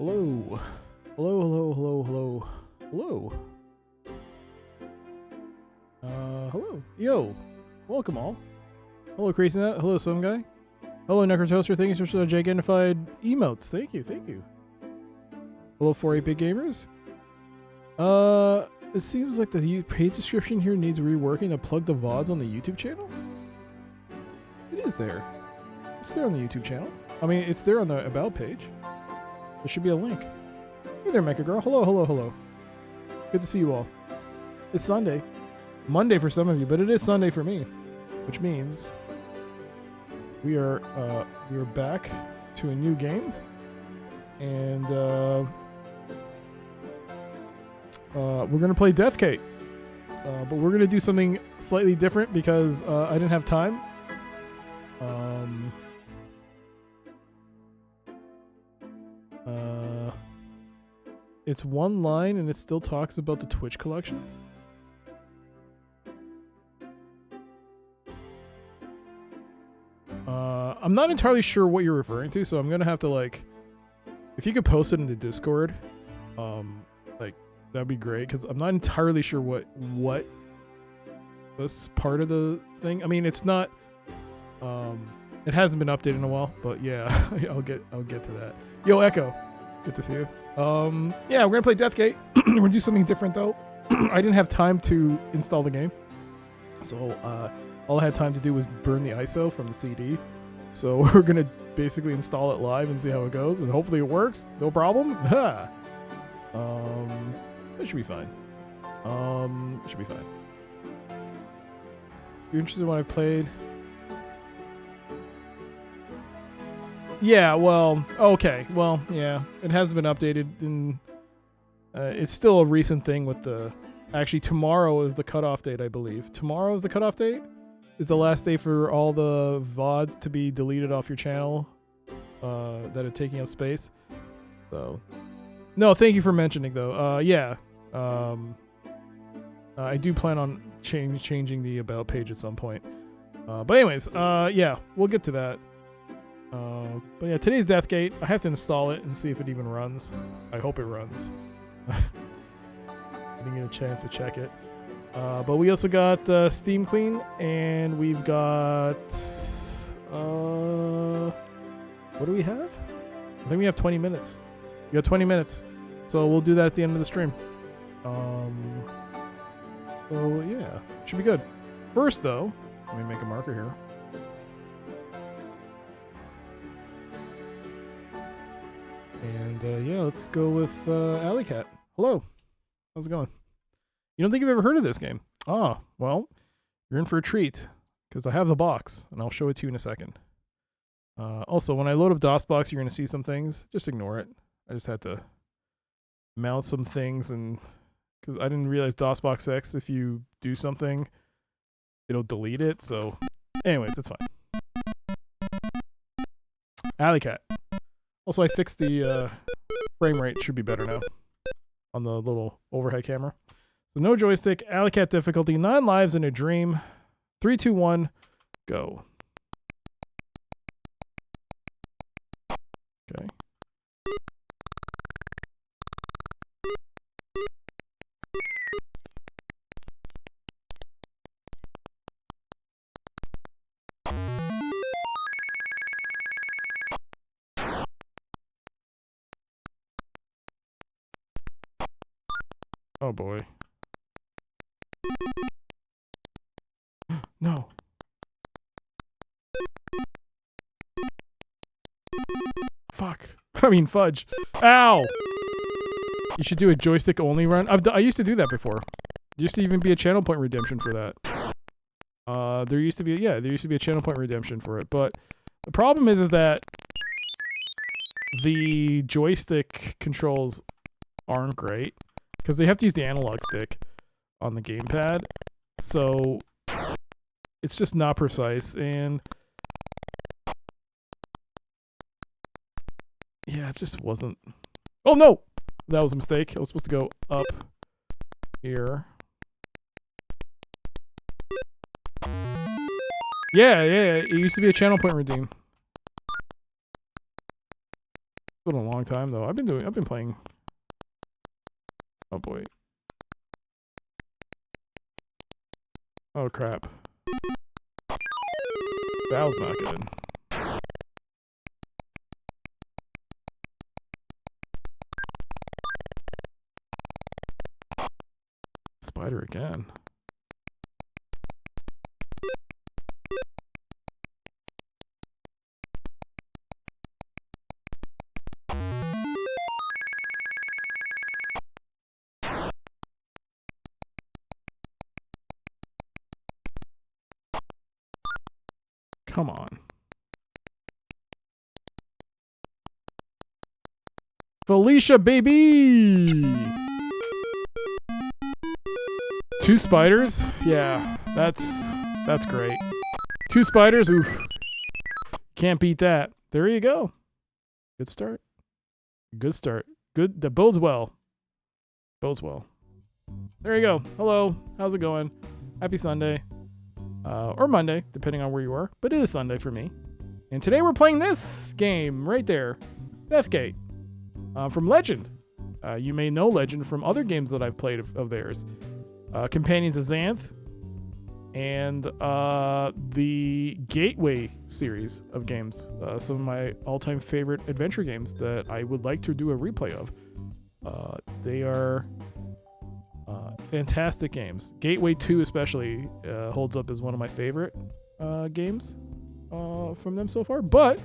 Hello. Hello, hello, hello, hello. Hello. Hello. Yo. Welcome all. Hello, Crazy Nut. Hello, some guy. Hello, Necrotoaster. Thank you for the gigantified emotes. Thank you, thank you. Hello, 48-bit gamers. It seems like the page description here needs reworking to plug the VODs on the YouTube channel. It is there. It's there on the YouTube channel. I mean, it's there on the About page. There should be a link. Hey there, Mecha Girl. Hello, hello, hello. Good to see you all. It's Sunday. Monday for some of you, but it is Sunday for me. Which means we are back to a new game. And we're gonna play Death Gate. But we're gonna do something slightly different because I didn't have time. It's one line and it still talks about the Twitch collections. I'm not entirely sure what you're referring to, so I'm gonna have to, like, if you could post it in the Discord, like, that'd be great, because I'm not entirely sure what was part of the thing. I mean, it's not, it hasn't been updated in a while, but yeah, I'll get to that. Yo, Echo, good to see you. Yeah, we're gonna play Death Gate. We're gonna do something different though. I didn't have time to install the game, so all I had time to do was burn the ISO from the CD. So we're gonna basically install it live and see how it goes, and hopefully it works. No problem. It should be fine. It should be fine. You're interested in what I played? Yeah, well, okay. Well, yeah. It hasn't been updated, and it's still a recent thing with the... Actually, tomorrow is the cutoff date, I believe. Tomorrow is the cutoff date? Is the last day for all the VODs to be deleted off your channel that are taking up space. So, no, thank you for mentioning, though. Yeah. I do plan on changing the About page at some point. But anyways, yeah, we'll get to that. But yeah, today's Death Gate. I have to install it and see if it even runs. I hope it runs. I didn't get a chance to check it. But we also got Steam Clean, and we've got... what do we have? I think we have 20 minutes. We got 20 minutes. So we'll do that at the end of the stream. So yeah, should be good. First though, let me make a marker here. And yeah, let's go with Alley Cat. Hello. How's it going? You don't think you've ever heard of this game? Ah, well, you're in for a treat, because I have the box, and I'll show it to you in a second. Also, when I load up DOSBox, you're going to see some things. Just ignore it. I just had to mount some things, and because I didn't realize DOSBox X, if you do something, it'll delete it. So, anyways, it's fine. Alley Cat. Also, I fixed the frame rate. Should be better now on the little overhead camera. So no joystick, Alley Cat difficulty, 9 lives in a dream. 3, 2, 1, go. Okay. Oh boy. No. Fuck. I mean, fudge. Ow! You should do a joystick only run. I used to do that before. There used to even be a channel point redemption for that. There used to be a channel point redemption for it. But the problem is that the joystick controls aren't great because they have to use the analog stick on the gamepad. So it's just not precise, and yeah, it just wasn't. Oh no, that was a mistake. I was supposed to go up here. Yeah, it used to be a channel point redeem. been a long time though. I've been playing. Oh boy. Oh crap. That was not good. Spider again. Come on. Felicia, baby! 2 spiders? Yeah, that's great. 2 spiders? Ooh. Can't beat that. There you go. Good start. Good start. Good. That bodes well. Bodes well. There you go. Hello. How's it going? Happy Sunday. Or Monday, depending on where you are. But it is Sunday for me. And today we're playing this game right there. Deathgate. From Legend. You may know Legend from other games that I've played of theirs. Companions of Xanth. And the Gateway series of games. Some of my all-time favorite adventure games that I would like to do a replay of. They are fantastic games. Gateway 2 especially holds up as one of my favorite games from them so far. But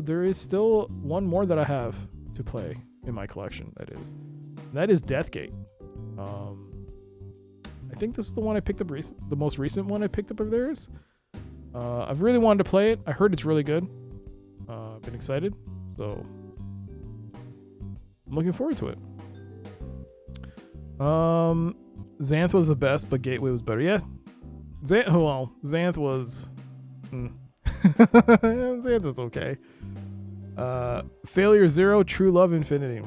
there is still one more that I have to play in my collection, that is Deathgate. I think this is the one I picked up the most recent one I picked up of theirs. I've really wanted to play it. I heard it's really good. I've been excited, so I'm looking forward to it. Xanth was the best, but Gateway was better. Yeah, Xanth was Xanth was okay. Failure 0, True Love Infinity.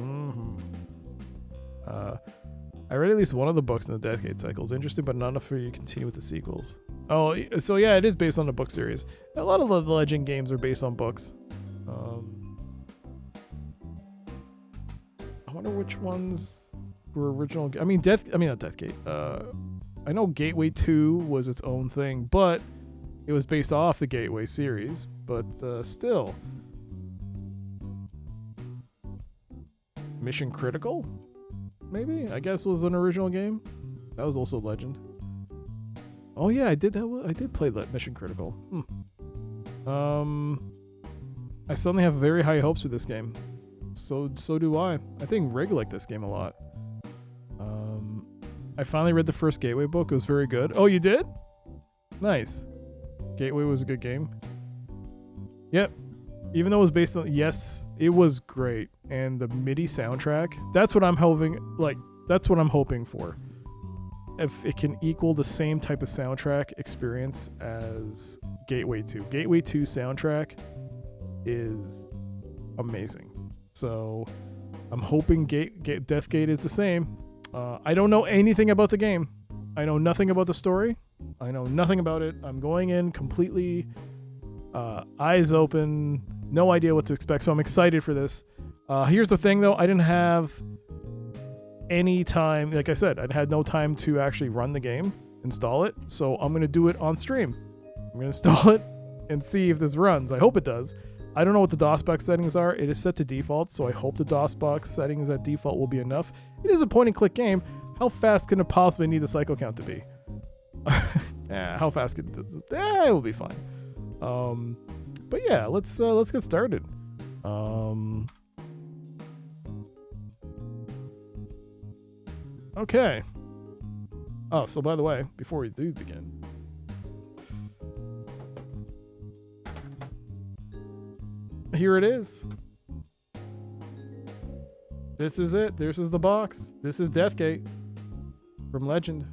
I read at least one of the books in the Deathgate cycle. It's interesting, but not enough for you to continue with the sequels. Oh, so yeah, it is based on a book series. A lot of the Legend games are based on books. I wonder which ones were original. I mean, not Deathgate. I know Gateway 2 was its own thing, but it was based off the Gateway series. But still, Mission Critical. Maybe, I guess, was an original game. That was also Legend. Oh yeah, I did play Mission Critical. I suddenly have very high hopes for this game. So do I. I think Rig liked this game a lot. I finally read the first Gateway book. It was very good. Oh, you did? Nice. Gateway was a good game. Yep. Even though it was based on, yes, it was great. And the MIDI soundtrack, that's what I'm hoping for. If it can equal the same type of soundtrack experience as Gateway 2. Gateway 2 soundtrack is amazing. So I'm hoping Deathgate is the same. I don't know anything about the game. I know nothing about the story. I know nothing about it. I'm going in completely eyes open, no idea what to expect. So I'm excited for this. Here's the thing though, I didn't have any time, like I said, I had no time to actually run the game, install it. So I'm going to do it on stream. I'm going to install it and see if this runs. I hope it does. I don't know what the DOSBox settings are. It is set to default, so I hope the DOSBox settings at default will be enough. It is a point-and-click game. How fast can it possibly need the cycle count to be? How fast can it? It will be fine. But yeah, let's get started. Okay. Oh, so by the way, before we do begin, here it is. This is it. This is the box. This is Deathgate from Legend.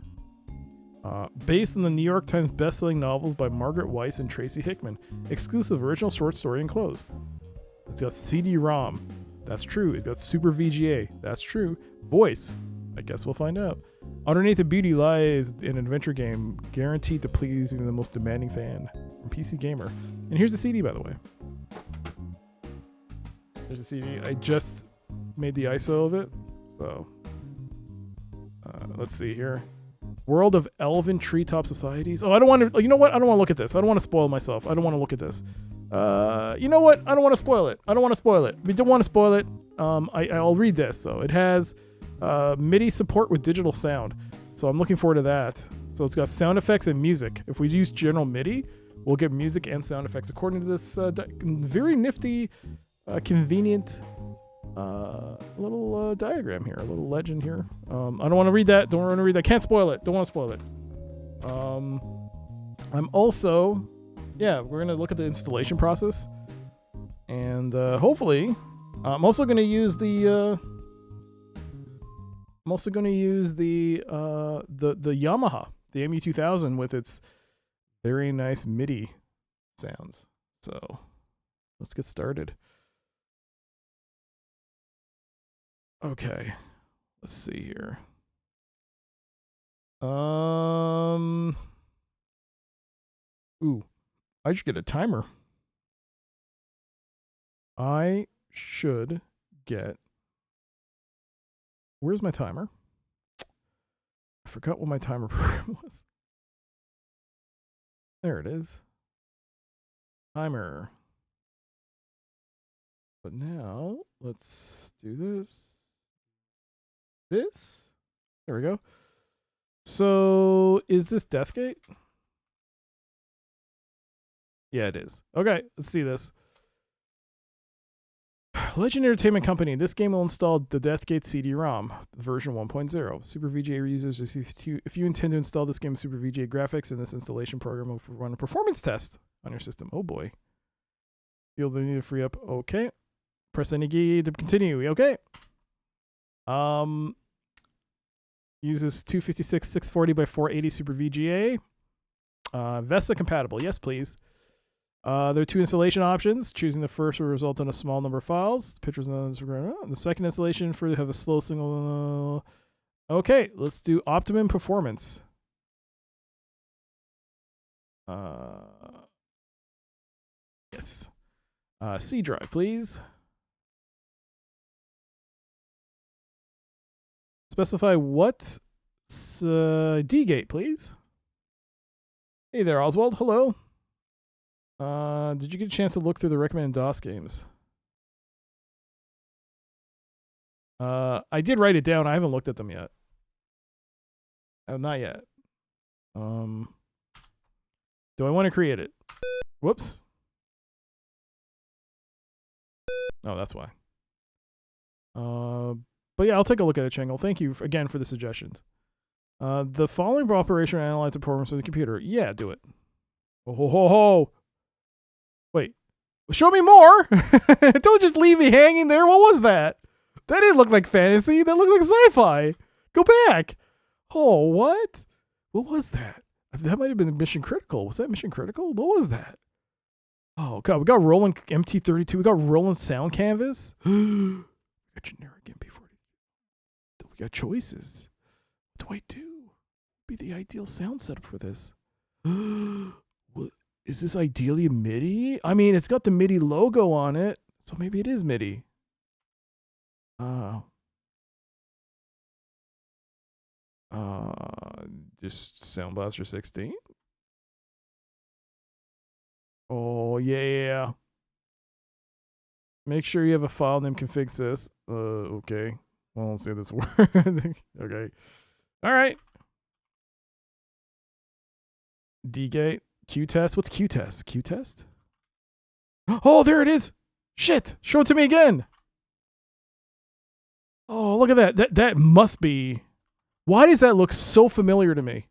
Based on the New York Times bestselling novels by Margaret Weiss and Tracy Hickman. Exclusive original short story enclosed. It's got CD-ROM. That's true. It's got Super VGA. That's true. Voice. I guess we'll find out. Underneath the beauty lies an adventure game guaranteed to please even the most demanding fan from PC Gamer. And here's the CD, by the way. There's a CD. I just made the ISO of it, so let's see here. World of Elven Treetop Societies. Oh, I don't want to. You know what? I don't want to look at this. I don't want to spoil myself. I don't want to look at this. You know what? I don't want to spoil it. I don't want to spoil it. We don't want to spoil it. I'll read this though. It has MIDI support with digital sound, so I'm looking forward to that. So it's got sound effects and music. If we use general MIDI, we'll get music and sound effects according to this very nifty, convenient little diagram here, a little legend here. I don't want to read that. Don't want to read that. Can't spoil it. Don't want to spoil it. I'm also, yeah, we're gonna look at the installation process, and hopefully, I'm also gonna use the Yamaha, the MU2000 with its very nice MIDI sounds. So let's get started. Okay, let's see here. Ooh, I should get a timer. I should get. Where's my timer? I forgot what my timer program was. There it is. Timer. But now let's do this. There we go. So is this Deathgate? Yeah, it is. Okay, let's see this. Legend Entertainment Company. This game will install the Deathgate CD-ROM, version 1.0. Super VGA users receive if you intend to install this game with Super VGA graphics, in this installation program will run a performance test on your system. Oh boy. Feel the need to free up. Okay. Press any key to continue. Okay. Uses 256 640 by 480 Super VGA. VESA compatible. Yes, please. There are two installation options. Choosing the first will result in a small number of files. Pictures on the second installation for have a slow single. Okay, let's do optimum performance. Yes. C drive, please. Specify what D-gate, please. Hey there, Oswald. Hello. Did you get a chance to look through the recommended DOS games? I did write it down. I haven't looked at them yet. Not yet. Do I want to create it? Whoops. Oh, that's why. But yeah, I'll take a look at it, Chengle. Thank you again for the suggestions. The following operation will analyze the performance of the computer. Yeah, do it. Oh ho ho ho. Wait. Show me more! Don't just leave me hanging there. What was that? That didn't look like fantasy. That looked like sci-fi. Go back. Oh, what? What was that? That might have been Mission Critical. Was that Mission Critical? What was that? Oh, God. We got rolling MT32. We got rolling sound canvas. We got generic MP40. We got choices. What do I do? Be the ideal sound setup for this. What, is this ideally MIDI? I mean, it's got the MIDI logo on it, so maybe it is MIDI. Just Sound Blaster 16. Oh yeah. Make sure you have a file name config sys. Okay. Well, let's say this word. Okay. All right. D-gate. Q-test. What's Q-test? Q-test? Oh, there it is. Shit. Show it to me again. Oh, look at that. That must be. Why does that look so familiar to me?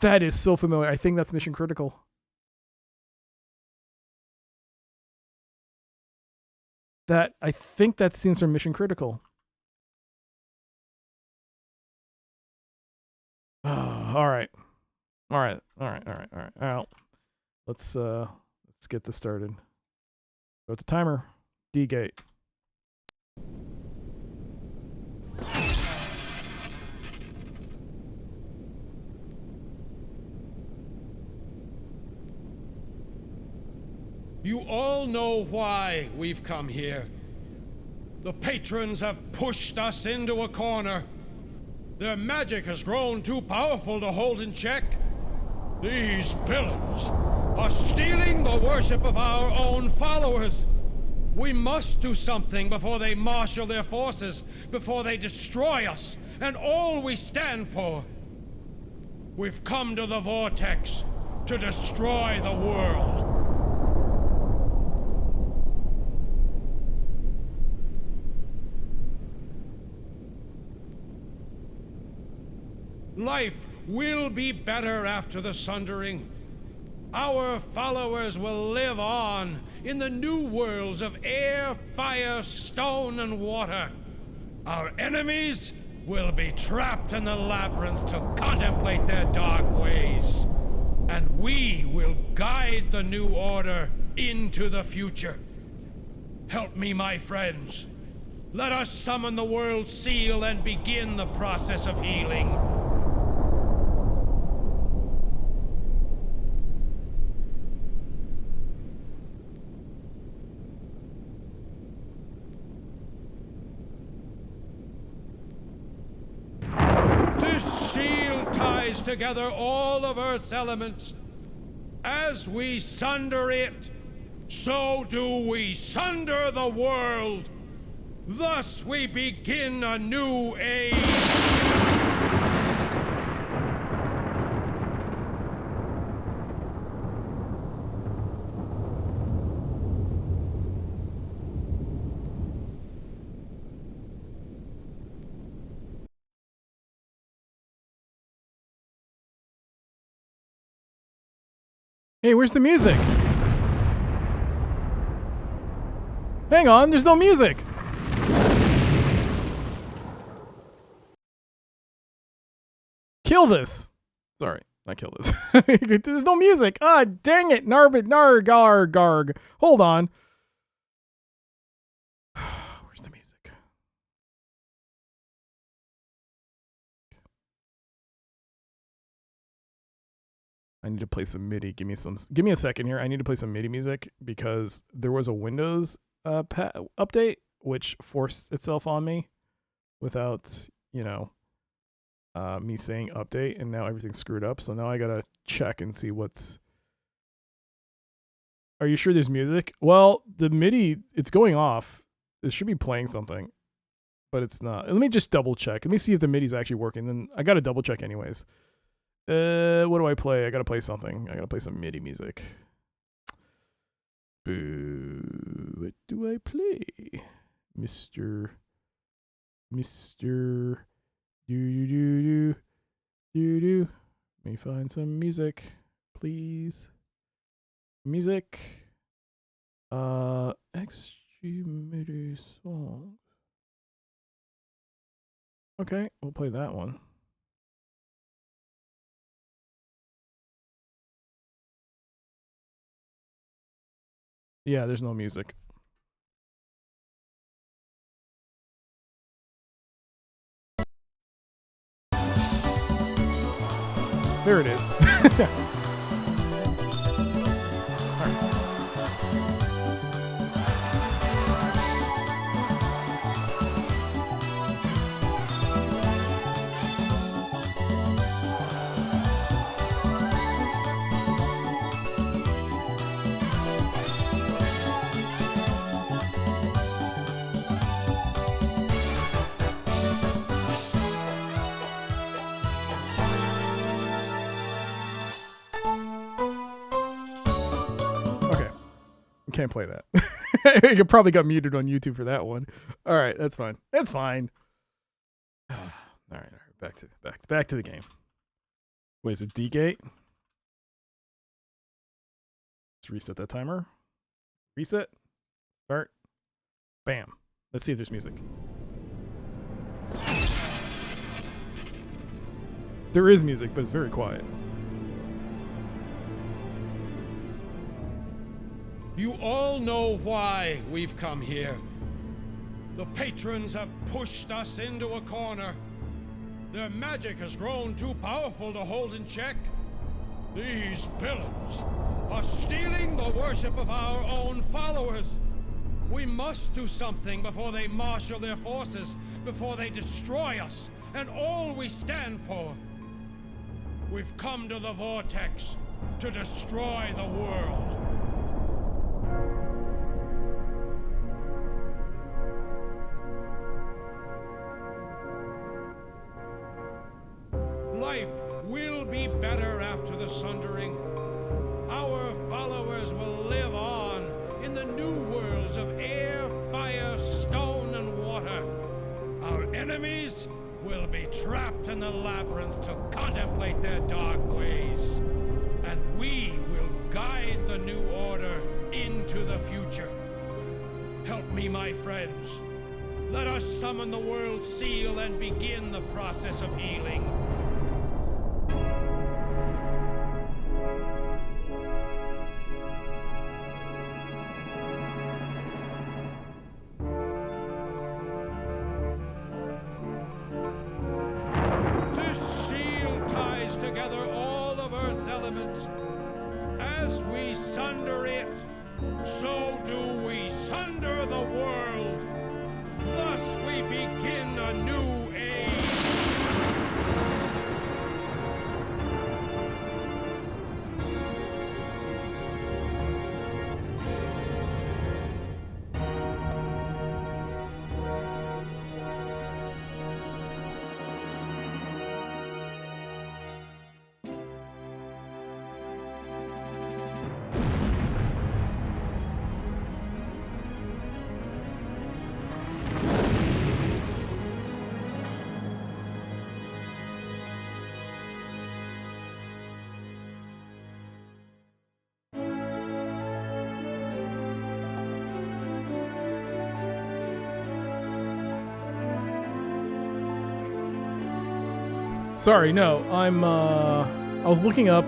That is so familiar. I think that's Mission Critical. I think that scene's from Mission Critical. All right. Let's get this started. Go to timer. D-gate. You all know why we've come here. The patrons have pushed us into a corner. Their magic has grown too powerful to hold in check. These villains are stealing the worship of our own followers. We must do something before they marshal their forces, before they destroy us and all we stand for. We've come to the vortex to destroy the world. Life will be better after the sundering. Our followers will live on in the new worlds of air, fire, stone, and water. Our enemies will be trapped in the labyrinth to contemplate their dark ways. And we will guide the new order into the future. Help me, my friends. Let us summon the world seal and begin the process of healing. Together all of Earth's elements. As we sunder it, so do we sunder the world. Thus we begin a new age. Hey, where's the music? Hang on, there's no music. Kill this. Sorry, not kill this. There's no music. Ah, dang it. Narbit, nargar, garg. Hold on. Where's the music? I need to play some MIDI. Give me a second here. I need to play some MIDI music because there was a Windows update which forced itself on me without, you know, me saying update, and now everything's screwed up. So now I gotta check and see what's. Are you sure there's music? Well, the MIDI, it's going off. It should be playing something, but it's not. Let me just double check. Let me see if the MIDI's actually working. Then I gotta double check anyways. What do I play? I gotta play something. I gotta play some MIDI music. Boo. What do I play? Mr. Do. Let me find some music, please. Music. XG MIDI song. Okay, we'll play that one. Yeah, there's no music. There it is. Can't play that. You probably got muted on YouTube for that one. All right, that's fine. That's fine. All right, back to the game. Wait, is it D gate? Let's reset that timer. Reset. Start. Bam. Let's see if there's music. There is music, but it's very quiet. You all know why we've come here. The patrons have pushed us into a corner. Their magic has grown too powerful to hold in check. These villains are stealing the worship of our own followers. We must do something before they marshal their forces, before they destroy us and all we stand for. We've come to the vortex to destroy the world. Life will be better after the sundering. Our followers will live on in the new worlds of air, fire, stone, and water. Our enemies will be trapped in the labyrinth to contemplate their dark ways. And we will guide the new order into the future. Help me, my friends. Let us summon the world seal and begin the process of healing. Together all of Earth's elements. As we sunder it, so do we sunder the world. Thus we begin a new age. Sorry, no, I was looking up,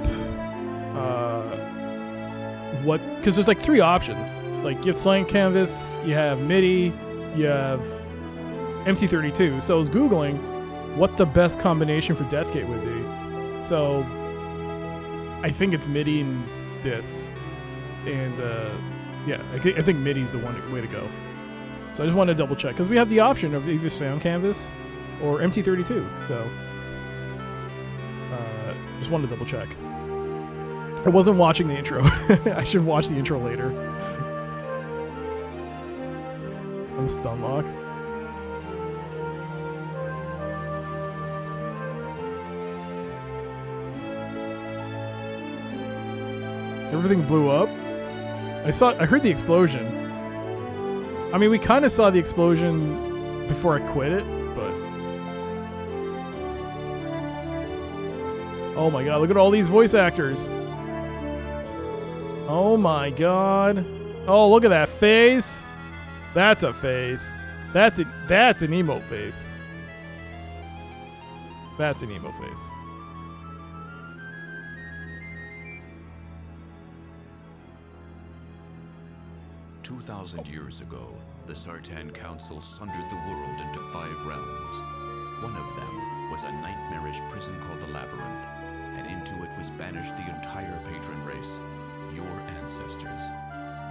because there's like 3 options. Like, you have Slant Canvas, you have MIDI, you have MT32. So I was Googling what the best combination for Deathgate would be. So, I think it's MIDI and this. And, yeah, I think MIDI's the way to go. So I just wanted to double check, because we have the option of either Sound Canvas or MT32, so... just wanted to double check. I wasn't watching the intro. I should watch the intro later. I'm stun locked. Everything blew up. I heard the explosion. I mean, we kind of saw the explosion before I quit it, but... Oh my god, look at all these voice actors. Oh my god. Oh, look at that face. That's a face. That's an emo face. That's an emo face. "2,000 years ago, the Sartan Council sundered the world into 5 realms. One of them was a nightmarish prison called the Labyrinth, and into it was banished the entire patron race, your ancestors.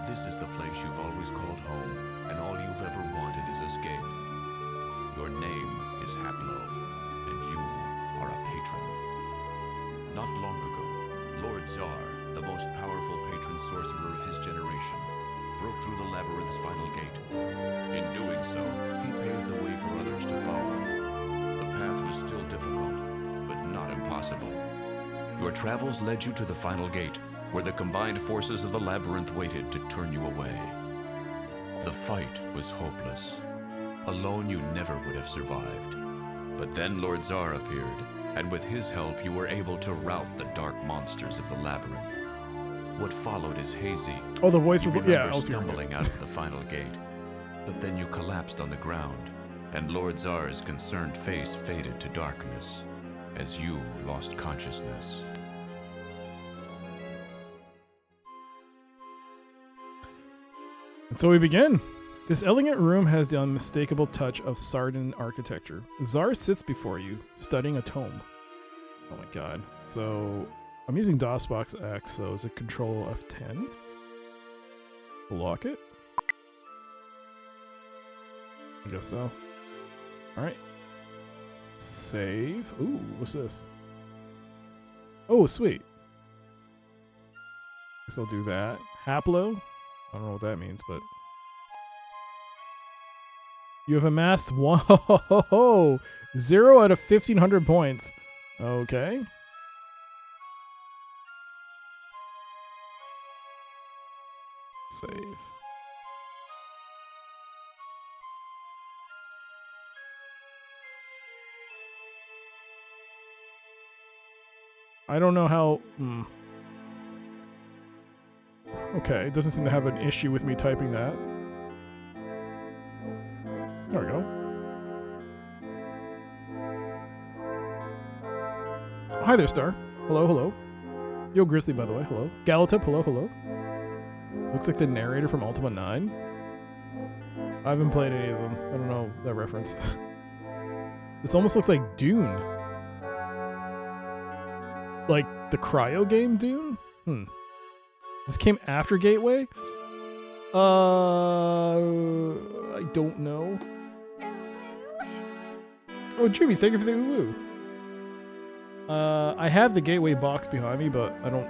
This is the place you've always called home, and all you've ever wanted is escape. Your name is Haplo, and you are a patron. Not long ago, Lord Tsar, the most powerful patron sorcerer of his generation, broke through the Labyrinth's final gate. In doing so, he paved the way for others to follow. The path was still difficult, but not impossible. Your travels led you to the final gate, where the combined forces of the Labyrinth waited to turn you away. The fight was hopeless. Alone you never would have survived. But then Lord Tsar appeared, and with his help you were able to rout the dark monsters of the Labyrinth. What followed is hazy. Oh, the voices. Yeah, I was stumbling out of the final gate, but then you collapsed on the ground, and Lord Tsar's concerned face faded to darkness as you lost consciousness. And so we begin. This elegant room has the unmistakable touch of Sardan architecture. Tsar sits before you, studying a tome. Oh my god. So, I'm using DOSBox X, so is it Control F10? Lock it? I guess so. Alright. Save. Ooh, what's this? Oh, sweet. Guess I'll do that. Haplo? I don't know what that means, but... You have amassed 0 out of 1,500 points. Okay. Save. I don't know how... Okay, it doesn't seem to have an issue with me typing that. There we go. Hi there, Star. Hello, hello. Yo, Grizzly, by the way. Hello. Galatip, hello, hello. Looks like the narrator from Ultima 9. I haven't played any of them. I don't know that reference. This almost looks like Dune. Like the cryo game Dune? This came after Gateway? I don't know. Oh, Jimmy, thank you for the woo. I have the Gateway box behind me, but I don't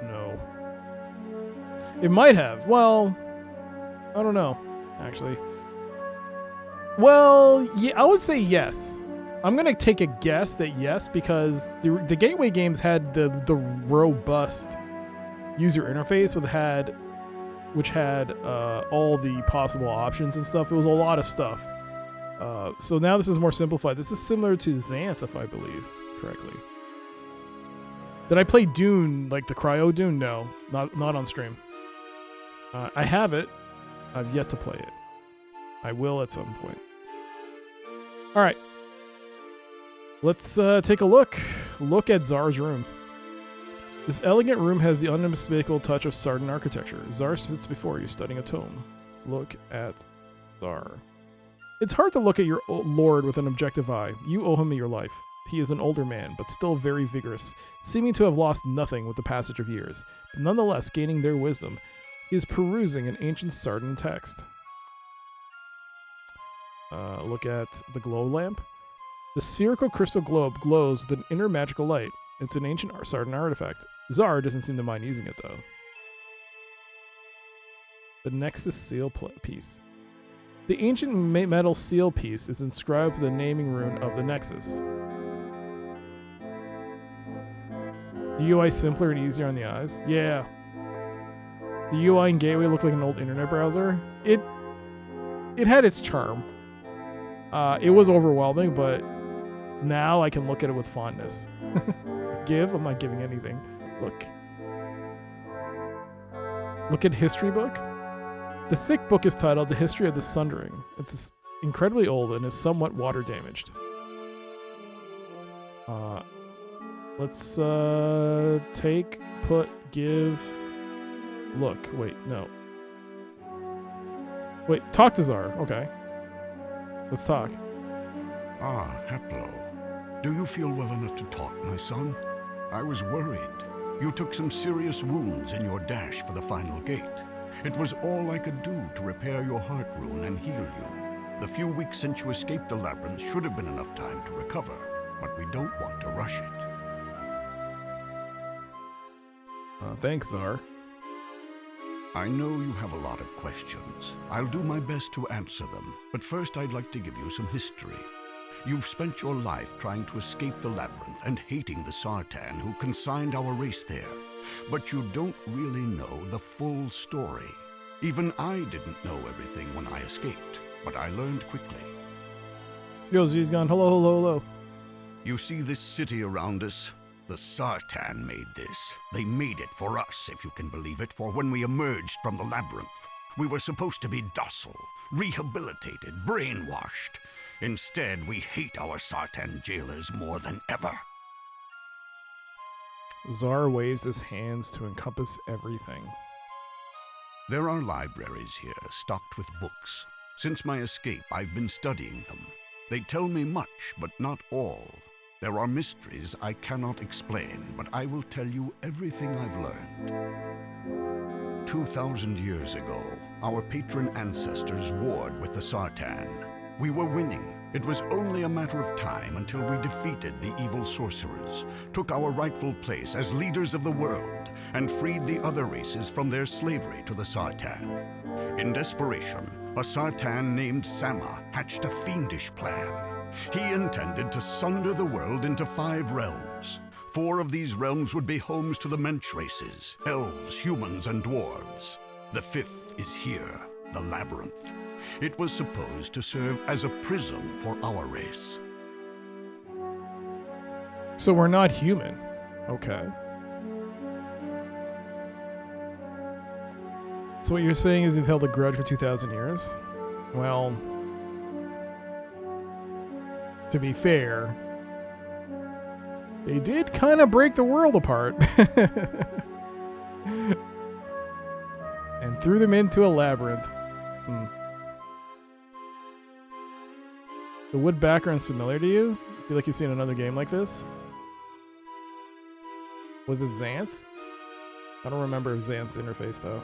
know. It might have. Well, I don't know, actually. Well, yeah, I would say yes. I'm going to take a guess that yes, because the Gateway games had the robust user interface which had all the possible options and stuff. It was a lot of stuff. So now this is more simplified. This is similar to Xanth, if I believe correctly. Did I play Dune, like the cryo Dune? No, not on stream. I have it. I've yet to play it. I will at some point. All right. Let's take a look. Look at Zar's room. This elegant room has the unmistakable touch of Sardan architecture. Zar sits before you, studying a tome. Look at Zar. It's hard to look at your lord with an objective eye. You owe him your life. He is an older man, but still very vigorous, seeming to have lost nothing with the passage of years, but nonetheless gaining their wisdom. He is perusing an ancient Sardan text. Look at the glow lamp. The spherical crystal globe glows with an inner magical light. It's an ancient Sardan artifact. Zar doesn't seem to mind using it, though. The Nexus seal piece. The ancient metal seal piece is inscribed with the naming rune of the Nexus. The UI simpler and easier on the eyes? Yeah. The UI in Gateway looked like an old internet browser. It had its charm. It was overwhelming, but now I can look at it with fondness. I'm not giving anything. Look at history book. The thick book is titled The History of the Sundering. It's incredibly old and is somewhat water damaged. Let's take, put, give, look. Wait, no. Wait, talk to Zar. Okay. Let's talk. Ah, Haplo. Do you feel well enough to talk, my son? I was worried. You took some serious wounds in your dash for the final gate. It was all I could do to repair your heart rune and heal you. The few weeks since you escaped the labyrinth should have been enough time to recover, but we don't want to rush it. Thanks, Zar. I know you have a lot of questions. I'll do my best to answer them, but first I'd like to give you some history. You've spent your life trying to escape the labyrinth and hating the Sartan who consigned our race there. But you don't really know the full story. Even I didn't know everything when I escaped, but I learned quickly. Yo, Z's gone. Hello, hello, hello. You see this city around us? The Sartan made this. They made it for us, if you can believe it, for when we emerged from the labyrinth. We were supposed to be docile, rehabilitated, brainwashed. Instead, we hate our Sartan jailers more than ever. Zar waves his hands to encompass everything. There are libraries here, stocked with books. Since my escape, I've been studying them. They tell me much, but not all. There are mysteries I cannot explain, but I will tell you everything I've learned. 2,000 years ago, our patron ancestors warred with the Sartan. We were winning. It was only a matter of time until we defeated the evil sorcerers, took our rightful place as leaders of the world, and freed the other races from their slavery to the Sartan. In desperation, a Sartan named Sama hatched a fiendish plan. He intended to sunder the world into 5 realms. 4 of these realms would be homes to the mensch races, elves, humans, and dwarves. The 5th is here, the Labyrinth. It was supposed to serve as a prison for our race. So we're not human. Okay. So what you're saying is you've held a grudge for 2,000 years? Well, to be fair, they did kind of break the world apart. And threw them into a labyrinth. The wood background's familiar to you? I feel like you've seen another game like this. Was it Xanth? I don't remember Xanth's interface though.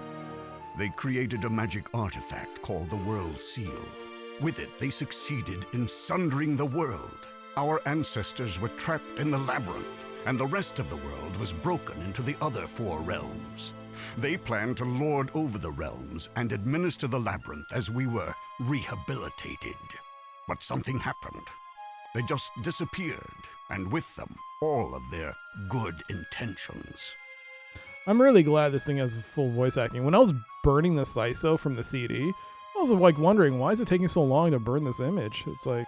They created a magic artifact called the World Seal. With it, they succeeded in sundering the world. Our ancestors were trapped in the labyrinth, and the rest of the world was broken into the other 4 realms. They planned to lord over the realms and administer the labyrinth as we were rehabilitated. But something happened. They just disappeared, and with them, all of their good intentions. I'm really glad this thing has full voice acting. When I was burning the CISO from the CD, I was like wondering, why is it taking so long to burn this image? It's like,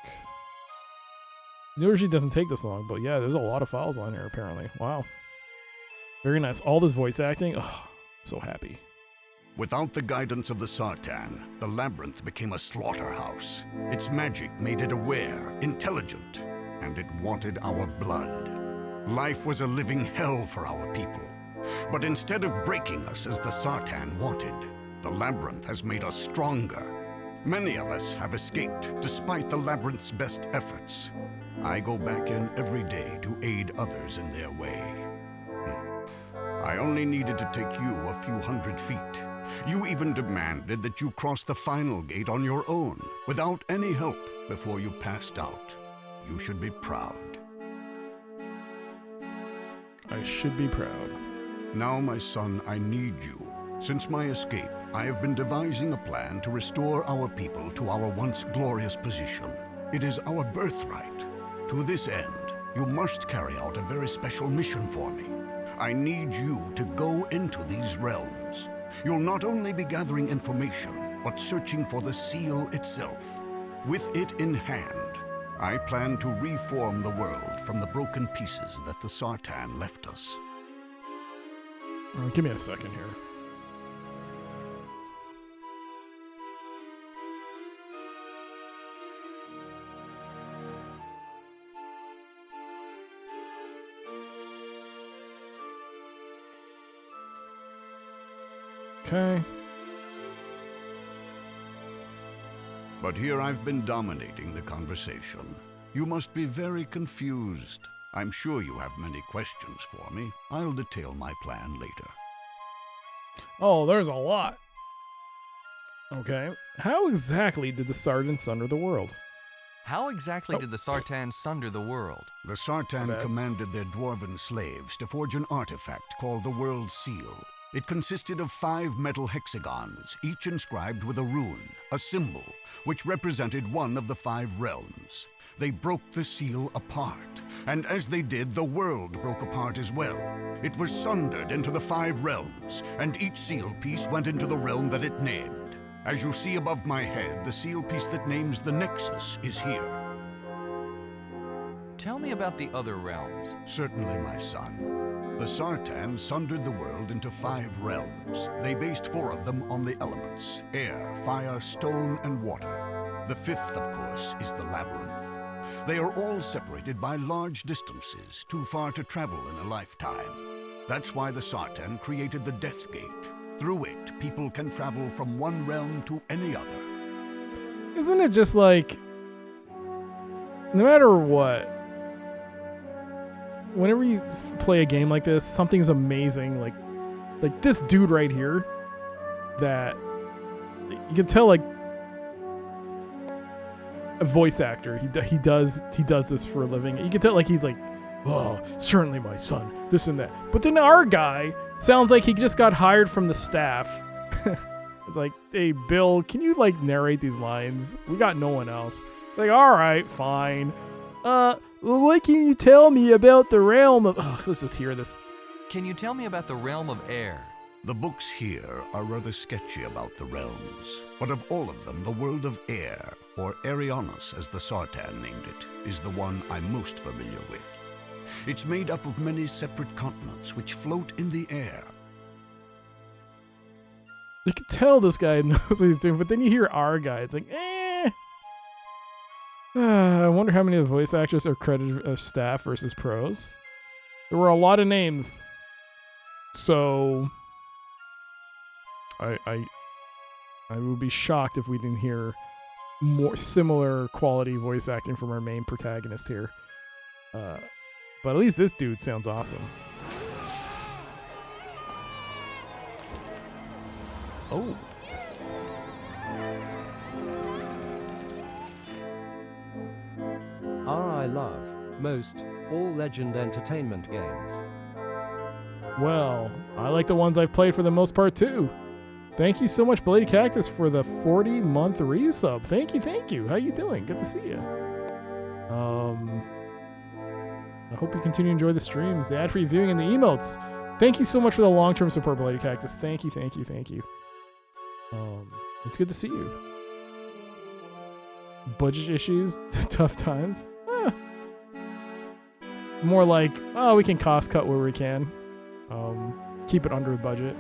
it usually doesn't take this long, but yeah, there's a lot of files on here apparently. Wow. Very nice. All this voice acting. Oh, so happy. Without the guidance of the Sartan, the labyrinth became a slaughterhouse. Its magic made it aware, intelligent, and it wanted our blood. Life was a living hell for our people. But instead of breaking us as the Sartan wanted, the labyrinth has made us stronger. Many of us have escaped, despite the labyrinth's best efforts. I go back in every day to aid others in their way. I only needed to take you a few hundred feet. You even demanded that you cross the final gate on your own, without any help, before you passed out. You should be proud. I should be proud. Now, my son, I need you. Since my escape, I have been devising a plan to restore our people to our once glorious position. It is our birthright. To this end, you must carry out a very special mission for me. I need you to go into these realms. You'll not only be gathering information, but searching for the seal itself. With it in hand, I plan to reform the world from the broken pieces that the Sartan left us. Give me a second here. Okay. But here I've been dominating the conversation. You must be very confused. I'm sure you have many questions for me. I'll detail my plan later. Oh, there's a lot. Okay. How exactly did the Sartan sunder the world? How exactly did the Sartan sunder the world? The Sartan commanded their dwarven slaves to forge an artifact called the World Seal. It consisted of 5 metal hexagons, each inscribed with a rune, a symbol, which represented one of the 5 realms. They broke the seal apart, and as they did, the world broke apart as well. It was sundered into the 5 realms, and each seal piece went into the realm that it named. As you see above my head, the seal piece that names the Nexus is here. Tell me about the other realms. Certainly, my son. The Sartan sundered the world into 5 realms. They based 4 of them on the elements: air, fire, stone, and water. The 5th, of course, is the Labyrinth. They are all separated by large distances, too far to travel in a lifetime. That's why the Sartan created the Death Gate. Through it, people can travel from one realm to any other. Isn't it just like, no matter what, whenever you play a game like this, something's amazing. Like this dude right here, that you can tell, like, a voice actor. He does this for a living. You can tell, like, he's like, oh, certainly my son, this and that. But then our guy sounds like he just got hired from the staff. It's like, hey, Bill, can you, like, narrate these lines? We got no one else. Like, all right, fine. Well, what can you tell me about the realm of... Oh, let's just hear this. Can you tell me about the realm of air? The books here are rather sketchy about the realms, but of all of them, the world of air, or Arianos as the Sartan named it, is the one I'm most familiar with. It's made up of many separate continents which float in the air. You can tell this guy knows what he's doing, but then you hear our guy. It's like, eh. I wonder how many of the voice actors are credited as staff versus pros. There were a lot of names. So I would be shocked if we didn't hear more similar quality voice acting from our main protagonist here. But at least this dude sounds awesome. Oh. I love most all Legend Entertainment games. Well, I like the ones I've played for the most part too. Thank you so much, Bloody Cactus, for the 40-month resub. Thank you. How you doing? Good to see you. I hope you continue to enjoy the streams, the ad-free viewing, and the emotes. Thank you so much for the long-term support, Bloody Cactus. Thank you. It's good to see you. Budget issues, tough times. More like, oh, we can cost cut where we can. Keep it under the budget.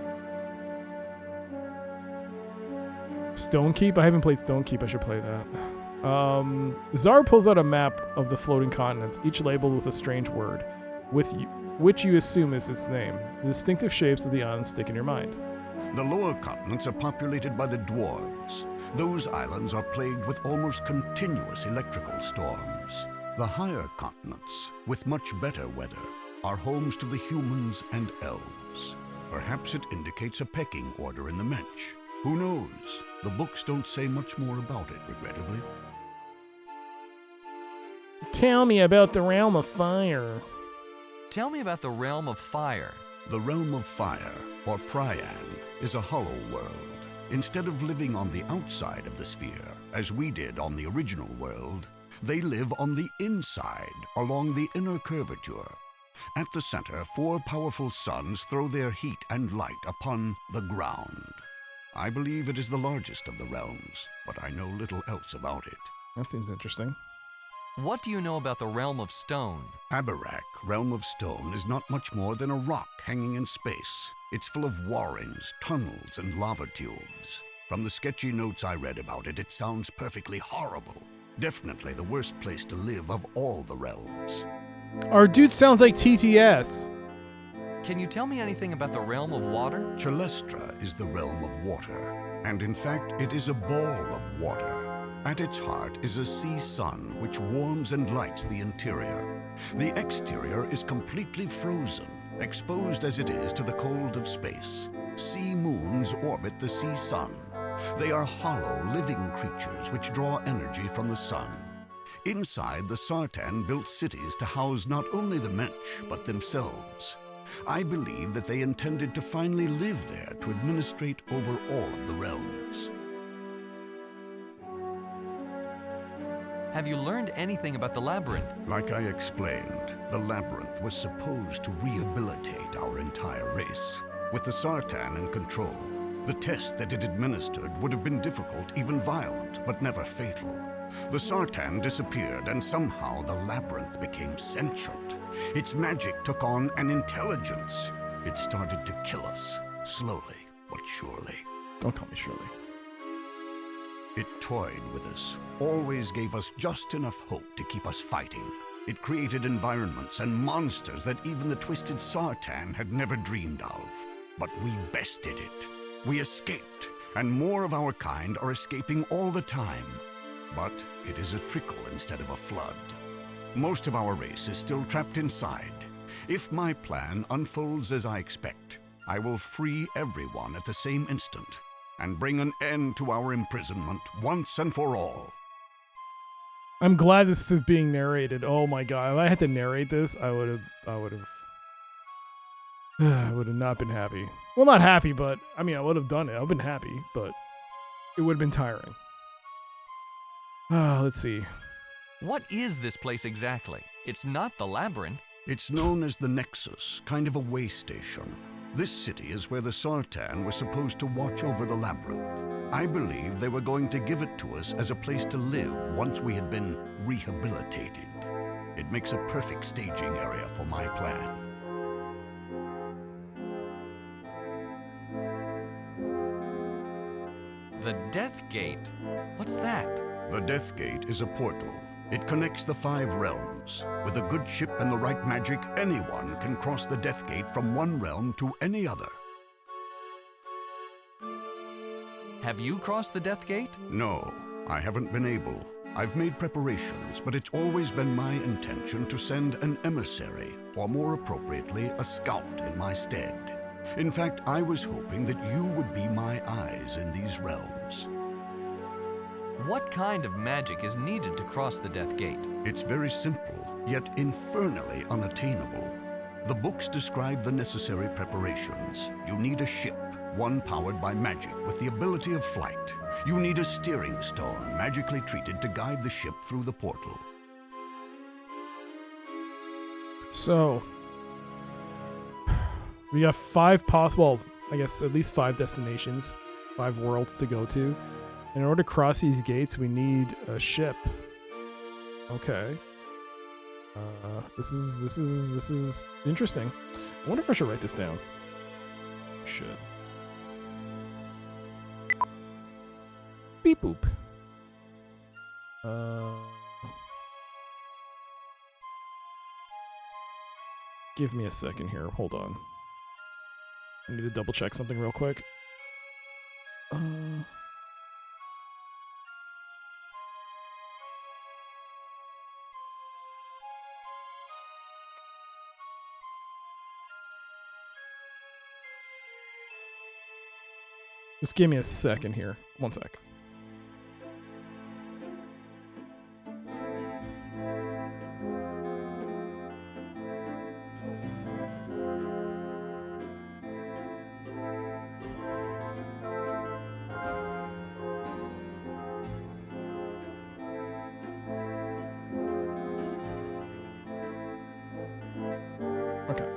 Stonekeep? I haven't played Stonekeep. I should play that. Zara pulls out a map of the floating continents, each labeled with a strange word, which you assume is its name. The distinctive shapes of the islands stick in your mind. The lower continents are populated by the dwarves. Those islands are plagued with almost continuous electrical storms. The higher continents, with much better weather, are homes to the humans and elves. Perhaps it indicates a pecking order in the Mensch. Who knows? The books don't say much more about it, regrettably. Tell me about the realm of fire. Tell me about the realm of fire. The realm of fire, or Prian, is a hollow world. Instead of living on the outside of the sphere, as we did on the original world, they live on the inside, along the inner curvature. At the center, 4 powerful suns throw their heat and light upon the ground. I believe it is the largest of the realms, but I know little else about it. That seems interesting. What do you know about the realm of stone? Abarak, realm of stone, is not much more than a rock hanging in space. It's full of warrens, tunnels, and lava tubes. From the sketchy notes I read about it, it sounds perfectly horrible. Definitely the worst place to live of all the realms. Our dude sounds like TTS. Can you tell me anything about the realm of water? Chalestra is the realm of water, and in fact it is a ball of water. At its heart is a sea sun which warms and lights the interior. The exterior is completely frozen, exposed as it is to the cold of space. Sea moons orbit the sea sun. They are hollow, living creatures which draw energy from the sun. Inside, the Sartan built cities to house not only the Mensch, but themselves. I believe that they intended to finally live there to administrate over all of the realms. Have you learned anything about the labyrinth? Like I explained, the labyrinth was supposed to rehabilitate our entire race. With the Sartan in control, the test that it administered would have been difficult, even violent, but never fatal. The Sartan disappeared, and somehow the labyrinth became sentient. Its magic took on an intelligence. It started to kill us, slowly but surely. Don't call me Shirley. It toyed with us, always gave us just enough hope to keep us fighting. It created environments and monsters that even the twisted Sartan had never dreamed of. But we bested it. We escaped, and more of our kind are escaping all the time. But it is a trickle instead of a flood. Most of our race is still trapped inside. If my plan unfolds as I expect, I will free everyone at the same instant and bring an end to our imprisonment once and for all. I'm glad this is being narrated. Oh my god, if I had to narrate this, I would have not been happy. Well, not happy, but I mean, I would have done it. I've been happy, but it would have been tiring. Let's see. What is this place exactly? It's not the labyrinth. It's known as the Nexus, kind of a way station. This city is where the Sartan were supposed to watch over the labyrinth. I believe they were going to give it to us as a place to live once we had been rehabilitated. It makes a perfect staging area for my plan. The Death Gate. What's that? The Death Gate is a portal. It connects the 5 realms. With a good ship and the right magic, anyone can cross the Death Gate from one realm to any other. Have you crossed the Death Gate? No, I haven't been able. I've made preparations, but it's always been my intention to send an emissary, or more appropriately, a scout in my stead. In fact, I was hoping that you would be my eyes in these realms. What kind of magic is needed to cross the Death Gate? It's very simple, yet infernally unattainable. The books describe the necessary preparations. You need a ship, one powered by magic with the ability of flight. You need a steering stone, magically treated to guide the ship through the portal. So, we got 5 possible, I guess at least 5 destinations, 5 worlds to go to. In order to cross these gates, we need a ship. Okay. This is interesting. I wonder if I should write this down. I should. Beep boop. Give me a second here. Hold on. I need to double check something real quick. Just give me a second here. One sec. Okay.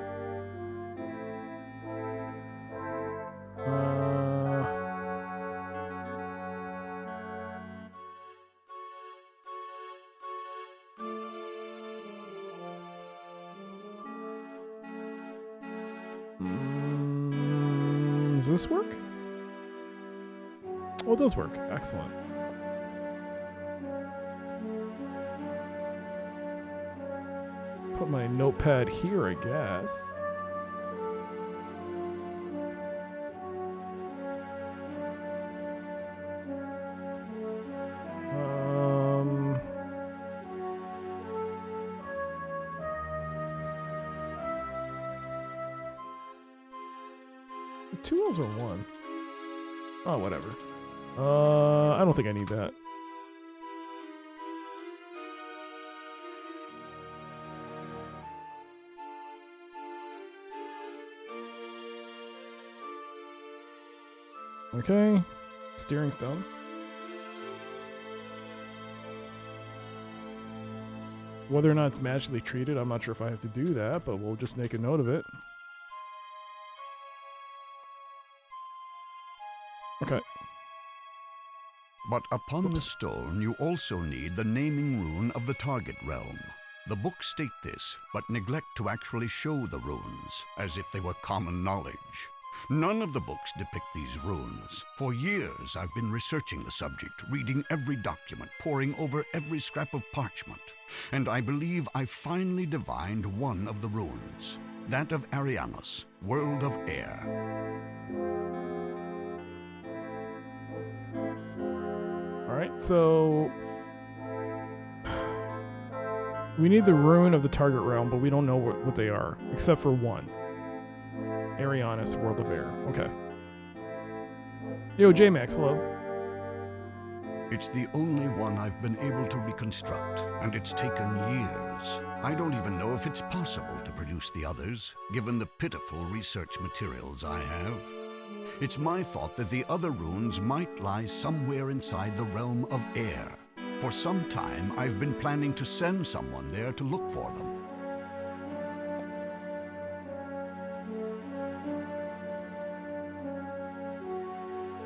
Does this work? Oh, it does work. Excellent. Put my notepad here, I guess. The 2 L's are 1. Oh, whatever. I don't think I need that. Okay. Steering stone. Whether or not it's magically treated, I'm not sure if I have to do that, but we'll just make a note of it. Okay. But upon the stone, you also need the naming rune of the target realm. The books state this, but neglect to actually show the runes, as if they were common knowledge. None of the books depict these runes. For years, I've been researching the subject, reading every document, poring over every scrap of parchment. And I believe I finally divined one of the runes, that of Arianos, World of Air. All right, so We need the ruin of the target realm, but we don't know what they are, except for one. Arianis, World of Air. Okay. Yo, J-Max, hello. It's the only one I've been able to reconstruct, and it's taken years. I don't even know if it's possible to produce the others, given the pitiful research materials I have. It's my thought that the other runes might lie somewhere inside the realm of air. For some time, I've been planning to send someone there to look for them.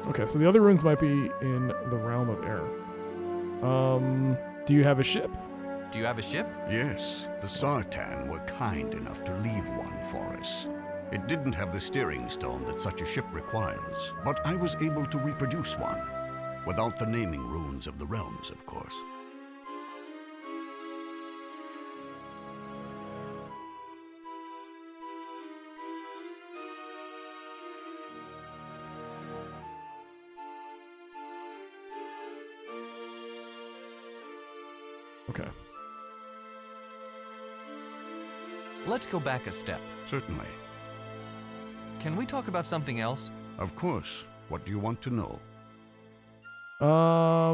Okay, so the other runes might be in the realm of air. Do you have a ship? Do you have a ship? Yes, the Sartan were kind enough to leave one for us. It didn't have the steering stone that such a ship requires, but I was able to reproduce one. Without the naming runes of the realms, of course. Okay. Let's go back a step. Certainly. Can we talk about something else? Of course. What do you want to know? I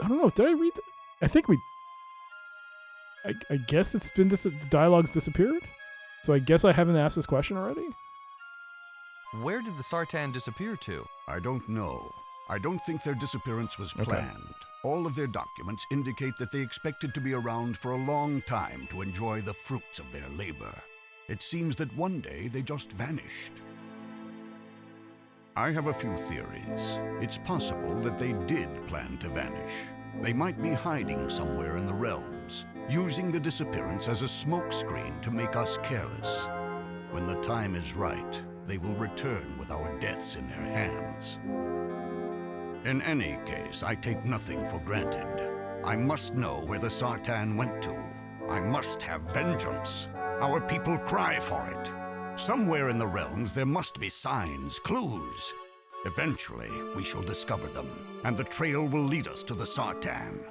don't know. Did I read? I think we. I guess it's been the dialogue's disappeared. So I guess I haven't asked this question already. Where did the Sartan disappear to? I don't know. I don't think their disappearance was planned. All of their documents indicate that they expected to be around for a long time to enjoy the fruits of their labor. It seems that one day they just vanished. I have a few theories. It's possible that they did plan to vanish. They might be hiding somewhere in the realms, using the disappearance as a smokescreen to make us careless. When the time is right, they will return with our deaths in their hands. In any case, I take nothing for granted. I must know where the Sartan went to. I must have vengeance. Our people cry for it. Somewhere in the realms there must be signs, clues. Eventually, we shall discover them, and the trail will lead us to the Sartan.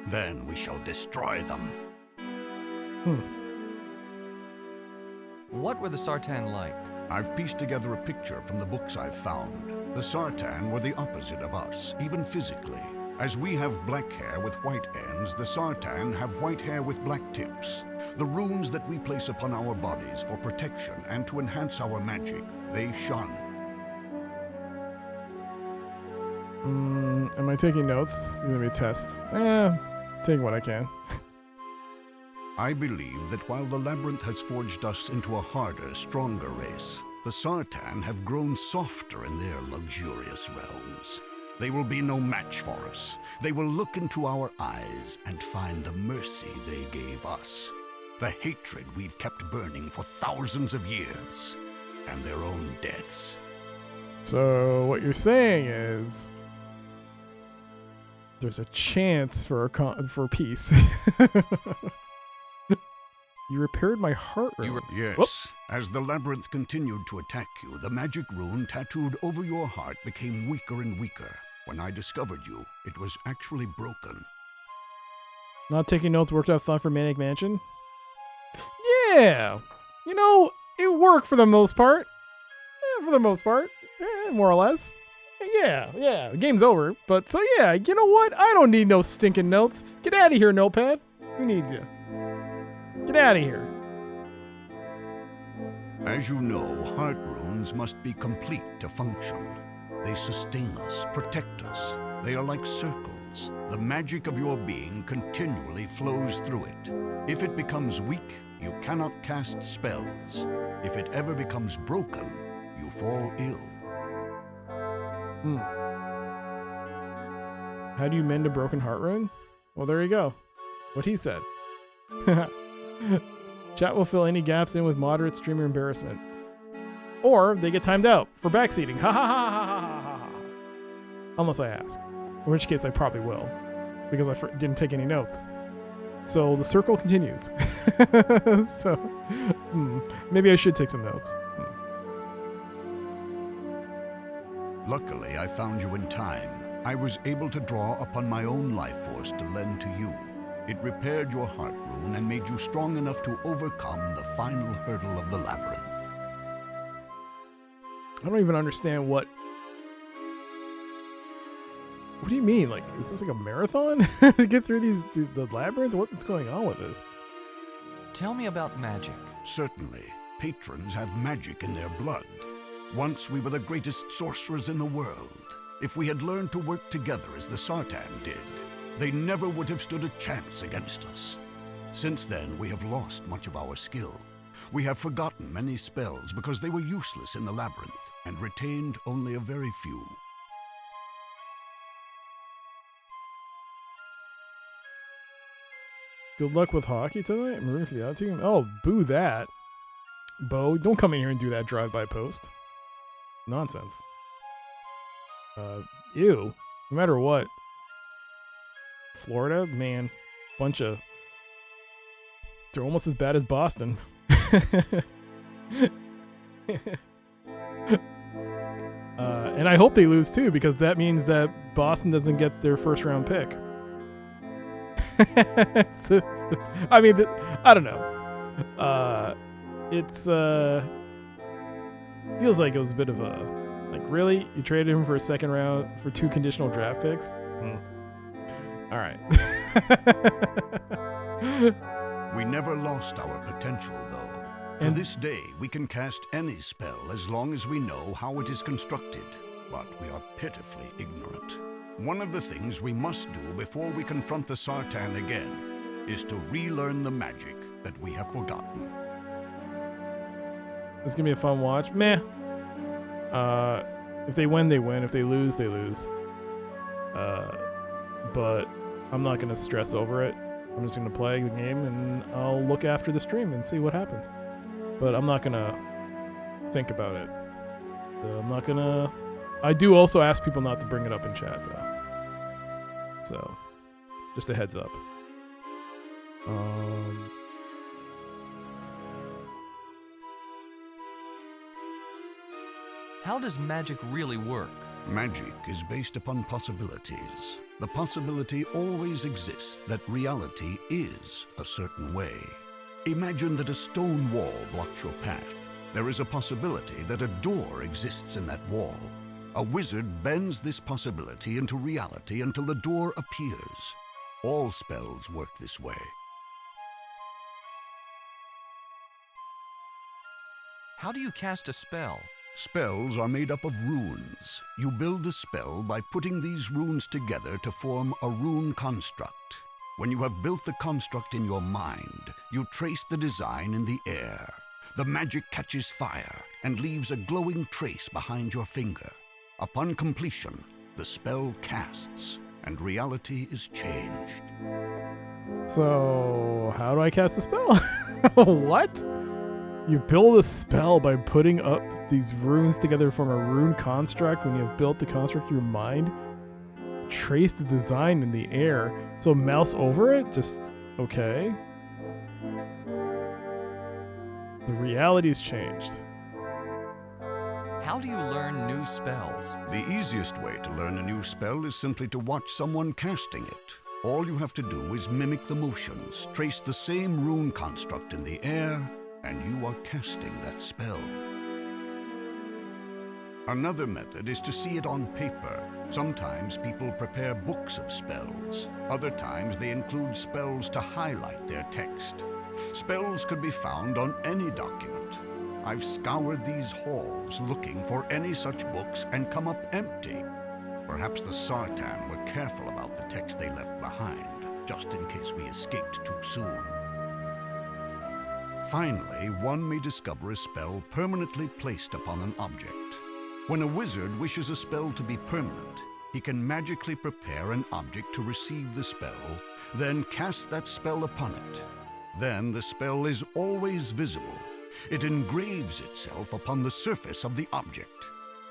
Then we shall destroy them. What were the Sartan like? I've pieced together a picture from the books I've found. The Sartan were the opposite of us, even physically. As we have black hair with white ends, the Sartan have white hair with black tips. The runes that we place upon our bodies for protection and to enhance our magic, they shun. Am I taking notes? It's gonna be a test. Taking what I can. I believe that while the Labyrinth has forged us into a harder, stronger race, the Sartan have grown softer in their luxurious realms. They will be no match for us. They will look into our eyes and find the mercy they gave us. The hatred we've kept burning for thousands of years, and their own deaths. So what you're saying is there's a chance for peace. You repaired my heart rune. Yes. Whoop. As the Labyrinth continued to attack you, the magic rune tattooed over your heart became weaker and weaker. When I discovered you, it was actually broken. Not taking notes worked out fun for Manic Mansion? Yeah! You know, it worked for the most part. For the most part. More or less. Yeah, the game's over. But, so yeah, you know what? I don't need no stinking notes. Get out of here, Notepad. Who needs you? Get out of here. As you know, heart runes must be complete to function. They sustain us, protect us. They are like circles. The magic of your being continually flows through it. If it becomes weak, you cannot cast spells. If it ever becomes broken, you fall ill. How do you mend a broken heart rune? Well, there you go. What he said. Chat will fill any gaps in with moderate streamer embarrassment. Or they get timed out for backseating. Ha ha ha ha ha ha ha. Unless I ask. In which case I probably will. Because I didn't take any notes. So the circle continues. So maybe I should take some notes. Luckily, I found you in time. I was able to draw upon my own life force to lend to you. It repaired your heart rune and made you strong enough to overcome the final hurdle of the labyrinth. I don't even understand what... What do you mean? Like, is this like a marathon to get through the labyrinth? What's going on with this? Tell me about magic. Certainly, patrons have magic in their blood. Once we were the greatest sorcerers in the world. If we had learned to work together as the Sartan did, they never would have stood a chance against us. Since then, we have lost much of our skill. We have forgotten many spells because they were useless in the labyrinth and retained only a very few. Good luck with hockey tonight. I'm rooting for the other team. Oh, boo that. Bo, don't come in here and do that drive-by post. Nonsense. Ew. No matter what. Florida, man. Bunch of... They're almost as bad as Boston. And I hope they lose too, because that means that Boston doesn't get their first round pick. I mean, I don't know. It's feels like it was a bit of a, like, really? You traded him for a second round for 2 conditional draft picks? All right. We never lost our potential, though. To this day, we can cast any spell as long as we know how it is constructed, but we are pitifully ignorant. One of the things we must do before we confront the Sartan again is to relearn the magic that we have forgotten. It's gonna be a fun watch. Meh. If they win, they win. If they lose, they lose. But I'm not gonna stress over it. I'm just gonna play the game and I'll look after the stream and see what happens. But I'm not gonna think about it. I'm not gonna... I do also ask people not to bring it up in chat, though. So, just a heads up. How does magic really work? Magic is based upon possibilities. The possibility always exists that reality is a certain way. Imagine that a stone wall blocks your path. There is a possibility that a door exists in that wall. A wizard bends this possibility into reality until the door appears. All spells work this way. How do you cast a spell? Spells are made up of runes. You build a spell by putting these runes together to form a rune construct. When you have built the construct in your mind, you trace the design in the air. The magic catches fire and leaves a glowing trace behind your finger. Upon completion, the spell casts, and reality is changed. So, how do I cast a spell? What? You build a spell by putting up these runes together from a rune construct when you have built the construct in your mind? Trace the design in the air. So mouse over it? Just, okay. The reality has changed. How do you learn new spells? The easiest way to learn a new spell is simply to watch someone casting it. All you have to do is mimic the motions, trace the same rune construct in the air, and you are casting that spell. Another method is to see it on paper. Sometimes people prepare books of spells. Other times they include spells to highlight their text. Spells could be found on any document. I've scoured these halls looking for any such books and come up empty. Perhaps the Sartan were careful about the text they left behind, just in case we escaped too soon. Finally, one may discover a spell permanently placed upon an object. When a wizard wishes a spell to be permanent, he can magically prepare an object to receive the spell, then cast that spell upon it. Then the spell is always visible. It engraves itself upon the surface of the object.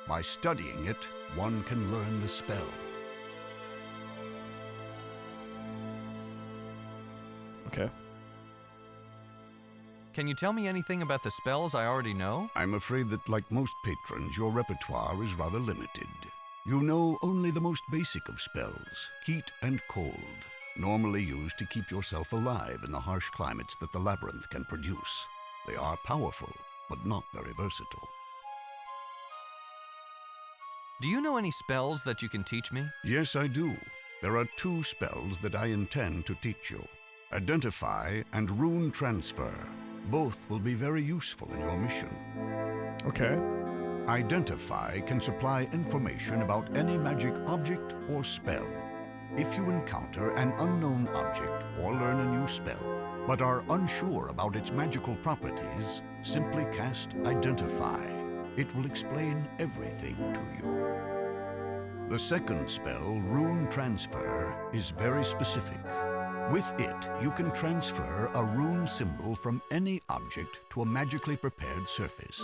By studying it, one can learn the spell. Okay. Can you tell me anything about the spells I already know? I'm afraid that, like most patrons, your repertoire is rather limited. You know only the most basic of spells, heat and cold, normally used to keep yourself alive in the harsh climates that the labyrinth can produce. They are powerful, but not very versatile. Do you know any spells that you can teach me? Yes, I do. There are 2 spells that I intend to teach you. Identify and Rune Transfer. Both will be very useful in your mission. Okay. Identify can supply information about any magic object or spell. If you encounter an unknown object or learn a new spell, but are unsure about its magical properties, simply cast Identify. It will explain everything to you. The second spell, Rune Transfer, is very specific. With it, you can transfer a rune symbol from any object to a magically prepared surface.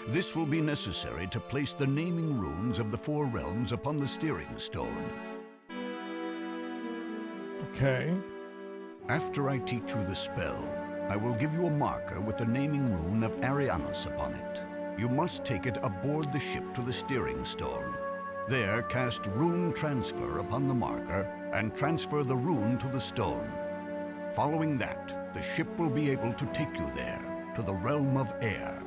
This will be necessary to place the naming runes of the 4 realms upon the steering stone. Okay. After I teach you the spell, I will give you a marker with the naming rune of Arianus upon it. You must take it aboard the ship to the steering stone. There, cast Rune Transfer upon the marker and transfer the rune to the stone. Following that, the ship will be able to take you there, to the realm of air.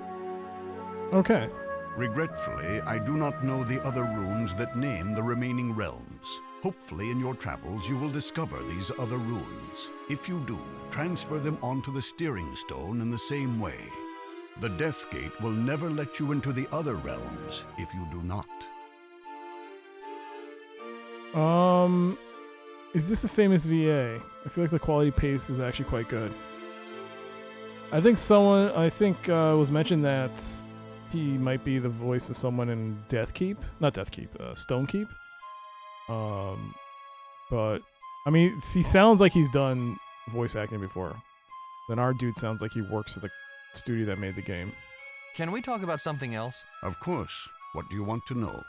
Okay. Regretfully, I do not know the other runes that name the remaining realms. Hopefully in your travels you will discover these other runes. If you do, transfer them onto the steering stone in the same way. The Death Gate will never let you into the other realms if you do not. Is this a famous VA? I feel like the quality paste is actually quite good. I think was mentioned that he might be the voice of someone in Death Keep. Not Death Keep, Stone Keep. But, I mean, he sounds like he's done voice acting before. Then our dude sounds like he works for the studio that made the game. Can we talk about something else? Of course. What do you want to know?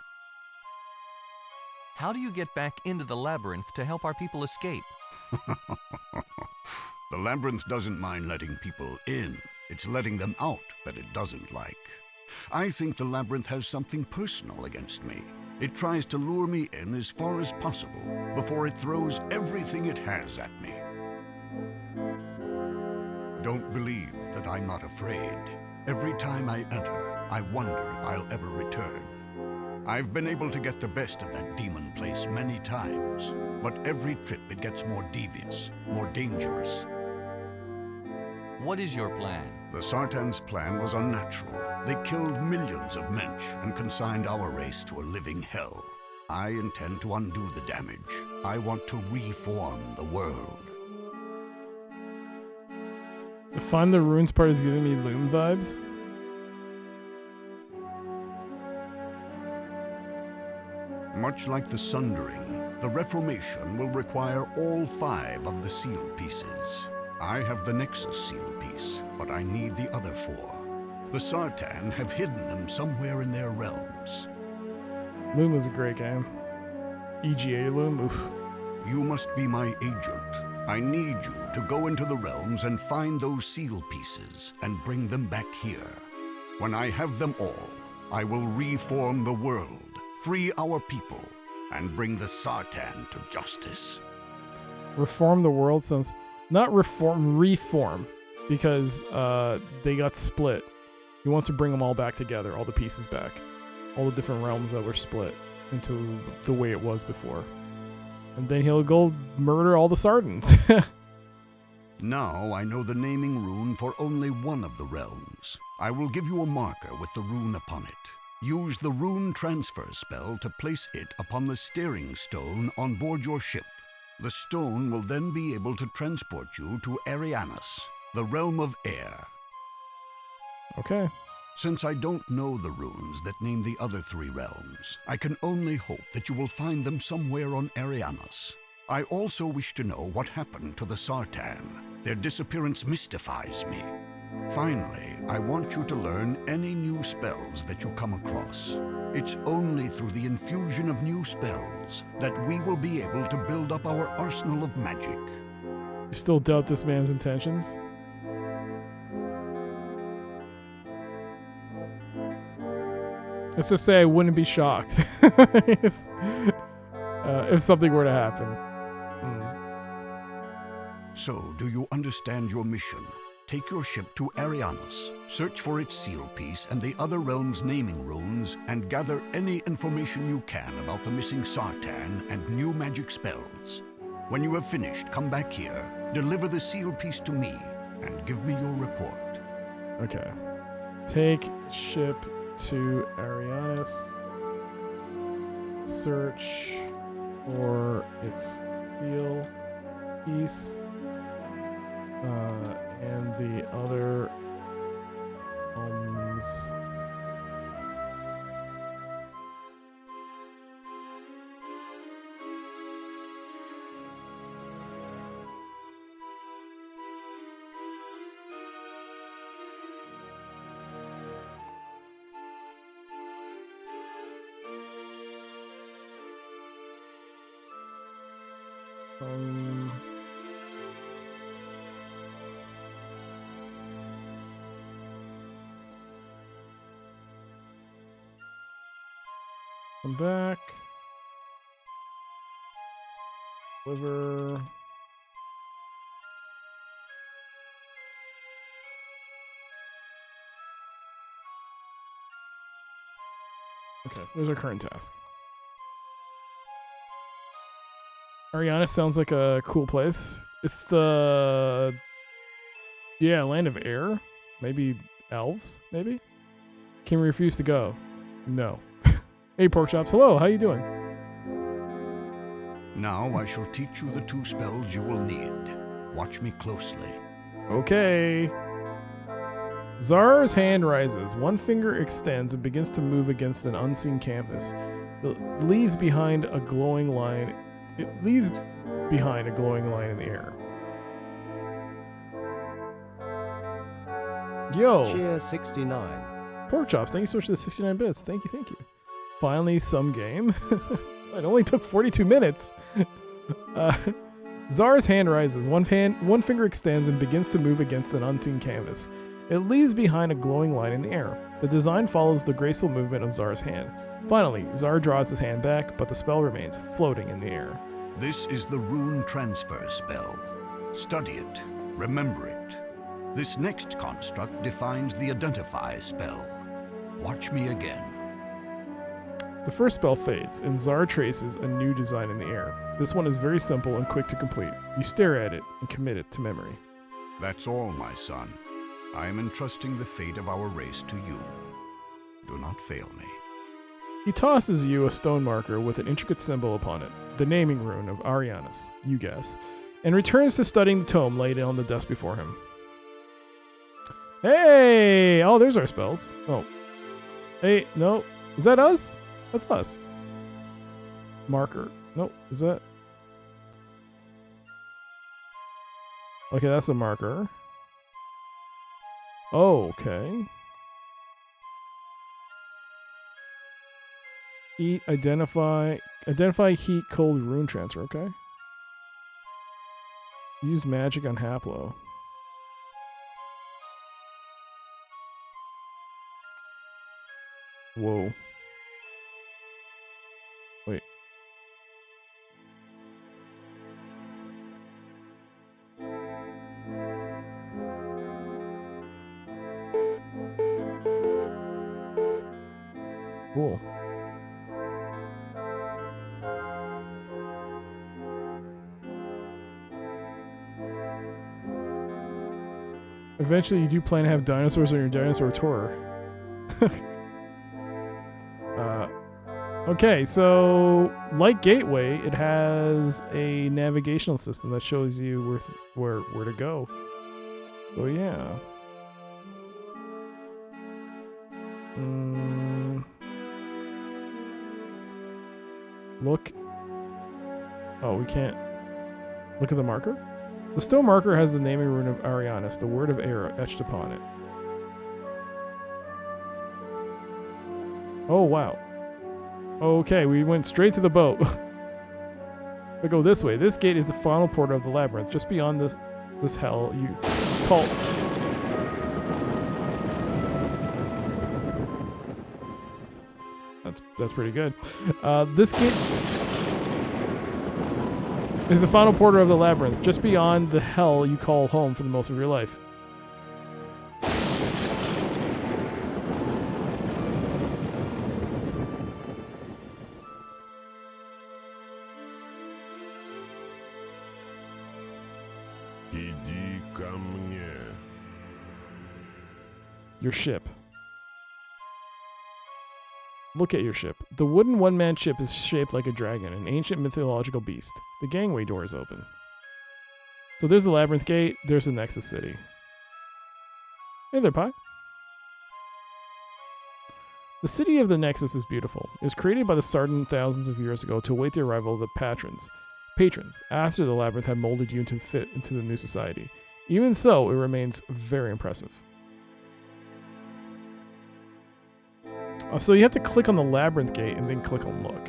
How do you get back into the labyrinth to help our people escape? The labyrinth doesn't mind letting people in. It's letting them out that it doesn't like. I think the labyrinth has something personal against me. It tries to lure me in as far as possible before it throws everything it has at me. Don't believe that I'm not afraid. Every time I enter, I wonder if I'll ever return. I've been able to get the best of that demon place many times, but every trip it gets more devious, more dangerous. What is your plan? The Sartans' plan was unnatural. They killed millions of mensch and consigned our race to a living hell. I intend to undo the damage. I want to reform the world. The Find the Runes part is giving me Loom vibes. Much like the Sundering, the Reformation will require all 5 of the seal pieces. I have the Nexus seal piece, but I need the other 4. The Sartan have hidden them somewhere in their realms. Loom was a great game. EGA Loom, oof. You must be my agent. I need you to go into the realms and find those seal pieces and bring them back here. When I have them all, I will reform the world, free our people, and bring the Sartan to justice. Reform the world sounds... Not reform, because they got split. He wants to bring them all back together, all the pieces back. All the different realms that were split into the way it was before. And then he'll go murder all the Sardins. Now I know the naming rune for only one of the realms. I will give you a marker with the rune upon it. Use the Rune Transfer spell to place it upon the steering stone on board your ship. The stone will then be able to transport you to Arianus, the realm of air. Okay. Since I don't know the runes that name the other 3 realms, I can only hope that you will find them somewhere on Arianus. I also wish to know what happened to the Sartan. Their disappearance mystifies me. Finally, I want you to learn any new spells that you come across. It's only through the infusion of new spells that we will be able to build up our arsenal of magic. You still doubt this man's intentions? Let's just say I wouldn't be shocked if something were to happen. So, do you understand your mission? Take your ship to Arianus, search for its seal piece and the other realm's naming runes, and gather any information you can about the missing Sartan and new magic spells. When you have finished, come back here, deliver the seal piece to me, and give me your report. Okay. Take ship to Arianus. Search for its seal piece. And the other come back. Deliver. Okay, there's our current task. Arianus sounds like a cool place. It's the land of air. Maybe elves, maybe? Can we refuse to go? No. Hey, pork chops. Hello, how you doing? Now I shall teach you the 2 spells you will need. Watch me closely. Okay. Zar's hand rises. One finger extends and begins to move against an unseen canvas. It leaves behind a glowing line. It leaves behind a glowing line in the air. Yo. Cheer 69. Pork chops, thank you so much for the 69 bits. Thank you. Finally, some game. It only took 42 minutes. Zar's hand rises. One finger extends and begins to move against an unseen canvas. It leaves behind a glowing line in the air. The design follows the graceful movement of Zar's hand. Finally, Zar draws his hand back, but the spell remains floating in the air. This is the rune transfer spell. Study it. Remember it. This next construct defines the identify spell. Watch me again. The first spell fades, and Zar traces a new design in the air. This one is very simple and quick to complete. You stare at it and commit it to memory. That's all, my son. I am entrusting the fate of our race to you. Do not fail me. He tosses you a stone marker with an intricate symbol upon it, the naming rune of Arianus, you guess, and returns to studying the tome laid on the desk before him. Hey! Oh, there's our spells. Oh. Hey, no. Is that us? That's us. Marker. Nope. Is that? Okay, that's a marker. Oh, okay. Heat, identify heat, cold, rune transfer, okay. Use magic on Haplo. Whoa. Wait. Cool. Eventually, you do plan to have dinosaurs on your dinosaur tour. Okay, so like Gateway, it has a navigational system that shows you where to go. So yeah. Look. Oh, we can't look at the marker? The stone marker has the naming rune of Arianus, the word of air etched upon it. Oh, wow. Okay, we went straight to the boat. We go this way. This gate is the final portal of the labyrinth. Just beyond this hell, you call. That's pretty good. This game is the final portal of the labyrinth, just beyond the hell you call home for the most of your life. Иди ко мне. Your ship. Look at your ship. The wooden one-man ship is shaped like a dragon, an ancient mythological beast. The gangway door is open. So there's the labyrinth gate. There's the Nexus City. Hey there, Pi. The city of the Nexus is beautiful. It was created by the Sardan thousands of years ago to await the arrival of the patrons after the labyrinth had molded you into fit into the new society. Even so, it remains very impressive. So you have to click on the labyrinth gate and then click on look.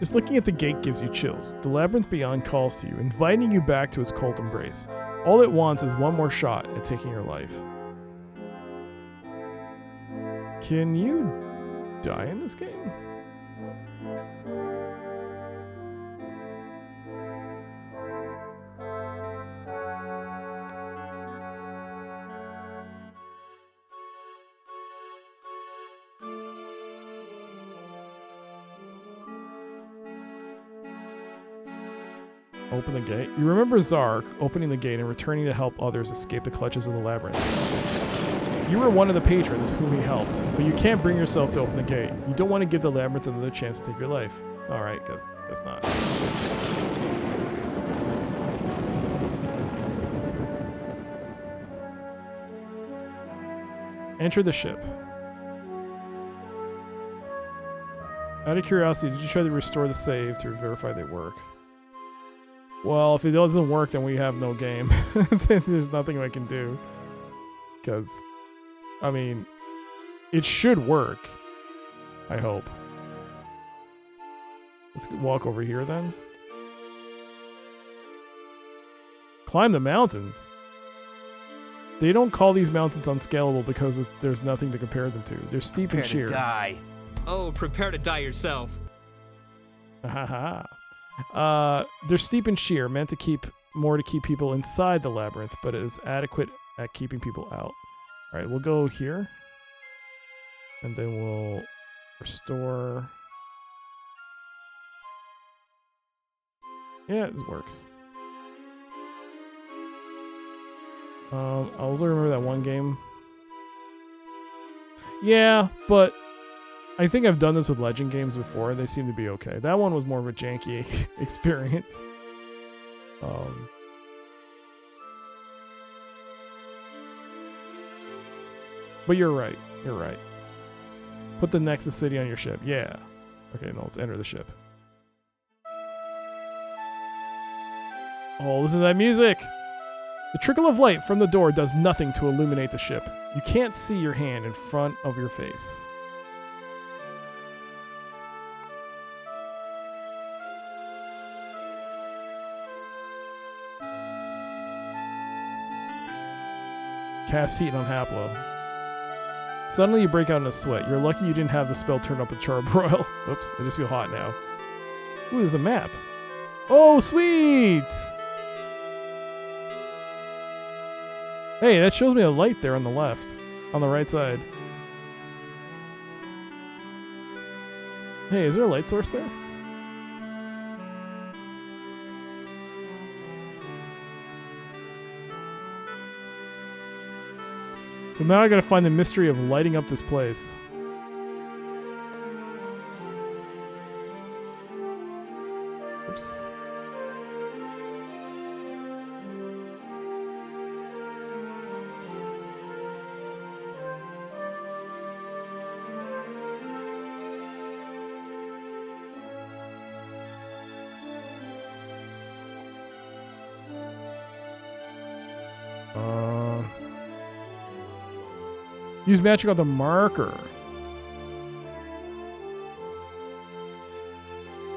Just looking at the gate gives you chills. The labyrinth beyond calls to you, inviting you back to its cold embrace. All it wants is one more shot at taking your life. Can you die in this game? Open the gate. You remember Zark opening the gate and returning to help others escape the clutches of the labyrinth. You were one of the patrons whom he helped, but you can't bring yourself to open the gate. You don't want to give the labyrinth another chance to take your life. Alright, guess not. Enter the ship. Out of curiosity, did you try to restore the save to verify they work? Well, if it doesn't work, then we have no game. Then there's nothing I can do. Because, I mean, it should work. I hope. Let's walk over here then. Climb the mountains. They don't call these mountains unscalable because there's nothing to compare them to. They're steep and sheer. Die. Oh, prepare to die yourself. Haha. They're steep and sheer, meant to keep people inside the labyrinth, but it is adequate at keeping people out. All right, we'll go here, and then we'll restore. Yeah, it works. I also remember that one game. Yeah, but I think I've done this with Legend games before, and they seem to be okay. That one was more of a janky experience. But you're right. You're right. Put the Nexus City on your ship. Yeah. Okay, now let's enter the ship. Oh, listen to that music! The trickle of light from the door does nothing to illuminate the ship. You can't see your hand in front of your face. Cast heat on Haplo. Suddenly you break out in a sweat. You're lucky you didn't have the spell turned up with Charbroil. Oops, I just feel hot now. Ooh, there's a map. Oh, sweet! Hey, that shows me a light there on the left. On the right side. Hey, is there a light source there? So now I gotta find the mystery of lighting up this place. Oops. Use magic on the marker.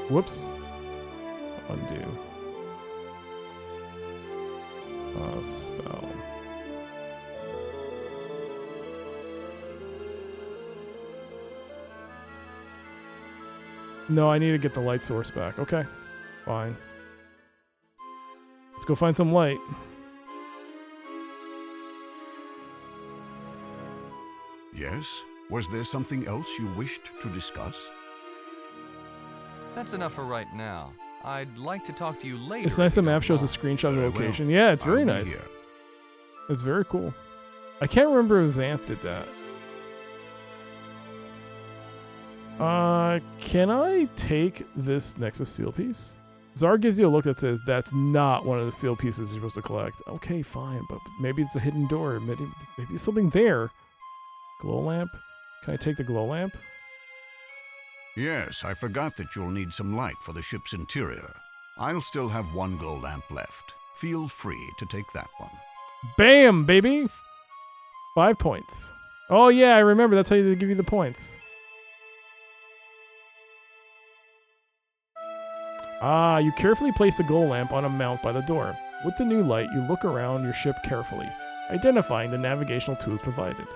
Whoops. Undo. Spell. No, I need to get the light source back. Okay, fine. Let's go find some light. Yes? Was there something else you wished to discuss? That's enough for right now. I'd like to talk to you later. It's nice the if you map don't shows a mind. screenshot of the Well, location. Yeah, it's very I'll be nice. here. It's very cool. I can't remember if Xanth did that. Can I take this Nexus seal piece? Zar gives you a look that says that's not one of the seal pieces you're supposed to collect. Okay, fine, but maybe it's a hidden door. Maybe there's something there. Glow lamp? Can I take the glow lamp? Yes, I forgot that you'll need some light for the ship's interior. I'll still have one glow lamp left. Feel free to take that one. Bam, baby! 5 points. Oh yeah, I remember. That's how they give you the points. Ah, you carefully place the glow lamp on a mount by the door. With the new light, you look around your ship carefully, identifying the navigational tools provided.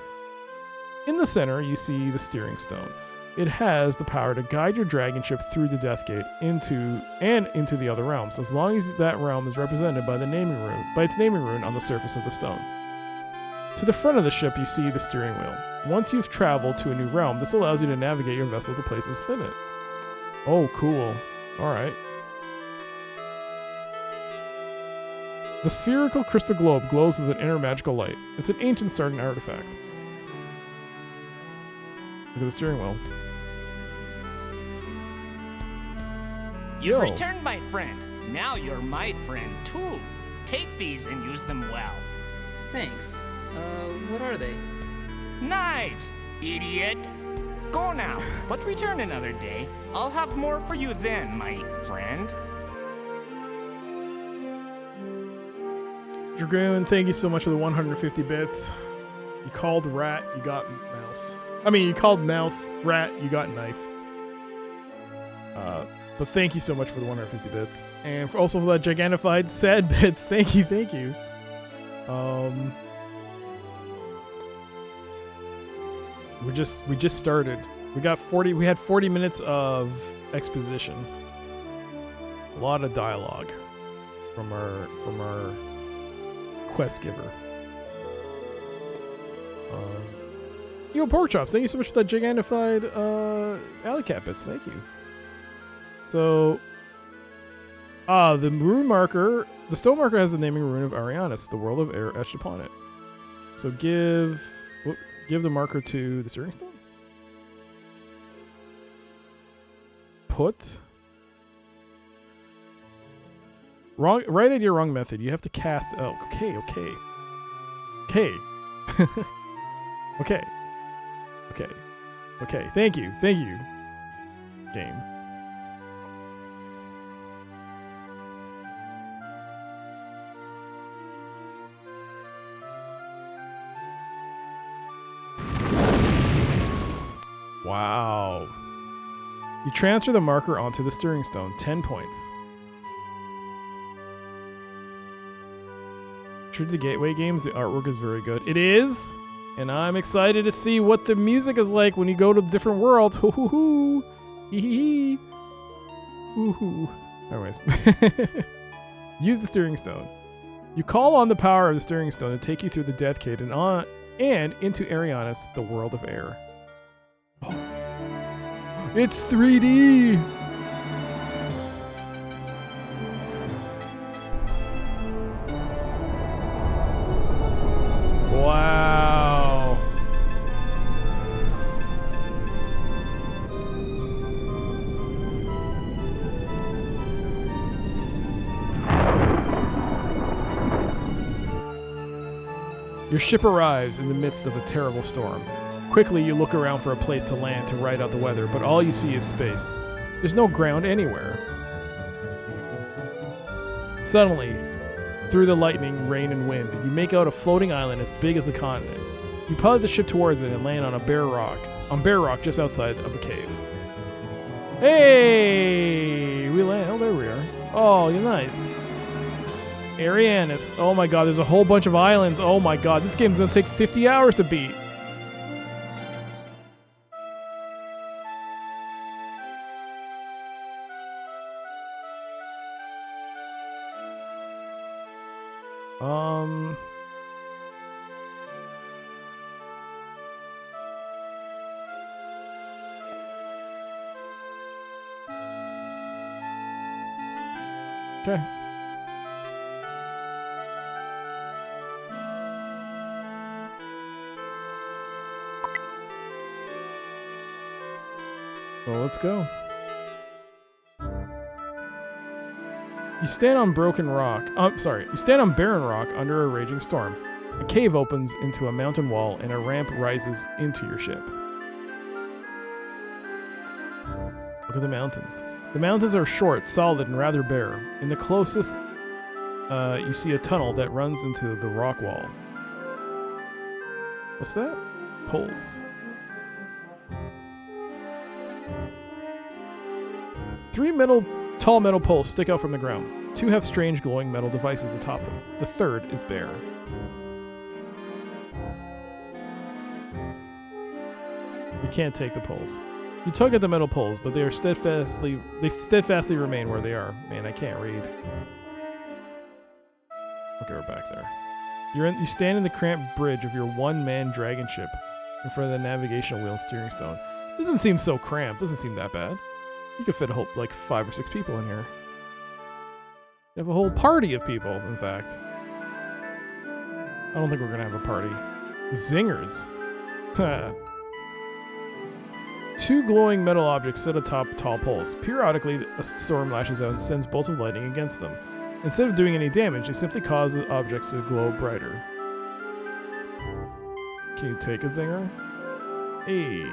In the center, you see the steering stone. It has the power to guide your dragon ship through the Death Gate into the other realms, as long as that realm is represented by its naming rune on the surface of the stone. To the front of the ship, you see the steering wheel. Once you've traveled to a new realm, this allows you to navigate your vessel to places within it. Oh, cool. All right. The spherical crystal globe glows with an inner magical light. It's an ancient Sardan artifact. Look at the steering wheel. You've Yo. returned, my friend. Now you're my friend, too. Take these and use them well. Thanks. What are they? Knives, idiot. Go now, but return another day. I'll have more for you then, my friend. Dragoon, thank you so much for the 150 bits. You called rat, you got mouse. I mean, you called mouse, rat, you got knife. But thank you so much for the 150 bits. And also for that gigantified sad bits. Thank you, thank you. We just started. We had 40 minutes of exposition. A lot of dialogue from our quest giver. Yo, Pork Chops, thank you so much for that gigantified alley cat bits. Thank you. So, the rune marker, the stone marker has the naming rune of Arianis, the world of air etched upon it. So give the marker to the steering stone. Put. Wrong. Right idea, wrong method. You have to cast. Oh, okay. Okay. Thank you. Game. Wow. You transfer the marker onto the steering stone. 10 points. True to the Gateway games, the artwork is very good. It is! And I'm excited to see what the music is like when you go to different worlds. Hoo hoo hoo. Hee hee hee. Hoo hoo. Anyways. Use the steering stone. You call on the power of the steering stone to take you through the Death Gate and into Arianis, the world of air. Oh. It's 3D! Wow. Your ship arrives in the midst of a terrible storm. Quickly, you look around for a place to land to ride out the weather, but all you see is space. There's no ground anywhere. Suddenly, through the lightning, rain, and wind, you make out a floating island as big as a continent. You pilot the ship towards it and land on bare rock just outside of a cave. Hey! We land. Oh, there we are. Oh, you're nice. Arianis. Oh my god, there's a whole bunch of islands. Oh my god, this game's gonna take 50 hours to beat. Okay. Well, let's go. You stand on broken rock. You stand on barren rock under a raging storm. A cave opens into a mountain wall and a ramp rises into your ship. Look at the mountains. The mountains are short, solid, and rather bare. In the closest, you see a tunnel that runs into the rock wall. What's that? Poles. Three tall metal poles stick out from the ground. Two have strange glowing metal devices atop them. The third is bare. You can't take the poles. You tug at the metal poles, but they steadfastly remain where they are. Man, I can't read. Okay, we're back there. You stand in the cramped bridge of your one-man dragon ship in front of the navigational wheel and steering stone. Doesn't seem so cramped. Doesn't seem that bad. You could fit like 5 or 6 people in here. You have a whole party of people, in fact. I don't think we're gonna have a party. Zingers. Two glowing metal objects sit atop tall poles. Periodically, a storm lashes out and sends bolts of lightning against them. Instead of doing any damage, they simply cause the objects to glow brighter. Can you take a zinger? Hey.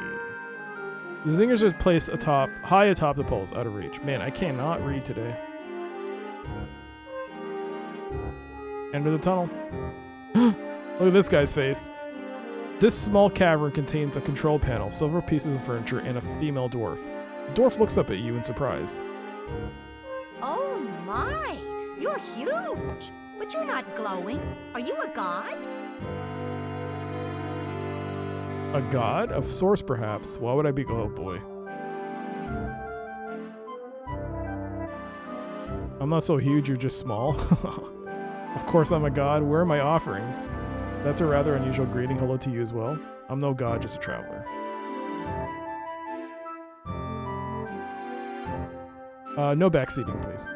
The zingers are placed high atop the poles, out of reach. Man, I cannot read today. Enter the tunnel. Look at this guy's face. This small cavern contains a control panel, several pieces of furniture, and a female dwarf. The dwarf looks up at you in surprise. Oh my! You're huge! But you're not glowing. Are you a god? A god? Of sorts, perhaps. Why would I be... Oh, boy. I'm not so huge, you're just small. Of course I'm a god. Where are my offerings? That's a rather unusual greeting. Hello to you as well. I'm no god, just a traveler. No backseating, please.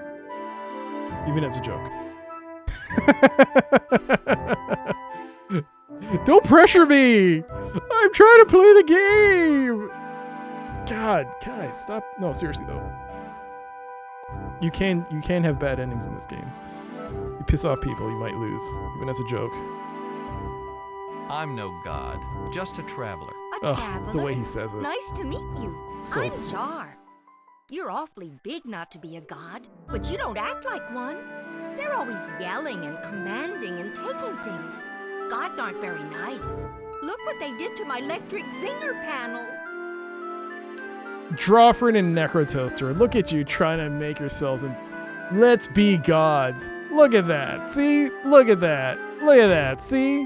Even it's a joke. Don't pressure me! I'm trying to play the game! God, guys, stop. No, seriously though. You can have bad endings in this game. You piss off people, you might lose. Even as a joke. I'm no god, just a traveler. A traveler? The way he says it. Nice to meet you. So I'm Jar. You're awfully big not to be a god, but you don't act like one. They're always yelling and commanding and taking things. Gods aren't very nice. Look what they did to my electric zinger panel. Drawford and Necrotoaster, look at you trying to make yourselves and let's be gods. Look at that. See? Look at that. Look at that. See?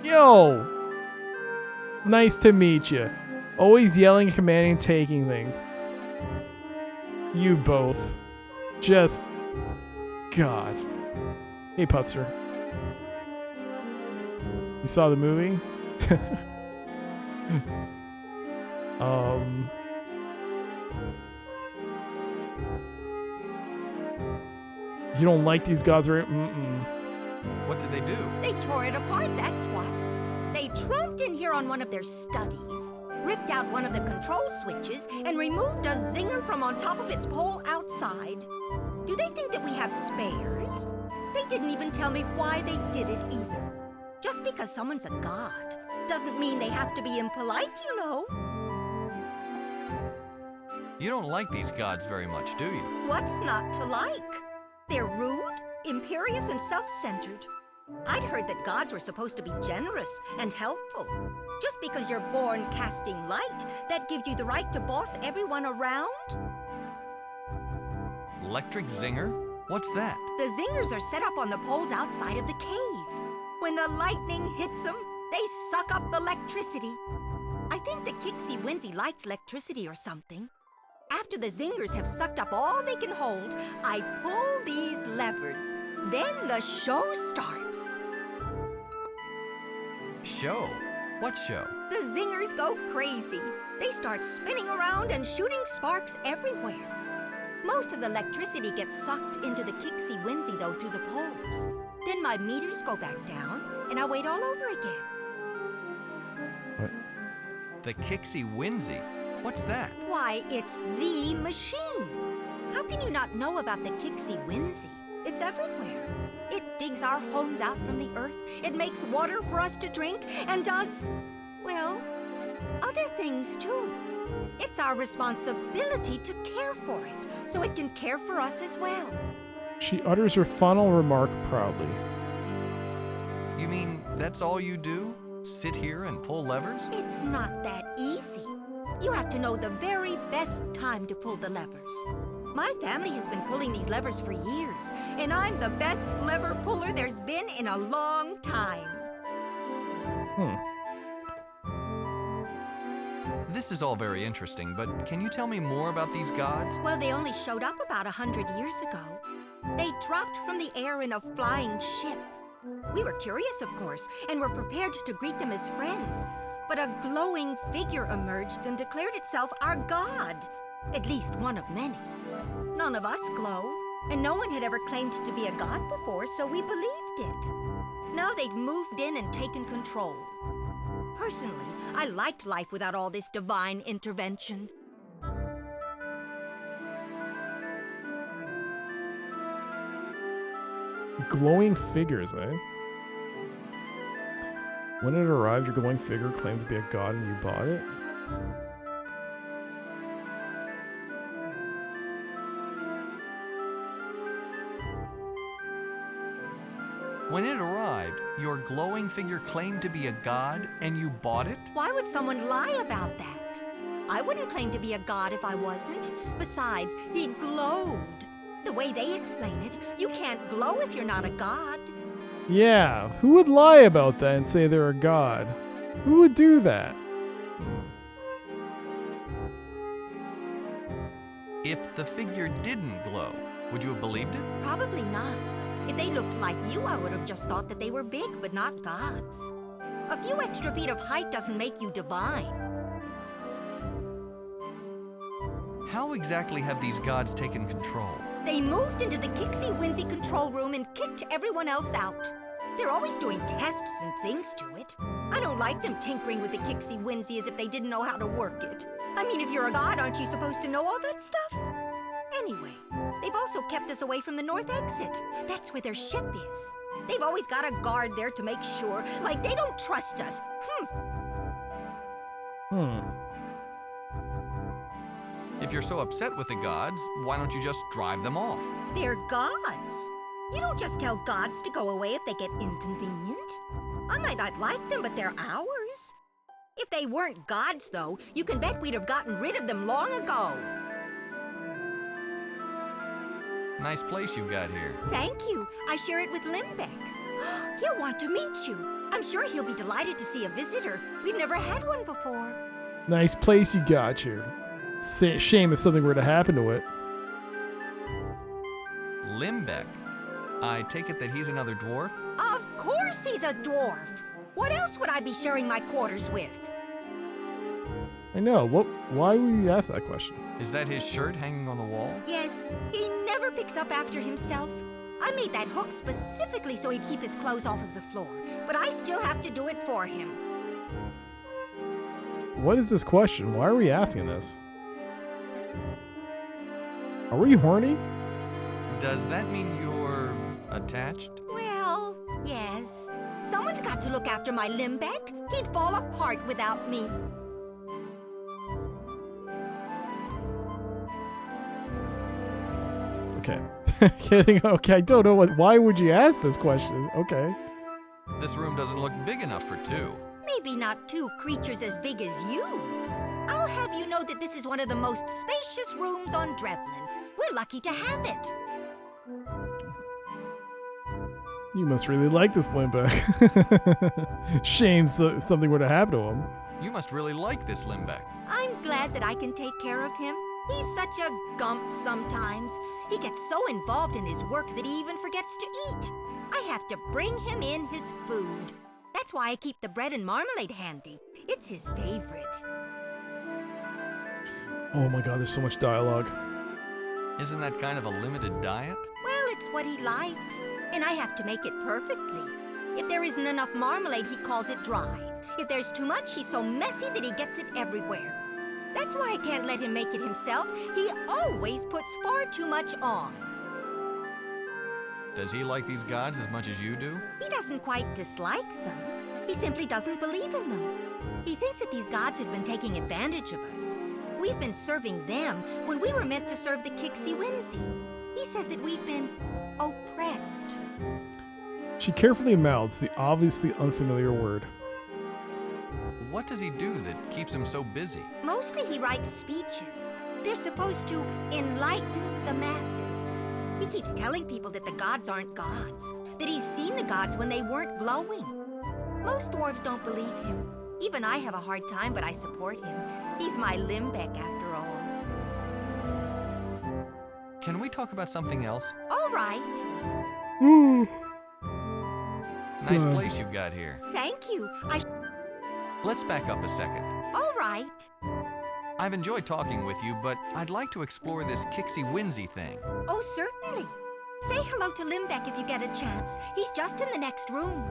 Yo. Nice to meet you. Always yelling, commanding, taking things. You both. Just God. Hey, Putster. You saw the movie? You don't like these gods, right? What did they do? They tore it apart, that's what. They tromped in here on one of their studies, ripped out one of the control switches, and removed a zinger from on top of its pole outside. Do they think that we have spares? They didn't even tell me why they did it either. Just because someone's a god doesn't mean they have to be impolite, you know. You don't like these gods very much, do you? What's not to like? They're rude, imperious, and self-centered. I'd heard that gods were supposed to be generous and helpful. Just because you're born casting light, that gives you the right to boss everyone around? Electric zinger? What's that? The zingers are set up on the poles outside of the cave. When the lightning hits them, they suck up the electricity. I think the Kixie Winsy likes electricity or something. After the zingers have sucked up all they can hold, I pull these levers. Then the show starts. Show? What show? The zingers go crazy. They start spinning around and shooting sparks everywhere. Most of the electricity gets sucked into the Kixie Winsy, though, through the poles. Then my meters go back down, and I wait all over again. What? The Kixie Winsy? What's that? Why, it's the machine. How can you not know about the Kixie Winsy? It's everywhere. It digs our homes out from the earth. It makes water for us to drink and does, well, other things too. It's our responsibility to care for it, so it can care for us as well. She utters her final remark proudly. You mean that's all you do? Sit here and pull levers? It's not that easy. You have to know the very best time to pull the levers. My family has been pulling these levers for years, and I'm the best lever puller there's been in a long time. This is all very interesting, but can you tell me more about these gods? Well, they only showed up about 100 years ago. They dropped from the air in a flying ship. We were curious, of course, and were prepared to greet them as friends. But a glowing figure emerged and declared itself our god. At least one of many. None of us glow, and no one had ever claimed to be a god before, so we believed it. Now they've moved in and taken control. Personally, I liked life without all this divine intervention. Glowing figures, eh? When it arrived, your glowing figure claimed to be a god and you bought it? When it arrived, your glowing figure claimed to be a god and you bought it? Why would someone lie about that? I wouldn't claim to be a god if I wasn't. Besides, he glowed. The way they explain it, you can't glow if you're not a god. Yeah, who would lie about that and say they're a god? Who would do that? If the figure didn't glow, would you have believed it? Probably not. If they looked like you, I would have just thought that they were big, but not gods. A few extra feet of height doesn't make you divine. How exactly have these gods taken control? They moved into the Kixie Winsy control room and kicked everyone else out. They're always doing tests and things to it. I don't like them tinkering with the Kixie Winsy as if they didn't know how to work it. I mean, if you're a god, aren't you supposed to know all that stuff? Anyway, they've also kept us away from the north exit. That's where their ship is. They've always got a guard there to make sure, like they don't trust us. If you're so upset with the gods, why don't you just drive them off? They're gods. You don't just tell gods to go away if they get inconvenient. I might not like them, but they're ours. If they weren't gods, though, you can bet we'd have gotten rid of them long ago. Nice place you've got here. Thank you. I share it with Limbeck. He'll want to meet you. I'm sure he'll be delighted to see a visitor. We've never had one before. Nice place you got here. Shame if something were to happen to it. Limbeck? I take it that he's another dwarf? Of course he's a dwarf. What else would I be sharing my quarters with? I know. Why would you ask that question? Is that his shirt hanging on the wall? Yes. He never picks up after himself. I made that hook specifically so he'd keep his clothes off of the floor. But I still have to do it for him. What is this question? Why are we asking this? Are we horny? Does that mean you're attached? Well, yes. Someone's got to look after my Limbeck. He'd fall apart without me. Okay. Kidding. Okay, I don't know why would you ask this question? Okay. This room doesn't look big enough for two. Maybe not two creatures as big as you. I'll have you know that this is one of the most spacious rooms on Drevlin. We're lucky to have it. You must really like this Limbeck. Shame something were to happen to him. You must really like this Limbeck. I'm glad that I can take care of him. He's such a gump sometimes. He gets so involved in his work that he even forgets to eat. I have to bring him in his food. That's why I keep the bread and marmalade handy. It's his favorite. Oh my god, there's so much dialogue. Isn't that kind of a limited diet? Well, it's what he likes, and I have to make it perfectly. If there isn't enough marmalade, he calls it dry. If there's too much, he's so messy that he gets it everywhere. That's why I can't let him make it himself. He always puts far too much on. Does he like these gods as much as you do? He doesn't quite dislike them. He simply doesn't believe in them. He thinks that these gods have been taking advantage of us. We've been serving them when we were meant to serve the Kixie Whimsy. He says that we've been oppressed. She carefully mouths the obviously unfamiliar word. What does he do that keeps him so busy? Mostly he writes speeches. They're supposed to enlighten the masses. He keeps telling people that the gods aren't gods, that he's seen the gods when they weren't glowing. Most dwarves don't believe him. Even I have a hard time, but I support him. He's my Limbeck after all. Can we talk about something else? All right. Nice place you've got here. Thank you. Let's back up a second. All right. I've enjoyed talking with you, but I'd like to explore this Kixie Whimsy thing. Oh, certainly. Say hello to Limbeck if you get a chance. He's just in the next room.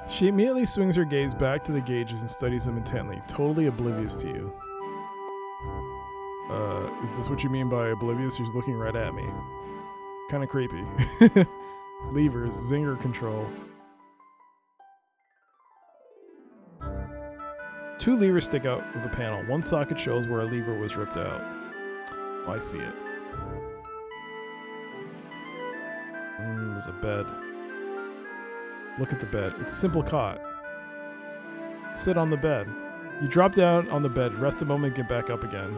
She immediately swings her gaze back to the gauges and studies them intently, totally oblivious to you. Is this what you mean by oblivious? She's looking right at me. Kind of creepy. Levers, zinger control. 2 levers stick out of the panel. One socket shows where a lever was ripped out. Oh, I see it. There's a bed. Look at the bed. It's a simple cot. Sit on the bed. You drop down on the bed, rest a moment, get back up again.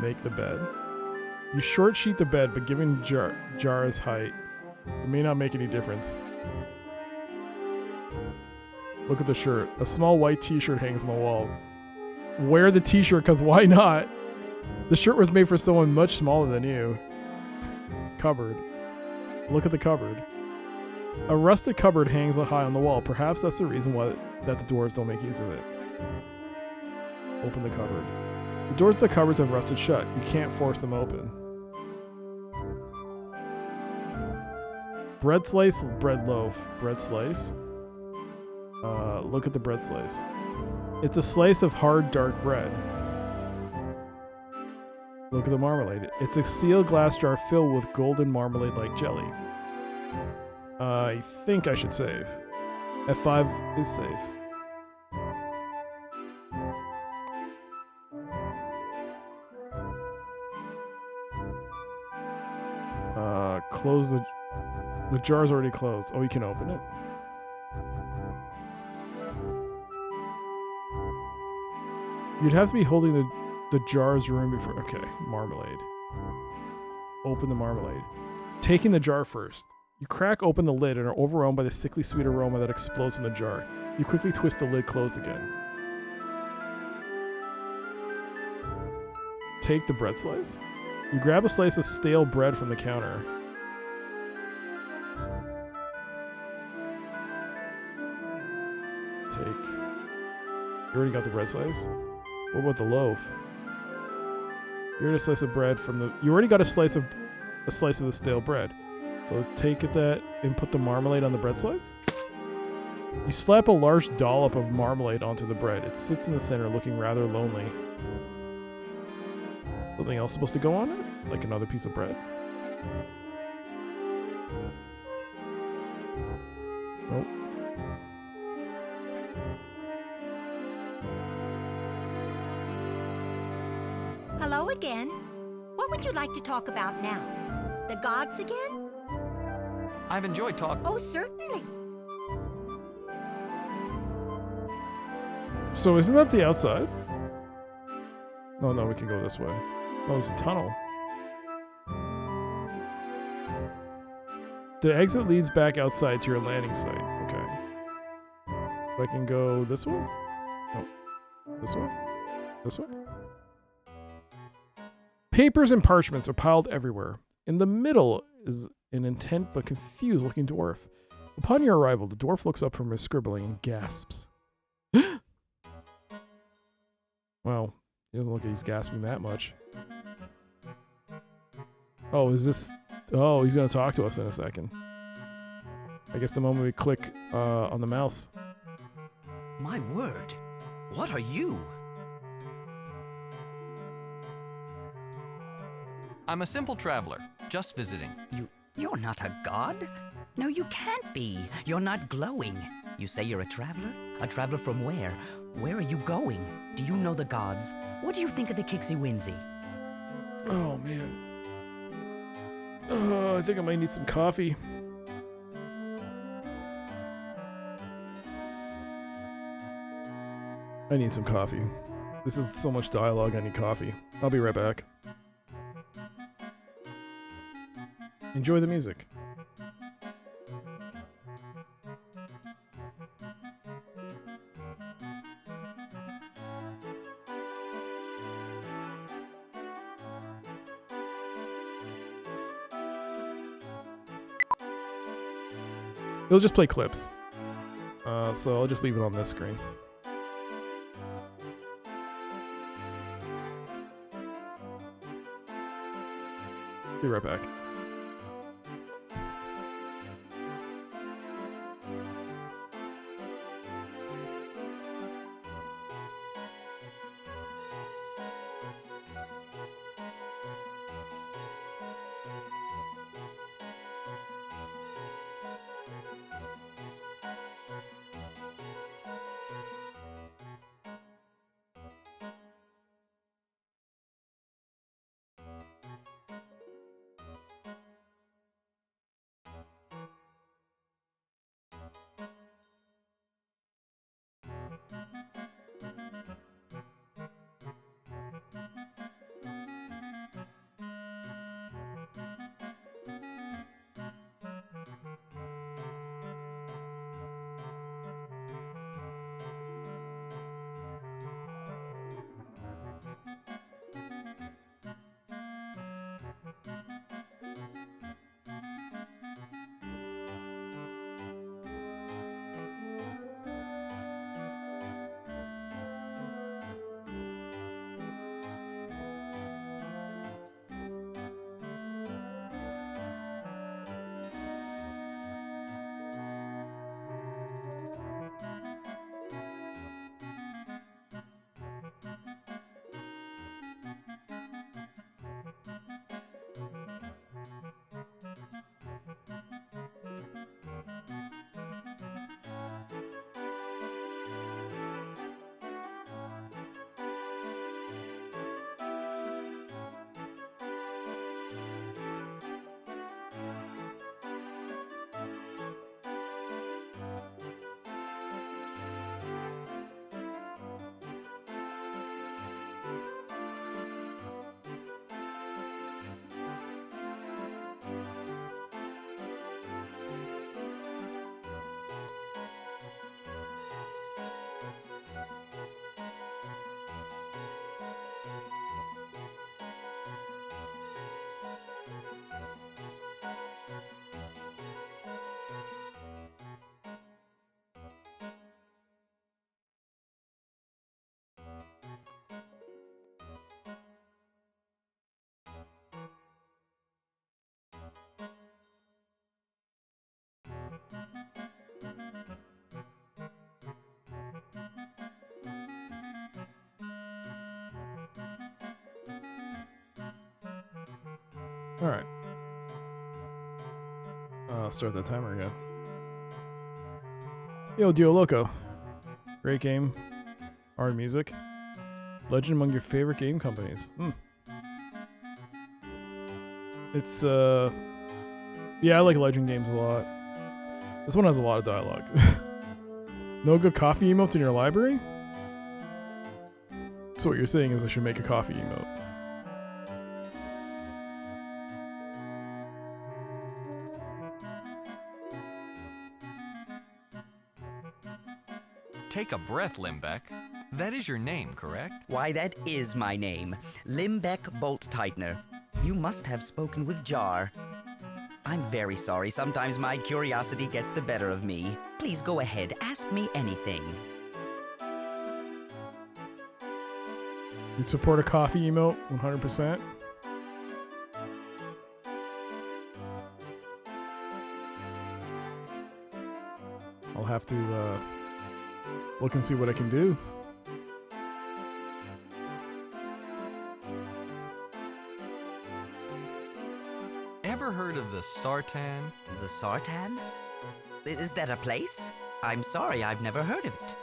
Make the bed. You short sheet the bed, but given Jara's height, it may not make any difference. Look at the shirt. A small white t-shirt hangs on the wall. Wear the t-shirt, because why not? The shirt was made for someone much smaller than you. Cupboard. Look at the cupboard. A rusted cupboard hangs high on the wall. Perhaps that's the reason why that the dwarves don't make use of it. Open the cupboard. The doors to the cupboards have rusted shut. You can't force them open. Bread slice, bread loaf. Bread slice. Look at the bread slice. It's a slice of hard, dark bread. Look at the marmalade. It's a sealed glass jar filled with golden marmalade-like jelly. I think I should save. F5 is save. Close the jar's already closed. Oh, you can open it. You'd have to be holding the jar's room before. Okay, marmalade. Open the marmalade. Taking the jar first. You crack open the lid and are overwhelmed by the sickly sweet aroma that explodes from the jar. You quickly twist the lid closed again. Take the bread slice. You grab a slice of stale bread from the counter. Take. You already got the bread slice? What about the loaf? You already got a slice of bread from the. You already got a slice of the stale bread. So take that and put the marmalade on the bread slice. You slap a large dollop of marmalade onto the bread. It sits in the center, looking rather lonely. Something else supposed to go on it? Like another piece of bread? Nope. Hello again. What would you like to talk about now? The gods again? I've enjoyed talking. Oh, certainly. So isn't that the outside? Oh no, we can go this way. Oh, there's a tunnel. The exit leads back outside to your landing site. Okay. I can go this way? Oh. This way? This way? Papers and parchments are piled everywhere. In the middle is an intent but confused looking dwarf. Upon your arrival, the dwarf looks up from his scribbling and gasps. Well, he doesn't look like he's gasping that much. Oh, is this... Oh, he's going to talk to us in a second. I guess the moment we click on the mouse. My word, what are you? I'm a simple traveler, just visiting. You're not a god? No, you can't be. You're not glowing. You say you're a traveler? A traveler from where? Where are you going? Do you know the gods? What do you think of the Kixie Winsy? Oh, man. I think I might need some coffee. I need some coffee. This is so much dialogue, I need coffee. I'll be right back. Enjoy the music. It'll just play clips. So I'll just leave it on this screen. Be right back. Alright. I'll start that timer again. Yo, Dio Loco. Great game. Art music. Legend among your favorite game companies. It's, yeah, I like Legend games a lot. This one has a lot of dialogue. No good coffee emotes in your library? So what you're saying is I should make a coffee emote. Take a breath, Limbeck. That is your name, correct? Why, that is my name. Limbeck Bolt Tightener. You must have spoken with Jar. I'm very sorry. Sometimes my curiosity gets the better of me. Please go ahead. Ask me anything. You support a coffee emote 100%. I'll have to look and see what I can do. Ever heard of the Sartan? The Sartan? Is that a place? I'm sorry, I've never heard of it.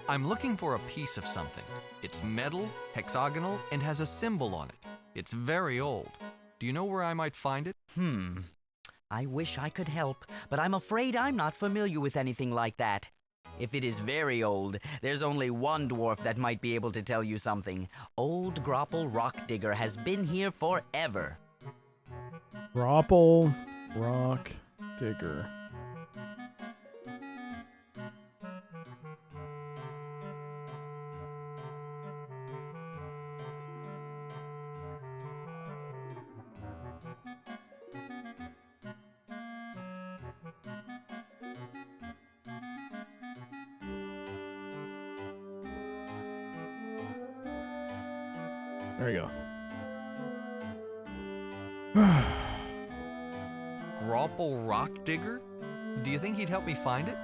I'm looking for a piece of something. It's metal, hexagonal, and has a symbol on it. It's very old. Do you know where I might find it? I wish I could help, but I'm afraid I'm not familiar with anything like that. If it is very old, there's only one dwarf that might be able to tell you something. Old Grapple Rock Digger has been here forever. Grapple Rock Digger. There you go. Grapple Rock Digger? Do you think he'd help me find it?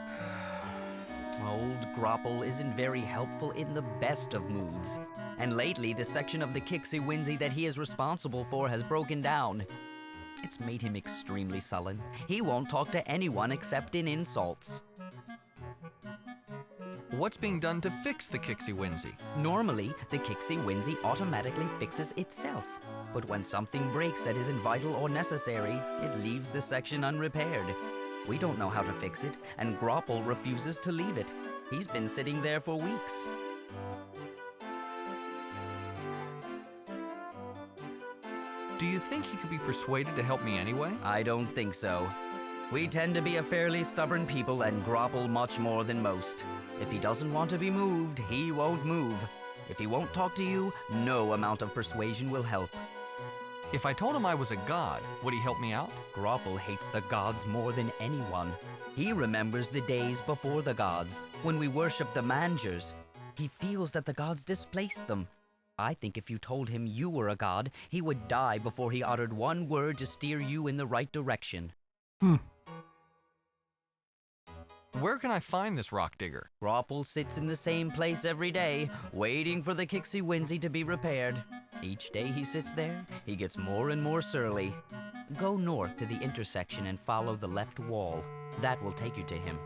Old Grapple isn't very helpful in the best of moods. And lately, the section of the Kixie Winsey that he is responsible for has broken down. It's made him extremely sullen. He won't talk to anyone except in insults. What's being done to fix the Kixie Winsey? Normally, the Kixie Winsey automatically fixes itself. But when something breaks that isn't vital or necessary, it leaves the section unrepaired. We don't know how to fix it, and Grapple refuses to leave it. He's been sitting there for weeks. Do you think he could be persuaded to help me anyway? I don't think so. We tend to be a fairly stubborn people and Grapple much more than most. If he doesn't want to be moved, he won't move. If he won't talk to you, no amount of persuasion will help. If I told him I was a god, would he help me out? Grapple hates the gods more than anyone. He remembers the days before the gods, when we worshiped the Mangers. He feels that the gods displaced them. I think if you told him you were a god, he would die before he uttered one word to steer you in the right direction. Where can I find this rock digger? Grapple sits in the same place every day, waiting for the Kixie Winsey to be repaired. Each day he sits there, he gets more and more surly. Go north to the intersection and follow the left wall. That will take you to him.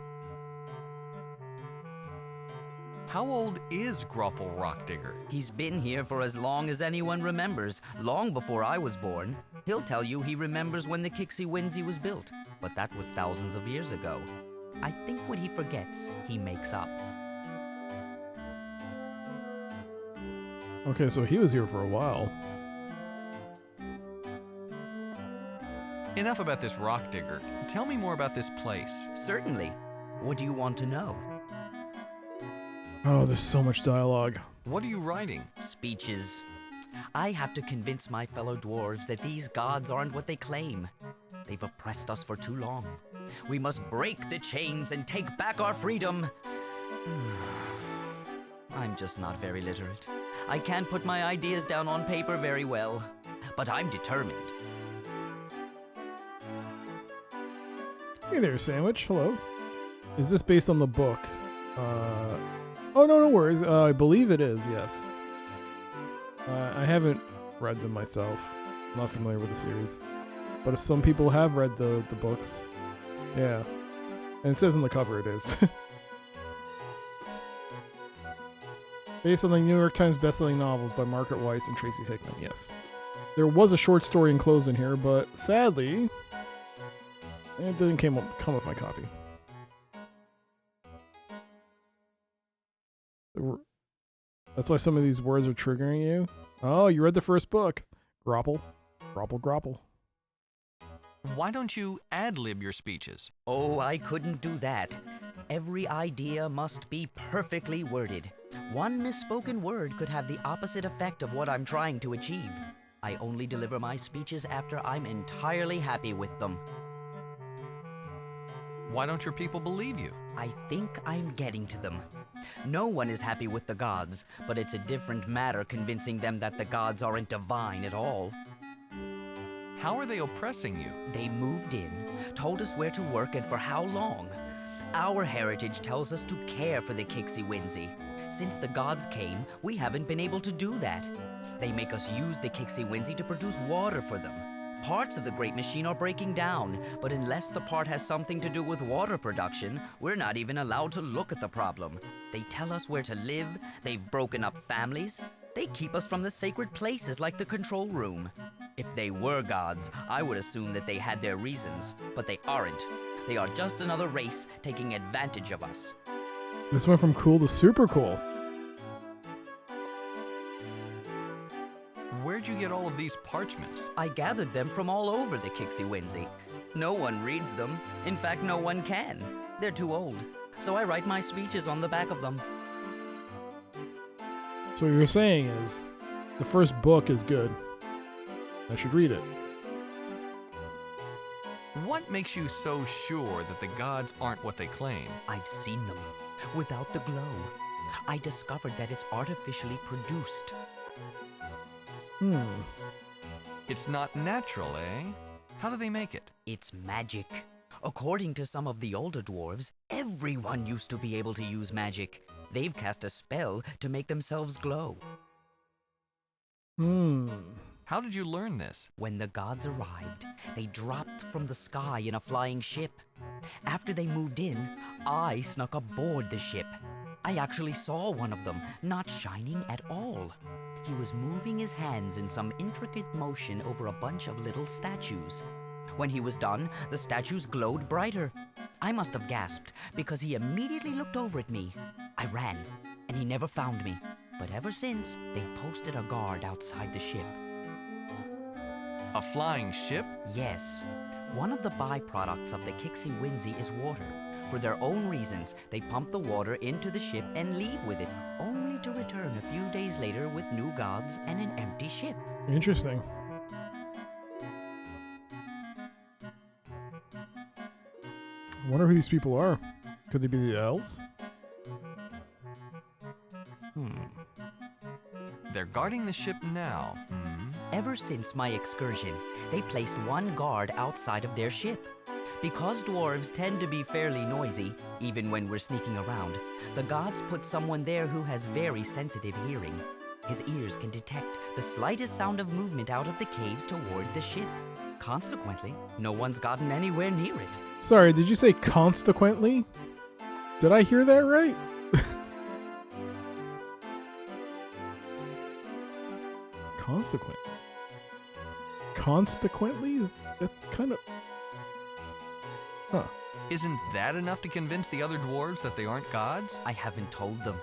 How old is Grapple Rock Digger? He's been here for as long as anyone remembers, long before I was born. He'll tell you he remembers when the Kixie Winsey was built, but that was thousands of years ago. I think when he forgets, he makes up. Okay, so he was here for a while. Enough about this rock digger. Tell me more about this place. Certainly. What do you want to know? Oh, there's so much dialogue. What are you writing? Speeches. I have to convince my fellow dwarves that these gods aren't what they claim. They've oppressed us for too long. We must break the chains and take back our freedom. I'm just not very literate. I can't put my ideas down on paper very well, but I'm determined. Hey there, Sandwich. Hello. Is this based on the book? Oh, no worries. I believe it is, yes. I haven't read them myself. I'm not familiar with the series. But if some people have read the books. Yeah. And it says on the cover it is. Based on the New York Times bestselling novels by Margaret Weiss and Tracy Hickman, yes. There was a short story enclosed in here, but sadly, it didn't come with my copy. That's why some of these words are triggering you. Oh, you read the first book. Grapple. Grapple, grapple. Why don't you ad-lib your speeches? Oh, I couldn't do that. Every idea must be perfectly worded. One misspoken word could have the opposite effect of what I'm trying to achieve. I only deliver my speeches after I'm entirely happy with them. Why don't your people believe you? I think I'm getting to them. No one is happy with the gods, but it's a different matter convincing them that the gods aren't divine at all. How are they oppressing you? They moved in, told us where to work and for how long. Our heritage tells us to care for the Kixie-Winzy. Since the gods came, we haven't been able to do that. They make us use the Kixie-Winzy to produce water for them. Parts of the great machine are breaking down, but unless the part has something to do with water production, we're not even allowed to look at the problem. They tell us where to live, they've broken up families, they keep us from the sacred places like the control room. If they were gods, I would assume that they had their reasons, but they aren't. They are just another race taking advantage of us. This went from cool to super cool. Where'd you get all of these parchments? I gathered them from all over the Kixie-Winzy. No one reads them. In fact, no one can. They're too old. So I write my speeches on the back of them. So what you're saying is, the first book is good. I should read it. What makes you so sure that the gods aren't what they claim? I've seen them. Without the glow. I discovered that it's artificially produced. It's not natural, eh? How do they make it? It's magic. According to some of the older dwarves, everyone used to be able to use magic. They've cast a spell to make themselves glow. How did you learn this? When the gods arrived, they dropped from the sky in a flying ship. After they moved in, I snuck aboard the ship. I actually saw one of them, not shining at all. He was moving his hands in some intricate motion over a bunch of little statues. When he was done, the statues glowed brighter. I must have gasped, because he immediately looked over at me. I ran, and he never found me. But ever since, they've posted a guard outside the ship. A flying ship? Yes. One of the byproducts of the Kixie-Winzy is water. For their own reasons, they pump the water into the ship and leave with it, only to return a few days later with new gods and an empty ship. Interesting. I wonder who these people are. Could they be the elves? They're guarding the ship now. Ever since my excursion, they placed one guard outside of their ship. Because dwarves tend to be fairly noisy, even when we're sneaking around, the gods put someone there who has very sensitive hearing. His ears can detect the slightest sound of movement out of the caves toward the ship. Consequently, no one's gotten anywhere near it. Sorry, did you say consequently? Did I hear that right? Consequently. Consequently? That's kind of... Huh. Isn't that enough to convince the other dwarves that they aren't gods? I haven't told them.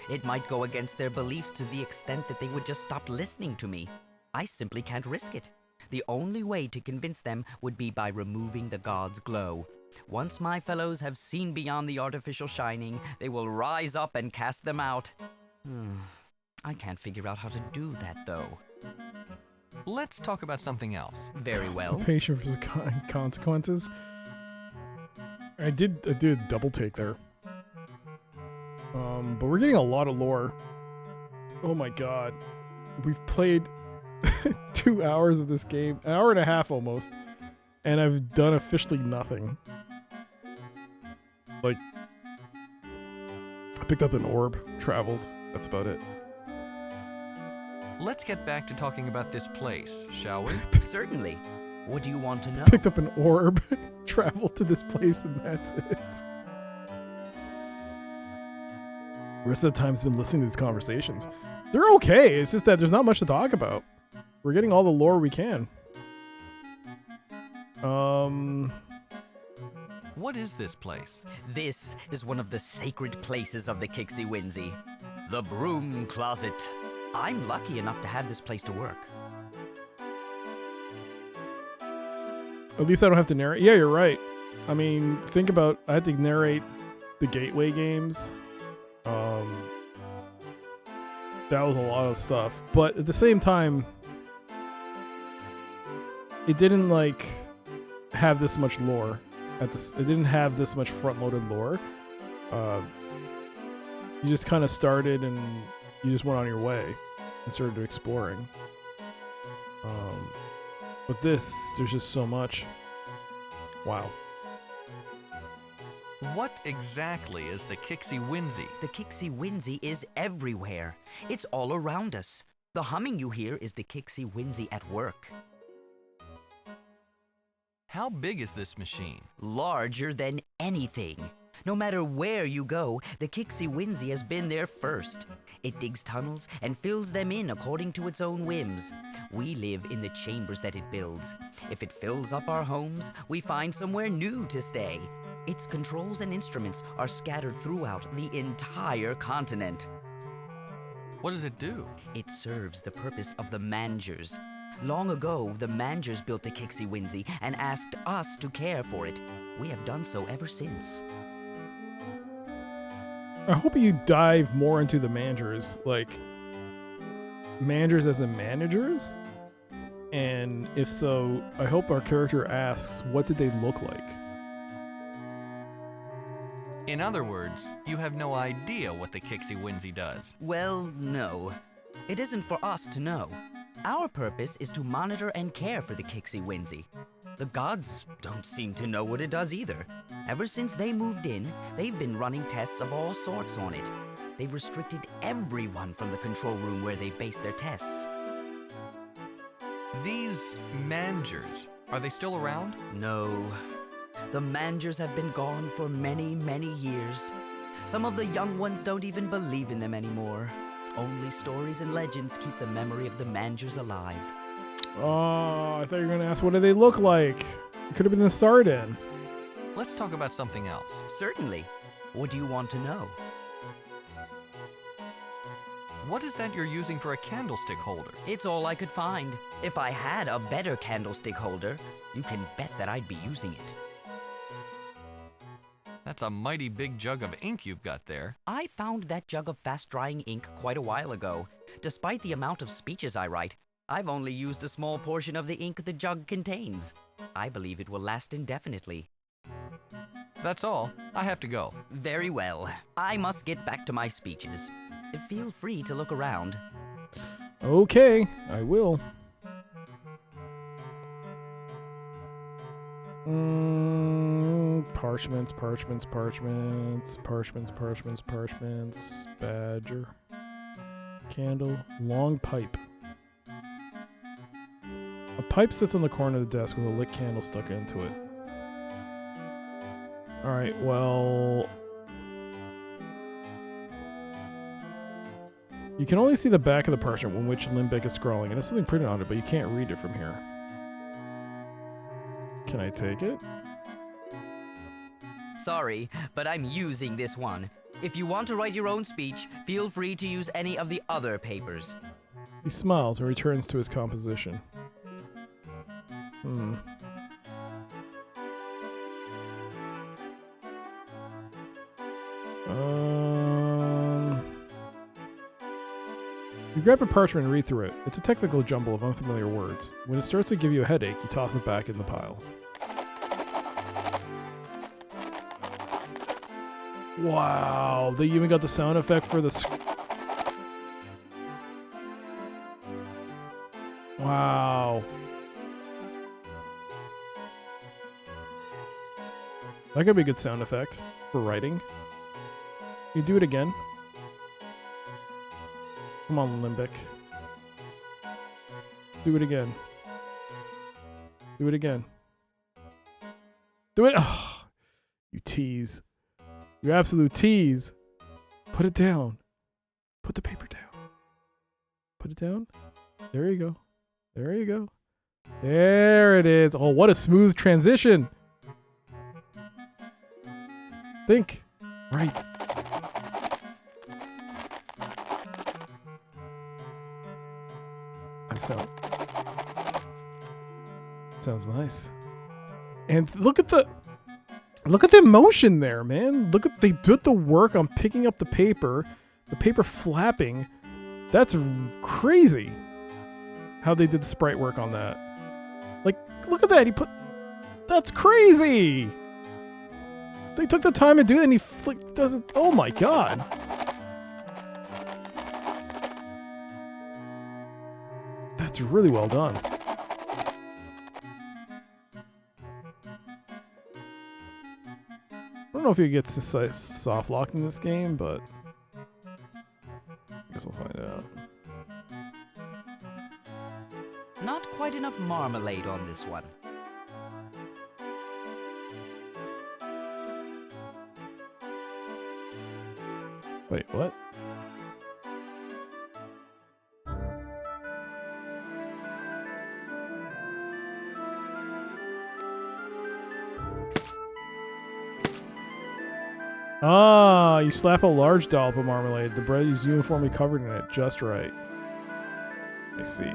It might go against their beliefs to the extent that they would just stop listening to me. I simply can't risk it. The only way to convince them would be by removing the god's glow. Once my fellows have seen beyond the artificial shining, they will rise up and cast them out. I can't figure out how to do that, though. Let's talk about something else. Very well. Patient for consequences. I did a double take there. But we're getting a lot of lore. Oh my god. We've played 2 hours of this game, an hour and a half almost, and I've done officially nothing. Like, I picked up an orb, traveled, that's about it. Let's get back to talking about this place, shall we? Certainly. What do you want to know? Picked up an orb, traveled to this place, and that's it. The rest of the time's been listening to these conversations. They're okay, it's just that there's not much to talk about. We're getting all the lore we can. What is this place? This is one of the sacred places of the Kixie-Winzy. The broom closet. I'm lucky enough to have this place to work. At least I don't have to narrate. Yeah, you're right. I mean, think about, I had to narrate the Gateway games. That was a lot of stuff. But at the same time, it didn't like have this much lore. It didn't have this much front-loaded lore. You just kind of started and you just went on your way and started exploring. But this, there's just so much. Wow. What exactly is the Kixie Whinsey? The Kixie Whinsey is everywhere. It's all around us. The humming you hear is the Kixie Whinsey at work. How big is this machine? Larger than anything. No matter where you go, the Kixie Whinsey has been there first. It digs tunnels and fills them in according to its own whims. We live in the chambers that it builds. If it fills up our homes, we find somewhere new to stay. Its controls and instruments are scattered throughout the entire continent. What does it do? It serves the purpose of the Mangers. Long ago, the Mangers built the Kixie Whinsey and asked us to care for it. We have done so ever since. I hope you dive more into the Mangers, like Mangers as in managers. And if so, I hope our character asks, what did they look like? In other words, you have no idea what the Kixie Whinsey does. Well, no. It isn't for us to know. Our purpose is to monitor and care for the Kixie Whinsey. The gods don't seem to know what it does either. Ever since they moved in, they've been running tests of all sorts on it. They've restricted everyone from the control room where they base their tests. These Mangers, are they still around? No. The Mangers have been gone for many, many years. Some of the young ones don't even believe in them anymore. Only stories and legends keep the memory of the Mangers alive. Oh, I thought you were going to ask, what do they look like? It could have been the Sarden. Let's talk about something else. Certainly. What do you want to know? What is that you're using for a candlestick holder? It's all I could find. If I had a better candlestick holder, you can bet that I'd be using it. That's a mighty big jug of ink you've got there. I found that jug of fast-drying ink quite a while ago. Despite the amount of speeches I write, I've only used a small portion of the ink the jug contains. I believe it will last indefinitely. That's all. I have to go. Very well. I must get back to my speeches. Feel free to look around. Okay, I will. Parchments. Badger. Candle. Long pipe. A pipe sits on the corner of the desk with a lit candle stuck into it. Alright, well... You can only see the back of the parchment on which Limbic is scrawling. It has something printed on it, but you can't read it from here. Can I take it? Sorry, but I'm using this one. If you want to write your own speech, feel free to use any of the other papers. He smiles and returns to his composition. You grab a parchment and read through it. It's a technical jumble of unfamiliar words. When it starts to give you a headache, you toss it back in the pile. Wow, they even got the sound effect for the... Wow. That could be a good sound effect for writing. You do it again. Come on, Limbic. Do it again. Do it again. Do it! Oh, you tease. You absolute tease. Put it down. Put the paper down. Put it down. There you go. There you go. There it is. Oh, what a smooth transition. Think. Right. Sounds nice. And look at the emotion there, man. They put the work on picking up the paper flapping. That's crazy. How they did the sprite work on that. Like, look at that. That's crazy. They took the time to do it, and he does it. Oh my god. That's really well done. I don't know if he gets to soft lock in this game, but I guess we'll find out. Not quite enough marmalade on this one. Wait, what? Ah, you slap a large dollop of marmalade. The bread is uniformly covered in it, just right. I see.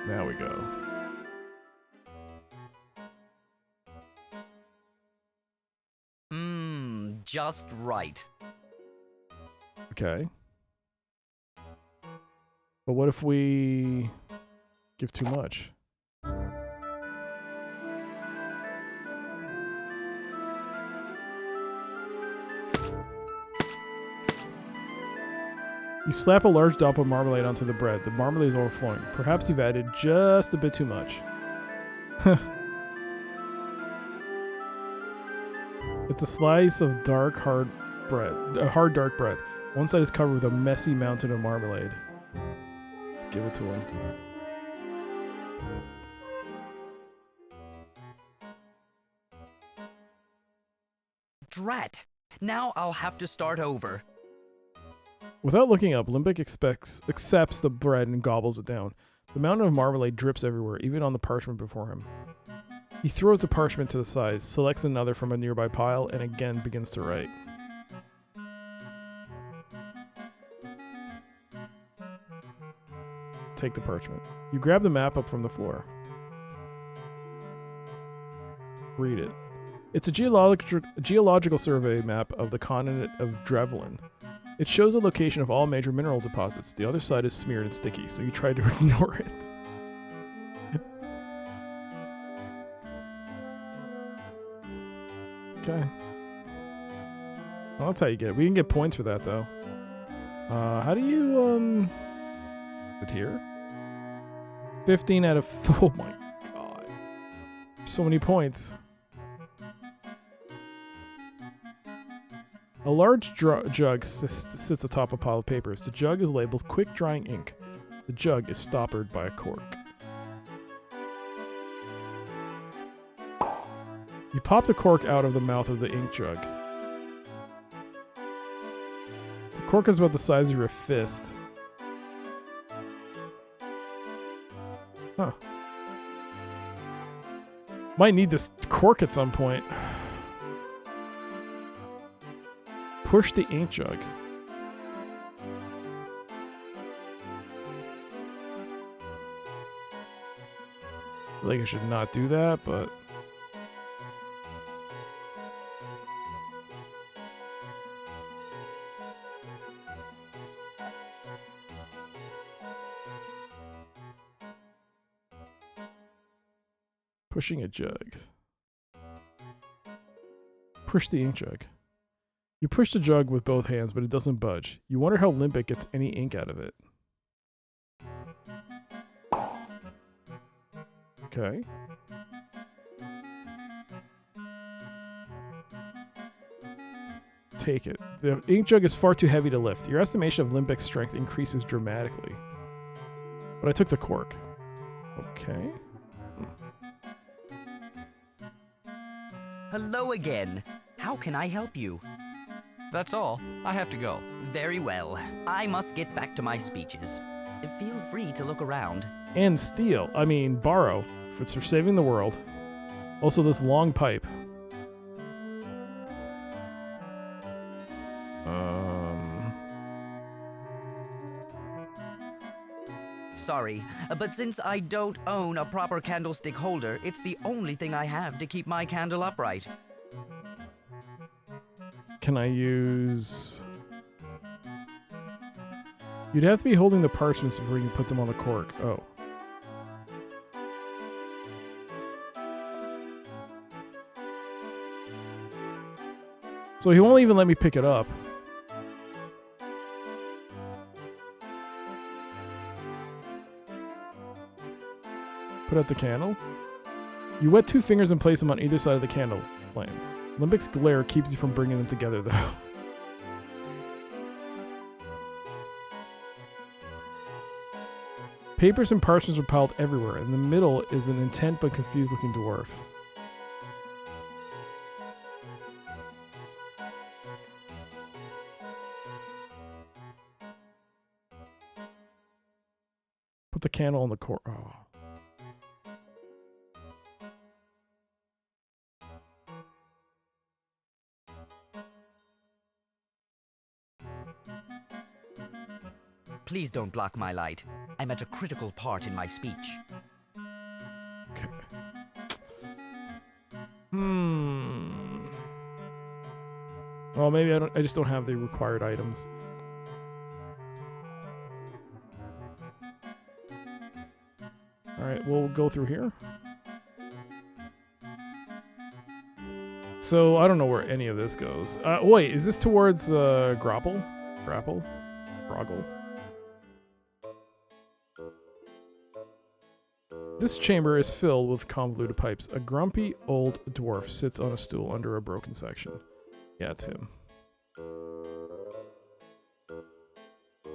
Now we go. Just right. Okay. But what if we give too much? You slap a large dollop of marmalade onto the bread. The marmalade is overflowing. Perhaps you've added just a bit too much. It's a slice of hard dark bread. One side is covered with a messy mountain of marmalade. Let's give it to him. Drat! Now I'll have to start over. Without looking up, Limbic accepts the bread and gobbles it down. The mountain of marmalade drips everywhere, even on the parchment before him. He throws the parchment to the side, selects another from a nearby pile, and again begins to write. Take the parchment. You grab the map up from the floor. Read it. It's a geological survey map of the continent of Drevlin. It shows the location of all major mineral deposits. The other side is smeared and sticky, so you try to ignore it. Okay. Well, that's how you get it. We can get points for that, though. How do you, it here? 15 out of... Oh my god. So many points. A large jug sits atop a pile of papers. The jug is labeled Quick Drying Ink. The jug is stoppered by a cork. You pop the cork out of the mouth of the ink jug. The cork is about the size of your fist. Huh. Might need this cork at some point. Push the ink jug. I feel like I should not do that, but... Pushing a jug. Push the ink jug. You push the jug with both hands, but it doesn't budge. You wonder how Limbic gets any ink out of it. Okay. Take it. The ink jug is far too heavy to lift. Your estimation of Limbic's strength increases dramatically. But I took the cork. Okay. Hello again. How can I help you? That's all. I have to go. Very well. I must get back to my speeches. Feel free to look around. And steal. I mean, borrow. For saving the world. Also, this long pipe. sorry, but since I don't own a proper candlestick holder, it's the only thing I have to keep my candle upright. Can I use... You'd have to be holding the parchments before you can put them on the cork. Oh. So he won't even let me pick it up. Put out the candle. You wet 2 fingers and place them on either side of the candle flame. Limbic's glare keeps you from bringing them together, though. Papers and parchments are piled everywhere. In the middle is an intent but confused-looking dwarf. Put the candle on the cork. Oh. Please don't block my light. I'm at a critical part in my speech. Okay. Well, maybe I just don't have the required items. Alright, we'll go through here. So, I don't know where any of this goes. Wait, is this towards Grapple? Grapple? Groggle? This chamber is filled with convoluted pipes. A grumpy old dwarf sits on a stool under a broken section. Yeah, it's him.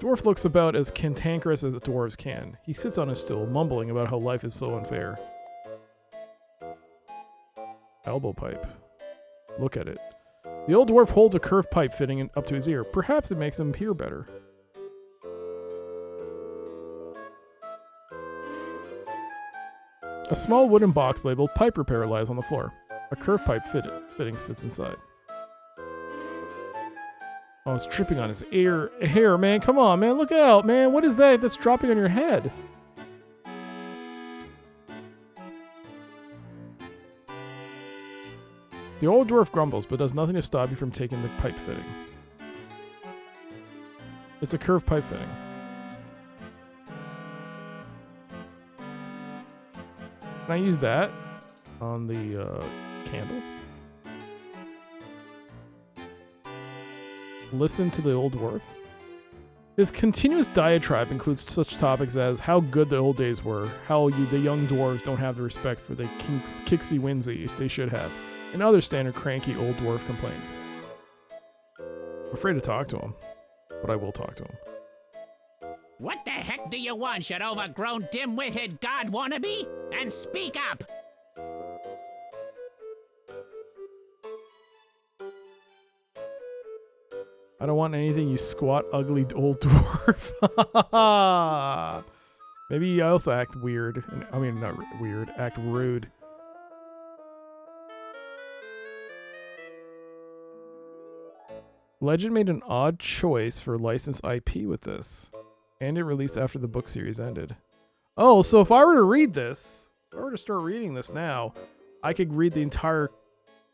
Dwarf looks about as cantankerous as dwarves can. He sits on his stool, mumbling about how life is so unfair. Elbow pipe. Look at it. The old dwarf holds a curved pipe fitting up to his ear. Perhaps it makes him hear better. A small wooden box labeled pipe repair lies on the floor. A curved pipe fitting sits inside. Oh, it's tripping on his hair, man. Come on, man. Look out, man. What is that that's dropping on your head? The old dwarf grumbles, but does nothing to stop you from taking the pipe fitting. It's a curved pipe fitting. Can I use that on the candle? Listen to the old dwarf. His continuous diatribe includes such topics as how good the old days were, how the young dwarves don't have the respect for the kicksy winsy they should have, and other standard cranky old dwarf complaints. I'm afraid to talk to him, but I will talk to him. What the heck do you want, you overgrown, dim-witted god wannabe? And speak up! I don't want anything, you squat, ugly old dwarf. Maybe I also act weird. I mean, not weird, act rude. Legend made an odd choice for licensed IP with this. And it released after the book series ended. Oh, so if I were to read this, if I were to start reading this now, I could read the entire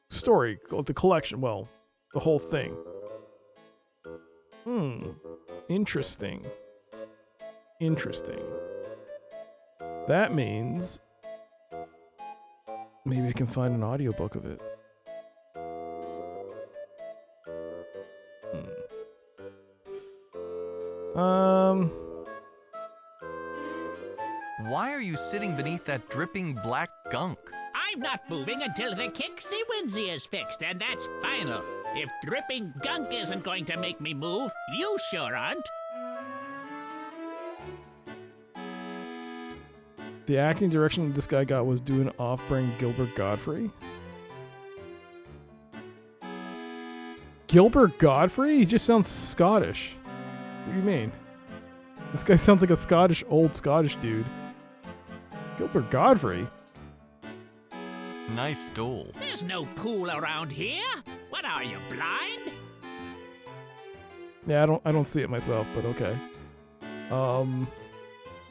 story, the collection, well, the whole thing. Interesting. Interesting. That means maybe I can find an audiobook of it. Why are you sitting beneath that dripping black gunk? I'm not moving until the kicksy winsy is fixed, and that's final. If dripping gunk isn't going to make me move, you sure aren't. The acting direction this guy got was doing off-brand Gilbert Godfrey. Gilbert Godfrey? He just sounds Scottish. What do you mean? This guy sounds like a old Scottish dude. Gilbert Godfrey? Nice stool. There's no pool around here. What are you, blind? Yeah, I don't see it myself, but okay.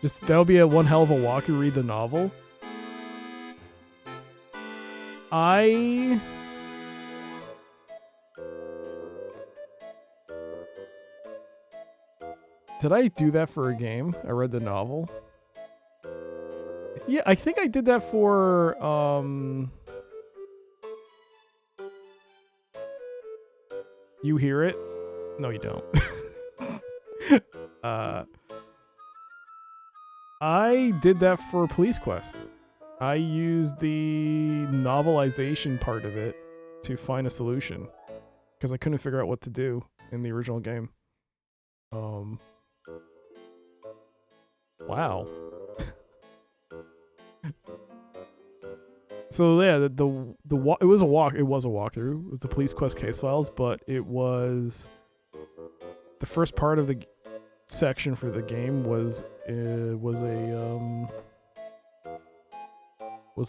Just that'll be a one hell of a walk to read the novel. Did I do that for a game? I read the novel. Yeah, I think I did that for You Hear It? No, you don't. I did that for Police Quest. I used the novelization part of it to find a solution because I couldn't figure out what to do in the original game. Wow. So yeah, it was a walkthrough. It was the Police Quest case files, but it was the first part of the section for the game was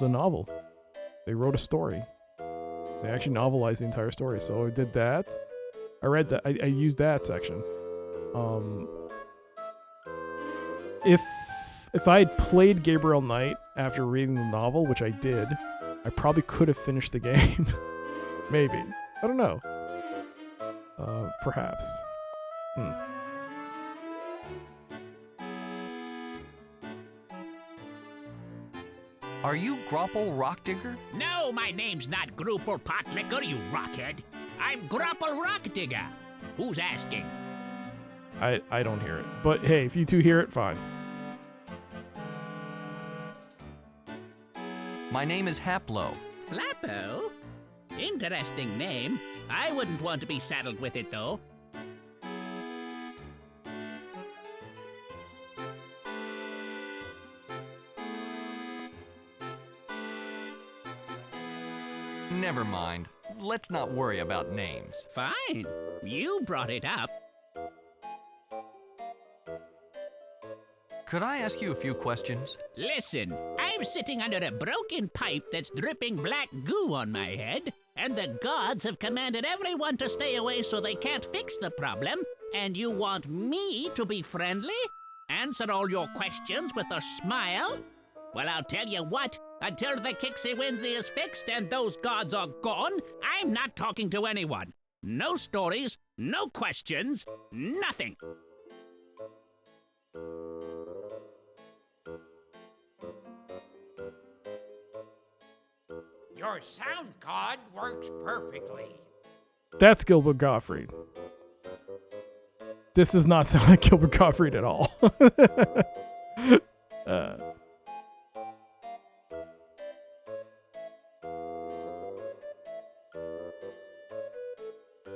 a novel. They wrote a story. They actually novelized the entire story. So I did that. I read that. I used that section. If I had played Gabriel Knight after reading the novel, which I did, I probably could have finished the game. Maybe. I don't know. Perhaps. Are you Grapple Rock Digger? No, my name's not Groople Potlicker, you rockhead. I'm Grapple Rock Digger. Who's asking? I don't hear it. But hey, if you two hear it, fine. My name is Haplo. Flappo? Interesting name. I wouldn't want to be saddled with it, though. Never mind. Let's not worry about names. Fine. You brought it up. Could I ask you a few questions? Listen, I'm sitting under a broken pipe that's dripping black goo on my head, and the gods have commanded everyone to stay away so they can't fix the problem, and you want me to be friendly? Answer all your questions with a smile? Well, I'll tell you what, until the Kixie Winsy is fixed and those gods are gone, I'm not talking to anyone. No stories, no questions, nothing. Your sound card works perfectly. That's Gilbert Gottfried. This does not sound like Gilbert Gottfried at all.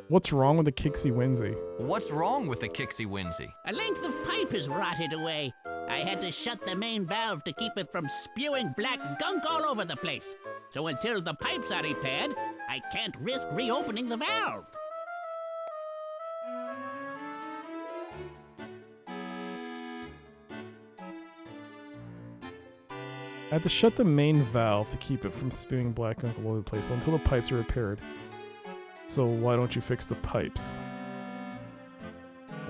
What's wrong with the Kixie Winsy? What's wrong with the Kixie Winsy? A length of pipe is rotted away. I had to shut the main valve to keep it from spewing black gunk all over the place. So until the pipes are repaired, I can't risk reopening the valve. I had to shut the main valve to keep it from spewing black gunk all over the place until the pipes are repaired. So why don't you fix the pipes?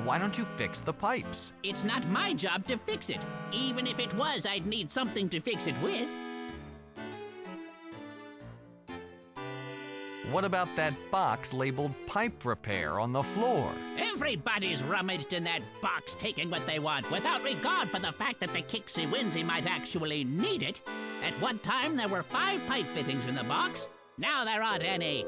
Why don't you fix the pipes? It's not my job to fix it. Even if it was, I'd need something to fix it with. What about that box labeled pipe repair on the floor? Everybody's rummaged in that box taking what they want without regard for the fact that the Kixie Winsy might actually need it. At one time, there were 5 pipe fittings in the box. Now there aren't any.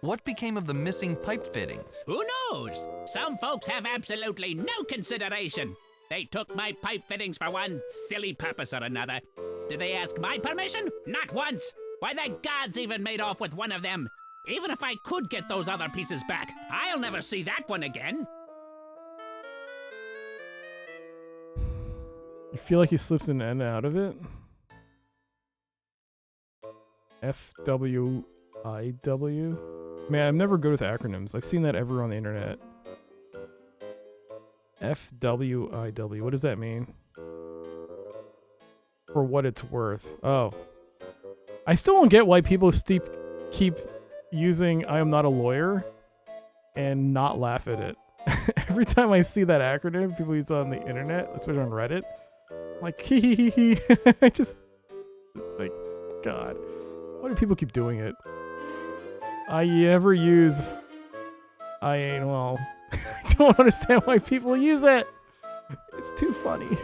What became of the missing pipe fittings? Who knows? Some folks have absolutely no consideration. They took my pipe fittings for one silly purpose or another. Did they ask my permission? Not once. Why, the gods even made off with one of them. Even if I could get those other pieces back, I'll never see that one again. You feel like he slips in and out of it? FWIW? Man, I'm never good with acronyms. I've seen that everywhere on the internet. FWIW. What does that mean? For what it's worth. Oh. I still don't get why people keep using I am not a lawyer and not laugh at it. Every time I see that acronym people use on the internet, especially on Reddit, I'm like, hee. I just like, God, why do people keep doing it? I never use. I don't understand why people use it. It's too funny.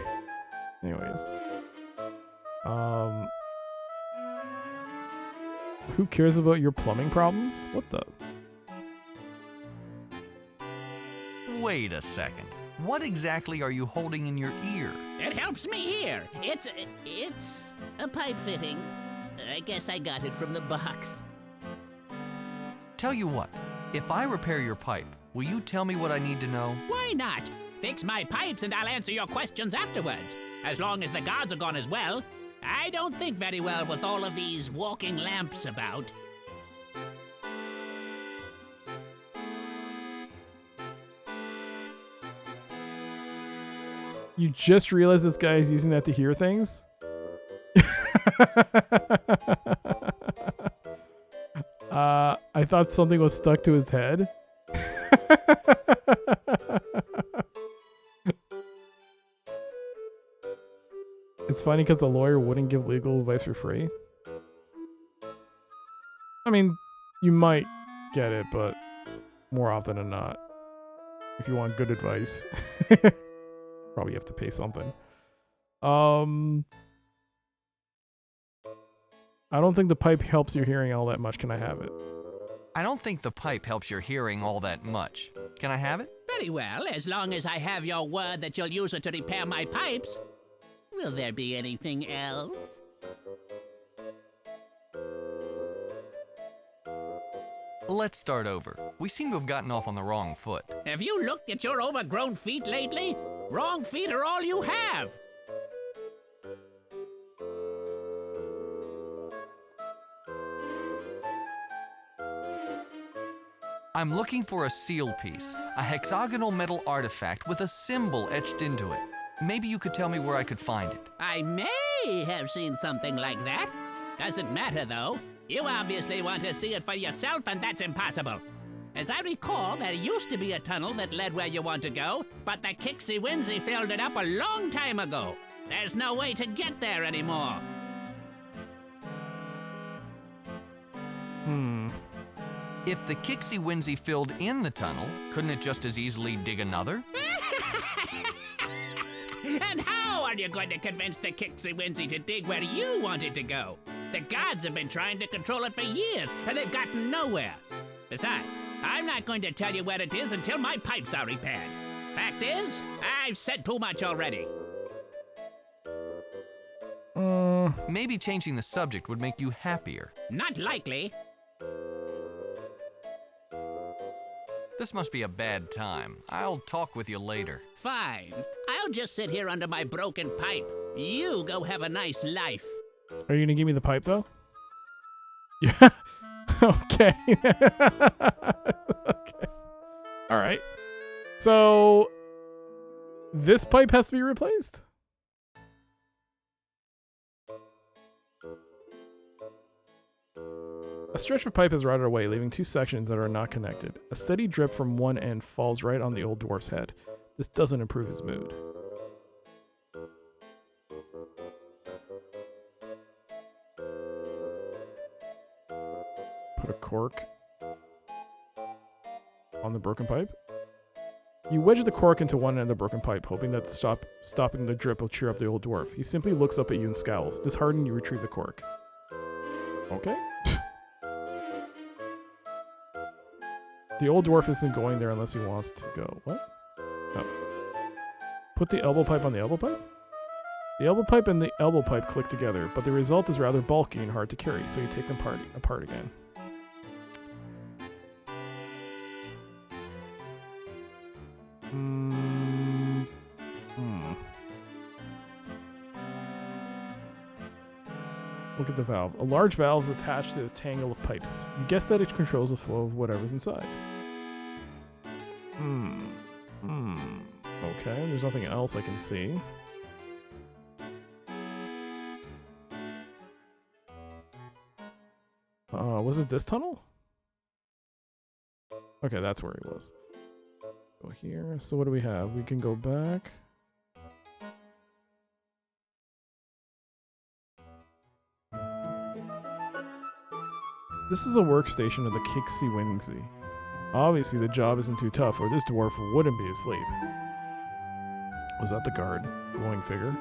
Anyways, who cares about your plumbing problems? What the? Wait a second. What exactly are you holding in your ear? It helps me hear. It's a pipe fitting. I guess I got it from the box. Tell you what, if I repair your pipe, will you tell me what I need to know? Why not? Fix my pipes and I'll answer your questions afterwards. As long as the guards are gone as well. I don't think very well with all of these walking lamps about. You just realized this guy is using that to hear things? I thought something was stuck to his head. It's funny because the lawyer wouldn't give legal advice for free. I mean, you might get it, but more often than not, if you want good advice, probably have to pay something. I don't think the pipe helps your hearing all that much. Can I have it? I don't think the pipe helps your hearing all that much. Can I have it? Very well, as long as I have your word that you'll use it to repair my pipes. Will there be anything else? Let's start over. We seem to have gotten off on the wrong foot. Have you looked at your overgrown feet lately? Wrong feet are all you have. I'm looking for a seal piece, a hexagonal metal artifact with a symbol etched into it. Maybe you could tell me where I could find it. I may have seen something like that. Doesn't matter, though. You obviously want to see it for yourself, and that's impossible. As I recall, there used to be a tunnel that led where you want to go, but the Kixie Winsy filled it up a long time ago. There's no way to get there anymore. If the Kixie Winsy filled in the tunnel, couldn't it just as easily dig another? And how are you going to convince the Kixie Winsy to dig where you want it to go? The gods have been trying to control it for years, and they've gotten nowhere. Besides, I'm not going to tell you where it is until my pipes are repaired. Fact is, I've said too much already. Maybe changing the subject would make you happier. Not likely. This must be a bad time. I'll talk with you later. Fine. I'll just sit here under my broken pipe. You go have a nice life. Are you gonna give me the pipe though? Yeah. Okay. Okay. All right. So this pipe has to be replaced? A stretch of pipe has rotted away, leaving two sections that are not connected. A steady drip from one end falls right on the old dwarf's head. This doesn't improve his mood. Put a cork on the broken pipe. You wedge the cork into one end of the broken pipe, hoping that stopping the drip will cheer up the old dwarf. He simply looks up at you and scowls. Disheartened, you retrieve the cork. Okay. The old dwarf isn't going there unless he wants to go. What? Oh. Put the elbow pipe on the elbow pipe? The elbow pipe and the elbow pipe click together, but the result is rather bulky and hard to carry, so you take them apart again. Look at the valve. A large valve is attached to a tangle of pipes. You guess that it controls the flow of whatever's inside. Okay, there's nothing else I can see. Was it this tunnel? Okay, that's where he was. Go here. So what do we have? We can go back. This is a workstation of the Kixie Wingsy. Obviously, the job isn't too tough, or this dwarf wouldn't be asleep. Was that the guard? Glowing figure?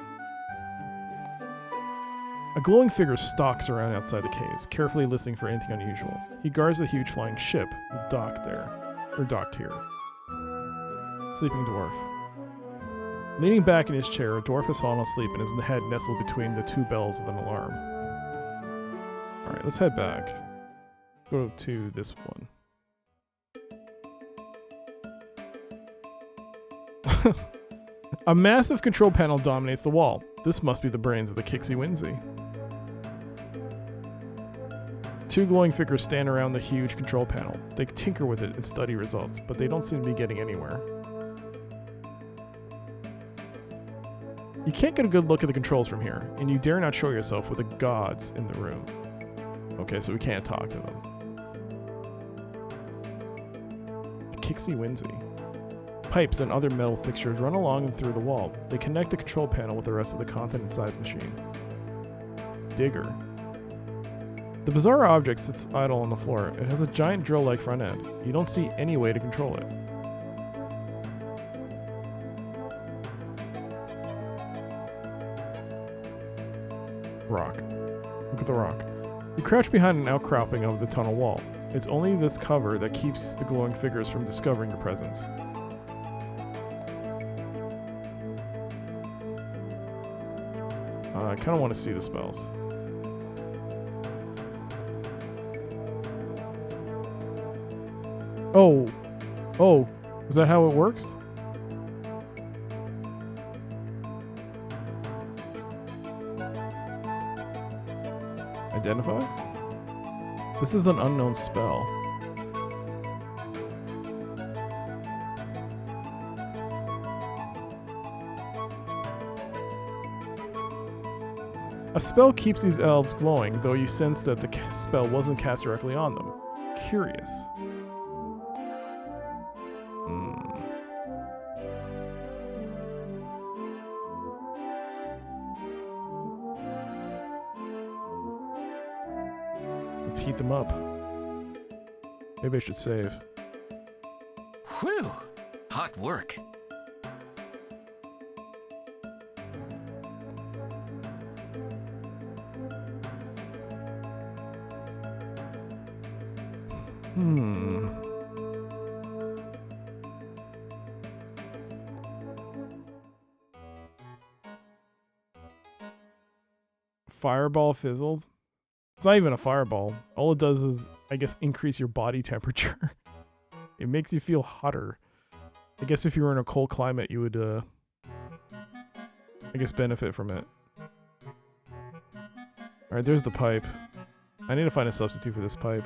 A glowing figure stalks around outside the caves, carefully listening for anything unusual. He guards a huge flying ship, docked there. Or docked here. Sleeping dwarf. Leaning back in his chair, a dwarf has fallen asleep and his head nestled between the two bells of an alarm. Alright, let's head back. Go to this one. A massive control panel dominates the wall. This must be the brains of the Kixie Wingsy. Two glowing figures stand around the huge control panel. They tinker with it and study results, but they don't seem to be getting anywhere. You can't get a good look at the controls from here, and you dare not show yourself with the gods in the room. Okay, so we can't talk to them. Kixie Wingsy. Pipes and other metal fixtures run along and through the wall. They connect the control panel with the rest of the content-sized machine. Digger. The bizarre object sits idle on the floor. It has a giant drill-like front end. You don't see any way to control it. Rock. Look at the rock. You crouch behind an outcropping of the tunnel wall. It's only this cover that keeps the glowing figures from discovering your presence. I kind of want to see the spells. Oh. Oh. Is that how it works? Identify? This is an unknown spell. A spell keeps these elves glowing, though you sense that the spell wasn't cast directly on them. Curious. Let's heat them up. Maybe I should save. Whew! Hot work. Fireball fizzled. It's not even a fireball. All it does is, I guess, increase your body temperature. It makes you feel hotter. I guess if you were in a cold climate, you would, I guess, benefit from it. Alright, there's the pipe. I need to find a substitute for this pipe.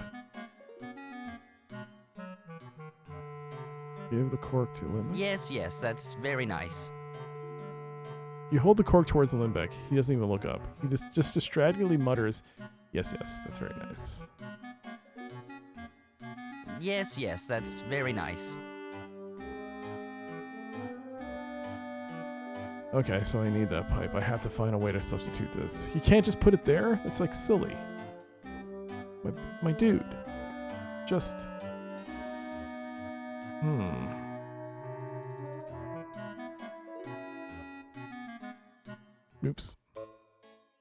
Give the cork to Limbeck. Yes, that's very nice. You hold the cork towards Limbeck. He doesn't even look up. He just distractedly mutters, yes, that's very nice. Yes, that's very nice. Okay, so I need that pipe. I have to find a way to substitute this. He can't just put it there? That's like silly. My dude. Just... Oops.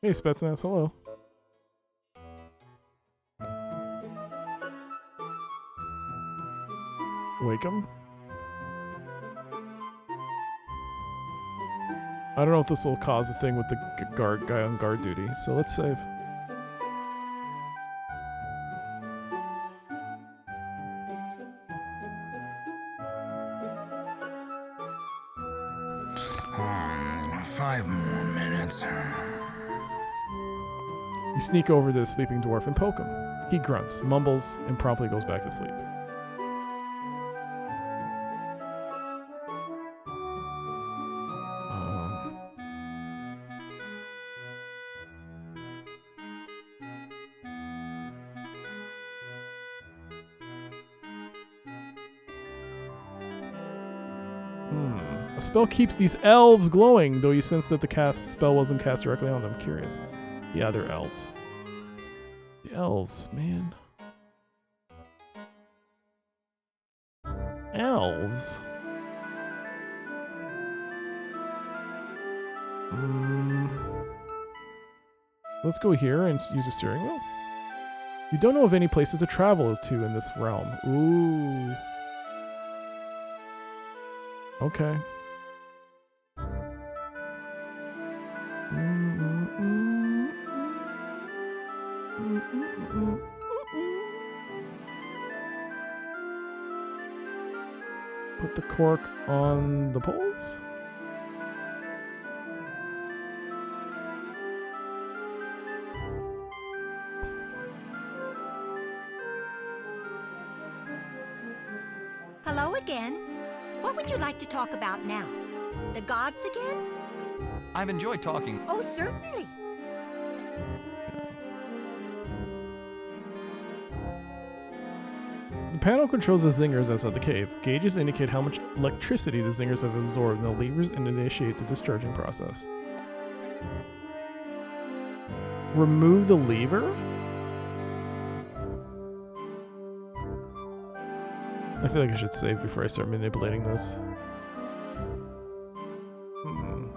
Hey, Spetsnaz, hello. Wake him? I don't know if this will cause a thing with the guy on guard duty, so let's save. Five more minutes. You sneak over to the sleeping dwarf and poke him. He grunts, mumbles, and promptly goes back to sleep. A spell keeps these elves glowing, though you sense that the cast spell wasn't cast directly on them. Curious. Yeah, they're elves. The elves, man. Elves? Let's go here and use a steering wheel. You don't know of any places to travel to in this realm. Ooh. Okay. Put the cork on the poles. Hello again. What would you like to talk about now? The gods again? I've enjoyed talking. Oh, certainly. The panel controls the zingers outside the cave. Gauges indicate how much electricity the zingers have absorbed, and the levers initiate the discharging process. Remove the lever? I feel like I should save before I start manipulating this.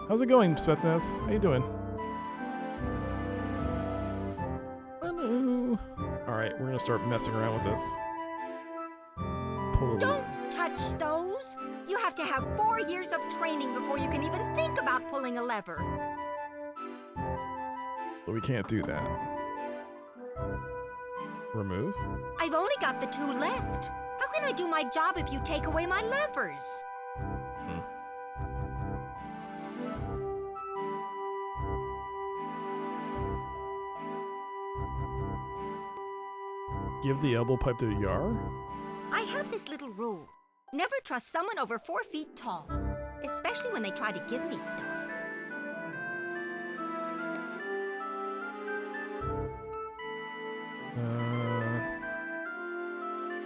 How's it going, Spetsnaz? How you doing? Hello. Alright, we're gonna start messing around with this. Don't touch those! You have to have 4 years of training before you can even think about pulling a lever. But we can't do that. Remove? I've only got the 2 left. How can I do my job if you take away my levers? Give the elbow pipe to Yar? I have this little rule. Never trust someone over 4 feet tall. Especially when they try to give me stuff.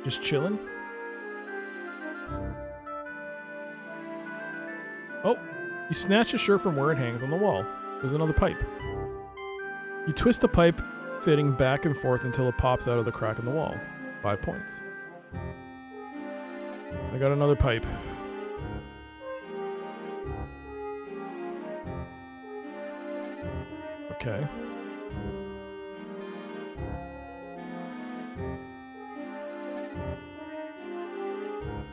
Just chilling? Oh, you snatch a shirt from where it hangs on the wall. There's another pipe. You twist the pipe fitting back and forth until it pops out of the crack in the wall. 5 points. I got another pipe. Okay.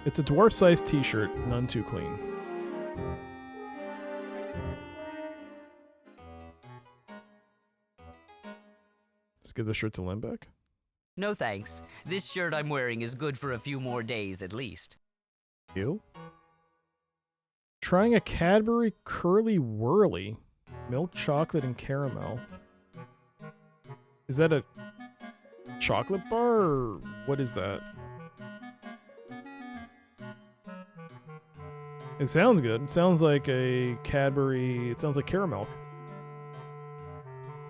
It's a dwarf-sized t-shirt, none too clean. Let's give the shirt to Limbeck. No thanks. This shirt I'm wearing is good for a few more days at least. You? Trying a Cadbury Curly Whirly. Milk chocolate and caramel. Is that a chocolate bar or what is that? It sounds good. It sounds like a Cadbury. It sounds like caramel.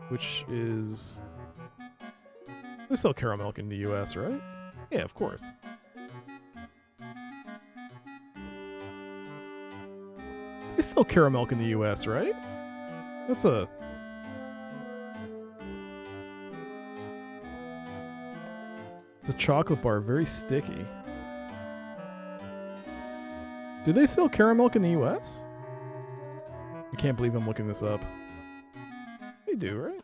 Which is... They sell caramel in the US, right? Yeah, of course. They sell caramel in the US, right? That's a... It's a chocolate bar, very sticky. Do they sell caramel in the US? I can't believe I'm looking this up. They do, right?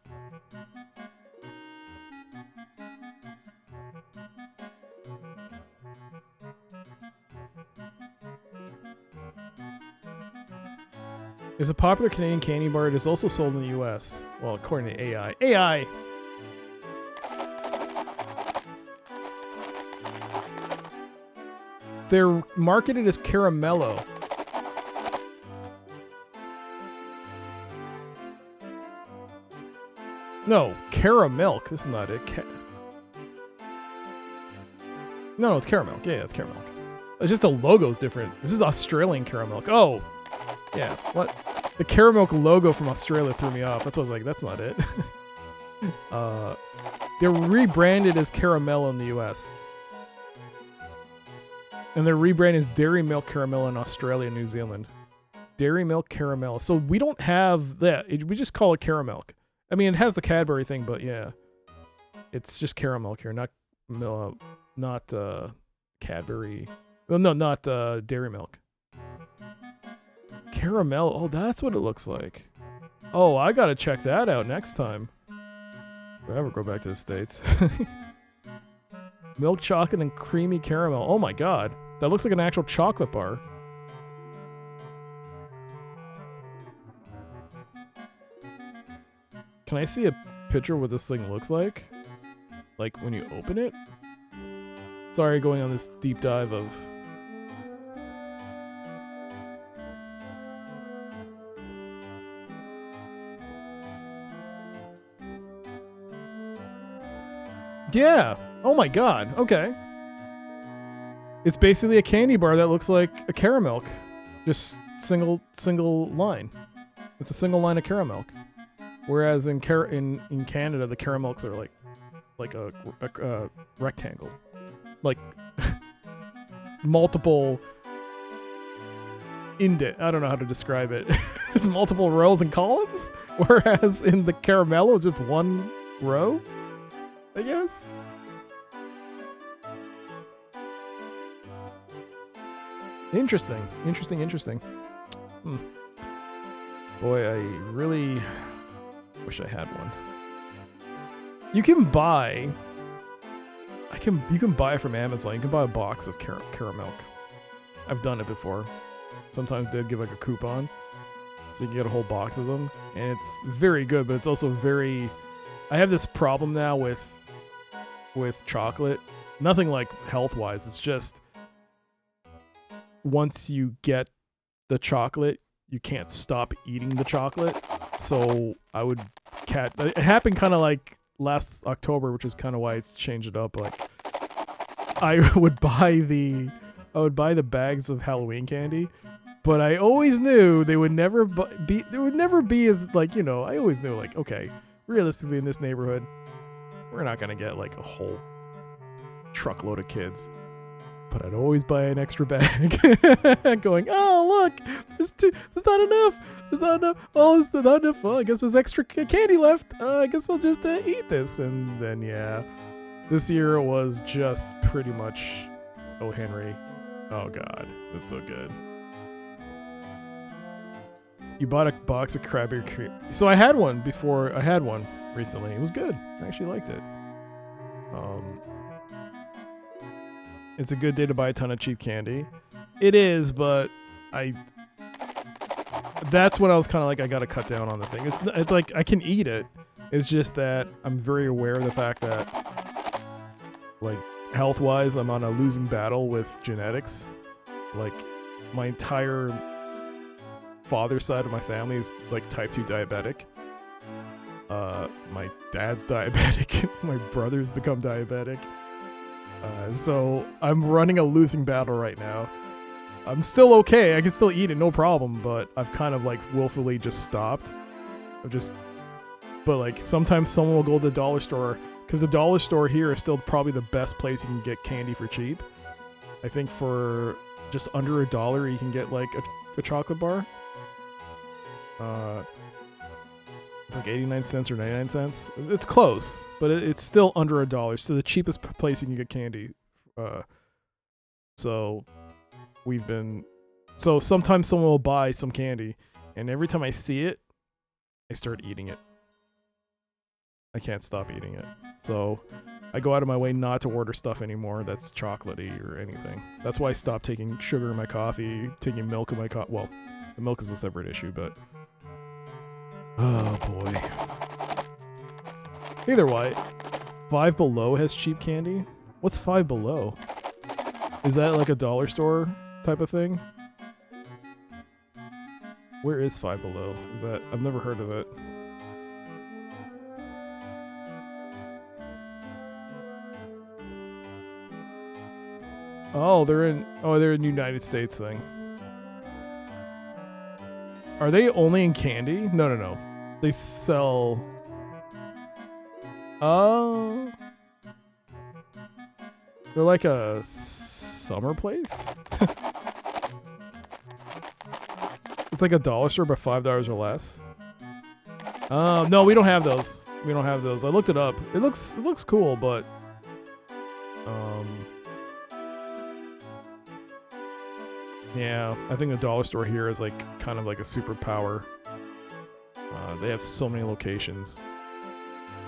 It's a popular Canadian candy bar. It is also sold in the US. Well, according to AI. AI! They're marketed as Caramello. No, Caramilk. This is not it. No, it's Caramilk. Yeah, it's Caramilk. It's just the logo's different. This is Australian Caramilk. Oh! Yeah, what? The Caramilk logo from Australia threw me off. That's why I was like, that's not it. They're rebranded as Caramello in the US. And their rebrand is Dairy Milk Caramel in Australia and New Zealand. Dairy milk caramel. So we don't have that. We just call it caramel. I mean, it has the Cadbury thing, but yeah, it's just caramel here, not Cadbury. Well, no, not dairy milk. Caramel. Oh, that's what it looks like. Oh, I gotta check that out next time. If I ever go back to the States. Milk chocolate and creamy caramel. Oh my god. That looks like an actual chocolate bar. Can I see a picture of what this thing looks like? Like when you open it? Sorry, going on this deep dive of... Yeah. Oh my god. Okay. It's basically a candy bar that looks like a caramel. Just single line. It's a single line of caramel. Whereas in Canada, the caramels are like a rectangle. Like multiple I don't know how to describe it. There's multiple rows and columns. Whereas in the caramel, it's just one row, I guess. Interesting. Boy, I really wish I had one. You can buy... You can buy it from Amazon. You can buy a box of caramel. I've done it before. Sometimes they'll give like a coupon. So you can get a whole box of them. And it's very good, but it's also very... I have this problem now with chocolate. Nothing like health-wise. It's just... Once you get the chocolate, you can't stop eating the chocolate. So I would it happened kind of like last October, which is kind of why it's changed it up. Like I would buy the bags of Halloween candy, but I always knew they would never be as like, you know, I always knew like, okay, realistically in this neighborhood, we're not going to get like a whole truckload of kids. But I'd always buy an extra bag. Going, oh, look, there's not enough. Oh, there's not enough. Oh, I guess there's extra candy left. I guess I'll just eat this. And then, yeah, this year was just pretty much, oh, Henry. Oh, God, it was so good. You bought a box of cranberry cream. So I had one before. I had one recently. It was good. I actually liked it. It's a good day to buy a ton of cheap candy. It is, but that's when I was kind of like, I gotta cut down on the thing. It's like, I can eat it. It's just that I'm very aware of the fact that, like, health-wise, I'm on a losing battle with genetics. Like, my entire father's side of my family is, like, type 2 diabetic. My dad's diabetic. My brother's become diabetic. So I'm running a losing battle right now. I'm still okay. I can still eat it, no problem. But I've kind of like willfully just stopped. But like sometimes someone will go to the dollar store because the dollar store here is still probably the best place you can get candy for cheap. I think for just under $1 you can get like a chocolate bar. It's like 89 cents or 99 cents. It's close, but it's still under $1. So the cheapest place you can get candy. So sometimes someone will buy some candy, and every time I see it, I start eating it. I can't stop eating it. So I go out of my way not to order stuff anymore that's chocolatey or anything. That's why I stopped taking sugar in my coffee, taking milk in my coffee. Well, the milk is a separate issue, but... Oh boy. Either way, Five Below has cheap candy. What's Five Below? Is that like a dollar store type of thing? Where is Five Below? Is that... I've never heard of it. Oh, they're in United States thing. Are they only in candy? No. They sell... Oh. They're like a summer place? It's like a dollar store, but $5 or less. No, we don't have those. We don't have those. I looked it up. It looks cool, but yeah, I think the dollar store here is like kind of like a superpower. They have so many locations.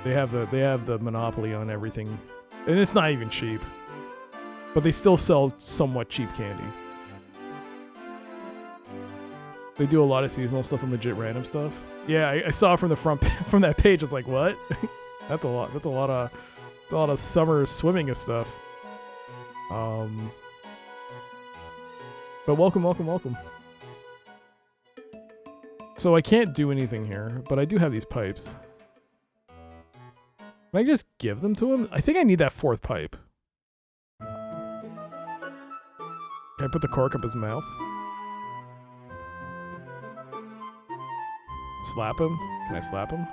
They have the monopoly on everything, and it's not even cheap. But they still sell somewhat cheap candy. They do a lot of seasonal stuff and legit random stuff. Yeah, I saw from the front from that page. It's like, what? That's a lot. That's a lot of summer swimming and stuff. But welcome. So I can't do anything here, but I do have these pipes. Can I just give them to him? I think I need that fourth pipe. Can I put the cork up his mouth? Slap him? Can I slap him?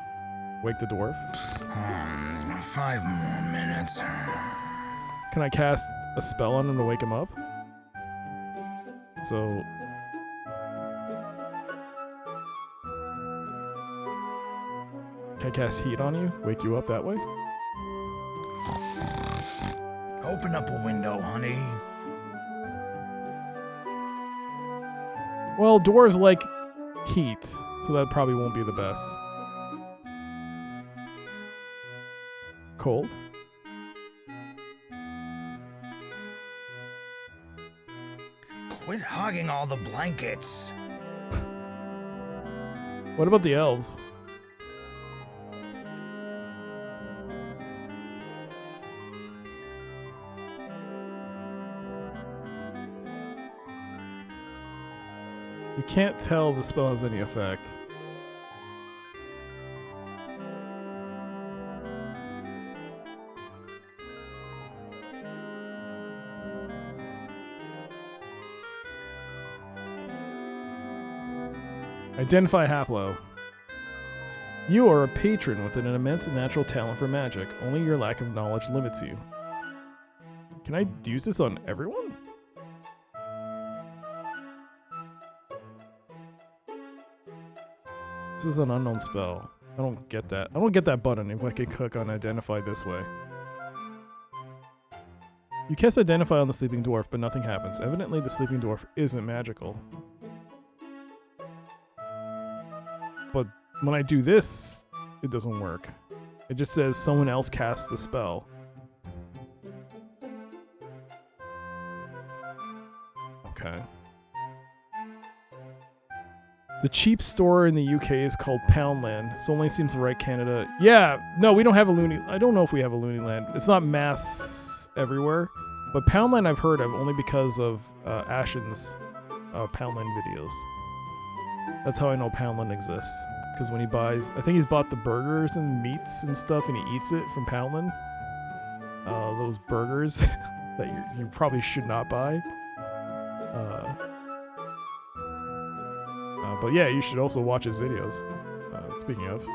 Wake the dwarf? 5 more minutes. Can I cast a spell on him to wake him up? So... Can I cast heat on you? Wake you up that way? Open up a window, honey. Well, dwarves like heat, so that probably won't be the best. Cold? Quit hogging all the blankets. What about the elves? You can't tell if the spell has any effect. Identify Haplo. You are a patron with an immense natural talent for magic. Only your lack of knowledge limits you. Can I use this on everyone? This is an unknown spell. I don't get that. I don't get that button if I can click on Identify this way. You cast Identify on the Sleeping Dwarf, but nothing happens. Evidently, the Sleeping Dwarf isn't magical. But when I do this, it doesn't work. It just says someone else cast the spell. Okay. The cheap store in the UK is called Poundland. This only seems right, Canada. Yeah, no, we don't have a Looney... I don't know if we have a Looney Land. It's not mass everywhere. But Poundland I've heard of only because of Ashen's Poundland videos. That's how I know Poundland exists. Because when he buys... I think he's bought the burgers and meats and stuff and he eats it from Poundland. Those burgers that you probably should not buy. But yeah, you should also watch his videos. Speaking of.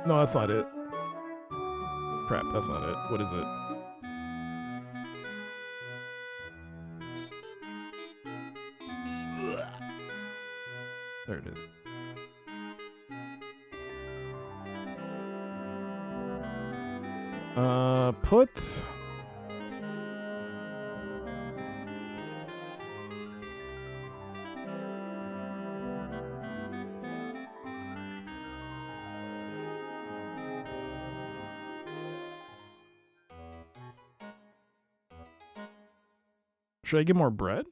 No, that's not it. Crap, that's not it. What is it? There it is. Put... Should I get more bread?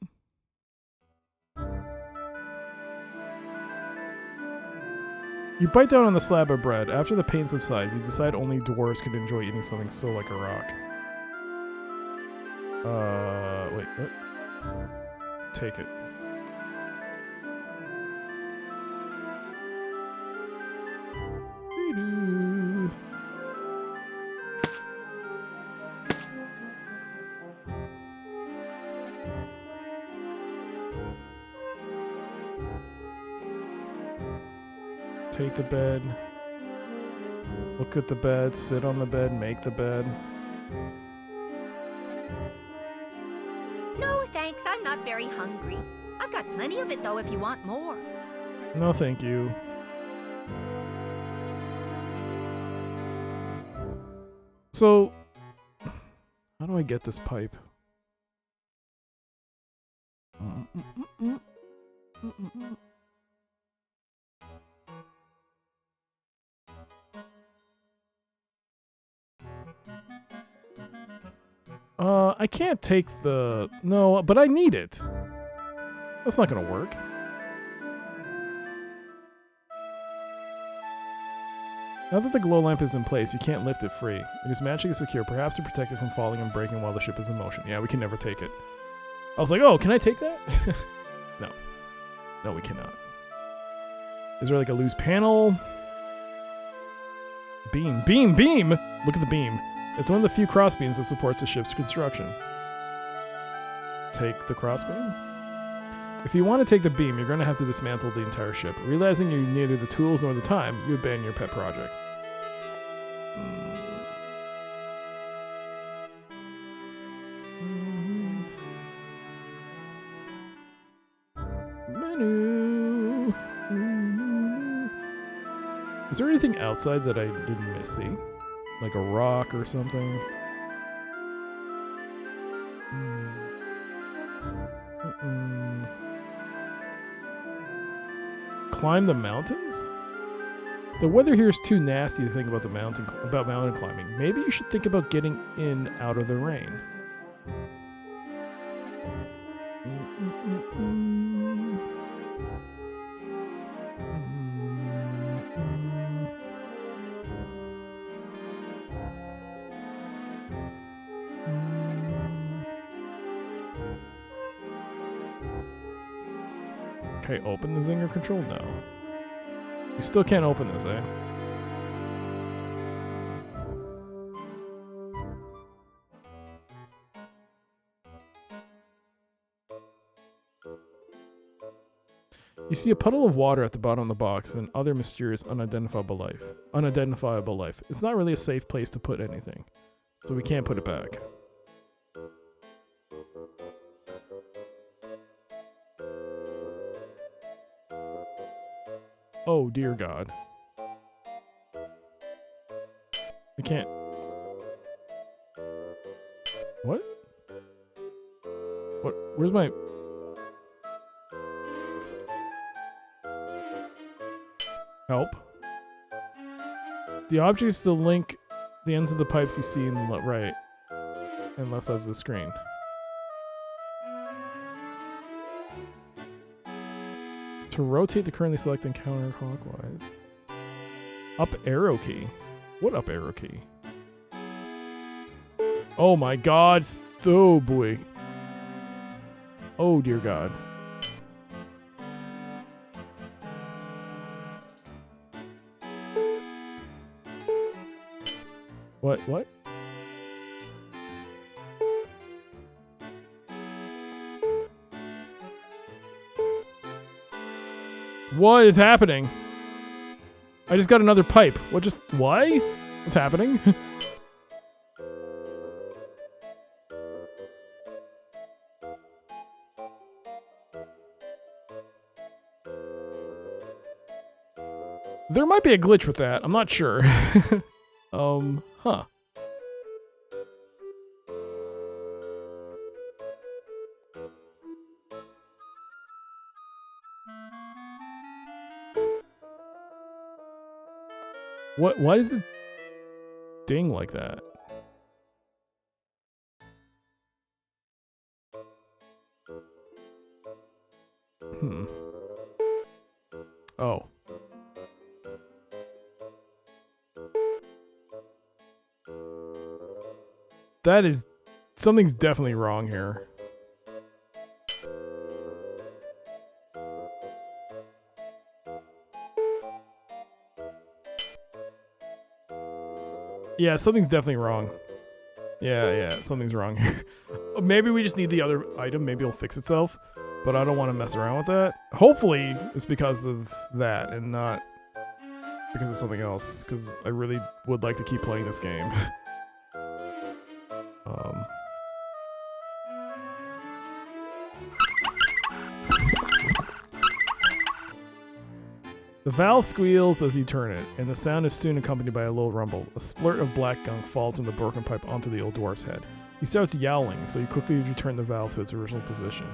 You bite down on the slab of bread. After the pain subsides, you decide only dwarves can enjoy eating something so like a rock. Wait, what? Take it. Doo-doo. Take the bed. Look at the bed. Sit on the bed. Make the bed. No, thanks. I'm not very hungry. I've got plenty of it, though, if you want more. No, thank you. So, how do I get this pipe? I can't take the... No, but I need it. That's not gonna work. Now that the glow lamp is in place, you can't lift it free. It is magically secure, perhaps to protect it from falling and breaking while the ship is in motion. Yeah, we can never take it. I was like, oh, can I take that? No. No, we cannot. Is there like a loose panel? Beam. Beam! Beam! Look at the beam. It's one of the few crossbeams that supports the ship's construction. Take the crossbeam? If you want to take the beam, you're going to have to dismantle the entire ship. Realizing you need neither the tools nor the time, you abandon your pet project. Menu. Is there anything outside that I didn't see? Like a rock or something? Climb the mountains? The weather here is too nasty to think about mountain climbing. Maybe you should think about getting in out of the rain. Okay, open the zinger control? No. You still can't open this, eh? You see a puddle of water at the bottom of the box and other mysterious unidentifiable life. It's not really a safe place to put anything, so we can't put it back. Oh, dear God. I can't... What? What? Where's my... Help. The object is to link the ends of the pipes you see in the right and left sides of the screen. To rotate the currently selected counterclockwise. Up arrow key. What up arrow key? Oh my God. Oh boy. Oh dear God. What? What is happening? I just got another pipe. Why? What's happening? There might be a glitch with that. I'm not sure. Huh. Why does it ding like that? Oh. That is... Something's definitely wrong here. Yeah, something's definitely wrong. Yeah, something's wrong here. Maybe we just need the other item. Maybe it'll fix itself. But I don't want to mess around with that. Hopefully, it's because of that and not because of something else. Because I really would like to keep playing this game. The valve squeals as you turn it, and the sound is soon accompanied by a low rumble. A splurt of black gunk falls from the broken pipe onto the old dwarf's head. He starts yowling, so you quickly return the valve to its original position.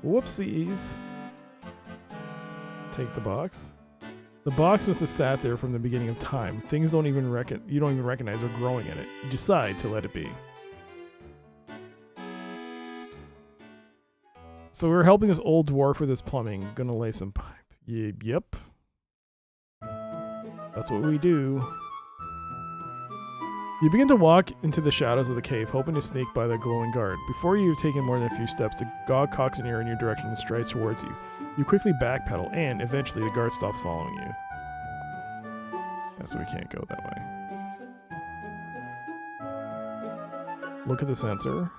Whoopsies. Take the box. The box must have sat there from the beginning of time. Things you don't even recognize are growing in it. You decide to let it be. So we're helping this old dwarf with his plumbing. Gonna lay some pipe. Yep. That's what we do. You begin to walk into the shadows of the cave, hoping to sneak by the glowing guard. Before you've taken more than a few steps, the god cocks an ear in your direction and strides towards you. You quickly backpedal, and eventually the guard stops following you. Yeah, so we can't go that way. Look at the sensor.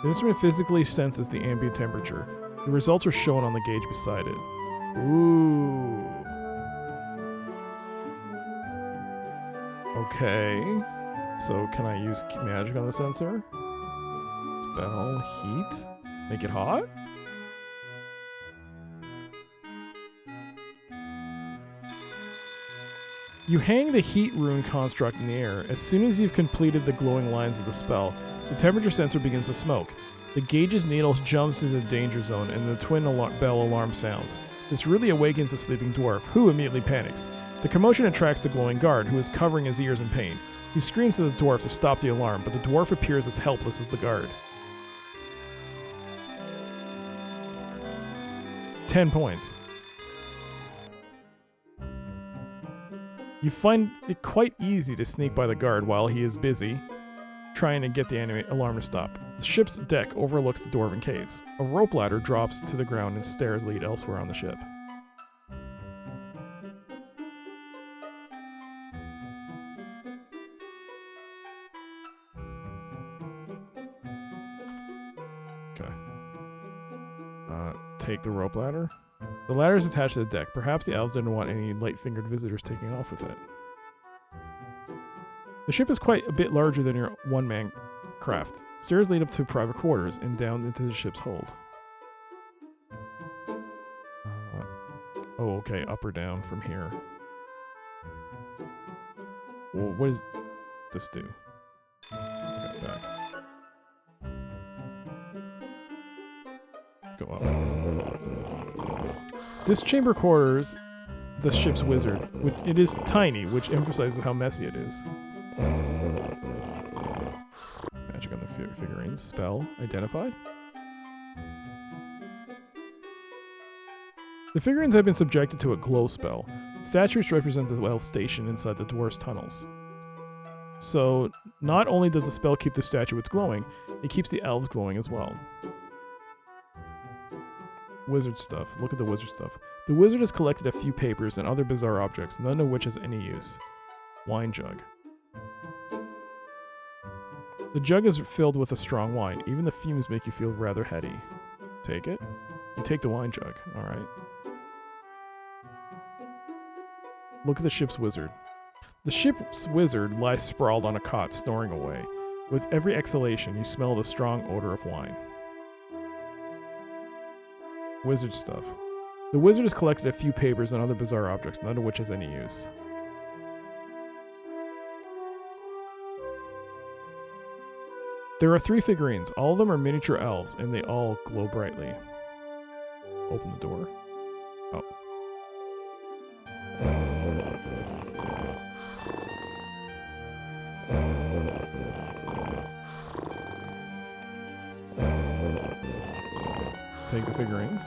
The instrument physically senses the ambient temperature. The results are shown on the gauge beside it. Ooh. Okay. So can I use magic on the sensor? Spell, heat. Make it hot? You hang the heat rune construct in the air. As soon as you've completed the glowing lines of the spell, the temperature sensor begins to smoke. The gauge's needle jumps into the danger zone, and the twin bell alarm sounds. This really awakens the sleeping dwarf, who immediately panics. The commotion attracts the glowing guard, who is covering his ears in pain. He screams to the dwarf to stop the alarm, but the dwarf appears as helpless as the guard. 10 points. You find it quite easy to sneak by the guard while he is busy trying to get the alarm to stop. The ship's deck overlooks the dwarven caves. A rope ladder drops to the ground and stairs lead elsewhere on the ship. Okay. Take the rope ladder. The ladder is attached to the deck. Perhaps the elves didn't want any light-fingered visitors taking off with it. The ship is quite a bit larger than your one-man craft. Stairs lead up to private quarters and down into the ship's hold. Oh, okay, up or down from here. Well, what does this do? Okay, back. Go up. This chamber quarters the ship's wizard. It is tiny, which emphasizes how messy it is. Magic on the figurines. Spell. Identify. The figurines have been subjected to a glow spell. Statues represent the well station inside the dwarf's tunnels. So, not only does the spell keep the statuettes glowing, it keeps the elves glowing as well. Wizard stuff. Look at the wizard stuff. The wizard has collected a few papers and other bizarre objects, none of which has any use. Wine jug. The jug is filled with a strong wine. Even the fumes make you feel rather heady. Take it. You take the wine jug. Alright. Look at the ship's wizard. The ship's wizard lies sprawled on a cot, snoring away. With every exhalation, you smell the strong odor of wine. Wizard stuff. The wizard has collected a few papers and other bizarre objects, none of which has any use. There are 3 figurines. All of them are miniature elves, and they all glow brightly. Open the door. Oh. Take the figurines.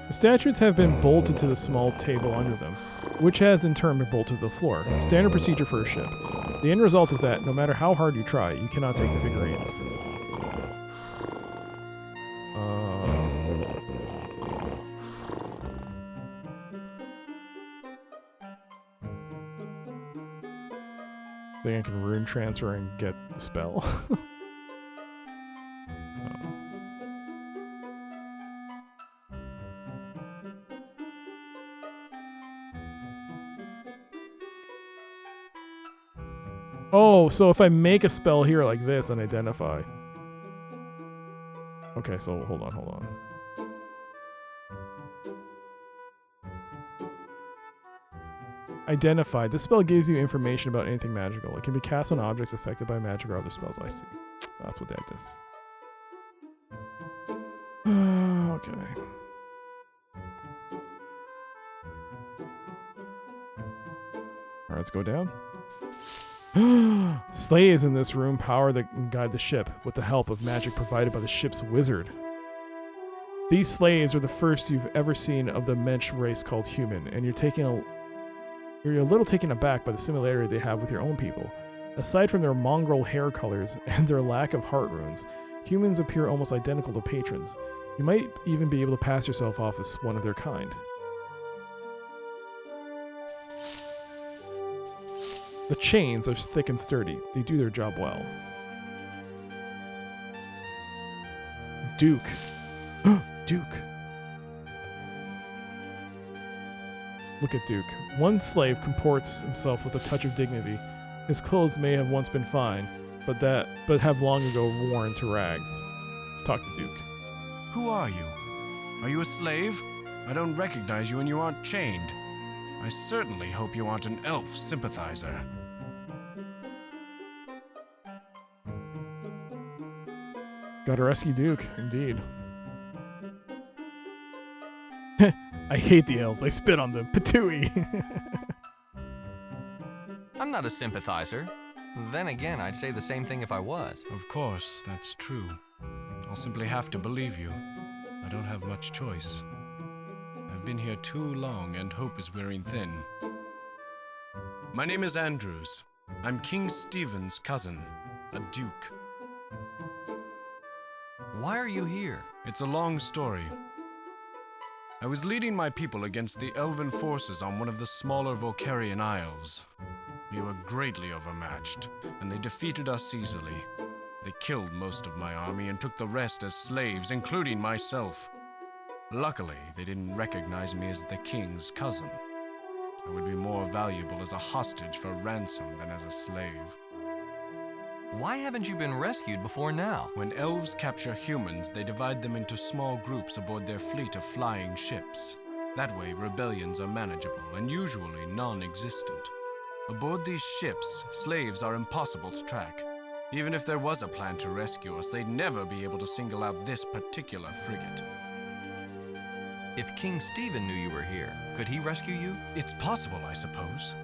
The statues have been bolted to the small table under them, which has in turn been bolted to the floor. Standard procedure for a ship. The end result is that, no matter how hard you try, you cannot take the figurines. I think I can rune transfer and get the spell. Oh, so if I make a spell here like this and identify. Okay, so hold on. Identify. This spell gives you information about anything magical. It can be cast on objects affected by magic or other spells. I see. That's what that does. Okay. Alright, let's go down. Slaves in this room power and guide the ship with the help of magic provided by the ship's wizard. These slaves are the first you've ever seen of the mensch race called human, and you're a little taken aback by the similarity they have with your own people. Aside from their mongrel hair colors and their lack of heart runes, humans appear almost identical to patrons. You might even be able to pass yourself off as one of their kind. The chains are thick and sturdy. They do their job well. Duke. Duke. Look at Duke. One slave comports himself with a touch of dignity. His clothes may have once been fine, but have long ago worn to rags. Let's talk to Duke. Who are you? Are you a slave? I don't recognize you and you aren't chained. I certainly hope you aren't an elf sympathizer. Gotta rescue Duke, indeed. I hate the elves. I spit on them. Patooey. I'm not a sympathizer. Then again, I'd say the same thing if I was. Of course, that's true. I'll simply have to believe you. I don't have much choice. I've been here too long and hope is wearing thin. My name is Andrews. I'm King Stephen's cousin, a duke. Why are you here? It's a long story. I was leading my people against the elven forces on one of the smaller Volcarian isles. We were greatly overmatched, and they defeated us easily. They killed most of my army and took the rest as slaves, including myself. Luckily, they didn't recognize me as the king's cousin. I would be more valuable as a hostage for ransom than as a slave. Why haven't you been rescued before now? When elves capture humans, they divide them into small groups aboard their fleet of flying ships. That way, rebellions are manageable and usually non-existent. Aboard these ships, slaves are impossible to track. Even if there was a plan to rescue us, they'd never be able to single out this particular frigate. If King Stephen knew you were here, could he rescue you? It's possible, I suppose.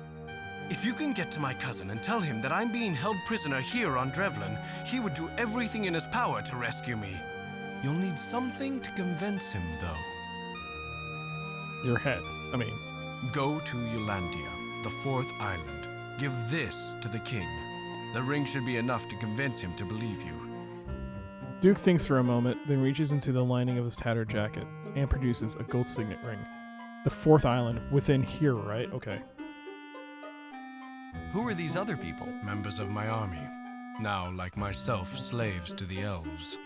If you can get to my cousin and tell him that I'm being held prisoner here on Drevlin, he would do everything in his power to rescue me. You'll need something to convince him, though. Your head. Go to Eulandia, the fourth island. Give this to the king. The ring should be enough to convince him to believe you. Duke thinks for a moment, then reaches into the lining of his tattered jacket and produces a gold signet ring. The fourth island, within here, right? Okay. Who are these other people? Members of my army. Now, like myself, slaves to the elves.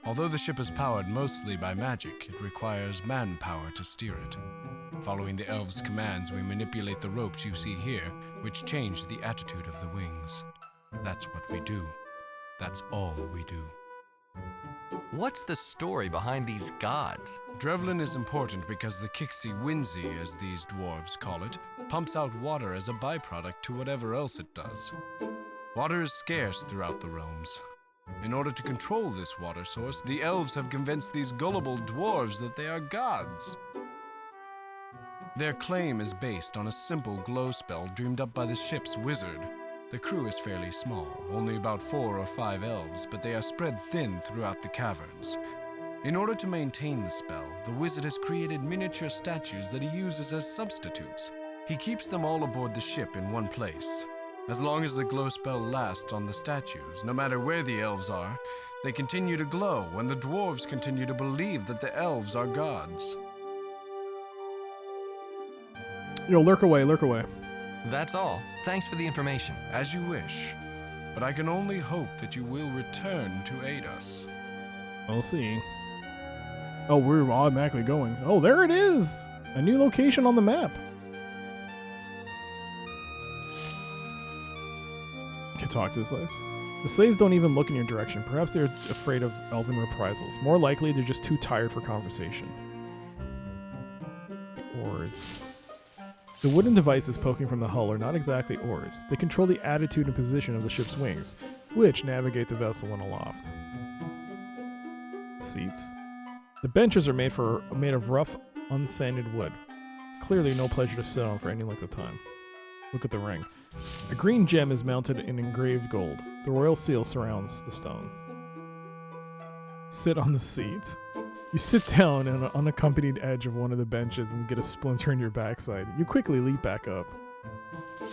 Although the ship is powered mostly by magic, it requires manpower to steer it. Following the elves' commands, we manipulate the ropes you see here, which change the attitude of the wings. That's what we do. That's all we do. What's the story behind these gods? Drevlin is important because the Kixie Whinsey, as these dwarves call it, pumps out water as a byproduct to whatever else it does. Water is scarce throughout the realms. In order to control this water source, the elves have convinced these gullible dwarves that they are gods. Their claim is based on a simple glow spell dreamed up by the ship's wizard. The crew is fairly small, only about 4 or 5 elves, but they are spread thin throughout the caverns. In order to maintain the spell, the wizard has created miniature statues that he uses as substitutes. He keeps them all aboard the ship in one place. As long as the glow spell lasts on the statues, no matter where the elves are, they continue to glow, and the dwarves continue to believe that the elves are gods. Yo, lurk away, lurk away. That's all. Thanks for the information. As you wish. But I can only hope that you will return to aid us. We'll see. Oh, we're automatically going. Oh, there it is! A new location on the map. Get talk to the slaves. The slaves don't even look in your direction. Perhaps they're afraid of elven reprisals. More likely, they're just too tired for conversation. Oars. The wooden devices poking from the hull are not exactly oars. They control the attitude and position of the ship's wings, which navigate the vessel when aloft. Seats. The benches are made of rough, unsanded wood. Clearly no pleasure to sit on for any length of time. Look at the ring. A green gem is mounted in engraved gold. The royal seal surrounds the stone. Sit on the seat. You sit down on an unaccompanied edge of one of the benches and get a splinter in your backside. You quickly leap back up.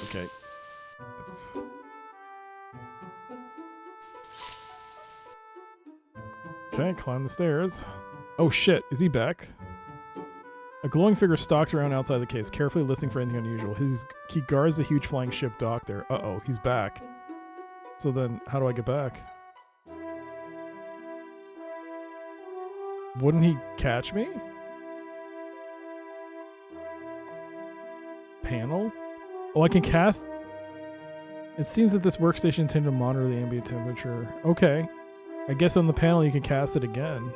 Okay. Okay, climb the stairs. Oh shit, is he back? A glowing figure stalks around outside the case, carefully listening for anything unusual. He guards the huge flying ship dock there. Uh-oh, he's back. So then, how do I get back? Wouldn't he catch me? Panel? Oh, I can cast... It seems that this workstation intended to monitor the ambient temperature. Okay. I guess on the panel you can cast it again.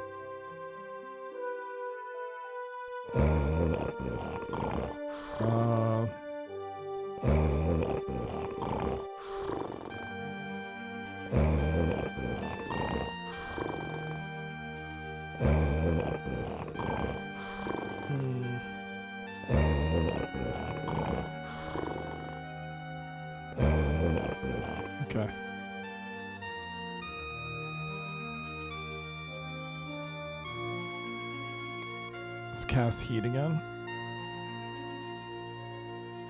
Okay. Let's cast heat again.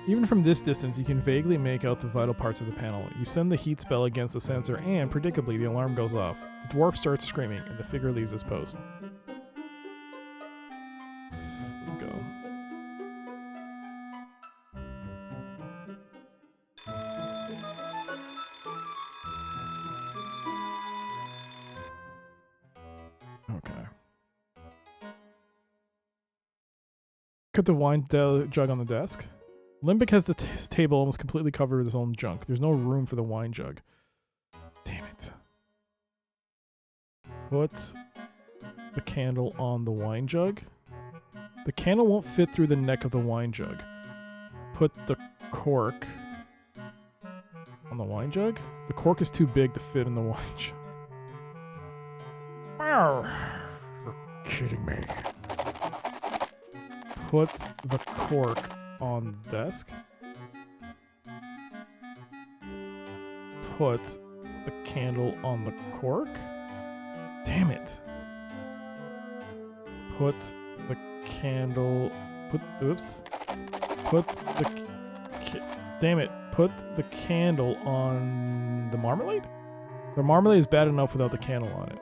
Even from this distance, you can vaguely make out the vital parts of the panel. You send the heat spell against the sensor, and, predictably, the alarm goes off. The dwarf starts screaming, and the figure leaves his post. Let's go. Okay. Put the wine jug on the desk. Limbic has the table almost completely covered with his own junk. There's no room for the wine jug. Damn it. Put the candle on the wine jug. The candle won't fit through the neck of the wine jug. Put the cork on the wine jug. The cork is too big to fit in the wine jug. Wow. You're kidding me. Put the cork on the desk. Put the candle on the cork. Damn it. Put the candle. Oops. Put the. Damn it. Put the candle on the marmalade? The marmalade is bad enough without the candle on it.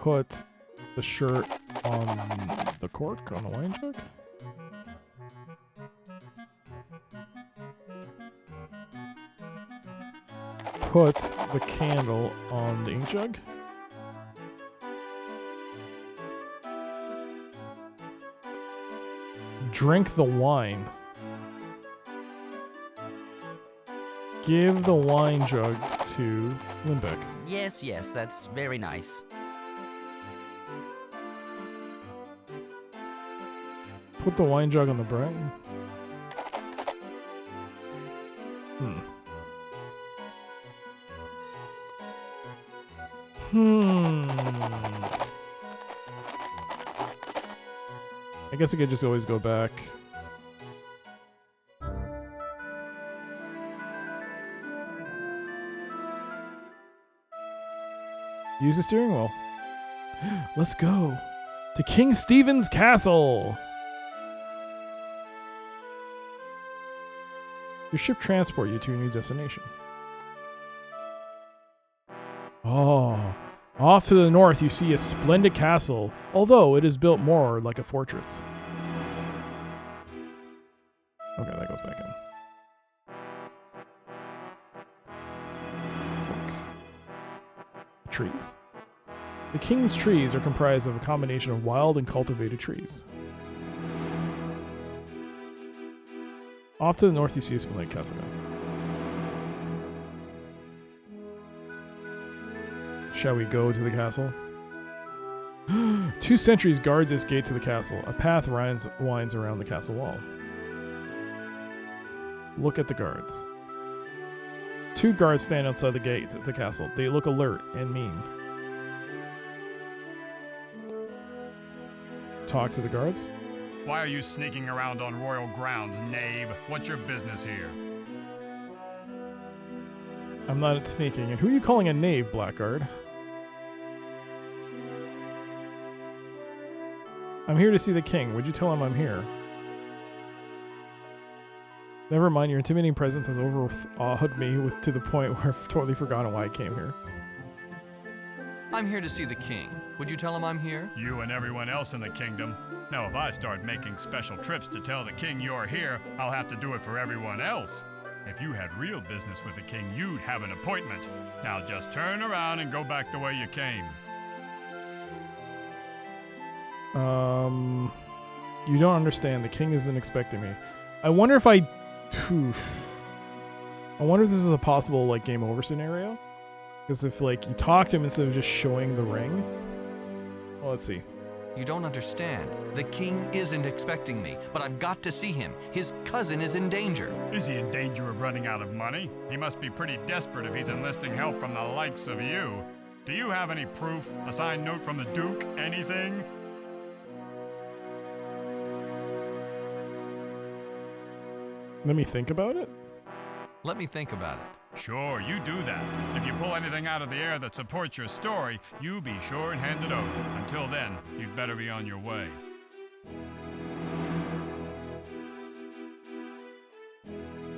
Put the shirt on the cork on the wine jug. Put the candle on the ink jug. Drink the wine. Give the wine jug to Limbeck. Yes, yes, that's very nice. Put the wine jug on the brain. I guess I could just always go back. Use the steering wheel. Let's go to King Stephen's Castle. Your ship transport you to your new destination. Oh, off to the north you see a splendid castle, although it is built more like a fortress. Okay, that goes back in. Trees. The king's trees are comprised of a combination of wild and cultivated trees. Off to the north you see a splendid castle. Shall we go to the castle? 2 sentries guard this gate to the castle. A path winds around the castle wall. Look at the guards. 2 guards stand outside the gate of the castle. They look alert and mean. Talk to the guards. Why are you sneaking around on royal grounds, knave? What's your business here? I'm not sneaking. And who are you calling a knave, Blackguard? I'm here to see the king. Would you tell him I'm here? Never mind, your intimidating presence has overawed me to the point where I've totally forgotten why I came here. I'm here to see the king. Would you tell him I'm here? You and everyone else in the kingdom. Now, if I start making special trips to tell the king you're here, I'll have to do it for everyone else. If you had real business with the king, you'd have an appointment. Now just turn around and go back the way you came. You don't understand. The king isn't expecting me. I wonder if I wonder if this is a possible, like, game over scenario. Because if, like, you talk to him instead of just showing the ring. Well, let's see. You don't understand. The king isn't expecting me, but I've got to see him. His cousin is in danger. Is he in danger of running out of money? He must be pretty desperate if he's enlisting help from the likes of you. Do you have any proof? A signed note from the Duke? Anything? Let me think about it? Let me think about it. Sure, you do that. If you pull anything out of the air that supports your story, you be sure and hand it over. Until then, you'd better be on your way.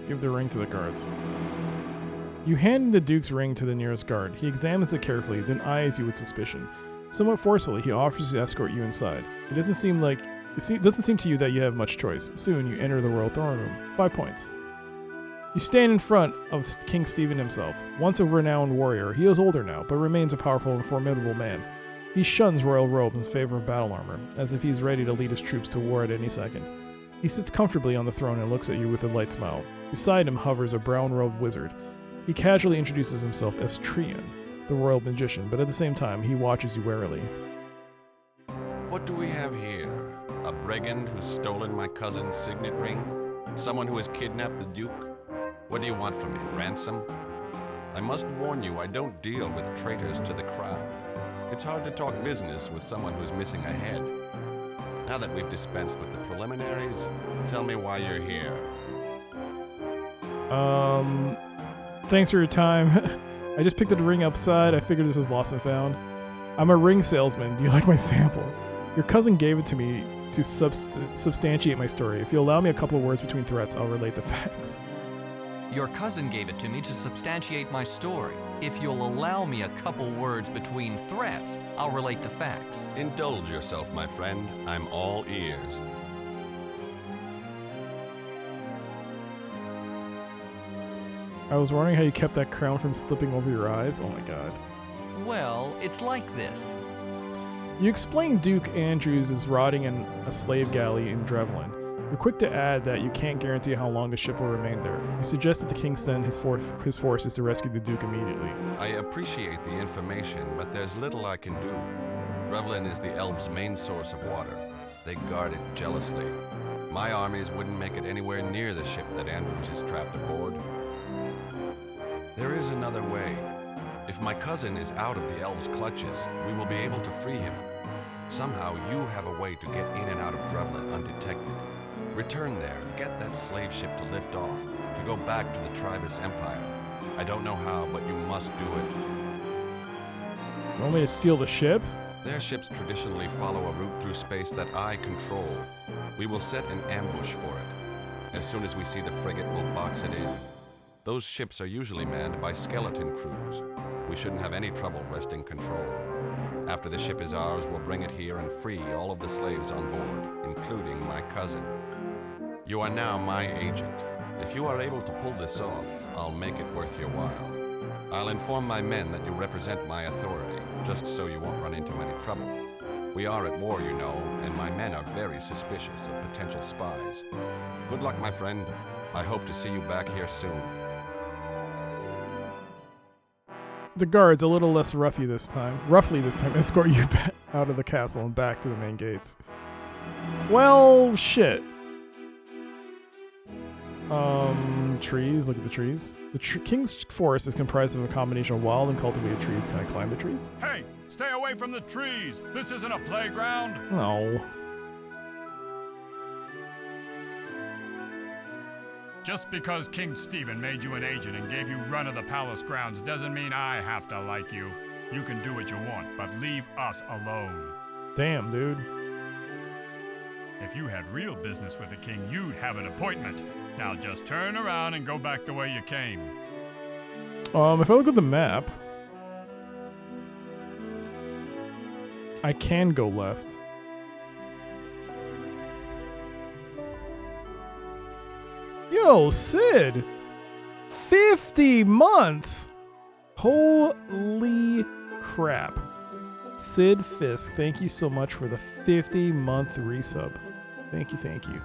Give the ring to the guards. You hand the Duke's ring to the nearest guard. He examines it carefully, then eyes you with suspicion. Somewhat forcefully, he offers to escort you inside. It doesn't seem to you that you have much choice. Soon, you enter the royal throne room. 5 points. You stand in front of King Stephen himself. Once a renowned warrior, he is older now, but remains a powerful and formidable man. He shuns royal robes in favor of battle armor, as if he's ready to lead his troops to war at any second. He sits comfortably on the throne and looks at you with a light smile. Beside him hovers a brown-robed wizard. He casually introduces himself as Trian, the royal magician, but at the same time, he watches you warily. What do we have here? A brigand who's stolen my cousin's signet ring? Someone who has kidnapped the Duke? What do you want from me? Ransom? I must warn you, I don't deal with traitors to the crown. It's hard to talk business with someone who's missing a head. Now that we've dispensed with the preliminaries, tell me why you're here. Thanks for your time. I just picked up the ring upside. I figured this was lost and found. I'm a ring salesman. Do you like my sample? Your cousin gave it to me to substantiate my story. If you allow me a couple of words between threats, I'll relate the facts. Your cousin gave it to me to substantiate my story. If you'll allow me a couple words between threats, I'll relate the facts. Indulge yourself, my friend. I'm all ears. I was wondering how you kept that crown from slipping over your eyes. Oh my god. Well, it's like this. You explain Duke Andrews is rotting in a slave galley in Drevlin. You're quick to add that you can't guarantee how long the ship will remain there. You suggest that the king send his forces to rescue the Duke immediately. I appreciate the information, but there's little I can do. Drevlin is the elves' main source of water. They guard it jealously. My armies wouldn't make it anywhere near the ship that Andrews is trapped aboard. There is another way. If my cousin is out of the elves' clutches, we will be able to free him. Somehow you have a way to get in and out of Drevlin undetected. Return there, get that slave ship to lift off, to go back to the Tribus Empire. I don't know how, but you must do it. You want me to steal the ship? Their ships traditionally follow a route through space that I control. We will set an ambush for it. As soon as we see the frigate, we'll box it in. Those ships are usually manned by skeleton crews. We shouldn't have any trouble wresting control. After the ship is ours, we'll bring it here and free all of the slaves on board, including my cousin. You are now my agent. If you are able to pull this off, I'll make it worth your while. I'll inform my men that you represent my authority, just so you won't run into any trouble. We are at war, you know, and my men are very suspicious of potential spies. Good luck, my friend. I hope to see you back here soon. The guards, a little less roughly this time, escort you back out of the castle and back to the main gates. Well, shit. Trees, look at the trees. The King's Forest is comprised of a combination of wild and cultivated trees. Can I climb the trees? Hey, stay away from the trees. This isn't a playground. No. Just because King Stephen made you an agent and gave you run of the palace grounds doesn't mean I have to like you. You can do what you want, but leave us alone. Damn, dude. If you had real business with the king, you'd have an appointment. Now just turn around and go back the way you came. If I look at the map, I can go left. Yo, Sid! 50 months! Holy crap. Sid Fisk, thank you so much for the 50-month resub. Thank you, thank you.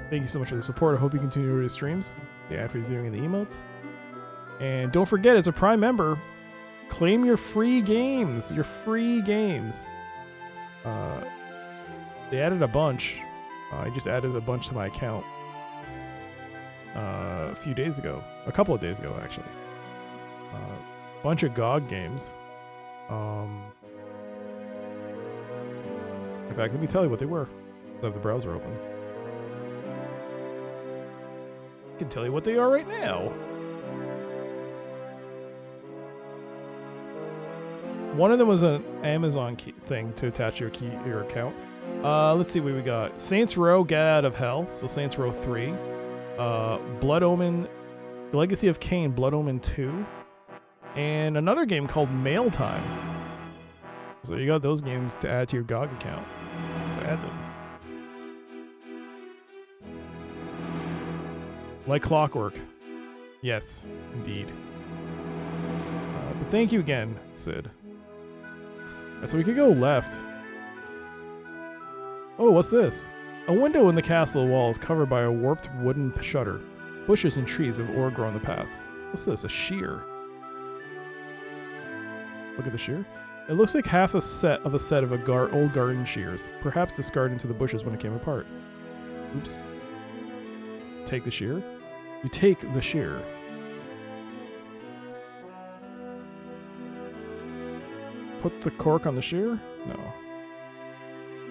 Thank you so much for the support. I hope you continue to do streams, the ad-free viewing and the emotes. And don't forget, as a Prime member, claim your free games. Your free games. They added a bunch. I just added a bunch to my account a few days ago. A couple of days ago, actually. Bunch of GOG games. In fact, let me tell you what they were. I have the browser open. I can tell you what they are right now. One of them was an Amazon key thing to attach your account. Let's see what we got. Saints Row: Get Out of Hell, so Saints Row 3. Blood Omen, The Legacy of Kain, Blood Omen 2. And another game called Mail Time. So you got those games to add to your GOG account. Add them. Like clockwork. Yes, indeed. But thank you again, Sid. Right, so we could go left. Oh, what's this? A window in the castle wall is covered by a warped wooden shutter. Bushes and trees have overgrown the path. What's this? A shear. Look at the shear. It looks like half a set of old garden shears, perhaps discarded into the bushes when it came apart. Oops. Take the shear? You take the shear. Put the cork on the shear? No.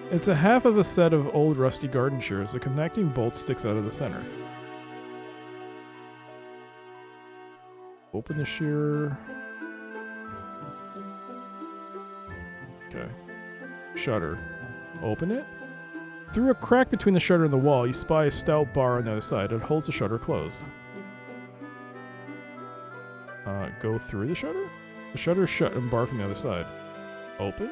It's a half of a set of old rusty garden shears. The connecting bolt sticks out of the center. Open the shear. Okay. Shutter. Open it. Through a crack between the shutter and the wall, you spy a stout bar on the other side. It holds the shutter closed. Go through the shutter? The shutter is shut and bar from the other side. Open?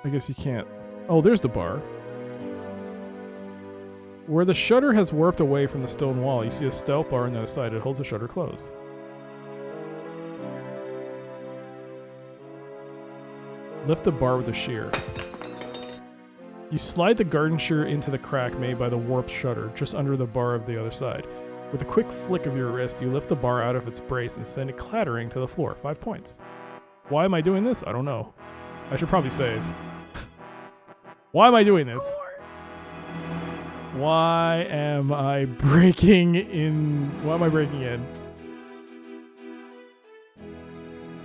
I guess you can't. Oh, there's the bar. Where the shutter has warped away from the stone wall, you see a stout bar on the other side. It holds the shutter closed. Lift the bar with a shear. You slide the garden shear into the crack made by the warped shutter, just under the bar of the other side. With a quick flick of your wrist, you lift the bar out of its brace and send it clattering to the floor. 5 points. Why am I doing this? I don't know. I should probably save. Why am I doing this? Why am I breaking in? Why am I breaking in?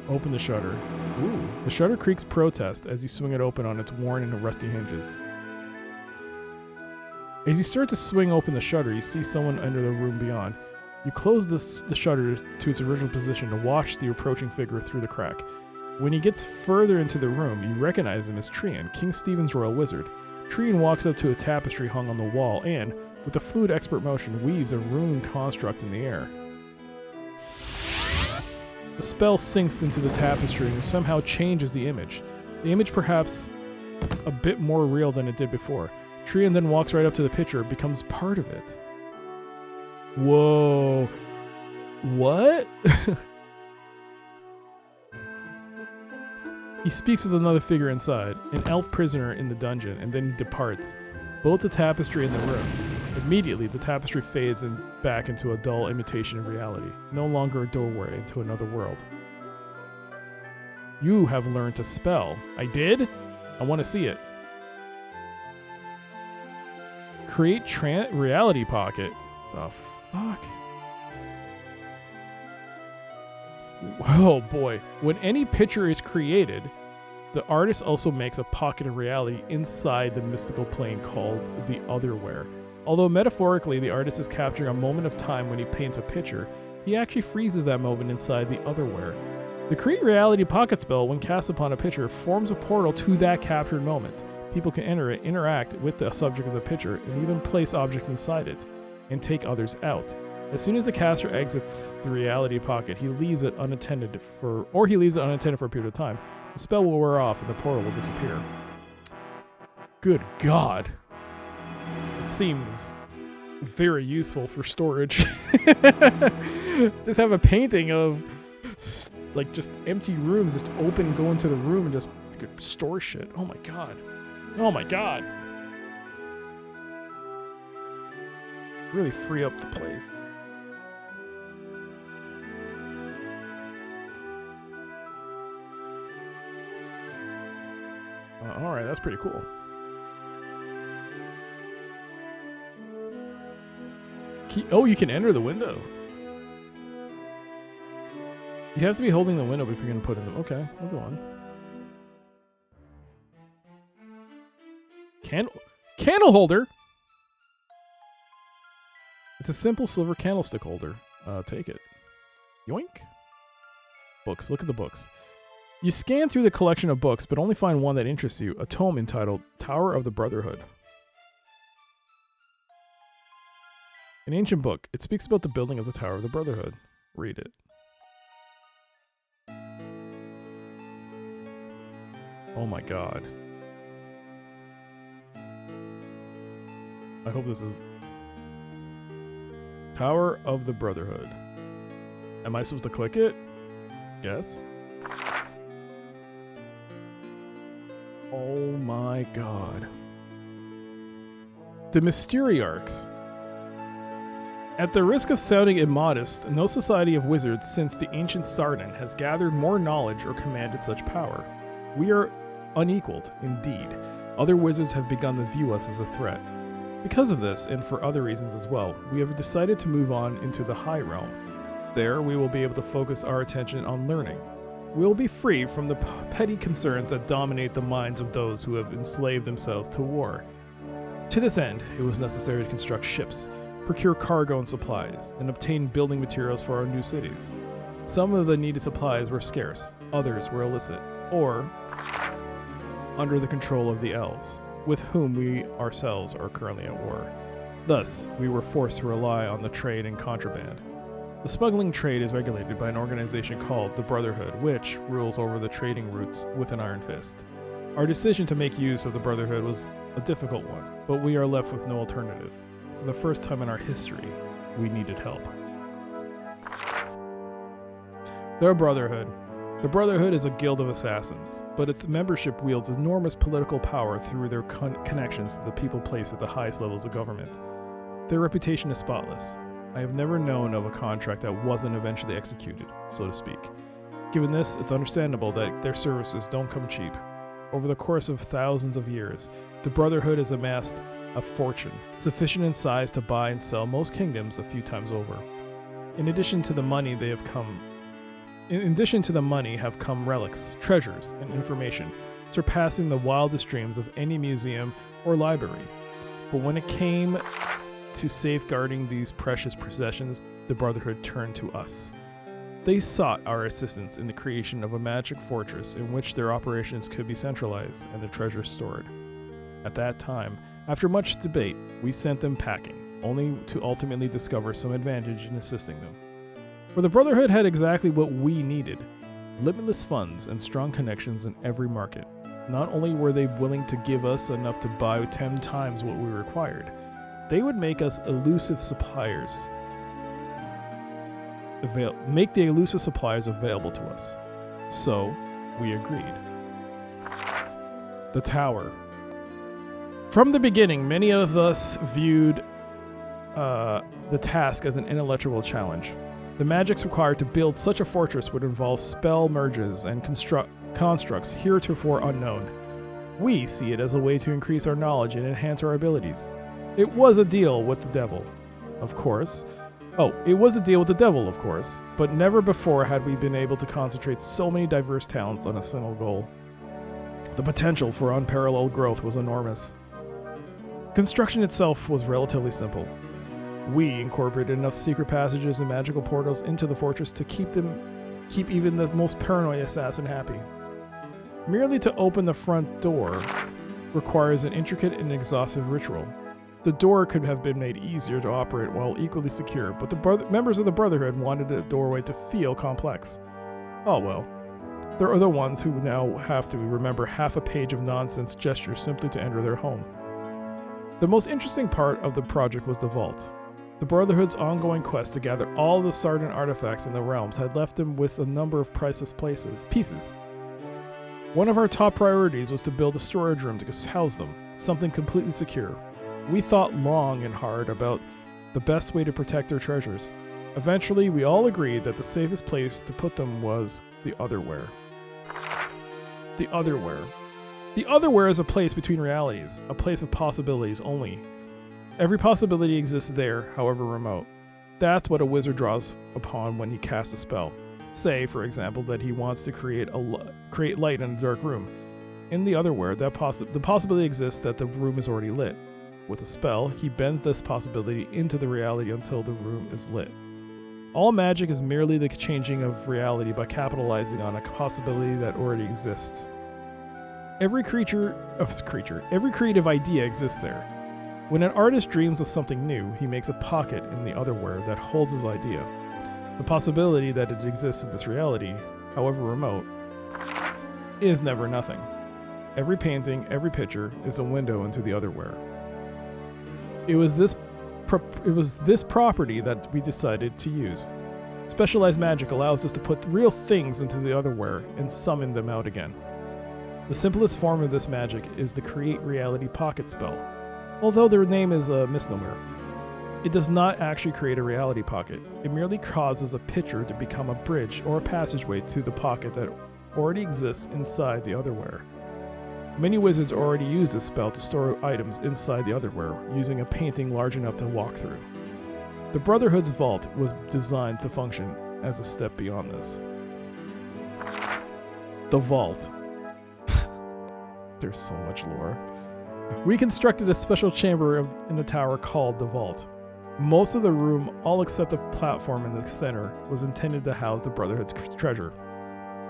Open the shutter. Ooh. The shutter creaks protest as you swing it open on its worn and rusty hinges. As you start to swing open the shutter, you see someone enter the room beyond. You close the shutter to its original position to watch the approaching figure through the crack. When he gets further into the room, you recognize him as Trian, King Stephen's royal wizard. Trian walks up to a tapestry hung on the wall and, with a fluid expert motion, weaves a rune construct in the air. The spell sinks into the tapestry and somehow changes the image. The image perhaps a bit more real than it did before. Trian then walks right up to the picture, becomes part of it. Whoa. What? He speaks with another figure inside, an elf prisoner in the dungeon, and then departs. Both the tapestry and the room. Immediately, the tapestry fades back into a dull imitation of reality, no longer a doorway into another world. You have learned to spell. I did? I want to see it. Create reality pocket. The fuck? Oh boy. When any picture is created, the artist also makes a pocket of reality inside the mystical plane called the otherwhere. Although metaphorically the artist is capturing a moment of time when he paints a picture, he actually freezes that moment inside the otherwhere. The Create Reality Pocket spell, when cast upon a picture, forms a portal to that captured moment. People can enter it, interact with the subject of the picture, and even place objects inside it, and take others out. As soon as the caster exits the reality pocket, he leaves it unattended for a period of time. The spell will wear off and the portal will disappear. Good God. It seems very useful for storage. Just have a painting of like just empty rooms, just open, go into the room and just store shit. Oh my God. Oh my God. Really free up the place. Alright, that's pretty cool. Oh, you can enter the window. You have to be holding the window before you're going to put in them. Okay, we'll go on. Candle holder? It's a simple silver candlestick holder. Take it. Yoink. Books. Look at the books. You scan through the collection of books, but only find one that interests you, a tome entitled Tower of the Brotherhood. An ancient book. It speaks about the building of the Tower of the Brotherhood. Read it. Oh my God. I hope this is... Tower of the Brotherhood. Am I supposed to click it? Yes. Oh my God. The Mysteriarchs. At the risk of sounding immodest, no society of wizards since the ancient Sardan has gathered more knowledge or commanded such power. We are unequaled, indeed. Other wizards have begun to view us as a threat. Because of this, and for other reasons as well, we have decided to move on into the High Realm. There, we will be able to focus our attention on learning. We will be free from the petty concerns that dominate the minds of those who have enslaved themselves to war. To this end, it was necessary to construct ships, procure cargo and supplies, and obtain building materials for our new cities. Some of the needed supplies were scarce, others were illicit, or under the control of the elves, with whom we ourselves are currently at war. Thus, we were forced to rely on the trade in contraband. The smuggling trade is regulated by an organization called the Brotherhood, which rules over the trading routes with an iron fist. Our decision to make use of the Brotherhood was a difficult one, but we are left with no alternative. For the first time in our history, we needed help. The Brotherhood. The Brotherhood is a guild of assassins, but its membership wields enormous political power through their connections to the people placed at the highest levels of government. Their reputation is spotless. I have never known of a contract that wasn't eventually executed, so to speak. Given this, it's understandable that their services don't come cheap. Over the course of thousands of years, the Brotherhood has amassed a fortune, sufficient in size to buy and sell most kingdoms a few times over. In addition to the money have come relics, treasures, and information, surpassing the wildest dreams of any museum or library. But when it came to safeguarding these precious possessions, the Brotherhood turned to us. They sought our assistance in the creation of a magic fortress in which their operations could be centralized and their treasures stored. At that time, after much debate, we sent them packing, only to ultimately discover some advantage in assisting them. For the Brotherhood had exactly what we needed: limitless funds and strong connections in every market. Not only were they willing to give us enough to buy 10 times what we required, they would make us elusive suppliers. Make the elusive suppliers available to us. So, we agreed. The tower. From the beginning, many of us viewed the task as an intellectual challenge. The magics required to build such a fortress would involve spell merges and constructs heretofore unknown. We see it as a way to increase our knowledge and enhance our abilities. It was a deal with the devil, of course. It was a deal with the devil, of course, but never before had we been able to concentrate so many diverse talents on a single goal. The potential for unparalleled growth was enormous. Construction itself was relatively simple. We incorporated enough secret passages and magical portals into the fortress to keep even the most paranoid assassin happy. Merely to open the front door requires an intricate and exhaustive ritual. The door could have been made easier to operate while equally secure, but the members of the Brotherhood wanted the doorway to feel complex. Oh well. There are the ones who now have to remember half a page of nonsense gestures simply to enter their home. The most interesting part of the project was the vault. The Brotherhood's ongoing quest to gather all the Sardan artifacts in the realms had left them with a number of priceless pieces. One of our top priorities was to build a storage room to house them, something completely secure. We thought long and hard about the best way to protect their treasures. Eventually, we all agreed that the safest place to put them was the Otherwhere. The Otherwhere. The Otherwhere is a place between realities, a place of possibilities only. Every possibility exists there, however remote. That's what a wizard draws upon when he casts a spell. Say, for example, that he wants to create light in a dark room. In the Otherwhere, the possibility exists that the room is already lit. With a spell, he bends this possibility into the reality until the room is lit. All magic is merely the changing of reality by capitalizing on a possibility that already exists. Every creative idea exists there. When an artist dreams of something new, he makes a pocket in the Otherwhere that holds his idea. The possibility that it exists in this reality, however remote, is never nothing. Every painting, every picture is a window into the Otherwhere. It was this property that we decided to use. Specialized magic allows us to put real things into the Otherwhere and summon them out again. The simplest form of this magic is the Create Reality Pocket spell. Although their name is a misnomer, it does not actually create a reality pocket. It merely causes a picture to become a bridge or a passageway to the pocket that already exists inside the Otherwhere. Many wizards already use this spell to store items inside the Otherwhere, using a painting large enough to walk through. The Brotherhood's vault was designed to function as a step beyond this. The vault. There's so much lore. We constructed a special chamber in the tower called the vault. Most of the room, all except the platform in the center, was intended to house the Brotherhood's treasure.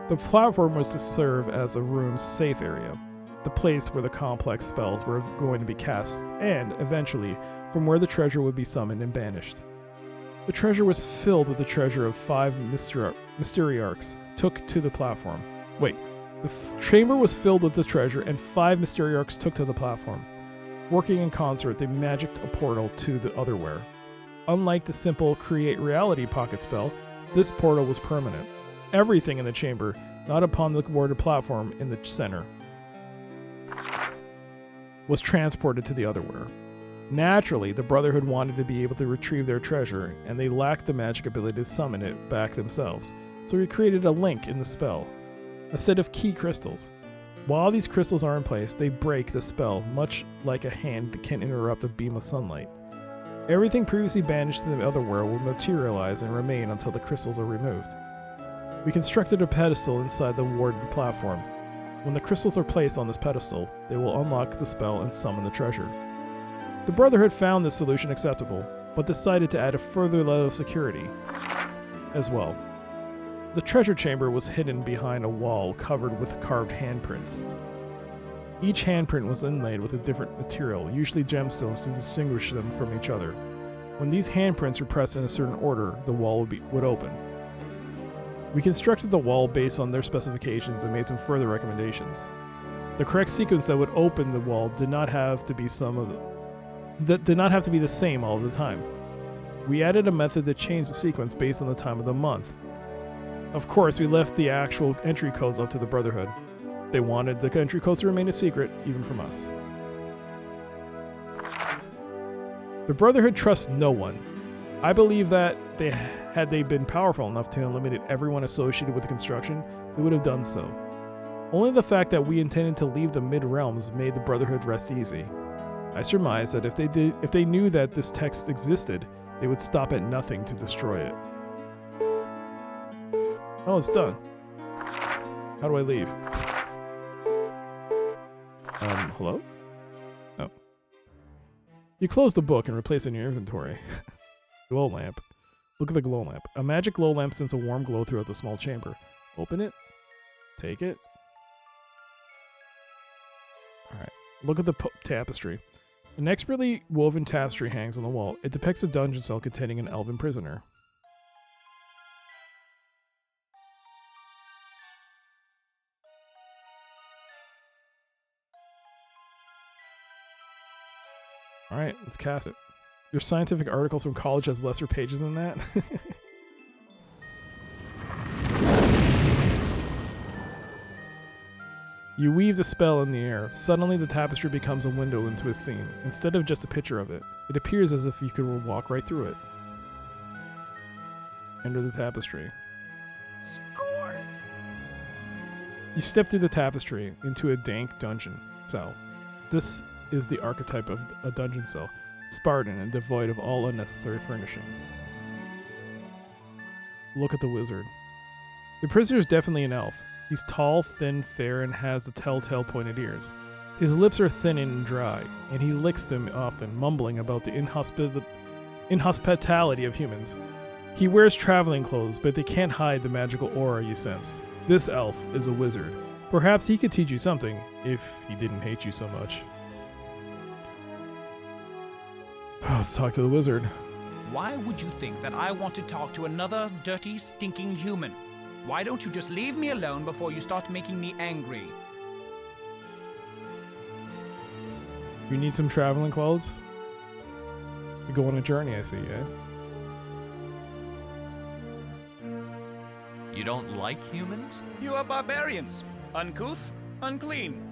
The platform was to serve as a room's safe area, the place where the complex spells were going to be cast, and, eventually, from where the treasure would be summoned and banished. The treasure was filled with the treasure of 5 Mysteriarchs took to the platform. The chamber was filled with the treasure, and 5 Mysteriarchs took to the platform. Working in concert, they magicked a portal to the Otherwhere. Unlike the simple Create Reality Pocket spell, this portal was permanent. Everything in the chamber, not upon the warded platform in the center, was transported to the Otherwhere. Naturally, the Brotherhood wanted to be able to retrieve their treasure, and they lacked the magic ability to summon it back themselves, so we created a link in the spell. A set of key crystals. While these crystals are in place, they break the spell, much like a hand that can interrupt a beam of sunlight. Everything previously banished to the Otherwhere will materialize and remain until the crystals are removed. We constructed a pedestal inside the warded platform. When the crystals are placed on this pedestal, they will unlock the spell and summon the treasure. The Brotherhood found this solution acceptable, but decided to add a further level of security as well. The treasure chamber was hidden behind a wall covered with carved handprints. Each handprint was inlaid with a different material, usually gemstones, to distinguish them from each other. When these handprints were pressed in a certain order, the wall would open. We constructed the wall based on their specifications and made some further recommendations. The correct sequence that would open the wall did not have to be the same all the time. We added a method that changed the sequence based on the time of the month. Of course, we left the actual entry codes up to the Brotherhood. They wanted the country coast to remain a secret, even from us. The Brotherhood trusts no one. I believe that had they been powerful enough to eliminate everyone associated with the construction, they would have done so. Only the fact that we intended to leave the mid-realms made the Brotherhood rest easy. I surmise that if they knew that this text existed, they would stop at nothing to destroy it. Oh, it's done. How do I leave? Hello? Oh. You close the book and replace it in your inventory. Glow lamp. Look at the glow lamp. A magic glow lamp sends a warm glow throughout the small chamber. Open it. Take it. Alright. Look at the tapestry. An expertly woven tapestry hangs on the wall. It depicts a dungeon cell containing an elven prisoner. Alright, let's cast it. Your scientific articles from college has lesser pages than that? You weave the spell in the air. Suddenly the tapestry becomes a window into a scene. Instead of just a picture of it, it appears as if you could walk right through it. Enter the tapestry. Score! You step through the tapestry into a dank dungeon cell. This is the archetype of a dungeon cell. Spartan and devoid of all unnecessary furnishings. Look at the wizard. The prisoner is definitely an elf. He's tall, thin, fair, and has the telltale pointed ears. His lips are thin and dry, and he licks them often, mumbling about the inhospitality of humans. He wears traveling clothes, but they can't hide the magical aura you sense. This elf is a wizard. Perhaps he could teach you something, if he didn't hate you so much. Let's talk to the wizard. Why would you think that I want to talk to another dirty, stinking human? Why don't you just leave me alone before you start making me angry? You need some traveling clothes? You go on a journey, I see, yeah? You don't like humans? You are barbarians. Uncouth, unclean.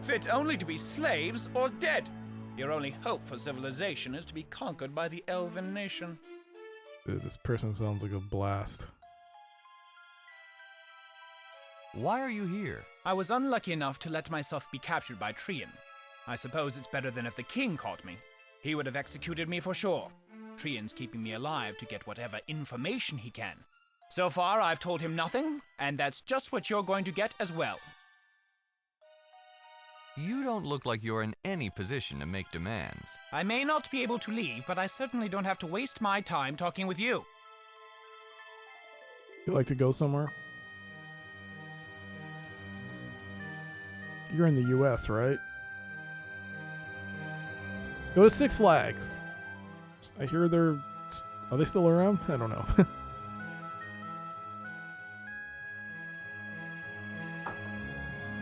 Fit only to be slaves or dead. Your only hope for civilization is to be conquered by the elven nation. Dude, this person sounds like a blast. Why are you here? I was unlucky enough to let myself be captured by Trian. I suppose it's better than if the king caught me. He would have executed me for sure. Trian's keeping me alive to get whatever information he can. So far, I've told him nothing, and that's just what you're going to get as well. You don't look like you're in any position to make demands. I may not be able to leave, but I certainly don't have to waste my time talking with you. You like to go somewhere? You're in the US, right? Go to Six Flags. I hear they're... Are they still around? I don't know.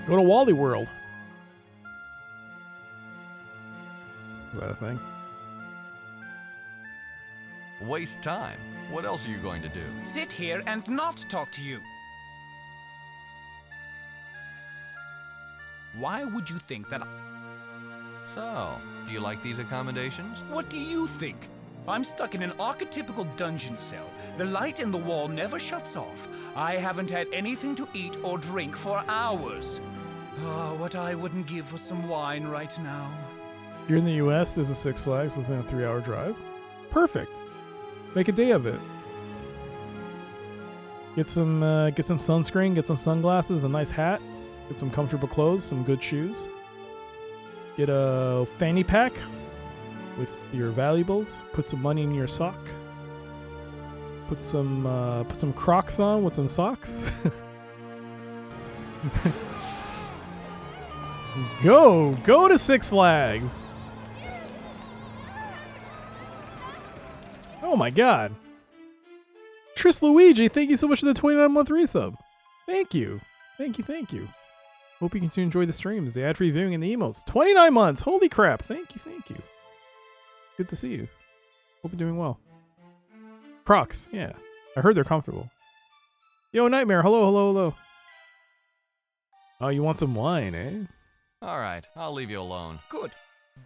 Go to Wally World. Is that a thing? Waste time. What else are you going to do? Sit here and not talk to you. Why would you think that So, do you like these accommodations? What do you think? I'm stuck in an archetypical dungeon cell. The light in the wall never shuts off. I haven't had anything to eat or drink for hours. Oh, what I wouldn't give for some wine right now. You're in the US, there's a Six Flags within a 3-hour drive. Perfect. Make a day of it. Get some sunscreen, get some sunglasses, a nice hat, get some comfortable clothes, some good shoes. Get a fanny pack with your valuables. Put some money in your sock. Put some Crocs on with some socks. Go to Six Flags. Oh my God. Tris Luigi, thank you so much for the 29-month resub. Thank you. Thank you. Hope you continue to enjoy the streams, the ad-free viewing, and the emotes. 29 months! Holy crap. Thank you. Good to see you. Hope you're doing well. Crocs, yeah. I heard they're comfortable. Yo, Nightmare, hello. Oh, you want some wine, eh? All right, I'll leave you alone. Good.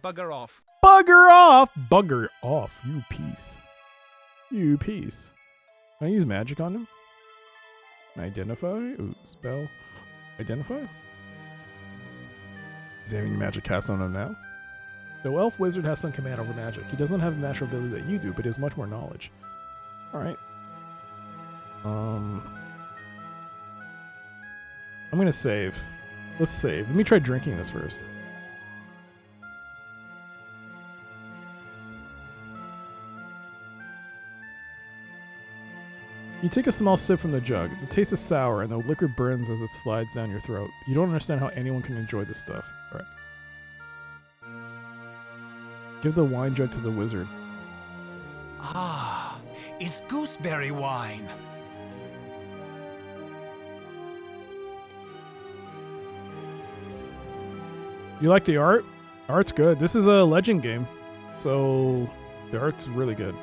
Bugger off. Bugger off! Bugger off, you piece. You piece. Can I use magic on him? Identify? Ooh, spell. Identify? Is he having your magic cast on him now? The elf wizard has some command over magic. He doesn't have the natural ability that you do, but he has much more knowledge. Alright. I'm gonna save. Let's save. Let me try drinking this first. You take a small sip from the jug. The taste is sour, and the liquor burns as it slides down your throat. You don't understand how anyone can enjoy this stuff. All right. Give the wine jug to the wizard. Ah, it's gooseberry wine. You like the art? Art's good. This is a legend game, so the art's really good.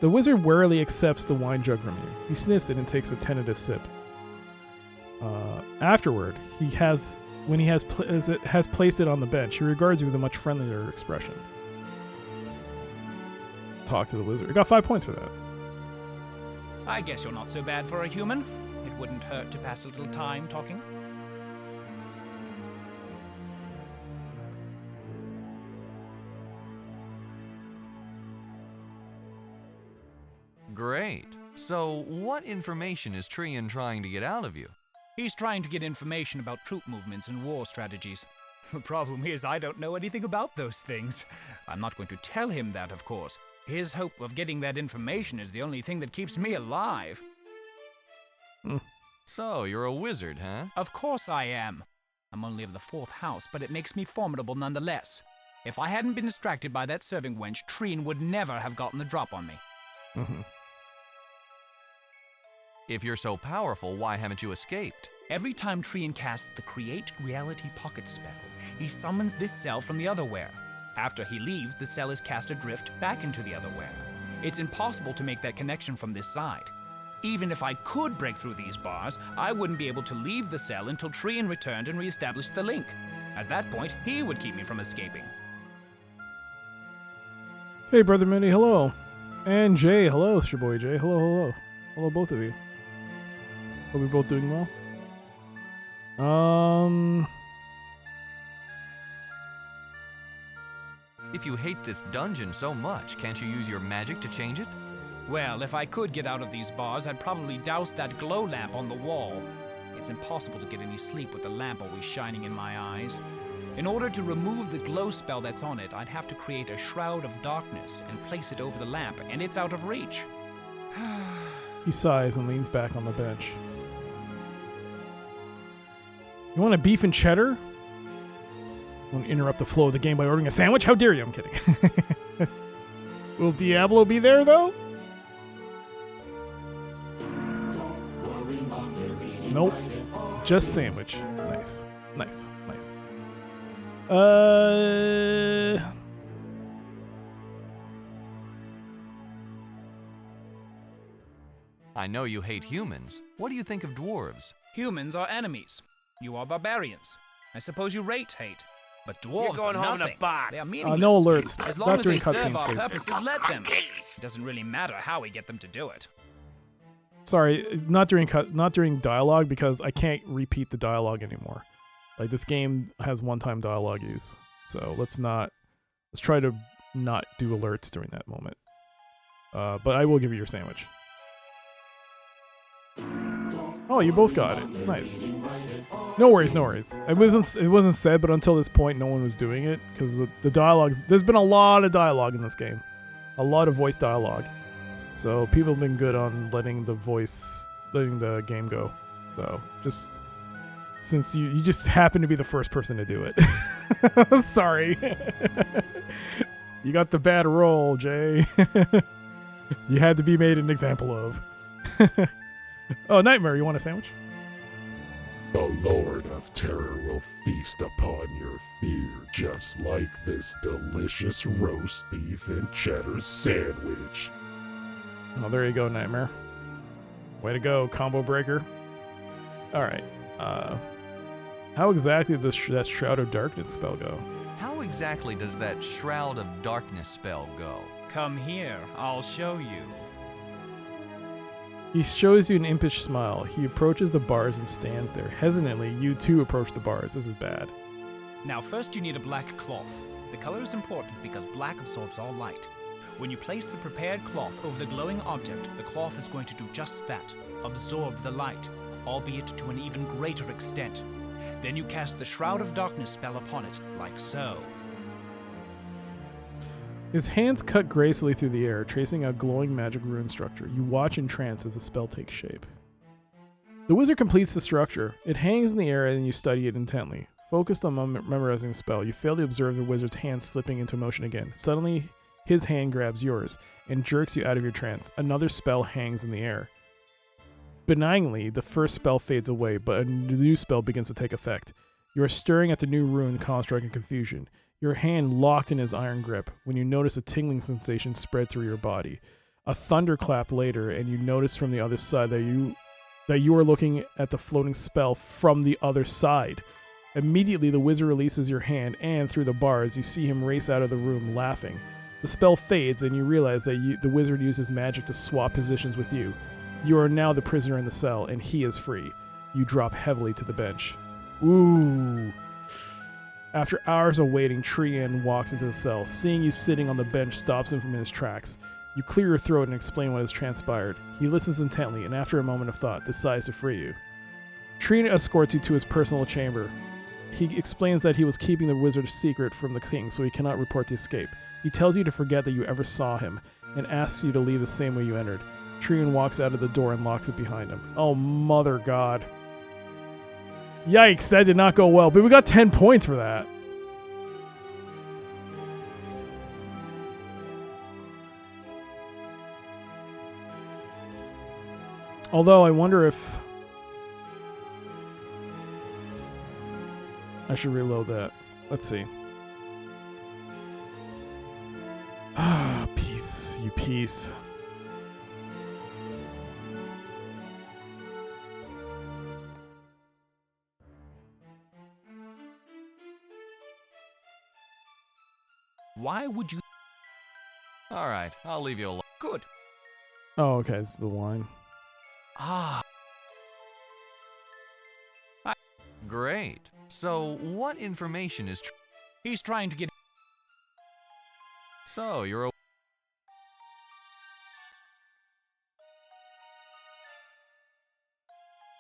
The wizard warily accepts the wine jug from you. He sniffs it and takes a tentative sip. Afterward, when he has placed it on the bench, he regards you with a much friendlier expression. Talk to the wizard. You got 5 points for that. I guess you're not so bad for a human. It wouldn't hurt to pass a little time talking. Great. So, what information is Trian trying to get out of you? He's trying to get information about troop movements and war strategies. The problem is I don't know anything about those things. I'm not going to tell him that, of course. His hope of getting that information is the only thing that keeps me alive. So, you're a wizard, huh? Of course I am. I'm only of the 4th house, but it makes me formidable nonetheless. If I hadn't been distracted by that serving wench, Trian would never have gotten the drop on me. If you're so powerful, why haven't you escaped? Every time Trian casts the Create Reality Pocket spell, he summons this cell from the Otherwhere. After he leaves, the cell is cast adrift back into the Otherwhere. It's impossible to make that connection from this side. Even if I could break through these bars, I wouldn't be able to leave the cell until Trian returned and reestablished the link. At that point, he would keep me from escaping. Hey, Brother Minnie, hello. And Jay, hello. It's your boy Jay. Hello, hello. Hello, both of you. Hope you're both doing well. If you hate this dungeon so much, can't you use your magic to change it? Well, if I could get out of these bars, I'd probably douse that glow lamp on the wall. It's impossible to get any sleep with the lamp always shining in my eyes. In order to remove the glow spell that's on it, I'd have to create a shroud of darkness and place it over the lamp, and it's out of reach. He sighs and leans back on the bench. You want a beef and cheddar? Want to interrupt the flow of the game by ordering a sandwich? How dare you? I'm kidding. Will Diablo be there, though? Nope. Just sandwich. Nice. Nice. Nice. I know you hate humans. What do you think of dwarves? Humans are enemies. You are barbarians. I suppose you rate hate. But dwarves going are home in a nothing. box. They are meaningless. No alerts. As Not long as during they serve cutscenes, our please. purposes, let them. It doesn't really matter how we get them to do it. Sorry, not during dialogue, because I can't repeat the dialogue anymore. Like, this game has one-time dialogue use, so let's try to not do alerts during that moment. But I will give you your sandwich. Oh, you both got it. Nice. No worries, no worries. It wasn't said, but until this point, no one was doing it because the dialogues. There's been a lot of dialogue in this game, a lot of voice dialogue. So people have been good on letting the game go. So just since you just happen to be the first person to do it. Sorry. You got the bad roll, Jay. You had to be made an example of. Oh, Nightmare, you want a sandwich? The Lord of Terror will feast upon your fear, just like this delicious roast beef and cheddar sandwich. Oh, there you go, Nightmare. Way to go, combo breaker. All right. How exactly does that Shroud of Darkness spell go? How exactly does that Shroud of Darkness spell go? Come here, I'll show you. He shows you an impish smile. He approaches the bars and stands there. Hesitantly, you too approach the bars. This is bad. Now first you need a black cloth. The color is important because black absorbs all light. When you place the prepared cloth over the glowing object, the cloth is going to do just that, absorb the light, albeit to an even greater extent. Then you cast the Shroud of Darkness spell upon it, like so. His hands cut gracefully through the air, tracing a glowing magic rune structure. You watch in trance as the spell takes shape. The wizard completes the structure. It hangs in the air and you study it intently. Focused on memorizing the spell, you fail to observe the wizard's hand slipping into motion again. Suddenly, his hand grabs yours and jerks you out of your trance. Another spell hangs in the air. Benignly, the first spell fades away, but a new spell begins to take effect. You are staring at the new rune construct in confusion. Your hand locked in his iron grip when you notice a tingling sensation spread through your body. A thunderclap later, and you notice from the other side that you are looking at the floating spell from the other side. Immediately, the wizard releases your hand, and through the bars, you see him race out of the room, laughing. The spell fades, and you realize that the wizard uses magic to swap positions with you. You are now the prisoner in the cell, and he is free. You drop heavily to the bench. Ooh. After hours of waiting, Trian walks into the cell. Seeing you sitting on the bench stops him from his tracks. You clear your throat and explain what has transpired. He listens intently, and after a moment of thought, decides to free you. Trian escorts you to his personal chamber. He explains that he was keeping the wizard secret from the king, so he cannot report the escape. He tells you to forget that you ever saw him, and asks you to leave the same way you entered. Trian walks out of the door and locks it behind him. Oh, mother God. Yikes, that did not go well, but we got 10 points for that. Although, I wonder if I should reload that. Let's see. Ah, peace, you peace. Why would you? All right, I'll leave you alone. Good. Oh, okay, it's the wine. Ah. Great. So, what information is He's trying to get... So, you're a...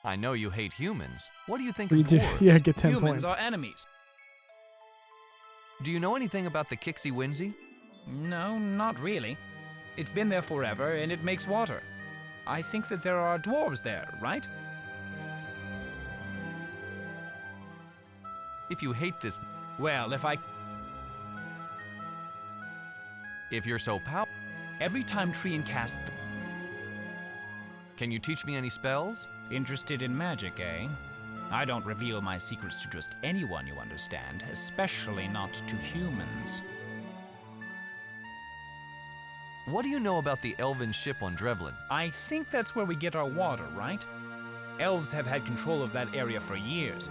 I know you hate humans. What do you think of dwarves? Yeah, get 10 Humans points. are enemies. Do you know anything about the Kixie Whinsey? No, not really. It's been there forever, and it makes water. I think that there are dwarves there, right? If you hate this... Well, If you're so powerful... Every time Trian casts... Can you teach me any spells? Interested in magic, eh? I don't reveal my secrets to just anyone, you understand, especially not to humans. What do you know about the elven ship on Drevlin? I think that's where we get our water, right? Elves have had control of that area for years.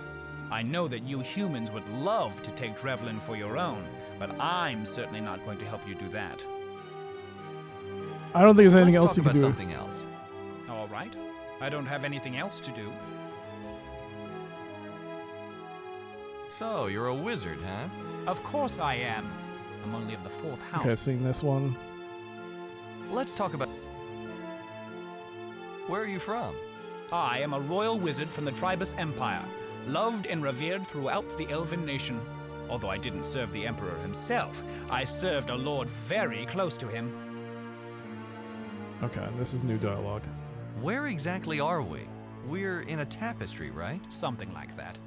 I know that you humans would love to take Drevlin for your own, but I'm certainly not going to help you do that. I don't think there's anything else Let's you talk can about do. something else. All right. I don't have anything else to do. So, you're a wizard, huh? Of course I am. I'm only of the 4th house. Okay, I've seen this one. Let's talk about... Where are you from? I am a royal wizard from the Tribus Empire, loved and revered throughout the Elven nation. Although I didn't serve the Emperor himself, I served a lord very close to him. Okay, this is new dialogue. Where exactly are we? We're in a tapestry, right? Something like that.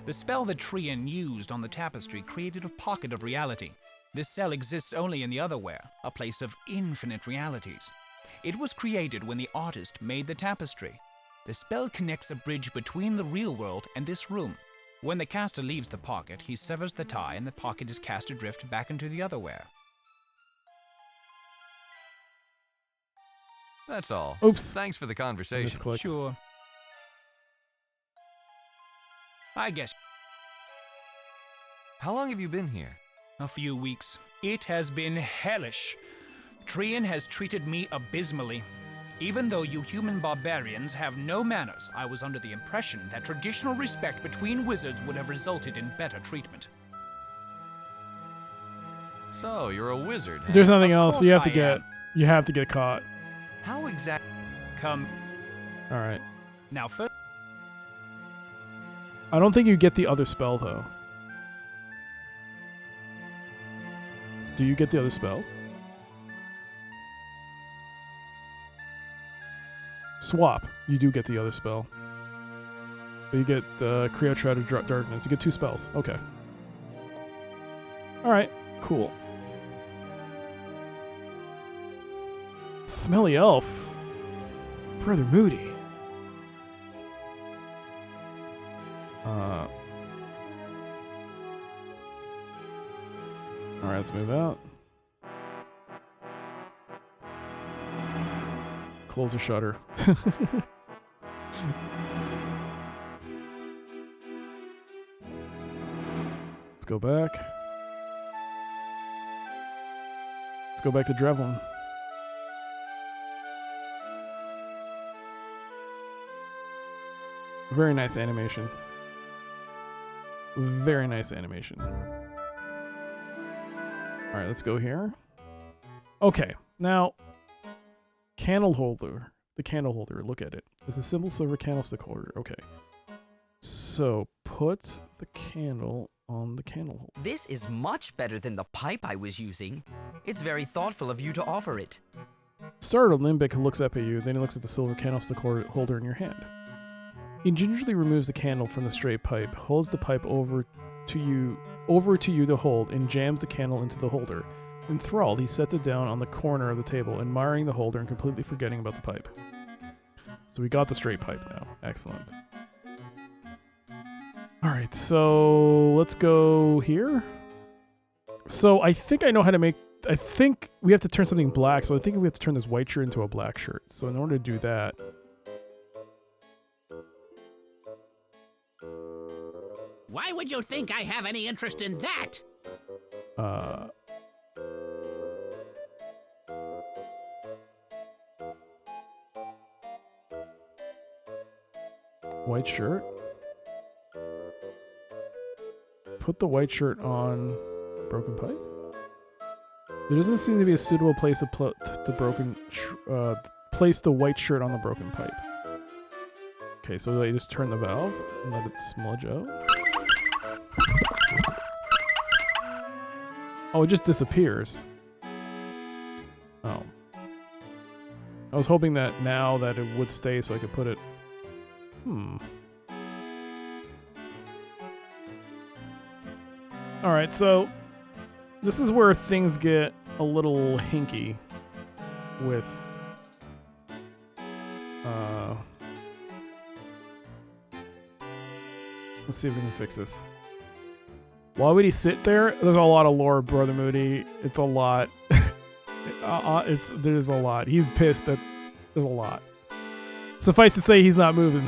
The spell that Trian used on the tapestry created a pocket of reality. This cell exists only in the Otherwhere, a place of infinite realities. It was created when the artist made the tapestry. The spell connects a bridge between the real world and this room. When the caster leaves the pocket, he severs the tie and the pocket is cast adrift back into the Otherwhere. That's all. Oops. Thanks for the conversation. Misclicked. Sure. I guess. How long have you been here? A few weeks. It has been hellish. Trian has treated me abysmally. Even though you human barbarians have no manners, I was under the impression that traditional respect between wizards would have resulted in better treatment. So, you're a wizard, huh? There's nothing else. You have to I get. am. You have to get caught. How exactly? Come. All right. Now, first. I don't think you get the other spell though. Do you get the other spell? Swap. You do get the other spell. But you get Create Shroud of Darkness. You get 2 spells. Okay. Alright. Cool. Smelly Elf. Brother Moody. Alright, let's move out. Close the shutter. Let's go back. Let's go back to Drevlin. Very nice animation. Very nice animation. Alright, let's go here. Okay, now, candle holder. The candle holder, look at it. It's a simple silver candlestick holder. Okay. So, put the candle on the candle holder. This is much better than the pipe I was using. It's very thoughtful of you to offer it. Startled, Limbic looks up at you, then he looks at the silver candlestick holder in your hand. He gingerly removes the candle from the straight pipe, holds the pipe over to you to hold, and jams the candle into the holder. Enthralled, he sets it down on the corner of the table, admiring the holder and completely forgetting about the pipe. So we got the straight pipe now. Excellent. Alright, so let's go here. So I think I know how to make... I think we have to turn something black, so I think we have to turn this white shirt into a black shirt. So in order to do that... Why would you think I have any interest in that? White shirt. Put the white shirt on broken pipe. There doesn't seem to be a suitable place to put the place the white shirt on the broken pipe. Okay, so they just turn the valve and let it smudge out. Oh, it just disappears. Oh. I was hoping that now that it would stay so I could put it... Alright, so this is where things get a little hinky with let's see if we can fix this. Why would he sit there? There's a lot of lore, Brother Moody. It's a lot. There's a lot. He's pissed that there's a lot. Suffice to say, he's not moving.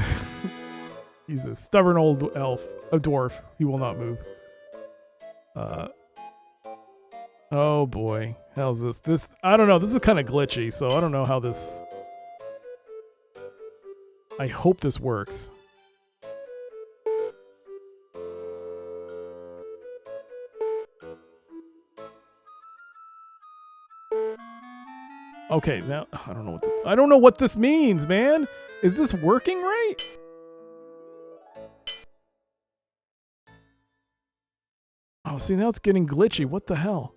He's a stubborn old elf, a dwarf. He will not move. Oh boy, how's this? This I don't know. This is kind of glitchy, so I don't know how this. I hope this works. Okay, now I don't know what this means, man. Is this working right? Oh, see, now it's getting glitchy. What the hell?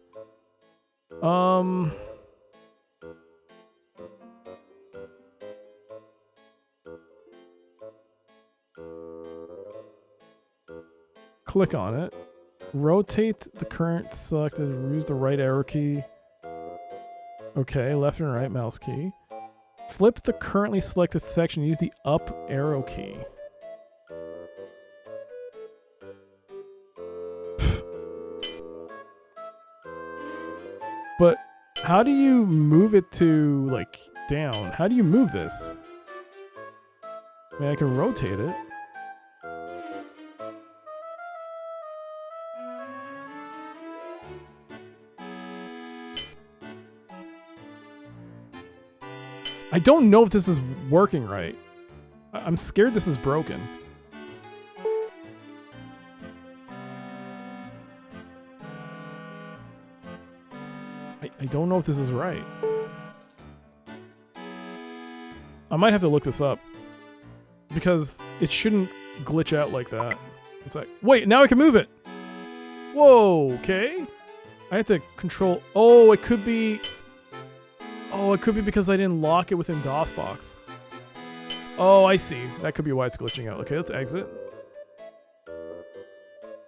Click on it. Rotate the current selected. Use the right arrow key. Okay, left and right mouse key. Flip the currently selected section. Use the up arrow key. But how do you move it to, like, down? How do you move this? I mean, I can rotate it. I don't know if this is working right. I'm scared this is broken. I don't know if this is right. I might have to look this up. Because it shouldn't glitch out like that. It's like, wait, now I can move it! Whoa, okay. I have to control... Oh, it could be... Oh, it could be because I didn't lock it within DOSBox. Oh, I see. That could be why it's glitching out. Okay, let's exit.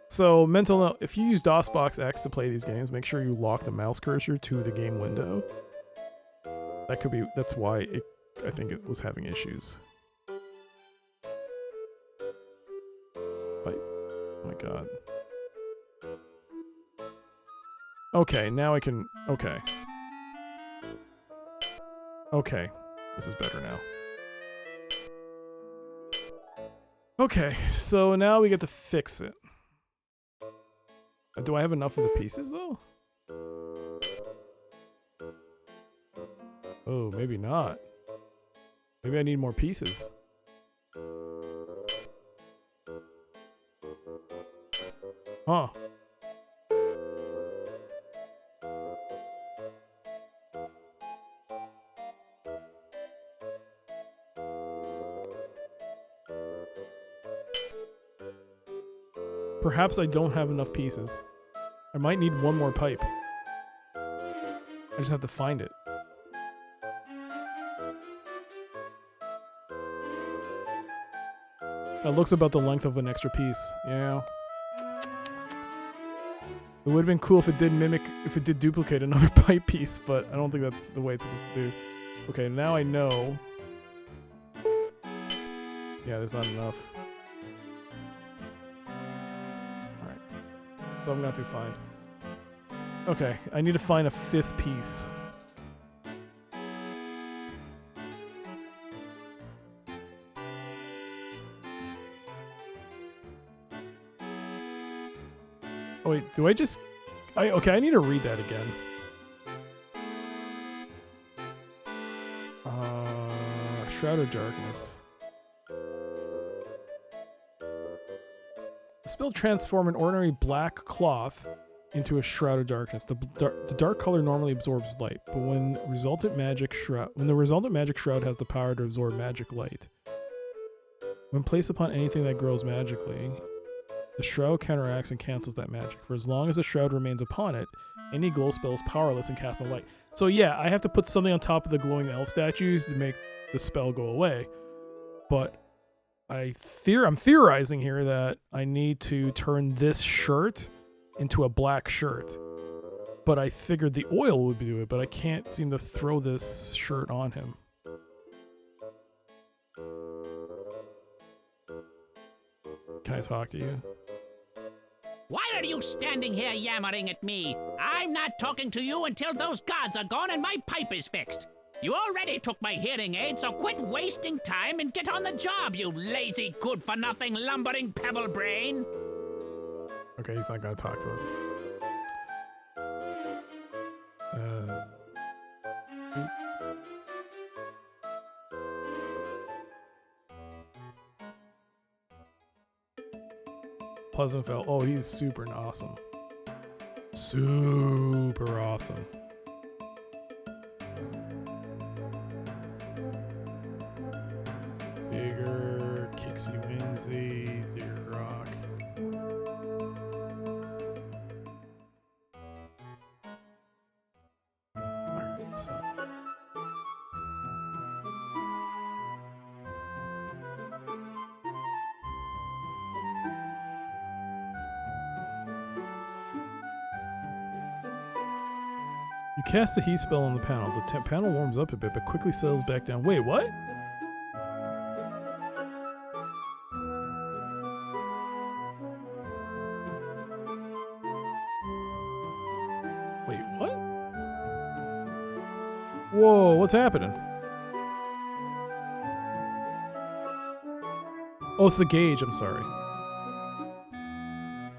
So, mental note, if you use DOSBox X to play these games, make sure you lock the mouse cursor to the game window. That could be, that's why I think it was having issues. Wait, oh my god. Okay, now I can, okay. Okay, this is better now. Okay, so now we get to fix it. Do I have enough of the pieces, though? Oh, maybe not. Maybe I need more pieces. Huh. Perhaps I don't have enough pieces. I might need one more pipe. I just have to find it. That looks about the length of an extra piece. Yeah. It would have been cool if it did duplicate another pipe piece, but I don't think that's the way it's supposed to do. Okay, now I know. Yeah, there's not enough. So I'm gonna have to find. Okay, I need to find a 5th piece. Oh wait, do I just... okay, I need to read that again. Shroud of Darkness. The spell transform an ordinary black cloth into a Shroud of Darkness. The dark color normally absorbs light, but when the resultant magic shroud has the power to absorb magic light. When placed upon anything that grows magically, the shroud counteracts and cancels that magic. For as long as the shroud remains upon it, any glow spell is powerless and cast on light. So yeah, I have to put something on top of the glowing elf statues to make the spell go away. But I'm theorizing here that I need to turn this shirt into a black shirt. But I figured the oil would do it, but I can't seem to throw this shirt on him. Can I talk to you? Why are you standing here yammering at me? I'm not talking to you until those gods are gone and my pipe is fixed. You already took my hearing aid, so quit wasting time and get on the job, you lazy, good-for-nothing, lumbering pebble brain. Okay, he's not gonna talk to us. Pleasantville. Oh, he's super awesome. Super awesome. Bigger, Kixie Winsy, Digger Rock. Alright, so. You cast a heat spell on the panel. The panel warms up a bit, but quickly settles back down. Wait, what? Wait, what? Whoa, what's happening? Oh, it's the gauge, I'm sorry.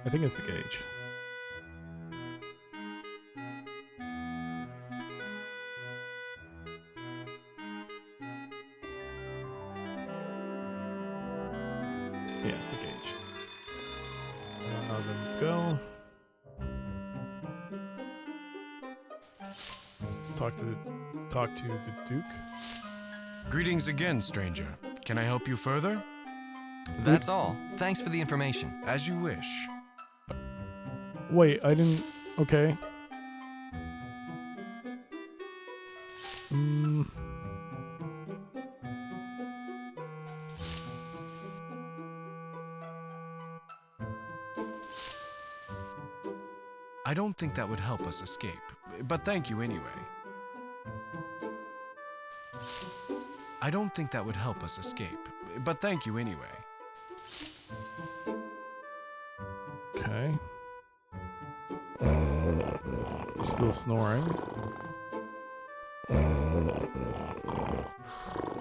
I think it's the gauge. Yeah, it's the gauge. Then let's go. Let's talk to the Duke. Greetings again, stranger. Can I help you further? That's all. Thanks for the information. As you wish. Wait, I didn't. Okay. I don't think that would help us escape, but thank you anyway. I don't think that would help us escape, but thank you anyway. Okay. He's still snoring.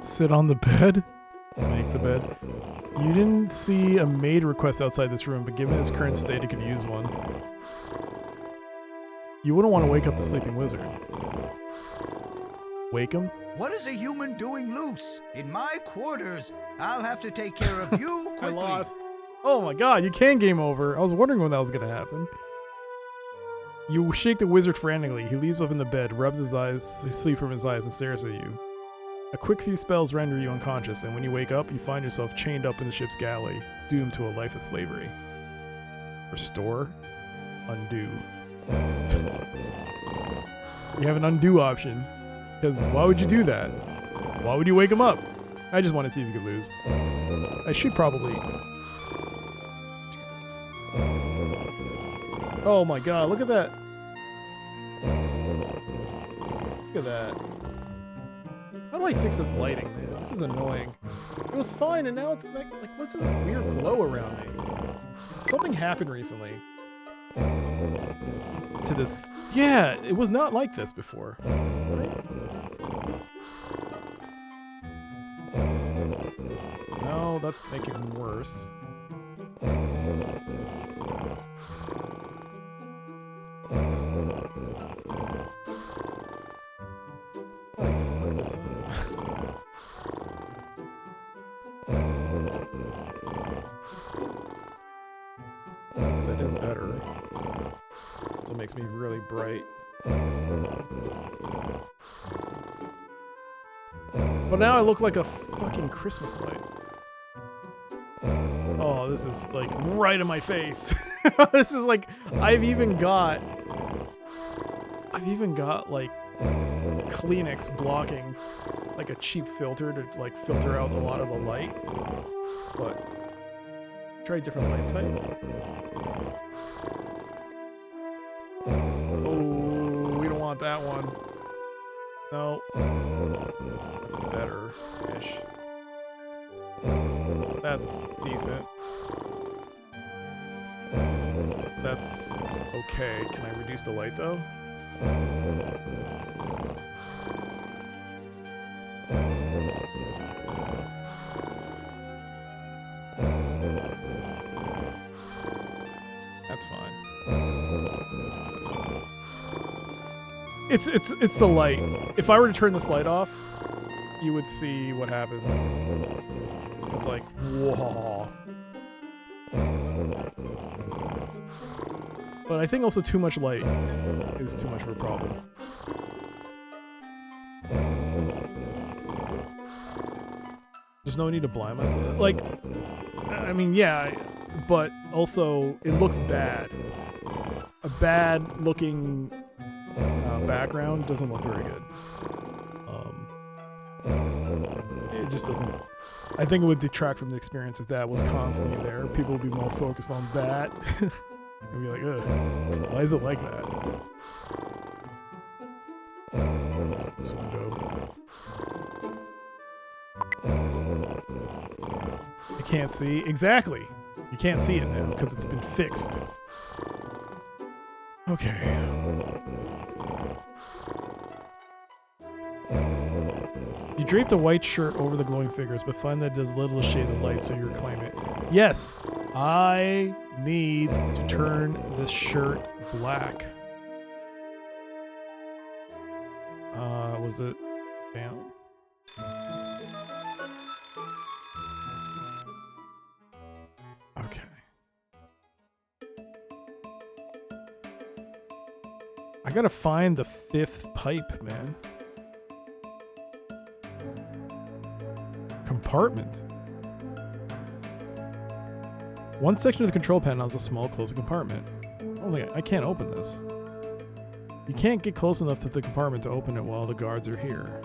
Sit on the bed. Make the bed. You didn't see a maid request outside this room, but given its current state, it could use one. You wouldn't want to wake up the sleeping wizard. Wake him? What is a human doing loose? In my quarters. I'll have to take care of you quickly. I lost. Oh my god, you can game over. I was wondering when that was going to happen. You shake the wizard frantically. He leaps up in the bed, rubs his eyes, sleep from his eyes, and stares at you. A quick few spells render you unconscious, and when you wake up, you find yourself chained up in the ship's galley, doomed to a life of slavery. Restore? Undo. You have an undo option. Because why would you do that? Why would you wake him up? I just want to see if you could lose. I should probably do this. Oh my god, look at that. Look at that. How do I fix this lighting, man? This is annoying. It was fine, and now it's like what's this weird glow around me? Something happened recently. To this. Yeah, it was not like this before. Right? No, that's making it worse. Fuck this up. That is better. So it makes me really bright. Well, now I look like a fucking Christmas light. Oh, this is like right in my face. This is like, I've even got like Kleenex blocking like a cheap filter to like filter out a lot of the light. But try a different light type. Oh, we don't want that one. No. That's better-ish. That's decent. That's okay. Can I reduce the light though? That's fine. That's fine. It's the light. If I were to turn this light off, you would see what happens. It's like, whoa. But I think also too much light is too much of a problem. There's no need to blind myself. Like, I mean, yeah, but also it looks bad. A bad looking background doesn't look very good. It just doesn't. I think it would detract from the experience if that was constantly there. People would be more focused on that. And be like, ugh, why is it like that? This window. I can't see. Exactly. You can't see it now because it's been fixed. Okay. You draped a white shirt over the glowing figures, but find that it does little to shade the light, so you reclaim it. Yes, I need to turn this shirt black. Was it down? I gotta find the 5th pipe, man. Compartment. One section of the control panel has a small closed compartment. I can't open this. You can't get close enough to the compartment to open it while the guards are here.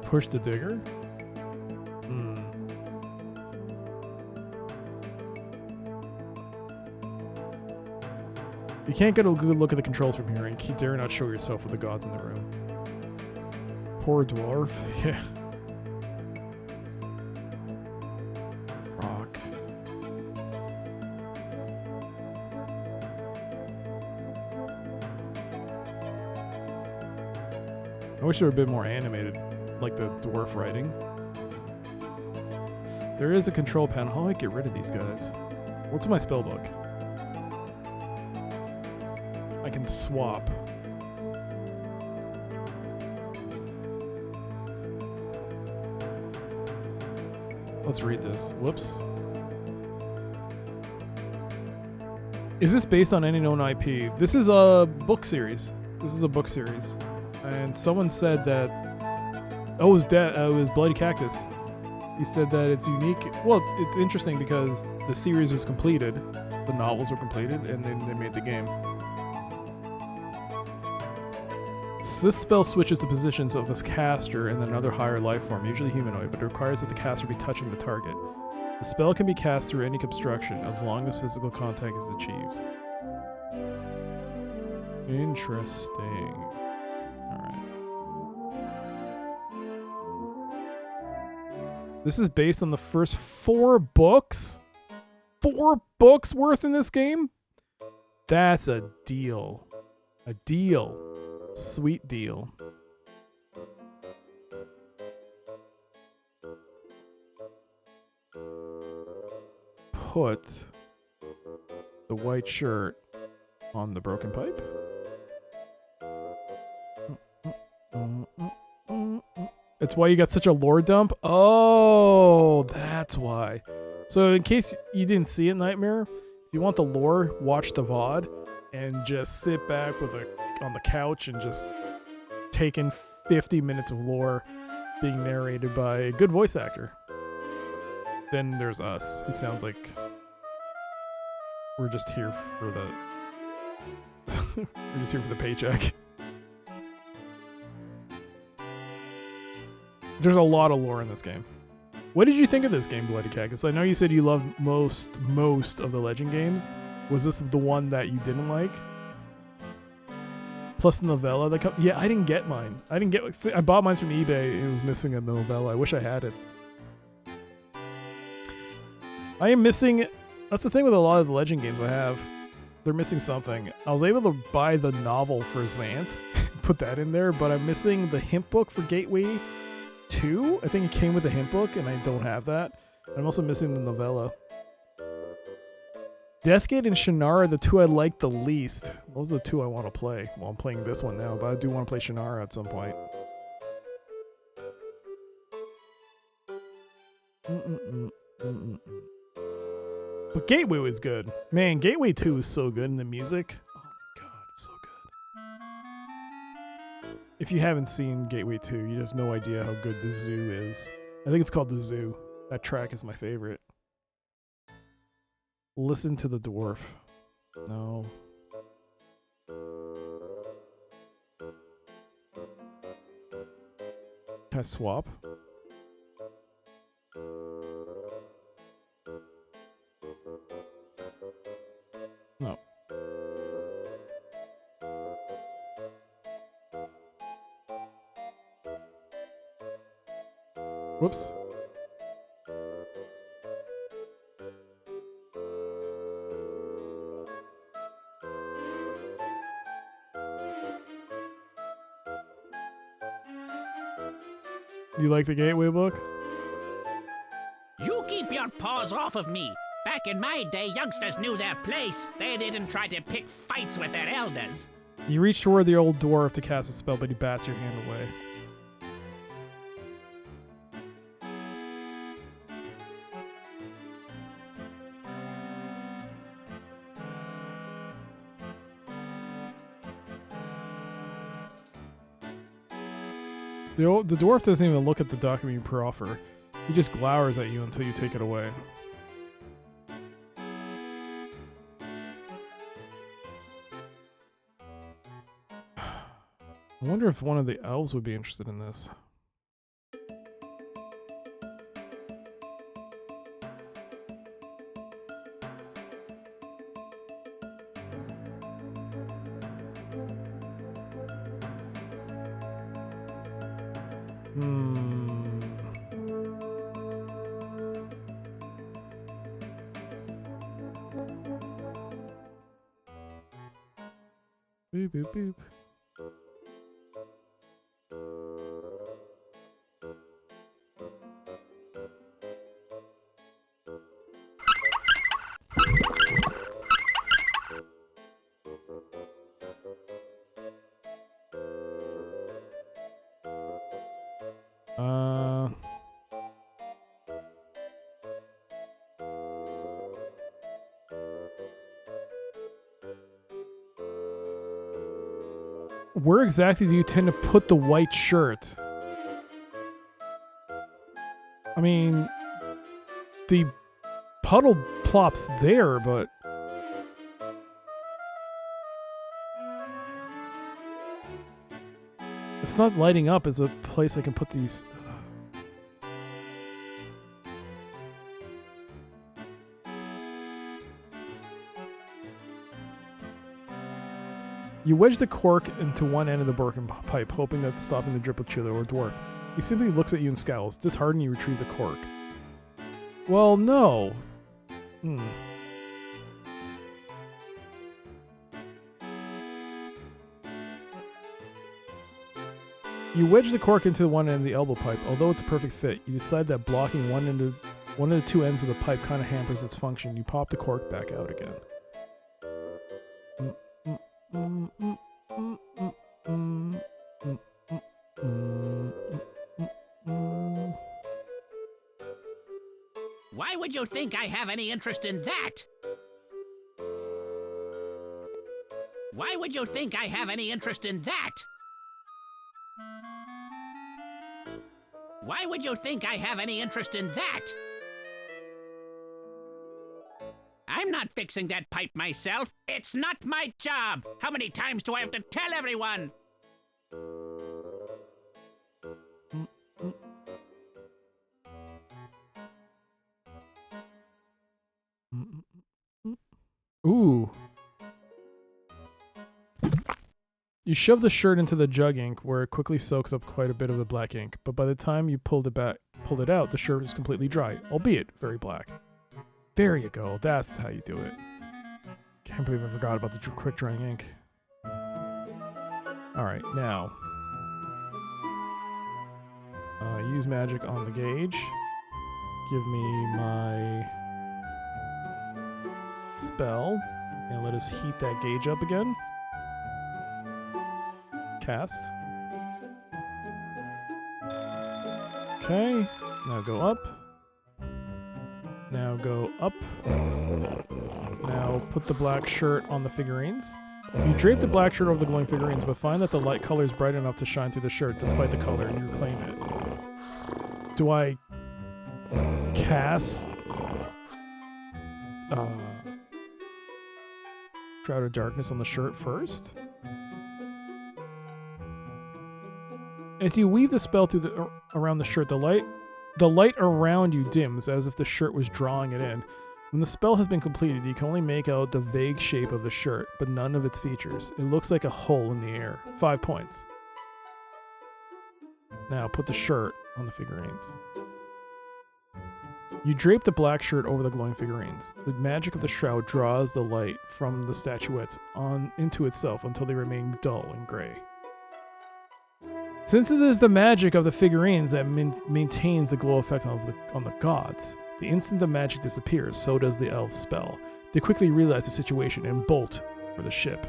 Push the digger? You can't get a good look at the controls from here, and you dare not show yourself with the gods in the room. Poor dwarf. Yeah. Rock. I wish they were a bit more animated, like the dwarf writing. There is a control panel. How do I get rid of these guys? What's in my spell book? I can swap. Let's read this. Whoops. Is this based on any known IP? This is a book series. This is a book series. And someone said that... Oh, it was Bloody Cactus. He said that it's unique. Well, it's interesting because the series was completed. The novels were completed, and then they made the game. This spell switches the positions of a caster and another higher life form, usually humanoid, but it requires that the caster be touching the target. The spell can be cast through any obstruction as long as physical contact is achieved. Interesting. Alright. This is based on the first 4 books? 4 books worth in this game? That's a deal. A deal. Sweet deal. Put the white shirt on the broken pipe. It's why you got such a lore dump? Oh, that's why. So in case you didn't see it, Nightmare, if you want the lore, watch the VOD and just sit back on the couch and just take in 50 minutes of lore being narrated by a good voice actor. Then there's us, who sounds like we're just here for the we're just here for the paycheck. There's a lot of lore in this game. What did you think of this game, Bloody Cactus? I know you said you loved most of the Legend games. Was this the one that you didn't like? Plus the novella that yeah, I didn't get mine. I bought mine from eBay. It was missing a novella. I wish I had it. I am missing... That's the thing with a lot of the Legend games I have. They're missing something. I was able to buy the novel for Xanth, put that in there, but I'm missing the hint book for Gateway 2. I think it came with the hint book, and I don't have that. I'm also missing the novella. Deathgate and Shannara are the 2 I like the least. Those are the 2 I want to play. Well, I'm playing this one now, but I do want to play Shannara at some point. But Gateway was good. Man, Gateway 2 is so good in the music. Oh my god, it's so good. If you haven't seen Gateway 2, you have no idea how good the Zoo is. I think it's called the Zoo. That track is my favorite. Listen to the dwarf. No. Can I swap? No. Whoops. You like the Gateway book? You keep your paws off of me. Back in my day, youngsters knew their place. They didn't try to pick fights with their elders. You reach toward the old dwarf to cast a spell, but he bats your hand away. The dwarf doesn't even look at the document you proffer. He just glowers at you until you take it away. I wonder if one of the elves would be interested in this. Boop, boop, boop. Where exactly do you tend to put the white shirt? I mean, the puddle plops there, but... it's not lighting up as a place I can put these... You wedge the cork into one end of the broken pipe, hoping that's stopping the drip of chiller or dwarf. He simply looks at you and scowls. Disheartened, you retrieve the cork. Well, no. You wedge the cork into one end of the elbow pipe. Although it's a perfect fit, you decide that blocking one of the two ends of the pipe kind of hampers its function. You pop the cork back out again. Why would you think I have any interest in that? Why would you think I have any interest in that? Why would you think I have any interest in that? I'm not fixing that pipe myself. It's not my job. How many times do I have to tell everyone? Ooh. You shove the shirt into the jug ink, where it quickly soaks up quite a bit of the black ink, but by the time you pulled it out, the shirt is completely dry, albeit very black. There you go. That's how you do it. Can't believe I forgot about the quick drying ink. Alright, now. Use magic on the gauge. Give me my spell. And let us heat that gauge up again. Cast. Okay. Now go up. Now go up. Now put the black shirt on the figurines. You drape the black shirt over the glowing figurines, but find that the light color is bright enough to shine through the shirt. Despite the color, you reclaim it. Do I cast Shroud of Darkness on the shirt first? As you weave the spell through around the shirt, the light around you dims, as if the shirt was drawing it in. When the spell has been completed, you can only make out the vague shape of the shirt, but none of its features. It looks like a hole in the air. 5 points. Now put the shirt on the figurines. You drape the black shirt over the glowing figurines. The magic of the shroud draws the light from the statuettes into itself until they remain dull and gray. Since it is the magic of the figurines that maintains the glow effect on the gods, the instant the magic disappears, so does the elf's spell. They quickly realize the situation and bolt for the ship.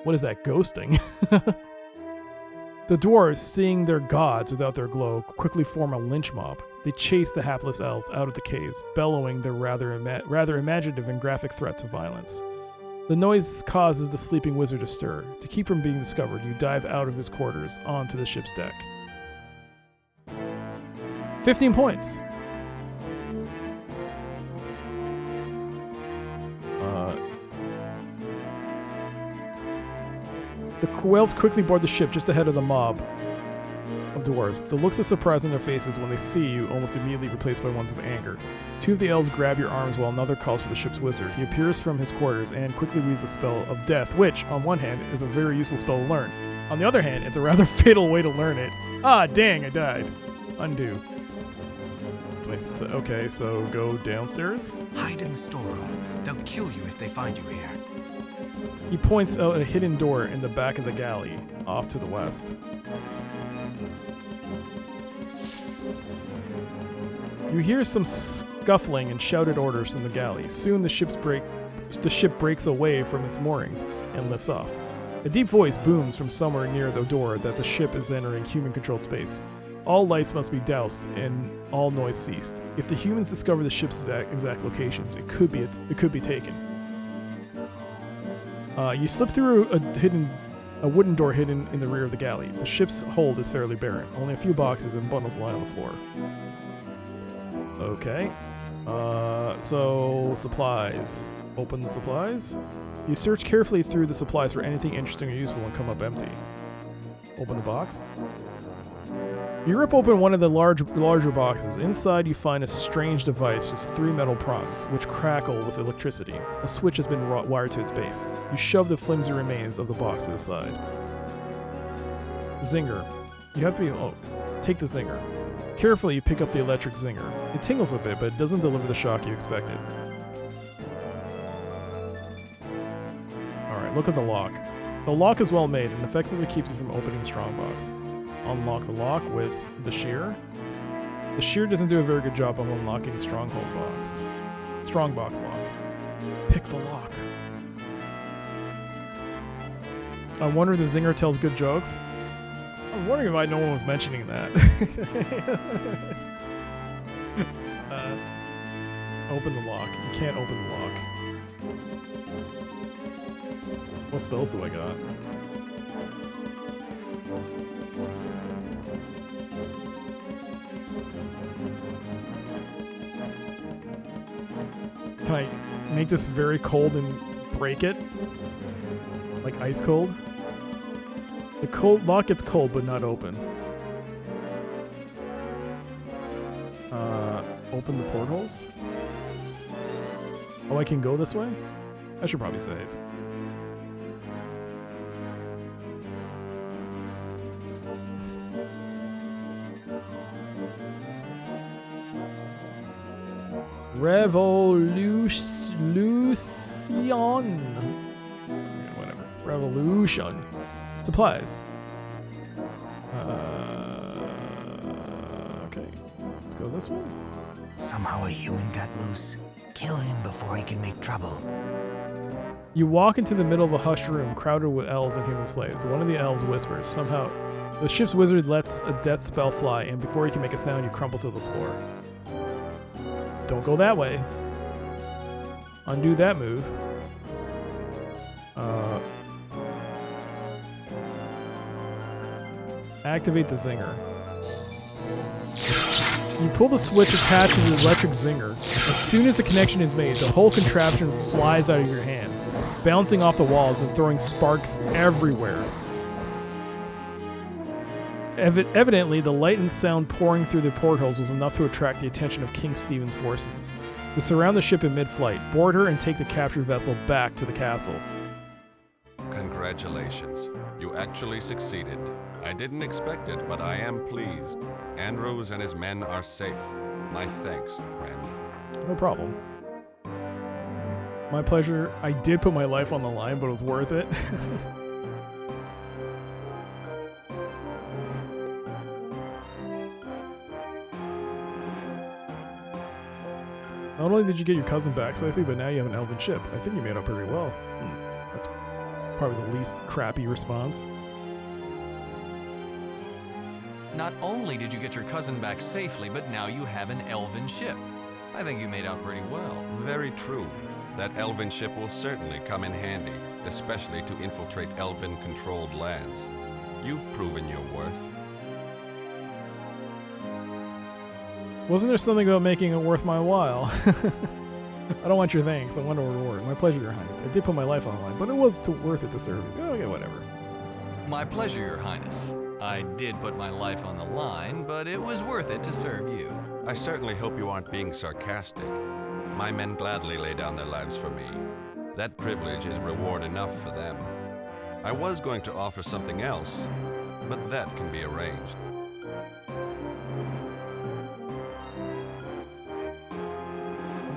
What is that, ghosting? The dwarves, seeing their gods without their glow, quickly form a lynch mob. They chase the hapless elves out of the caves, bellowing their rather imaginative and graphic threats of violence. The noise causes the sleeping wizard to stir. To keep from being discovered, you dive out of his quarters onto the ship's deck. 15 points. The whales quickly board the ship just ahead of the mob of dwarves. The looks of surprise on their faces when they see you almost immediately replaced by ones of anger. Two of the elves grab your arms while another calls for the ship's wizard. He appears from his quarters and quickly reads the spell of death, which, on one hand, is a very useful spell to learn. On the other hand, it's a rather fatal way to learn it. Ah, dang, I died. Undo. Okay, so go downstairs. Hide in the storeroom. They'll kill you if they find you here. He points out a hidden door in the back of the galley, off to the west. You hear some scuffling and shouted orders from the galley. Soon the ship breaks away from its moorings and lifts off. A deep voice booms from somewhere near the door that the ship is entering human-controlled space. All lights must be doused and all noise ceased. If the humans discover the ship's exact locations, it could be taken. You slip through a wooden door hidden in the rear of the galley. The ship's hold is fairly barren. Only a few boxes and bundles lie on the floor. Okay. So supplies. Open the supplies. You search carefully through the supplies for anything interesting or useful and come up empty. Open the box. You rip open one of the larger boxes. Inside you find a strange device with 3 metal prongs, which crackle with electricity. A switch has been wired to its base. You shove the flimsy remains of the box to the side. Zinger. You have to be... Oh, take the zinger. Carefully you pick up the electric zinger. It tingles a bit, but it doesn't deliver the shock you expected. Alright, look at the lock. The lock is well made and effectively keeps you from opening the strongbox. Unlock the lock with the shear. The shear doesn't do a very good job of unlocking the strongbox lock. Pick the lock. I wonder if the zinger tells good jokes. I was wondering why no one was mentioning that. Open the lock. You can't open the lock. What spells do I got? Can I make this very cold and break it? Like ice cold? The lock gets cold but not open. Open the portholes? Oh, I can go this way? I should probably save. Whatever. Revolution. Supplies. Okay. Let's go this way. Somehow a human got loose. Kill him before he can make trouble. You walk into the middle of a hushed room crowded with elves and human slaves. One of the elves whispers. Somehow, the ship's wizard lets a death spell fly, and before you can make a sound, you crumple to the floor. Don't go that way. Undo that move. Activate the zinger. You pull the switch attached to the electric zinger. As soon as the connection is made, the whole contraption flies out of your hands, bouncing off the walls and throwing sparks everywhere. Evidently, the light and sound pouring through the portholes was enough to attract the attention of King Stephen's forces. They surround the ship in mid-flight, board her, and take the captured vessel back to the castle. Congratulations. You actually succeeded. I didn't expect it, but I am pleased. Andrews and his men are safe. My thanks, friend. No problem. My pleasure. I did put my life on the line, but it was worth it. Not only did you get your cousin back safely, but now you have an elven ship. I think you made up pretty well. That's probably the least crappy response. Not only did you get your cousin back safely, but now you have an elven ship. I think you made out pretty well. Very true. That elven ship will certainly come in handy, especially to infiltrate elven-controlled lands. You've proven your worth. Wasn't there something about making it worth my while? I don't want your thanks. I want a reward. My pleasure, Your Highness. I did put my life on the line, but it was worth it to serve you. Oh, okay, whatever. My pleasure, Your Highness. I did put my life on the line, but it was worth it to serve you. I certainly hope you aren't being sarcastic. My men gladly lay down their lives for me. That privilege is reward enough for them. I was going to offer something else, but that can be arranged.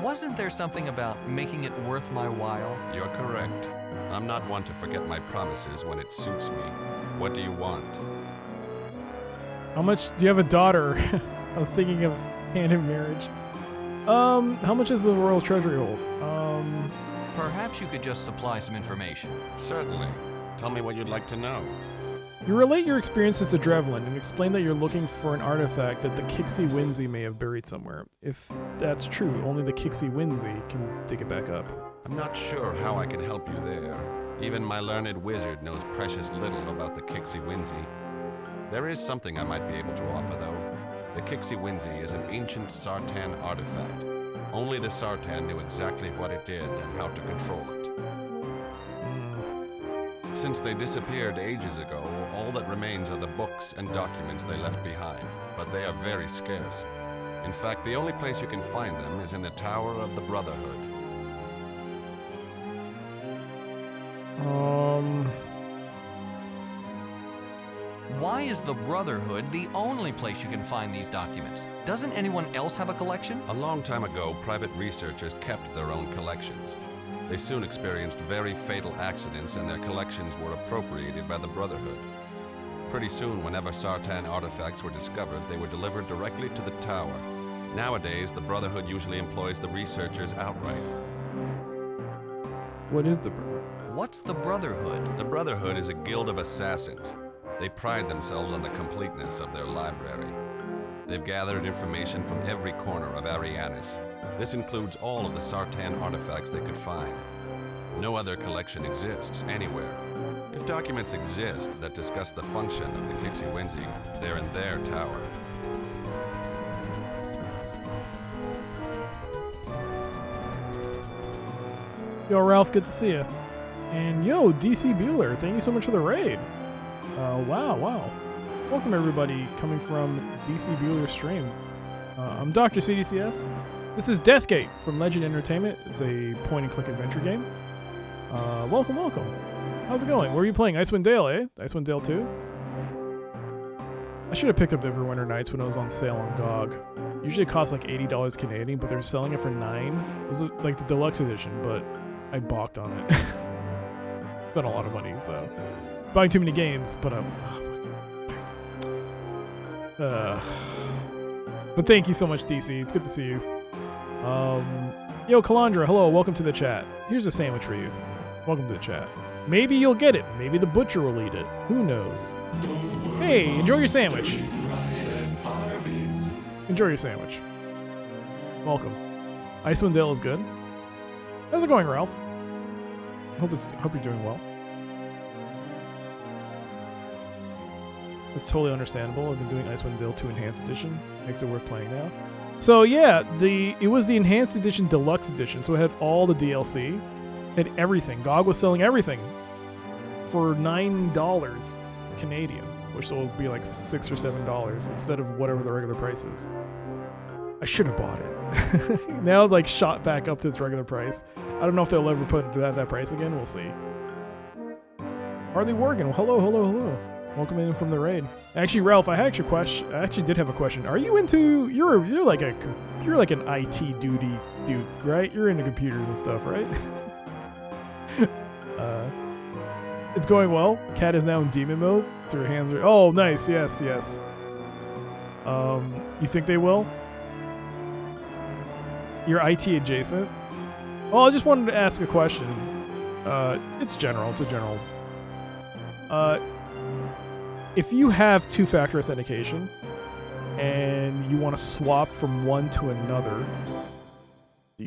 Wasn't there something about making it worth my while? You're correct. I'm not one to forget my promises when it suits me. What do you want? How much do you have a daughter? I was thinking of hand in marriage. How much does the royal treasury hold? Perhaps you could just supply some information. Certainly. Tell me what you'd like to know. You relate your experiences to Drevlin and explain that you're looking for an artifact that the Kixie Winsey may have buried somewhere. If that's true, only the Kixie Winsey can dig it back up. I'm not sure how I can help you there. Even my learned wizard knows precious little about the Kixie Winsey. There is something I might be able to offer, though. The Kixie Winsey is an ancient Sartan artifact. Only the Sartan knew exactly what it did and how to control it. Since they disappeared ages ago, all that remains are the books and documents they left behind, but they are very scarce. In fact, the only place you can find them is in the Tower of the Brotherhood. Why is the Brotherhood the only place you can find these documents? Doesn't anyone else have a collection? A long time ago, private researchers kept their own collections. They soon experienced very fatal accidents and their collections were appropriated by the Brotherhood. Pretty soon, whenever Sartan artifacts were discovered, they were delivered directly to the tower. Nowadays, the Brotherhood usually employs the researchers outright. What is the Brotherhood? What's the Brotherhood? The Brotherhood is a guild of assassins. They pride themselves on the completeness of their library. They've gathered information from every corner of Arianis. This includes all of the Sartan artifacts they could find. No other collection exists anywhere. If documents exist that discuss the function of the Kixie Winsey, they're in their tower. Yo, Ralph, good to see you. And yo, DC Bueller, thank you so much for the raid. Wow. Welcome everybody coming from DC Bueller's stream. I'm Dr. CDCS. This is Deathgate from Legend Entertainment. It's a point-and-click adventure game. Welcome. How's it going? Where are you playing? Icewind Dale, eh? Icewind Dale 2? I should have picked up Neverwinter Nights when it was on sale on GOG. Usually it costs like $80 Canadian, but they're selling it for $9. It was like the deluxe edition, but I balked on it. Spent a lot of money, so... Buying too many games, but but thank you so much, DC. It's good to see you. Yo, Kalandra, hello, welcome to the chat. Here's a sandwich for you. Welcome to the chat. Maybe you'll get it. Maybe the butcher will eat it. Who knows? Hey, enjoy your sandwich. Enjoy your sandwich. Welcome. Icewind Dale is good. How's it going, Ralph? Hope you're doing well. It's totally understandable. I've been doing Icewind Dale 2 Enhanced Edition. Makes it worth playing now. So yeah, it was the Enhanced Edition Deluxe Edition, so it had all the DLC. It had everything. GOG was selling everything for $9 Canadian, which will be like $6 or $7 instead of whatever the regular price is. I should have bought it. Now like shot back up to its regular price. I don't know if they'll ever put it at that price again. We'll see. Harley Worgan, well, hello. Welcome in from the raid. Actually, Ralph, I actually did have a question. Are you into? You're like an IT duty dude, right? You're into computers and stuff, right? It's going well. Cat is now in demon mode. So her hands are. Oh, nice. Yes. You think they will? You're IT adjacent. Well, I just wanted to ask a question. It's general. It's a general. If you have two-factor authentication and you want to swap from one to another, do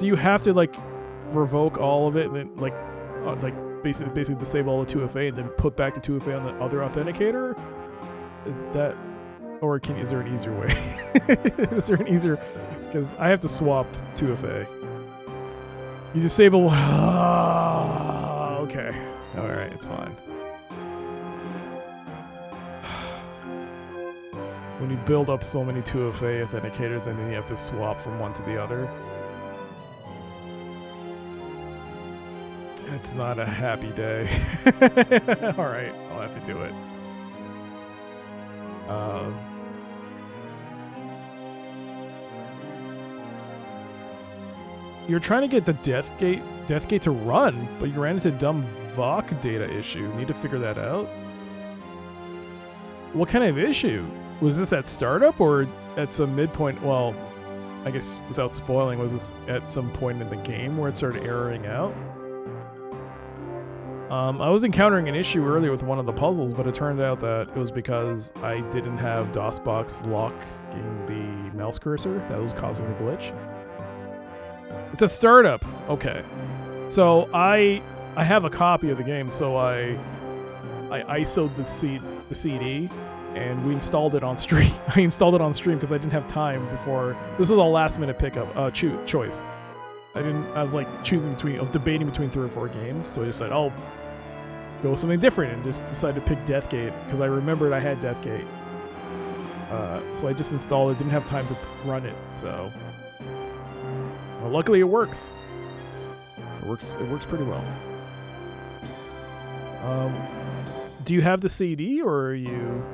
you have to like revoke all of it and then like basically disable all the 2FA and then put back the 2FA on the other authenticator? Or is there an easier way? Is there an easier? Because I have to swap 2FA. You disable one. Okay. All right, it's fine. When you build up so many 2FA authenticators, and then you have to swap from one to the other. It's not a happy day. All right, I'll have to do it. You're trying to get the Death Gate to run, but you ran into dumb VOC data issue. Need to figure that out. What kind of issue? Was this at startup or at some midpoint? Well, I guess without spoiling, was this at some point in the game where it started erroring out? I was encountering an issue earlier with one of the puzzles, but it turned out that it was because I didn't have DOSBox locking the mouse cursor that was causing the glitch. It's a startup. Okay. So I have a copy of the game, so I ISO'd the CD and we installed it on stream. I installed it on stream because I didn't have time before. This was a last minute pickup choice. I was like I was debating between 3 or 4 games, so I just said, "Oh, go with something different," and just decided to pick Deathgate because I remembered I had Deathgate. So I just installed it. Didn't have time to run it, so well, luckily it works. It works pretty well. Do you have the CD, or are you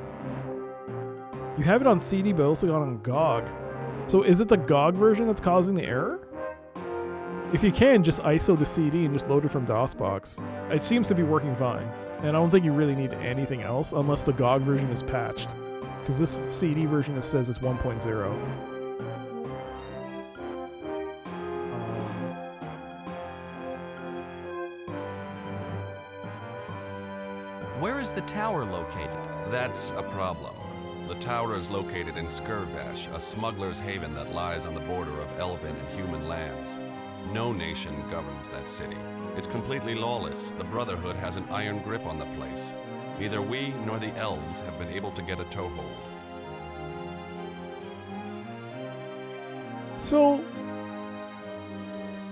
have it on CD but also got on GOG? So is it the GOG version that's causing the error? If you can, just ISO the CD and just load it from DOSBox. It seems to be working fine. And I don't think you really need anything else unless the GOG version is patched. Because this CD version says it's 1.0. Where is the tower located? That's a problem. The tower is located in Skirvash, a smuggler's haven that lies on the border of Elven and human lands. No nation governs that city. It's completely lawless. The Brotherhood has an iron grip on the place. Neither we nor the elves have been able to get a toehold. So...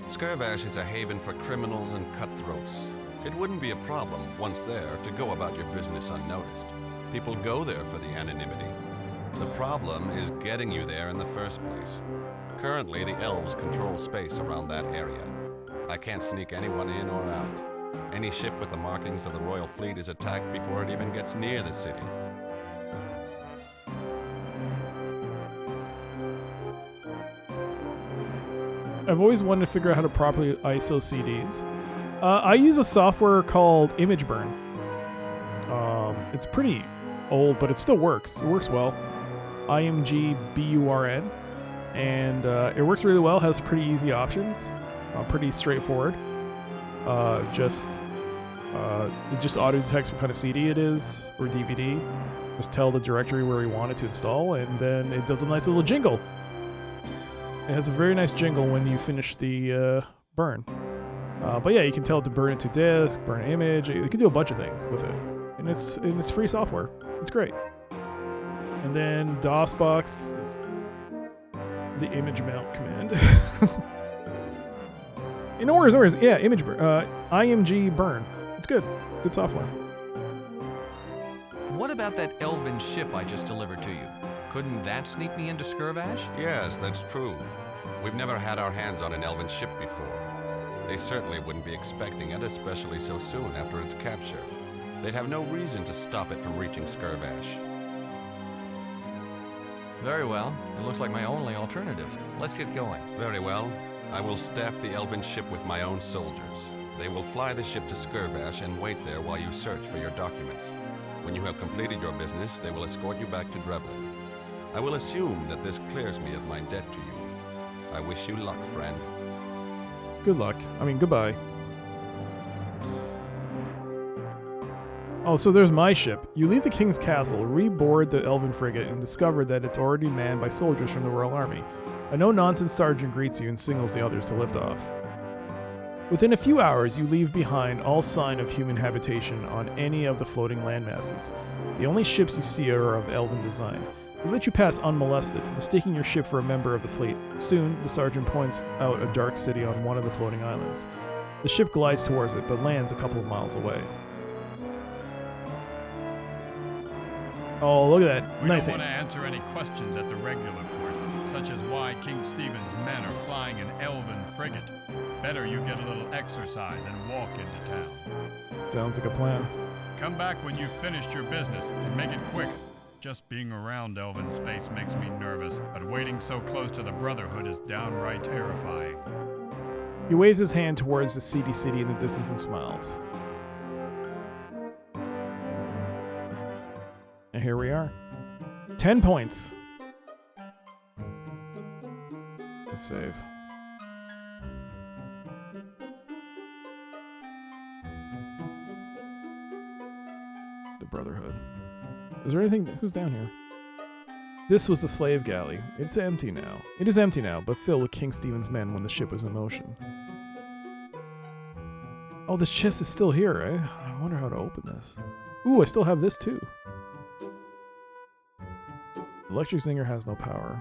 Skirvash is a haven for criminals and cutthroats. It wouldn't be a problem, once there, to go about your business unnoticed. People go there for the anonymity. The problem is getting you there in the first place. Currently, the elves control space around that area. I can't sneak anyone in or out. Any ship with the markings of the Royal Fleet is attacked before it even gets near the city. I've always wanted to figure out how to properly ISO CDs. I use a software called ImageBurn. It's pretty old, but it still works. It works well. IMGBURN. And it works really well, has pretty easy options. Pretty straightforward. It just auto detects what kind of CD it is, or DVD. Just tell the directory where you want it to install, and then it does a nice little jingle. It has a very nice jingle when you finish the burn. But yeah, you can tell it to burn it to disk, burn an image. You can do a bunch of things with it, and it's free software. It's great. And then DOSBox is the image mount command. No worries. Yeah, image burn. IMG burn. It's good. Good software. What about that elven ship I just delivered to you? Couldn't that sneak me into Skirvash? Yes, that's true. We've never had our hands on an elven ship before. They certainly wouldn't be expecting it, especially so soon after its capture. They'd have no reason to stop it from reaching Skirvash. Very well. It looks like my only alternative. Let's get going. Very well. I will staff the elven ship with my own soldiers. They will fly the ship to Skirvash and wait there while you search for your documents. When you have completed your business, they will escort you back to Drevlin. I will assume that this clears me of my debt to you. I wish you luck, friend. Good luck. I mean, goodbye. Oh, so there's my ship. You leave the King's Castle, reboard the Elven frigate, and discover that it's already manned by soldiers from the Royal Army. A no-nonsense sergeant greets you and signals the others to lift off. Within a few hours, you leave behind all sign of human habitation on any of the floating landmasses. The only ships you see are of Elven design. We let you pass unmolested, mistaking your ship for a member of the fleet. Soon, the sergeant points out a dark city on one of the floating islands. The ship glides towards it, but lands a couple of miles away. Oh, look at that. We Nice don't aim. want to answer any questions at the regular port, such as why King Stephen's men are flying an elven frigate. Better you get a little exercise and walk into town. Sounds like a plan. Come back when you've finished your business, and make it quick. Just being around elven space makes me nervous, but waiting so close to the Brotherhood is downright terrifying. He waves his hand towards the seedy city in the distance and smiles. And here we are. 10 points. Let's save. The Brotherhood. Is there anything? Who's down here? This was the slave galley. It's empty now. It is empty now, but filled with King Stephen's men when the ship was in motion. Oh, this chest is still here, eh? I wonder how to open this. Ooh, I still have this too. Electric Zinger has no power.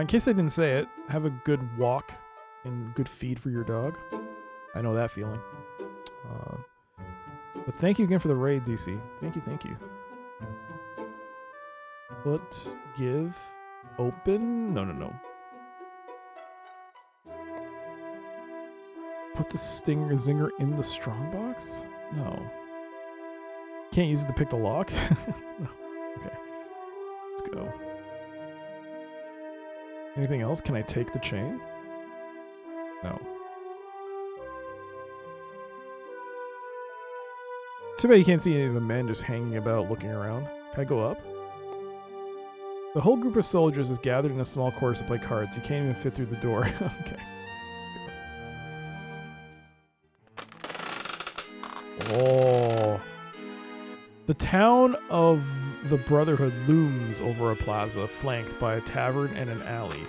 In case I didn't say it, have a good walk and good feed for your dog. I know that feeling. But thank you again for the raid, DC. Thank you, thank you. Put, give, open. No. Put the Zinger in the strongbox? No. Can't use it to pick the lock? No. Okay. Let's go. Anything else? Can I take the chain? No. Too bad you can't see any of the men just hanging about looking around. Can I go up? The whole group of soldiers is gathered in a small course to play cards. You can't even fit through the door. Okay. Oh. The town of the Brotherhood looms over a plaza flanked by a tavern and an alley.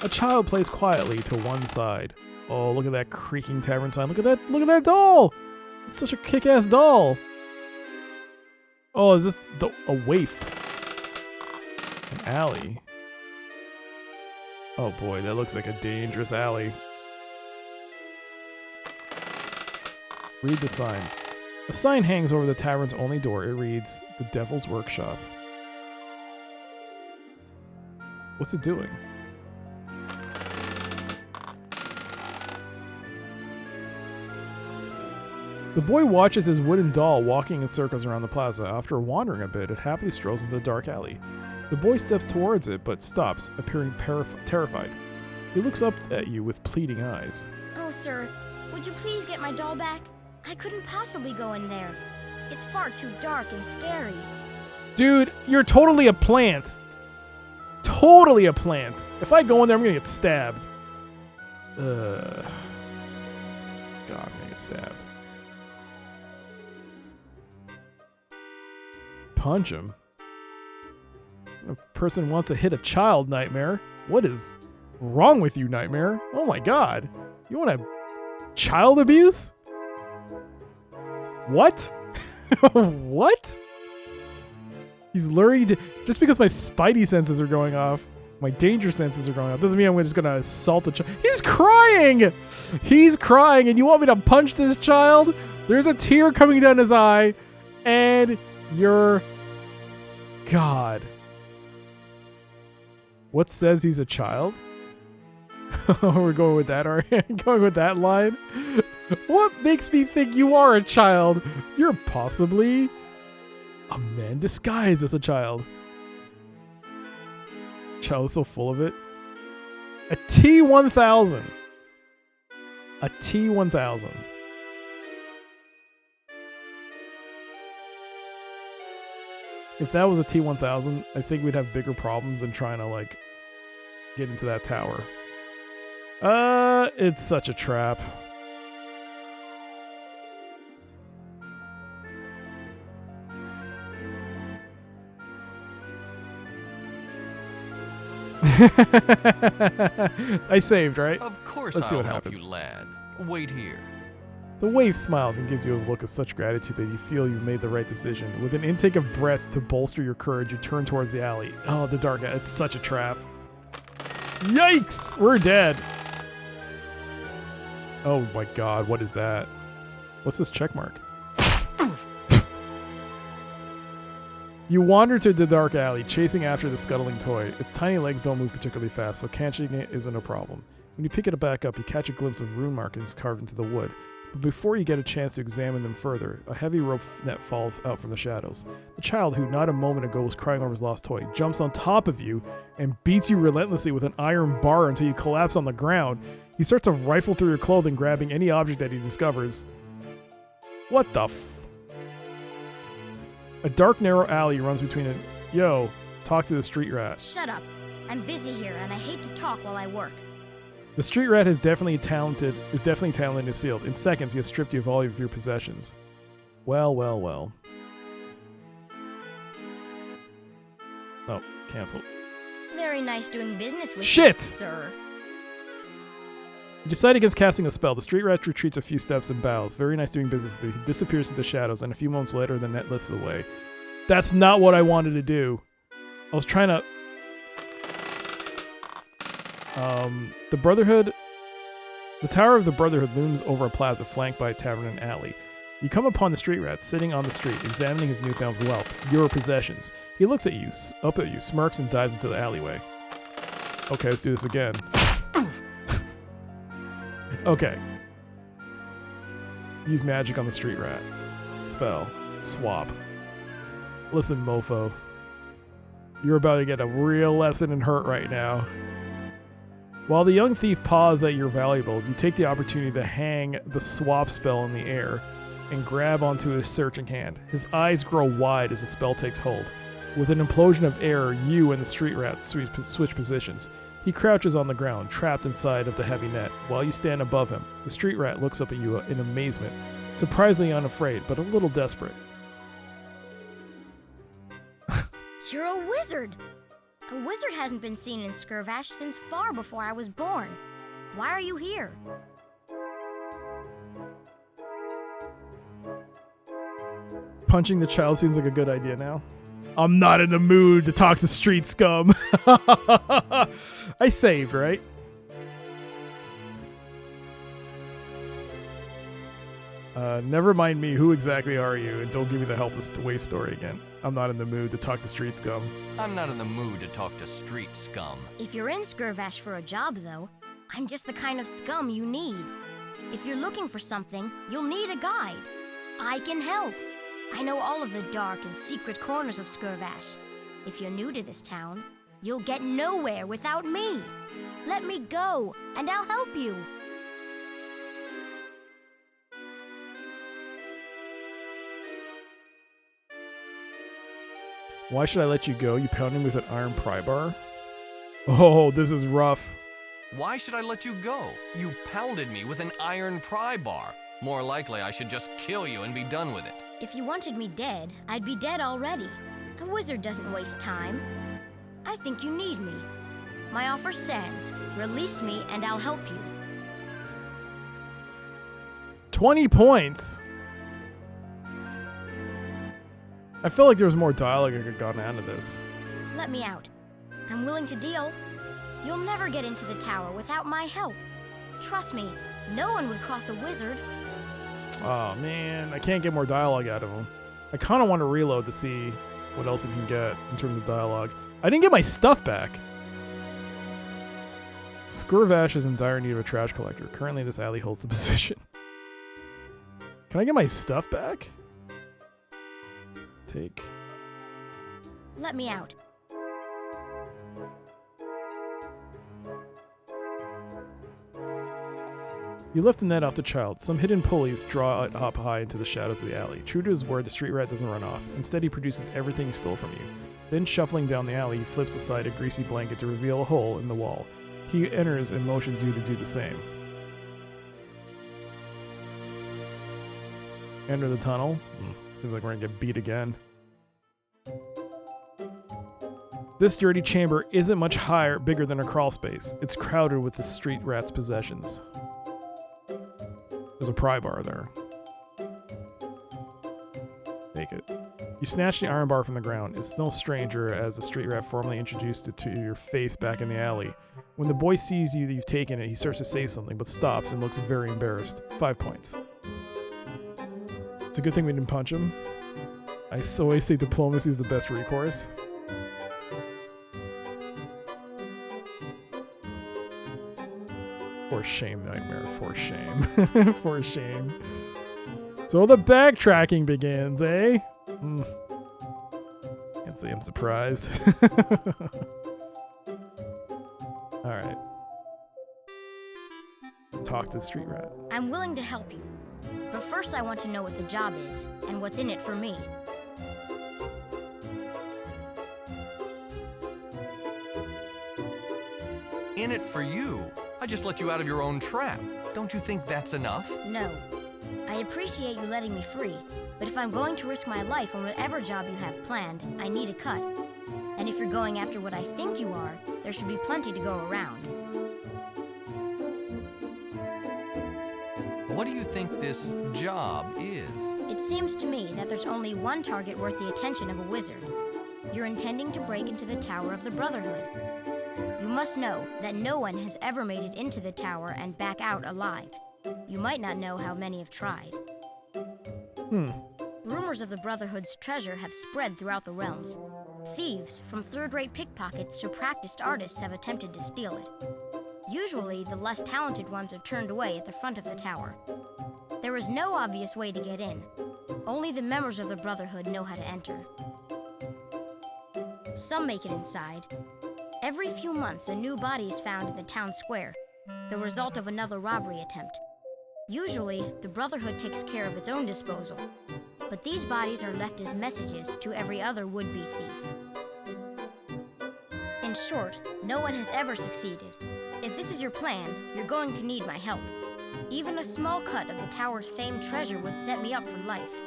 A child plays quietly to one side. Oh, look at that creaking tavern sign. Look at that doll! It's such a kick-ass doll. Oh, is this a waif? An alley. Oh boy, that looks like a dangerous alley. Read the sign. A sign hangs over the tavern's only door. It reads, "The Devil's Workshop." What's it doing? The boy watches his wooden doll walking in circles around the plaza. After wandering a bit, it happily strolls into the dark alley. The boy steps towards it, but stops, appearing terrified. He looks up at you with pleading eyes. Oh, sir, would you please get my doll back? I couldn't possibly go in there. It's far too dark and scary. Dude, you're totally a plant. Totally a plant. If I go in there, I'm gonna get stabbed. God, I'm gonna get stabbed. Punch him. A person wants to hit a child, Nightmare. What is wrong with you, Nightmare? Oh my god. You want to child abuse? What? What? He's luring to, just because my spidey senses are going off, my danger senses are going off, doesn't mean I'm just gonna assault a child. He's crying! He's crying, and you want me to punch this child? There's a tear coming down his eye, and you're... God. What says he's a child? We're going with that, are we? Going with that line? What makes me think you are a child? You're possibly a man disguised as a child. Child is so full of it. A T-1000. A T-1000. If that was a T-1000, I think we'd have bigger problems than trying to, like, get into that tower. It's such a trap. I saved, right? Of course Let's see I'll what help happens. you, lad. Wait here. The waif smiles and gives you a look of such gratitude that you feel you've made the right decision. With an intake of breath to bolster your courage, you turn towards the alley. Oh, the dark alley. It's such a trap. Yikes! We're dead. Oh my god, what is that? What's this check mark? You wander to the dark alley, chasing after the scuttling toy. Its tiny legs don't move particularly fast, so catching it isn't a problem. When you pick it back up, you catch a glimpse of rune markings carved into the wood. But before you get a chance to examine them further, a heavy rope net falls out from the shadows. The child, who not a moment ago was crying over his lost toy, jumps on top of you and beats you relentlessly with an iron bar until you collapse on the ground. He starts to rifle through your clothing, grabbing any object that he discovers. What the f... A dark, narrow alley runs between it. Yo, talk to the street rat. Shut up. I'm busy here, and I hate to talk while I work. The street rat is definitely talented in his field. In seconds, he has stripped you of all of your possessions. Well, well, well. Oh, canceled. Very nice doing business with Shit! you, sir. You decide against casting a spell. The street rat retreats a few steps and bows. Very nice doing business with you. He disappears into the shadows, and a few moments later, the net lifts away. That's not what I wanted to do. I was trying to... The Brotherhood... The Tower of the Brotherhood looms over a plaza flanked by a tavern and alley. You come upon the street rat sitting on the street, examining his newfound wealth, your possessions. He looks at you, up at you, smirks, and dives into the alleyway. Okay, let's do this again. Okay. Use magic on the street rat. Spell. Swap. Listen, mofo. You're about to get a real lesson in hurt right now. While the young thief paws at your valuables, you take the opportunity to hang the swap spell in the air and grab onto his searching hand. His eyes grow wide as the spell takes hold. With an implosion of air, you and the street rat switch positions. He crouches on the ground, trapped inside of the heavy net, while you stand above him. The street rat looks up at you in amazement, surprisingly unafraid, but a little desperate. You're a wizard! A wizard hasn't been seen in Skirvash since far before I was born. Why are you here? Punching the child seems like a good idea now. I'm not in the mood to talk to street scum. I saved, right? Never mind me. Who exactly are you? And don't give me the helpless waif story again. I'm not in the mood to talk to street scum. I'm not in the mood to talk to street scum. If you're in Skirvash for a job, though, I'm just the kind of scum you need. If you're looking for something, you'll need a guide. I can help. I know all of the dark and secret corners of Skirvash. If you're new to this town, you'll get nowhere without me. Let me go, and I'll help you. Why should I let you go? You pound him with an iron pry bar? Oh, this is rough. Why should I let you go? You pounded me with an iron pry bar. More likely, I should just kill you and be done with it. If you wanted me dead, I'd be dead already. A wizard doesn't waste time. I think you need me. My offer stands. Release me and I'll help you. 20 points? I feel like there was more dialogue that could have gone out of this. Let me out. I'm willing to deal. You'll never get into the tower without my help. Trust me, no one would cross a wizard. Oh man, I can't get more dialogue out of him. I kind of want to reload to see what else I can get in terms of dialogue. I didn't get my stuff back. Skirvash is in dire need of a trash collector. Currently, this alley holds the position. Can I get my stuff back? Take. Let me out. You lift the net off the child. Some hidden pulleys draw it up high into the shadows of the alley. True to his word, the street rat doesn't run off. Instead, he produces everything he stole from you. Then, shuffling down the alley, he flips aside a greasy blanket to reveal a hole in the wall. He enters and motions you to do the same. Enter the tunnel. Seems like we're gonna get beat again. This dirty chamber isn't much bigger than a crawl space. It's crowded with the street rat's possessions. There's a pry bar there. Take it. You snatch the iron bar from the ground. It's no stranger as the street rat formally introduced it to your face back in the alley. When the boy sees you that you've taken it, he starts to say something, but stops and looks very embarrassed. 5 points. It's a good thing we didn't punch him. I always say diplomacy is the best recourse. For shame, Nightmare. For shame. For shame. So the backtracking begins, eh? Can't say I'm surprised. Alright. Talk to the street rat. I'm willing to help you. But first I want to know what the job is, and what's in it for me. In it for you? I just let you out of your own trap. Don't you think that's enough? No. I appreciate you letting me free, but if I'm going to risk my life on whatever job you have planned, I need a cut. And if you're going after what I think you are, there should be plenty to go around. What do you think this job is? It seems to me that there's only one target worth the attention of a wizard. You're intending to break into the Tower of the Brotherhood. You must know that no one has ever made it into the tower and back out alive. You might not know how many have tried. Rumors of the Brotherhood's treasure have spread throughout the realms. Thieves, from third-rate pickpockets to practiced artists, have attempted to steal it. Usually, the less talented ones are turned away at the front of the tower. There is no obvious way to get in. Only the members of the Brotherhood know how to enter. Some make it inside. Every few months, a new body is found in the town square, the result of another robbery attempt. Usually, the Brotherhood takes care of its own disposal, but these bodies are left as messages to every other would-be thief. In short, no one has ever succeeded. If this is your plan, you're going to need my help. Even a small cut of the tower's famed treasure would set me up for life.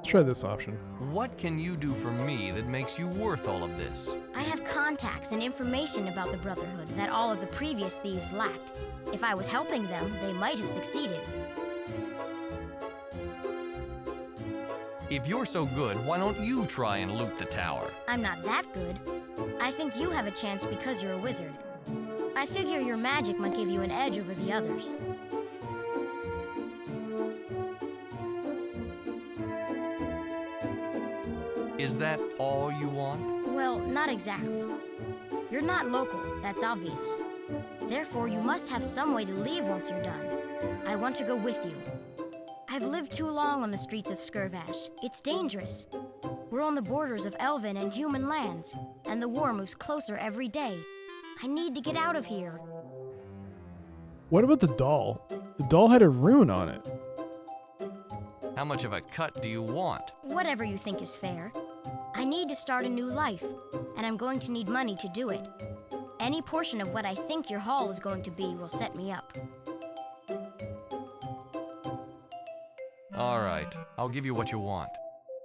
Try this option. What can you do for me that makes you worth all of this? I have contacts and information about the Brotherhood that all of the previous thieves lacked. If I was helping them, they might have succeeded. If you're so good, why don't you try and loot the tower? I'm not that good. I think you have a chance because you're a wizard. I figure your magic might give you an edge over the others. Is that all you want? Well, not exactly. You're not local, that's obvious. Therefore, you must have some way to leave once you're done. I want to go with you. I've lived too long on the streets of Skirvash. It's dangerous. We're on the borders of elven and human lands, and the war moves closer every day. I need to get out of here. What about the doll? The doll had a rune on it. How much of a cut do you want? Whatever you think is fair. I need to start a new life, and I'm going to need money to do it. Any portion of what I think your haul is going to be will set me up. All right, I'll give you what you want.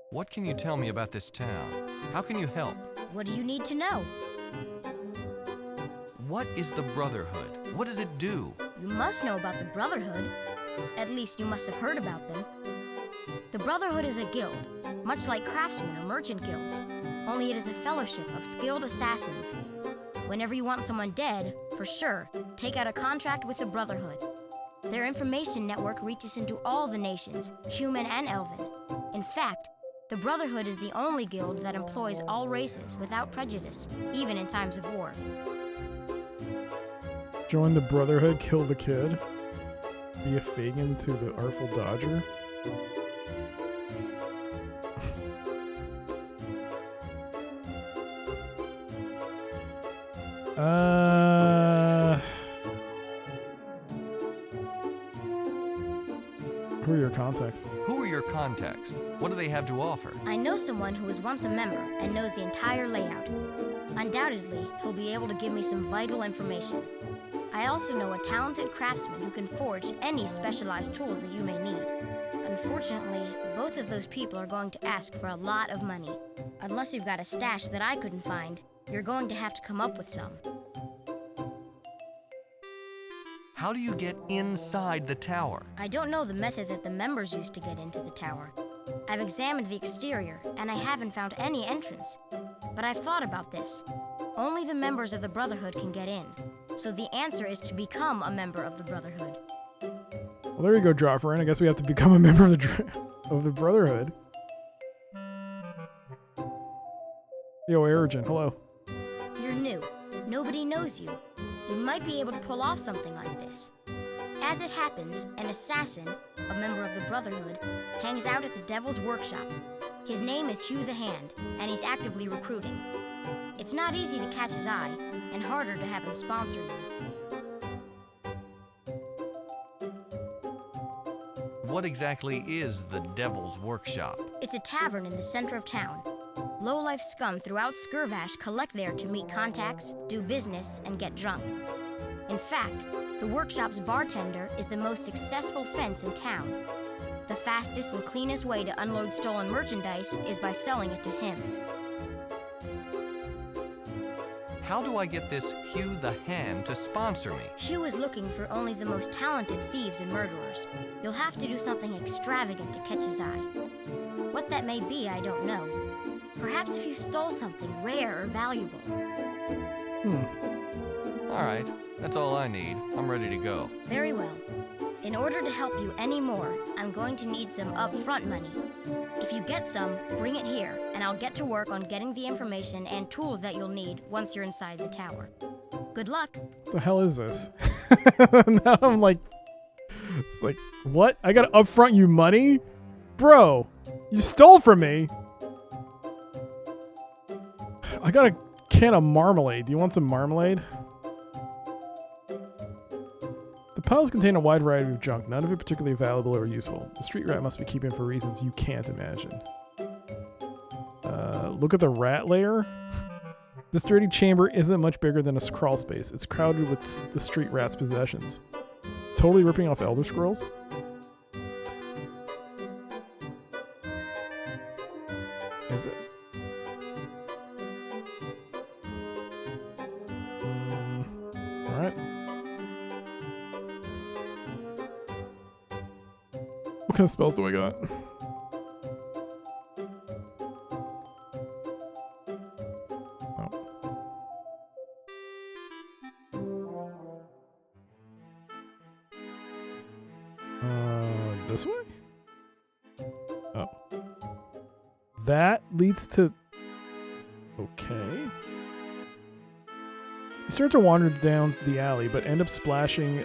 What can you tell me about this town? How can you help? What do you need to know? What is the Brotherhood? What does it do? You must know about the Brotherhood. At least you must have heard about them. The Brotherhood is a guild, much like craftsmen or merchant guilds, only it is a fellowship of skilled assassins. Whenever you want someone dead, for sure, take out a contract with the Brotherhood. Their information network reaches into all the nations, human and elven. In fact, the Brotherhood is the only guild that employs all races without prejudice, even in times of war. Join the Brotherhood, kill the kid. Be a Fagin to the Artful Dodger. Who are your contacts? Who are your contacts? What do they have to offer? I know someone who was once a member and knows the entire layout. Undoubtedly, he'll be able to give me some vital information. I also know a talented craftsman who can forge any specialized tools that you may need. Unfortunately, both of those people are going to ask for a lot of money. Unless you've got a stash that I couldn't find, you're going to have to come up with some. How do you get inside the tower? I don't know the method that the members used to get into the tower. I've examined the exterior, and I haven't found any entrance. But I've thought about this. Only the members of the Brotherhood can get in. So the answer is to become a member of the Brotherhood. Well, there you go, Joffrin. I guess we have to become a member of the Brotherhood. Yo, Erigen, hello. You're new. Nobody knows you. You might be able to pull off something like this. As it happens, an assassin, a member of the Brotherhood, hangs out at the Devil's Workshop. His name is Hugh the Hand, and he's actively recruiting. It's not easy to catch his eye, and harder to have him sponsor you. What exactly is the Devil's Workshop? It's a tavern in the center of town. Low-life scum throughout Skirvash collect there to meet contacts, do business, and get drunk. In fact, the workshop's bartender is the most successful fence in town. The fastest and cleanest way to unload stolen merchandise is by selling it to him. How do I get this Hugh the Hand to sponsor me? Hugh is looking for only the most talented thieves and murderers. You'll have to do something extravagant to catch his eye. What that may be, I don't know. Perhaps if you stole something rare or valuable. All right, that's all I need. I'm ready to go. Very well. In order to help you any more, I'm going to need some upfront money. If you get some, bring it here, and I'll get to work on getting the information and tools that you'll need once you're inside the tower. Good luck. What the hell is this? Now I'm like, it's like, what? I gotta upfront you money? Bro, you stole from me. I got a can of marmalade. Do you want some marmalade? The piles contain a wide variety of junk, none of it particularly valuable or useful. The street rat must be keeping for reasons you can't imagine. Look at the rat lair. This dirty chamber isn't much bigger than a crawl space. It's crowded with the street rat's possessions. Totally ripping off Elder Scrolls? Is it? Alright. What kind of spells do I got? This way? Oh. That leads to... Okay. You start to wander down the alley, but end up splashing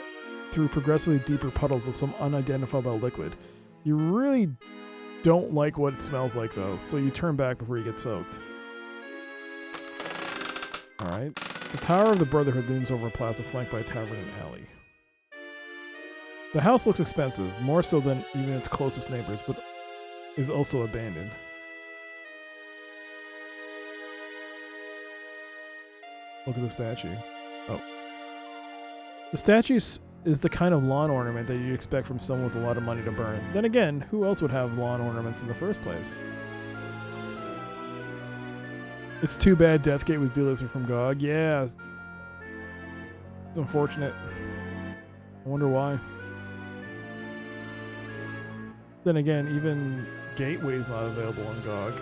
through progressively deeper puddles of some unidentifiable liquid. You really don't like what it smells like, though, so you turn back before you get soaked. Alright. The Tower of the Brotherhood looms over a plaza flanked by a tavern and alley. The house looks expensive, more so than even its closest neighbors, but is also abandoned. Look at the statue. Oh. The statue is the kind of lawn ornament that you'd expect from someone with a lot of money to burn. Then again, who else would have lawn ornaments in the first place? It's too bad Deathgate was delisted from GOG. Yeah. It's unfortunate. I wonder why. Then again, even Gateway's not available on GOG.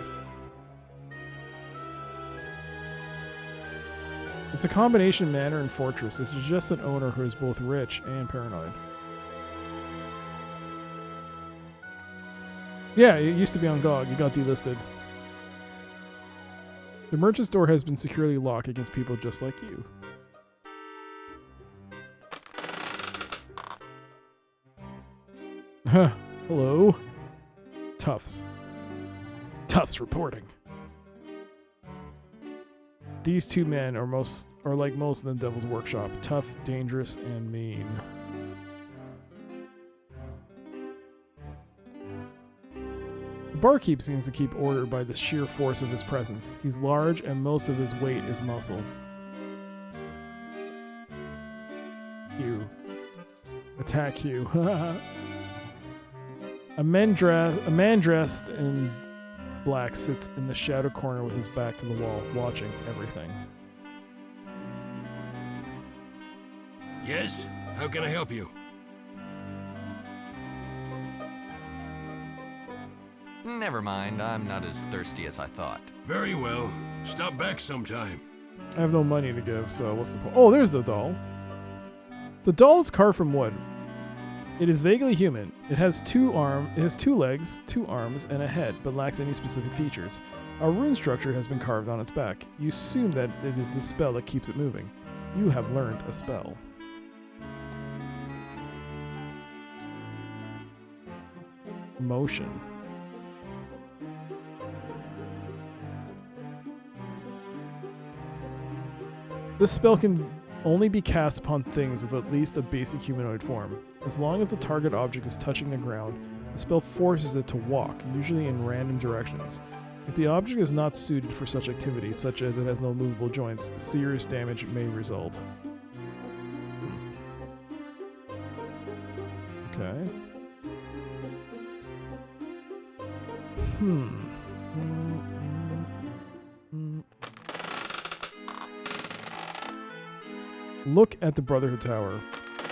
It's a combination manor and fortress. It's just an owner who is both rich and paranoid. Yeah, it used to be on GOG. It got delisted. The merchant's door has been securely locked against people just like you. Hello. Tufts. Tufts reporting. These two men are like most in the Devil's Workshop. Tough, dangerous, and mean. The barkeep seems to keep order by the sheer force of his presence. He's large, and most of his weight is muscle. Hugh. Attack Hugh. A man dressed in black sits in the shadow corner with his back to the wall, watching everything. Yes? How can I help you? Never mind, I'm not as thirsty as I thought. Very well. Stop back sometime. I have no money to give, so what's the point? Oh, there's the doll. The doll is carved from wood. It is vaguely human. It has two legs, 2 arms, and a head, but lacks any specific features. A rune structure has been carved on its back. You assume that it is the spell that keeps it moving. You have learned a spell. Motion. This spell can only be cast upon things with at least a basic humanoid form. As long as the target object is touching the ground, the spell forces it to walk, usually in random directions. If the object is not suited for such activity, such as it has no movable joints, serious damage may result. Okay. Look at the Brotherhood Tower.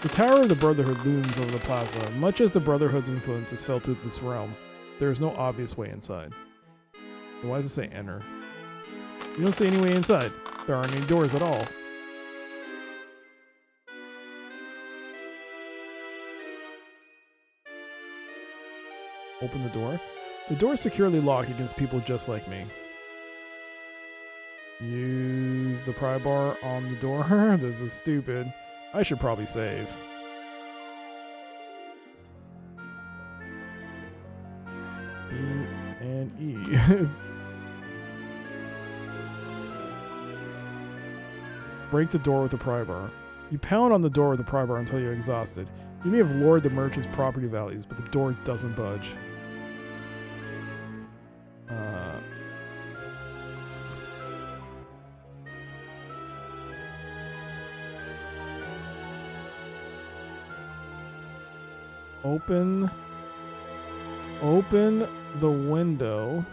The Tower of the Brotherhood looms over the plaza. Much as the Brotherhood's influence is felt through this realm, there is no obvious way inside. Why does it say enter? You don't see any way inside. There aren't any doors at all. Open the door. The door is securely locked against people just like me. Use the pry bar on the door. This is stupid. I should probably save. B and E. Break the door with the pry bar. You pound on the door with the pry bar until you're exhausted. You may have lowered the merchant's property values, but the door doesn't budge. Open the window.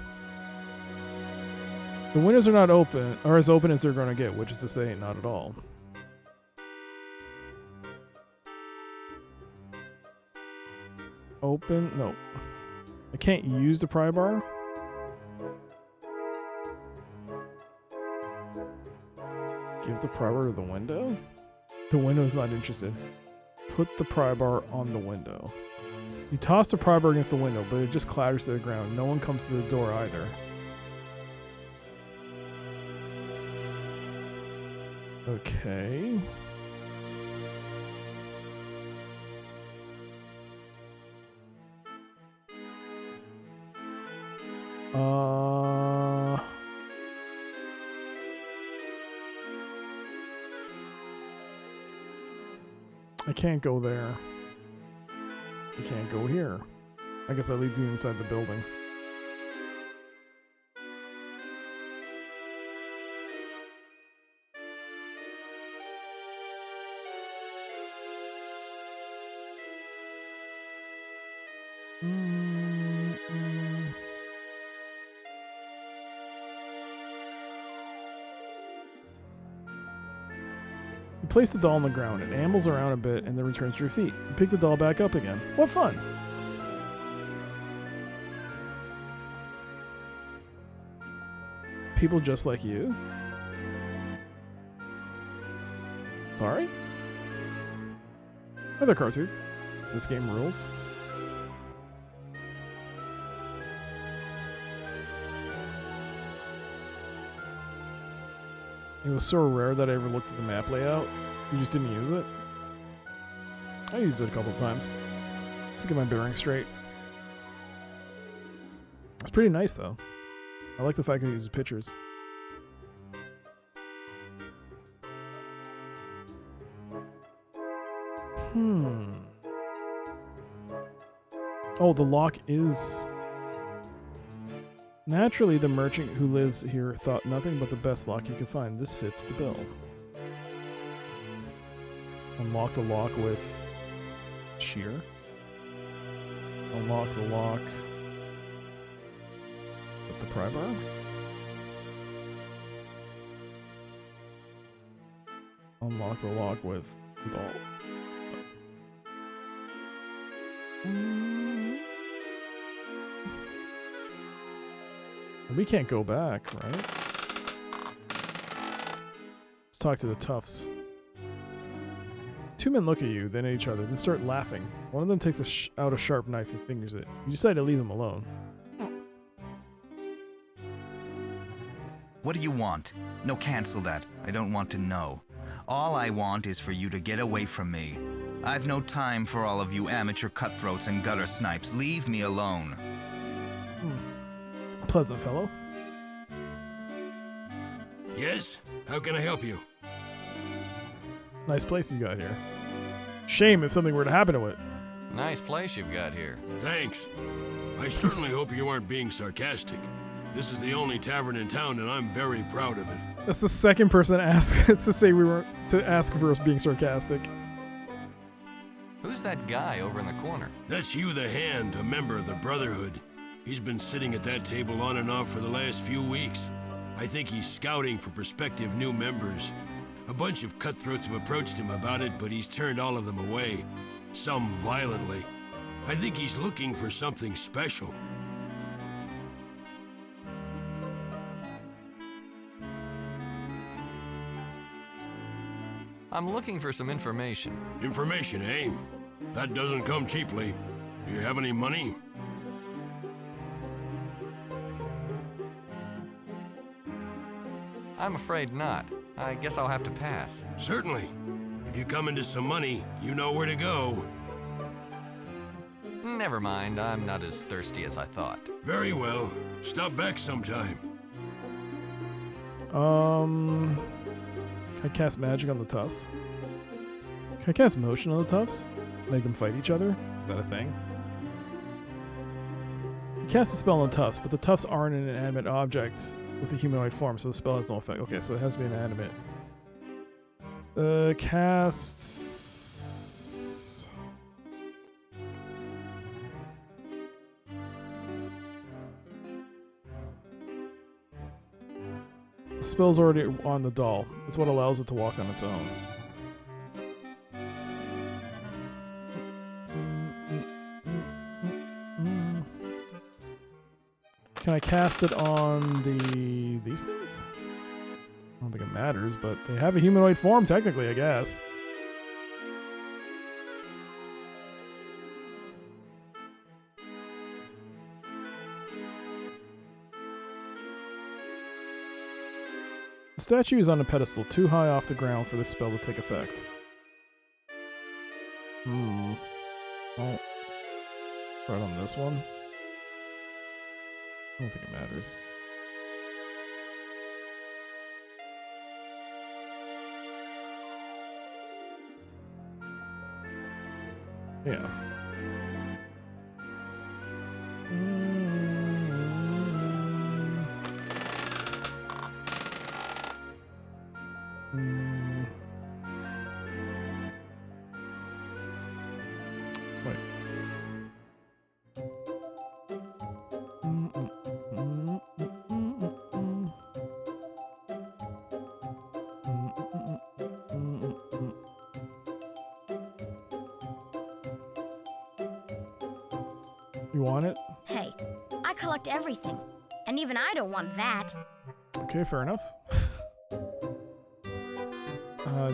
The windows are not open, or as open as they're going to get, which is to say, not at all. Open, no. I can't use the pry bar. Give the pry bar to the window? The window's not interested. Put the pry bar on the window. You toss the pry bar against the window, but it just clatters to the ground. No one comes to the door either. Okay. I can't go there. I can't go here. I guess that leads you inside the building. You place the doll on the ground. It ambles around a bit and then returns to your feet. You pick the doll back up again. What fun! People just like you? Sorry? Another cartoon. This game rules. It was so rare that I ever looked at the map layout. You just didn't use it. I used it a couple of times. Just to get my bearings straight. It's pretty nice though. I like the fact that it uses pictures. Oh, the lock is... Naturally, the merchant who lives here thought nothing but the best lock he could find. This fits the bill. Unlock the lock with shear. Unlock the lock. With the pry bar. Unlock the lock with the doll. We can't go back, right? Let's talk to the toughs. Two men look at you, then at each other, then start laughing. One of them takes out a sharp knife and fingers it. You decide to leave them alone. What do you want? No, cancel that. I don't want to know. All I want is for you to get away from me. I've no time for all of you amateur cutthroats and gutter snipes. Leave me alone. Pleasant fellow. Yes? How can I help you? Nice place you got here. Shame if something were to happen to it. Nice place you've got here. Thanks. I certainly hope you aren't being sarcastic. This is the only tavern in town, and I'm very proud of it. That's the second person to ask to say we were to ask for us being sarcastic. Who's that guy over in the corner? That's you, the Hand, a member of the Brotherhood. He's been sitting at that table on and off for the last few weeks. I think he's scouting for prospective new members. A bunch of cutthroats have approached him about it, but he's turned all of them away. Some violently. I think he's looking for something special. I'm looking for some information. Information, eh? That doesn't come cheaply. Do you have any money? I'm afraid not. I guess I'll have to pass. Certainly. If you come into some money, you know where to go. Never mind, I'm not as thirsty as I thought. Very well. Stop back sometime. Can I cast magic on the toughs? Can I cast motion on the toughs? Make them fight each other? Is that a thing? You cast a spell on the toughs, but the toughs aren't an inanimate object with a humanoid form, so the spell has no effect. Okay, so it has to be inanimate. Casts... The spell's already on the doll. It's what allows it to walk on its own. Can I cast it on these things? I don't think it matters, but they have a humanoid form technically, I guess. The statue is on a pedestal too high off the ground for this spell to take effect. Oh. Right on this one. I don't think it matters. Yeah. Wait. You want it? Hey, I collect everything. And even I don't want that. Okay, fair enough.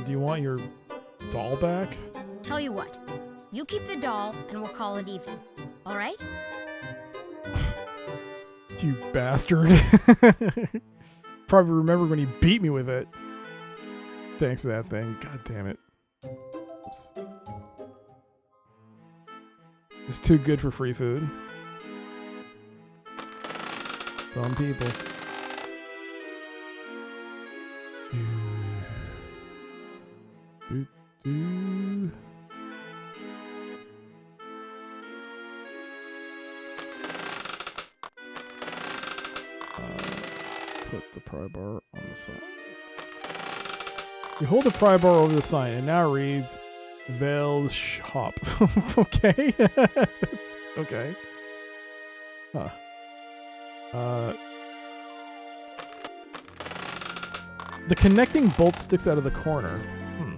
Do you want your doll back? Tell you what, you keep the doll and we'll call it even. All right? You bastard. Probably remember when he beat me with it. Thanks to that thing. God damn it. Oops. It's too good for free food. Some people. Put the pry bar on the sign. You hold the pry bar over the sign, and now it reads Vale's Shop. Okay. Okay. Huh. The connecting bolt sticks out of the corner. Hmm.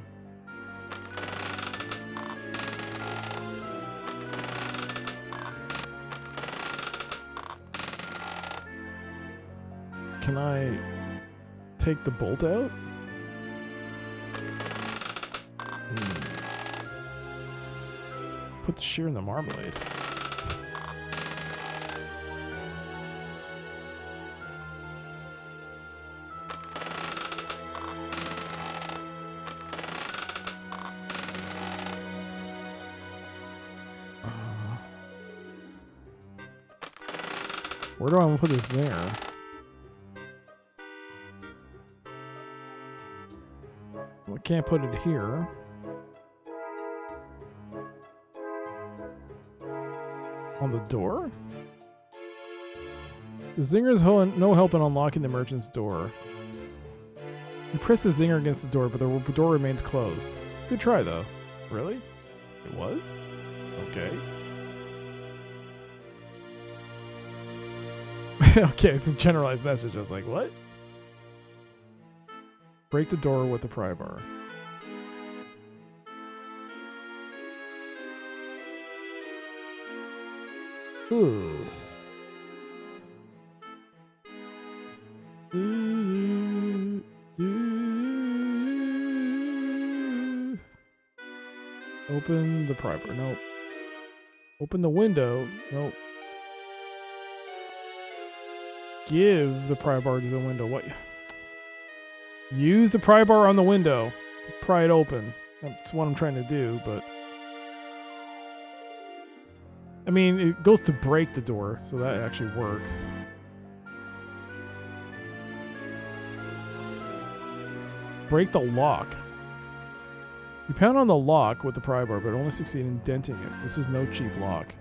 Can I take the bolt out? Put the shear in the marmalade. Where do I want to put this zinger? Well, I can't put it here. On the door? The zinger is no help in unlocking the merchant's door. You press the zinger against the door, but the door remains closed. Good try, though. Really? It was? Okay. Okay, it's a generalized message. I was like, what? Break the door with the pry bar. Ooh. Open the pry bar. Nope. Open the window. Nope. Give the pry bar to the window. What? Use the pry bar on the window to pry it open. That's what I'm trying to do, but... I mean, it goes to break the door, so that actually works. Break the lock. You pound on the lock with the pry bar, but only succeed in denting it. This is no cheap lock.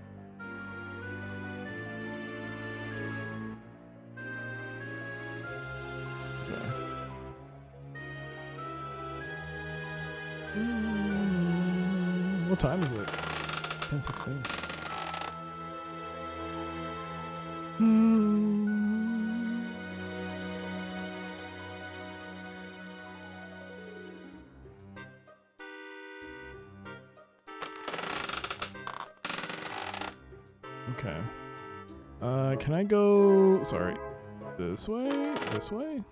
What time is it? 10:16. Okay. Can I go... Sorry. This way? This way?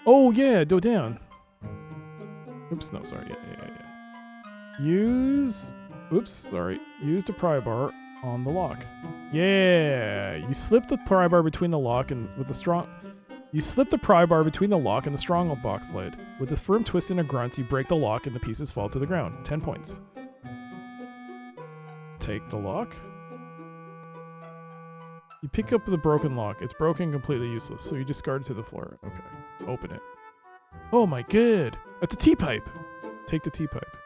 Oh, yeah, go down. Oops, no, sorry. Yeah. Use... Oops, sorry. Use the pry bar on the lock. Yeah! You slip the pry bar between the lock and... With the strong... You slip the pry bar between the lock and the strong box lid. With a firm twist and a grunt, you break the lock and the pieces fall to the ground. 10 points. Take the lock. You pick up the broken lock. It's broken, completely useless, so you discard it to the floor. Okay. Open it. Oh my god! That's a tea pipe! Take the tea pipe.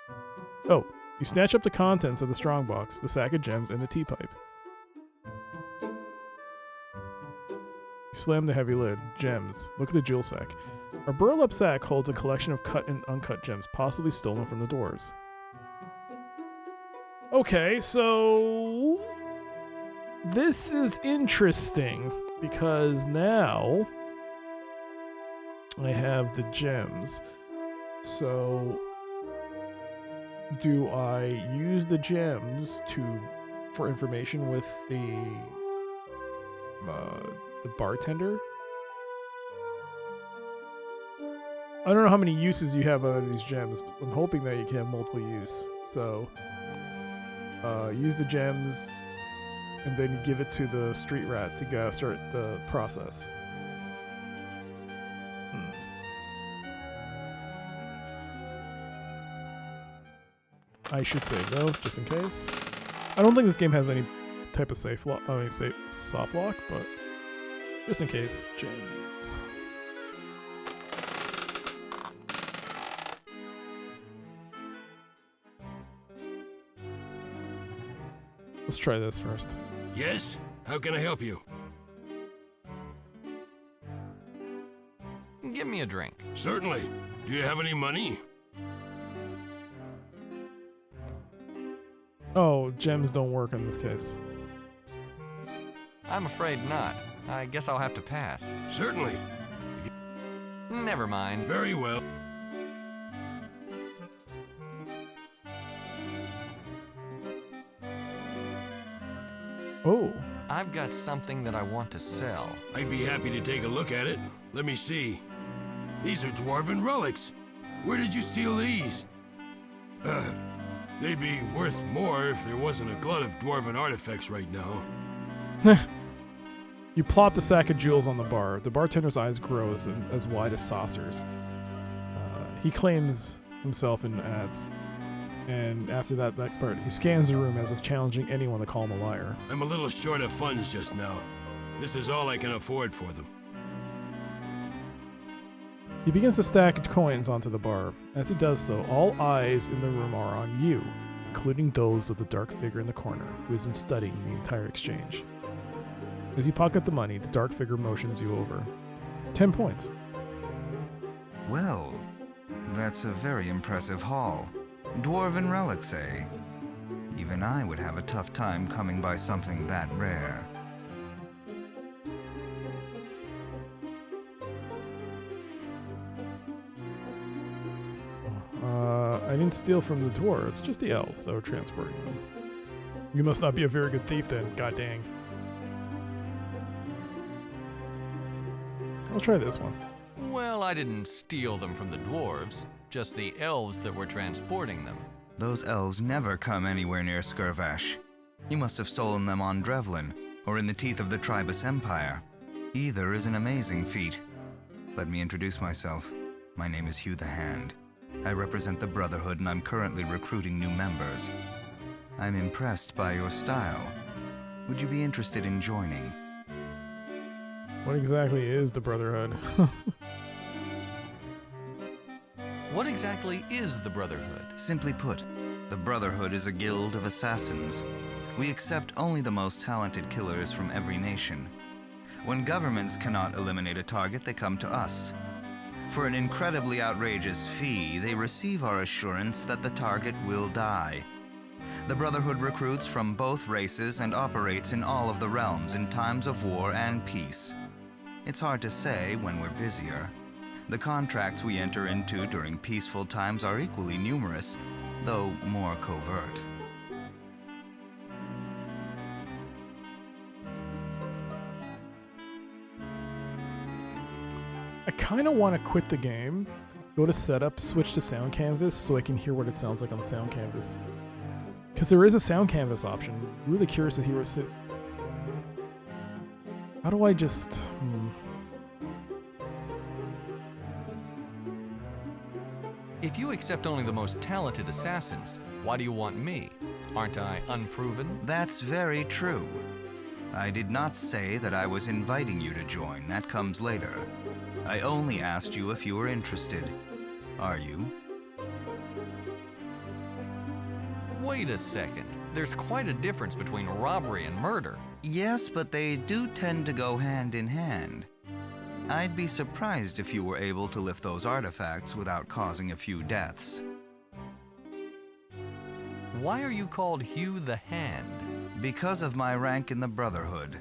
Oh, you snatch up the contents of the strong box, the sack of gems, and the tea pipe. You slam the heavy lid. Gems. Look at the jewel sack. A burlap sack holds a collection of cut and uncut gems, possibly stolen from the dwarves. Okay, so... This is interesting, because now I have the gems. So, do I use the gems for information with the bartender? I don't know how many uses you have out of these gems. I'm hoping that you can have multiple use. So, use the gems, and then you give it to the street rat to start the process. I should save though, just in case. I don't think this game has any type of safe lock. I mean, soft lock, but just in case. Gems. Let's try this first. Yes? How can I help you? Give me a drink. Certainly. Do you have any money? Oh, gems don't work in this case. I'm afraid not. I guess I'll have to pass. Certainly. Never mind. Very well. Oh. I've got something that I want to sell. I'd be happy to take a look at it. Let me see. These are dwarven relics. Where did you steal these? They'd be worth more if there wasn't a glut of dwarven artifacts right now. You plop the sack of jewels on the bar. The bartender's eyes grow as wide as saucers. He claims himself and adds, and after that next part, he scans the room as if challenging anyone to call him a liar. I'm a little short of funds just now. This is all I can afford for them. He begins to stack coins onto the bar. As he does so, all eyes in the room are on you, including those of the dark figure in the corner, who has been studying the entire exchange. As you pocket the money, the dark figure motions you over. 10 points. Well, that's a very impressive haul. Dwarven relics, eh? Even I would have a tough time coming by something that rare. I didn't steal from the dwarves, just the elves that were transporting them. You must not be a very good thief then, god dang. I'll try this one. Well, I didn't steal them from the dwarves, just the elves that were transporting them. Those elves never come anywhere near Skirvash. You must have stolen them on Drevlin, or in the teeth of the Tribus Empire. Either is an amazing feat. Let me introduce myself. My name is Hugh the Hand. I represent the Brotherhood and I'm currently recruiting new members. I'm impressed by your style. Would you be interested in joining? What exactly is the Brotherhood? What exactly is the Brotherhood? Simply put, the Brotherhood is a guild of assassins. We accept only the most talented killers from every nation. When governments cannot eliminate a target, they come to us. For an incredibly outrageous fee, they receive our assurance that the target will die. The Brotherhood recruits from both races and operates in all of the realms in times of war and peace. It's hard to say when we're busier. The contracts we enter into during peaceful times are equally numerous, though more covert. I kind of want to quit the game, go to setup, switch to sound canvas so I can hear what it sounds like on the sound canvas. Because there is a sound canvas option. I'm really curious to hear what's it. How do I just... If you accept only the most talented assassins, why do you want me? Aren't I unproven? That's very true. I did not say that I was inviting you to join. That comes later. I only asked you if you were interested. Are you? Wait a second. There's quite a difference between robbery and murder. Yes, but they do tend to go hand in hand. I'd be surprised if you were able to lift those artifacts without causing a few deaths. Why are you called Hugh the Hand? Because of my rank in the Brotherhood.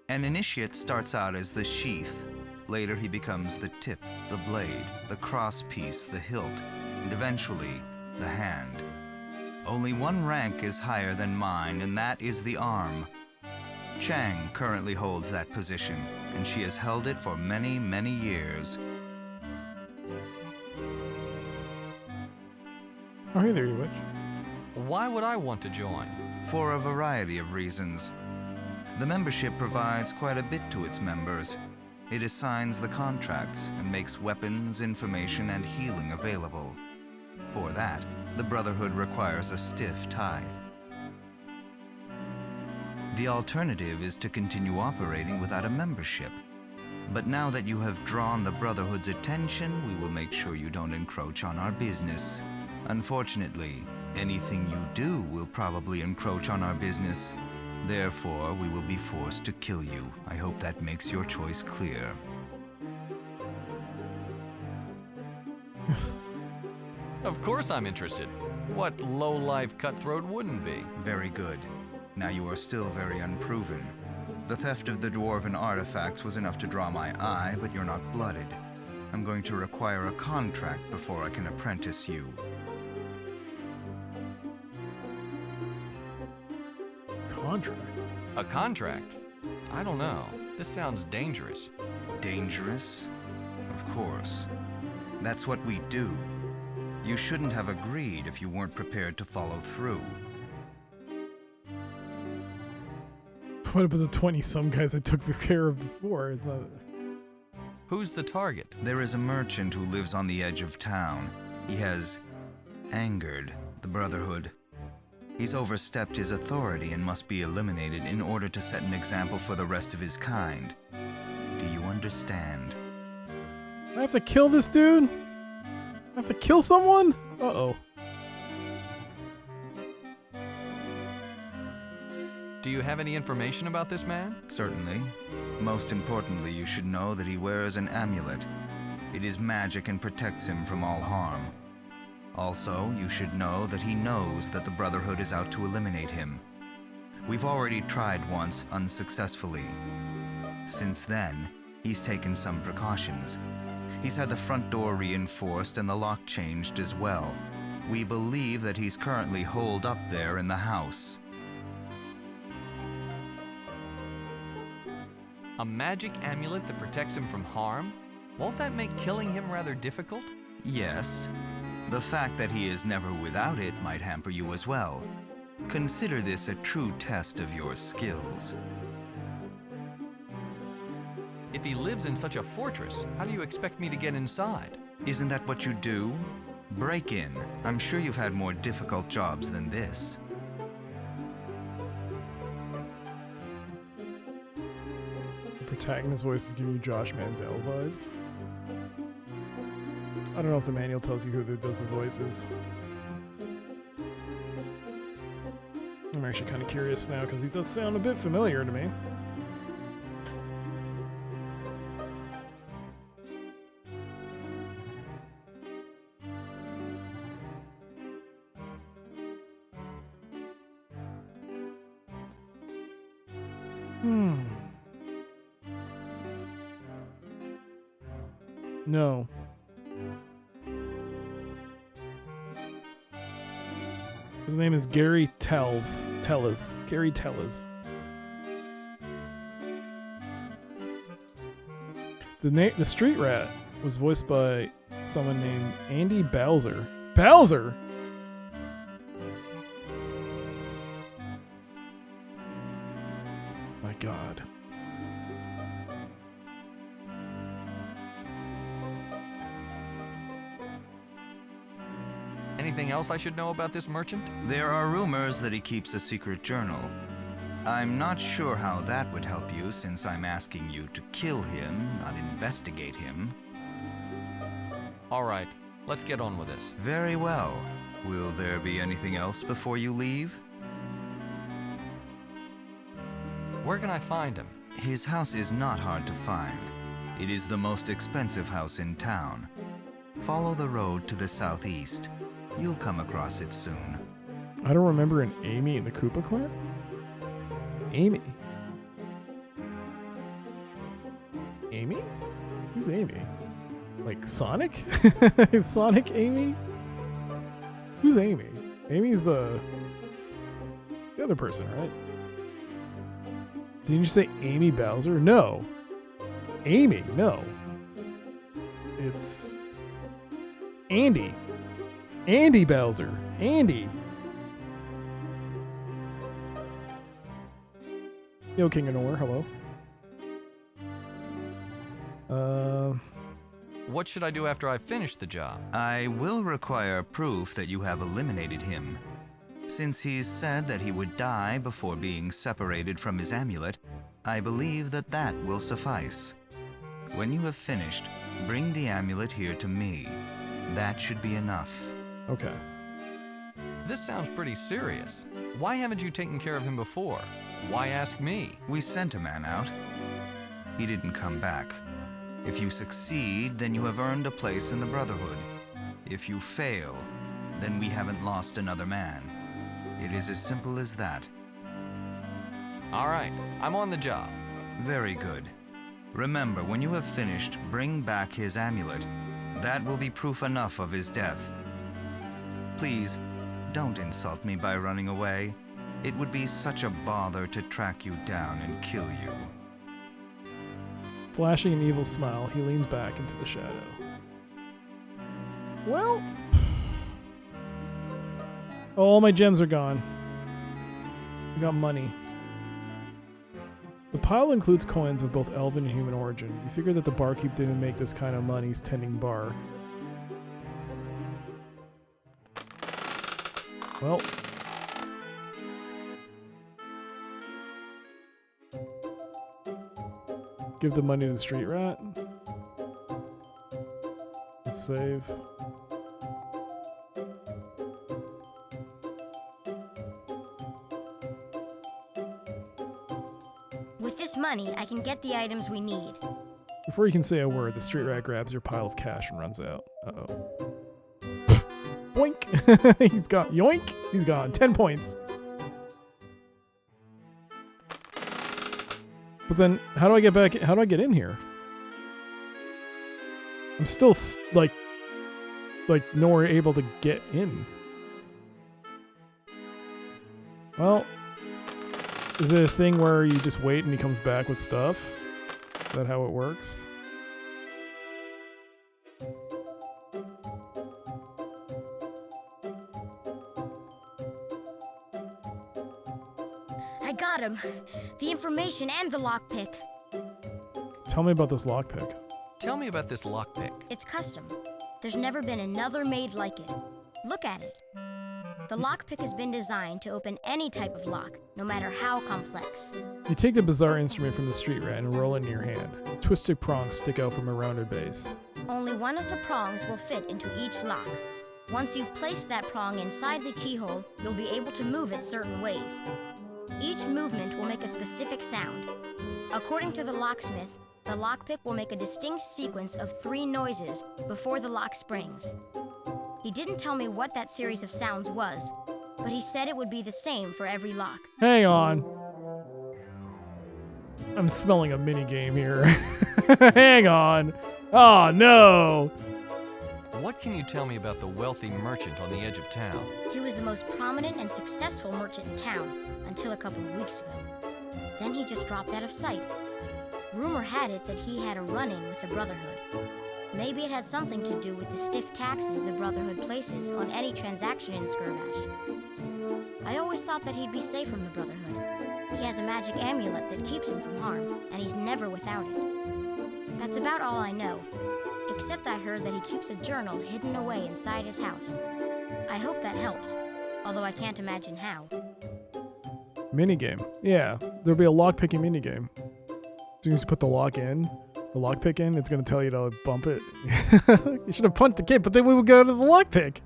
An initiate starts out as the sheath. Later he becomes the tip, the blade, the crosspiece, the hilt, and eventually, the hand. Only one rank is higher than mine, and that is the arm. Chang currently holds that position, and she has held it for many, many years. Oh, hey there, you witch. Why would I want to join? For a variety of reasons. The membership provides quite a bit to its members. It assigns the contracts and makes weapons, information, and healing available. For that, the Brotherhood requires a stiff tithe. The alternative is to continue operating without a membership. But now that you have drawn the Brotherhood's attention, we will make sure you don't encroach on our business. Unfortunately, anything you do will probably encroach on our business. Therefore, we will be forced to kill you. I hope that makes your choice clear. Of course I'm interested. What low-life cutthroat wouldn't be? Very good. Now you are still very unproven. The theft of the dwarven artifacts was enough to draw my eye, but you're not blooded. I'm going to require a contract before I can apprentice you. Contract? A contract? I don't know. This sounds dangerous. Dangerous? Of course. That's what we do. You shouldn't have agreed if you weren't prepared to follow through. What about the 20-some guys I took care of before? It's not... Who's the target? There is a merchant who lives on the edge of town. He has angered the Brotherhood. He's overstepped his authority and must be eliminated in order to set an example for the rest of his kind. Do you understand? I have to kill this dude? I have to kill someone? Uh-oh. Do you have any information about this man? Certainly. Most importantly, you should know that he wears an amulet. It is magic and protects him from all harm. Also, you should know that he knows that the Brotherhood is out to eliminate him. We've already tried once, unsuccessfully. Since then, he's taken some precautions. He's had the front door reinforced and the lock changed as well. We believe that he's currently holed up there in the house. A magic amulet that protects him from harm? Won't that make killing him rather difficult? Yes. The fact that he is never without it might hamper you as well. Consider this a true test of your skills. If he lives in such a fortress, how do you expect me to get inside? Isn't that what you do? Break in. I'm sure you've had more difficult jobs than this. The protagonist's voice is giving you Josh Mandel vibes. I don't know if the manual tells you who does the voices. I'm actually kind of curious now because he does sound a bit familiar to me. No. His name is Gary Tellez. Gary Tellez. The street rat was voiced by someone named Andy Bowser. Bowser! My God. Anything else I should know about this merchant? There are rumors that he keeps a secret journal. I'm not sure how that would help you since I'm asking you to kill him, not investigate him. All right, let's get on with this. Very well. Will there be anything else before you leave? Where can I find him? His house is not hard to find. It is the most expensive house in town. Follow the road to the southeast. You'll come across it soon. I don't remember an Amy in the Koopa Clan? Amy? Amy? Who's Amy? Like Sonic? Sonic Amy? Who's Amy? Amy's the other person, right? Didn't you say Amy Bowser? No. Amy, no. It's Andy. Andy Bowser. Andy. Yo, King of Nowhere, hello. What should I do after I finish the job? I will require proof that you have eliminated him. Since he's said that he would die before being separated from his amulet, I believe that that will suffice. When you have finished, bring the amulet here to me. That should be enough. Okay. This sounds pretty serious. Why haven't you taken care of him before? Why ask me? We sent a man out. He didn't come back. If you succeed, then you have earned a place in the Brotherhood. If you fail, then we haven't lost another man. It is as simple as that. All right, I'm on the job. Very good. Remember, when you have finished, bring back his amulet. That will be proof enough of his death. Please, don't insult me by running away. It would be such a bother to track you down and kill you. Flashing an evil smile, he leans back into the shadow. Well... Oh, all my gems are gone. I got money. The pile includes coins of both elven and human origin. You figure that the barkeep didn't make this kind of money tending bar. Well... Give the money to the street rat. Let's save. With this money, I can get the items we need. Before you can say a word, the street rat grabs your pile of cash and runs out. Uh-oh. Boink! He's gone. Yoink! He's gone. 10 points. But then, how do I get back? How do I get in here? I'm still, like nowhere able to get in. Well, is it a thing where you just wait and he comes back with stuff? Is that how it works? I got him. The information and the lockpick. Tell me about this lockpick. Tell me about this lockpick. It's custom. There's never been another made like it. Look at it. The lockpick has been designed to open any type of lock, no matter how complex. You take the bizarre instrument from the street rat and roll it in your hand. Twisted prongs stick out from a rounded base. Only one of the prongs will fit into each lock. Once you've placed that prong inside the keyhole, you'll be able to move it certain ways. Each movement will make a specific sound. According to the locksmith, the lockpick will make a distinct sequence of 3 noises before the lock springs. He didn't tell me what that series of sounds was, but he said it would be the same for every lock. Hang on. I'm smelling a minigame here. Hang on. Oh, no. What can you tell me about the wealthy merchant on the edge of town? He was the most prominent and successful merchant in town until a couple of weeks ago. Then he just dropped out of sight. Rumor had it that he had a run-in with the Brotherhood. Maybe it had something to do with the stiff taxes the Brotherhood places on any transaction in Skirvash. I always thought that he'd be safe from the Brotherhood. He has a magic amulet that keeps him from harm, and he's never without it. That's about all I know, except I heard that he keeps a journal hidden away inside his house. I hope that helps, although I can't imagine how. Minigame. Yeah, there'll be a lockpicking minigame. As soon as you put the lock pick in, it's going to tell you to bump it. You should have punched the kid, but then we would go to the lockpick.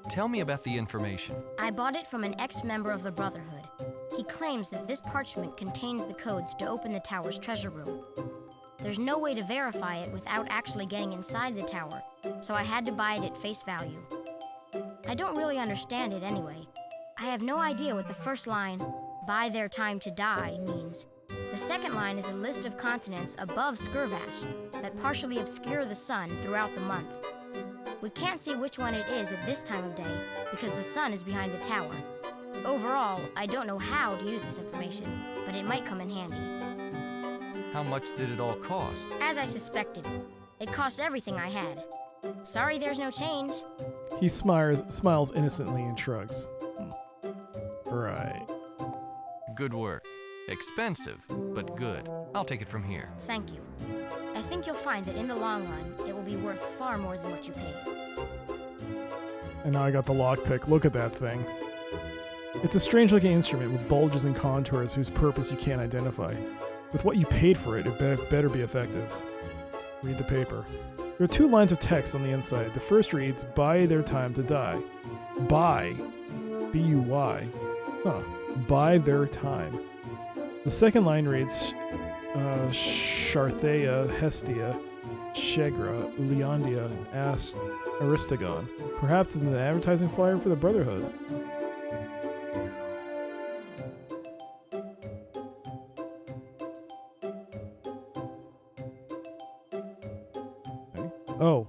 Tell me about the information. I bought it from an ex-member of the Brotherhood. He claims that this parchment contains the codes to open the tower's treasure room. There's no way to verify it without actually getting inside the tower, so I had to buy it at face value. I don't really understand it anyway. I have no idea what the first line, "by their time to die," means. The second line is a list of continents above Skirvash that partially obscure the sun throughout the month. We can't see which one it is at this time of day because the sun is behind the tower. Overall, I don't know how to use this information, but it might come in handy. How much did it all cost? As I suspected, it cost everything I had. Sorry there's no change. He smiles innocently and shrugs. Right. Good work. Expensive, but good. I'll take it from here. Thank you. I think you'll find that in the long run, it will be worth far more than what you paid. And now I got the lockpick. Look at that thing. It's a strange-looking instrument with bulges and contours whose purpose you can't identify. With what you paid for it, it better be effective. Read the paper. There are 2 lines of text on the inside. The first reads, "Buy their time to die." Buy. B-U-Y. Huh. Buy their time. The second line reads, Sharthea, Hestia, Shegra, Uliandia, Aristogon. Perhaps it's an advertising flyer for the Brotherhood. Okay. Oh.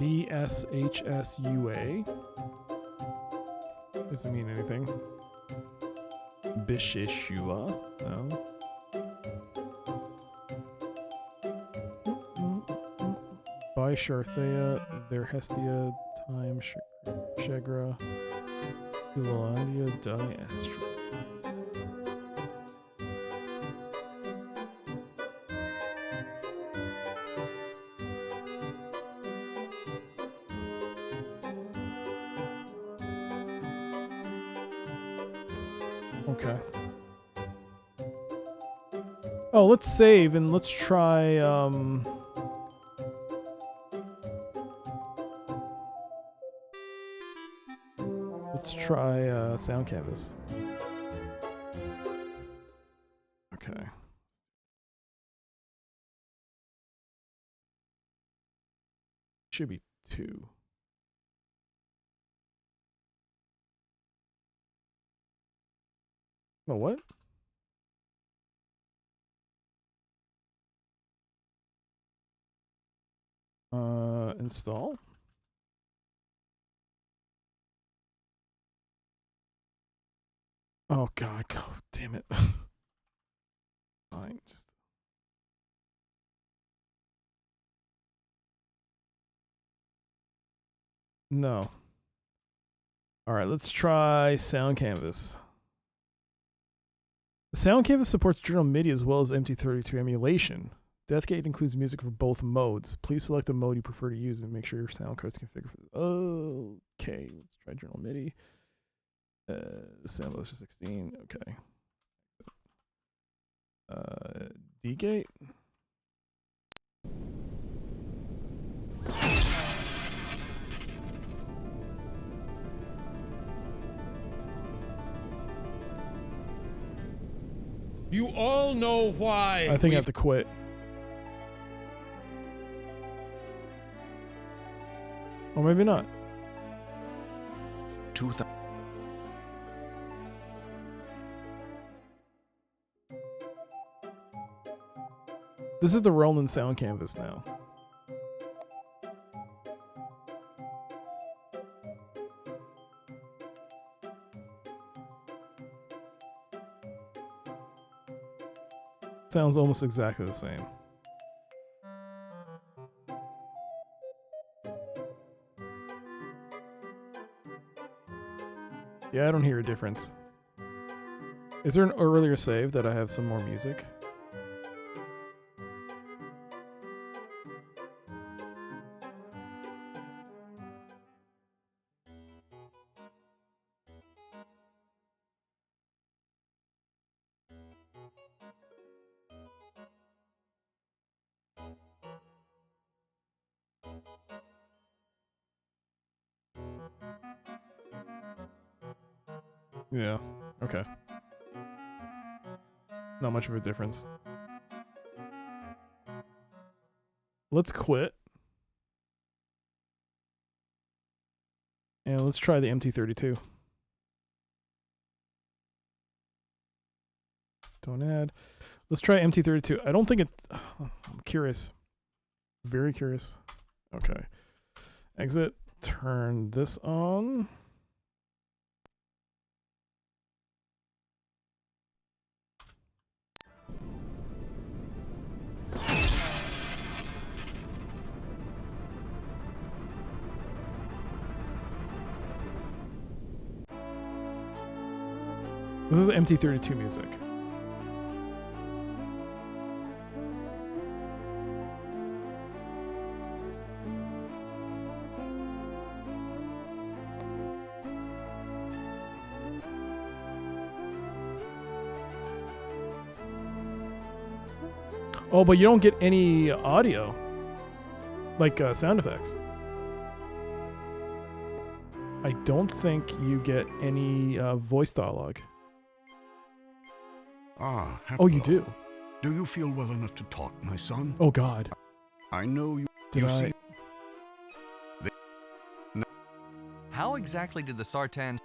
BSHSUA. Doesn't mean anything. Bishishua. No. By Sharthea, there Hestia, Time, Shegra, Eulandia, Diastra. Okay. Oh, let's save and let's try, let's try, Sound Canvas. Okay. Should be 2. Oh, what? Install. Oh God, go, damn it. Fine, just. No. All right, let's try Sound Canvas. The Sound Canvas supports journal MIDI as well as MT32 emulation. Deathgate includes music for both modes. Please select the mode you prefer to use and make sure your sound card's configured for. Okay, let's try journal MIDI. Sound Blaster 16. Okay. D-Gate. You all know why. I think I have to quit. Or maybe not. 2000. This is the Roland Sound Canvas now. Sounds almost exactly the same. Yeah, I don't hear a difference. Is there an earlier save that I have some more music? Yeah, okay. Not much of a difference. Let's quit. And let's try the MT32. Don't add. Let's try MT32. I don't think it's... I'm curious. Very curious. Okay. Exit. Turn this on. This is MT32 music. Oh, but you don't get any audio, like sound effects. I don't think you get any voice dialogue. Ah, Oh, you do? Do you feel well enough to talk, my son? Oh, God. I know you. Did you I? see. How exactly did the Sartans...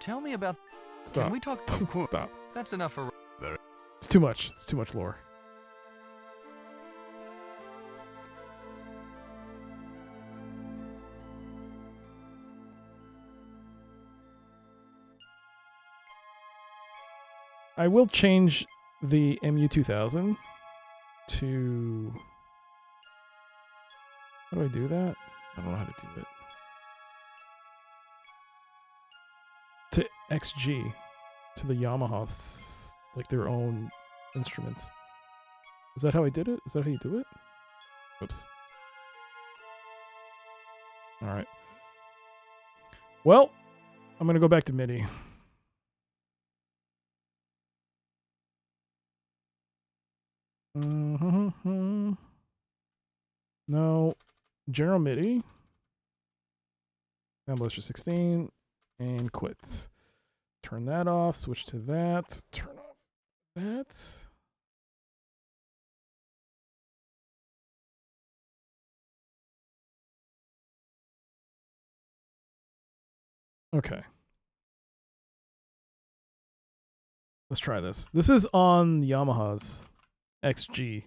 Tell me about... Stop. Can we talk... Stop. That's enough for... It's too much. It's too much lore. I will change the MU2000 to... How do I do that? I don't know how to do it. To XG. To the Yamaha, like their own instruments. Is that how I did it? Is that how you do it? Oops. Alright. Well, I'm going to go back to MIDI. No. General MIDI. Ambusher 16. And quit. Turn that off. Switch to that. Turn off that. Okay. Let's try this. This is on Yamaha's XG.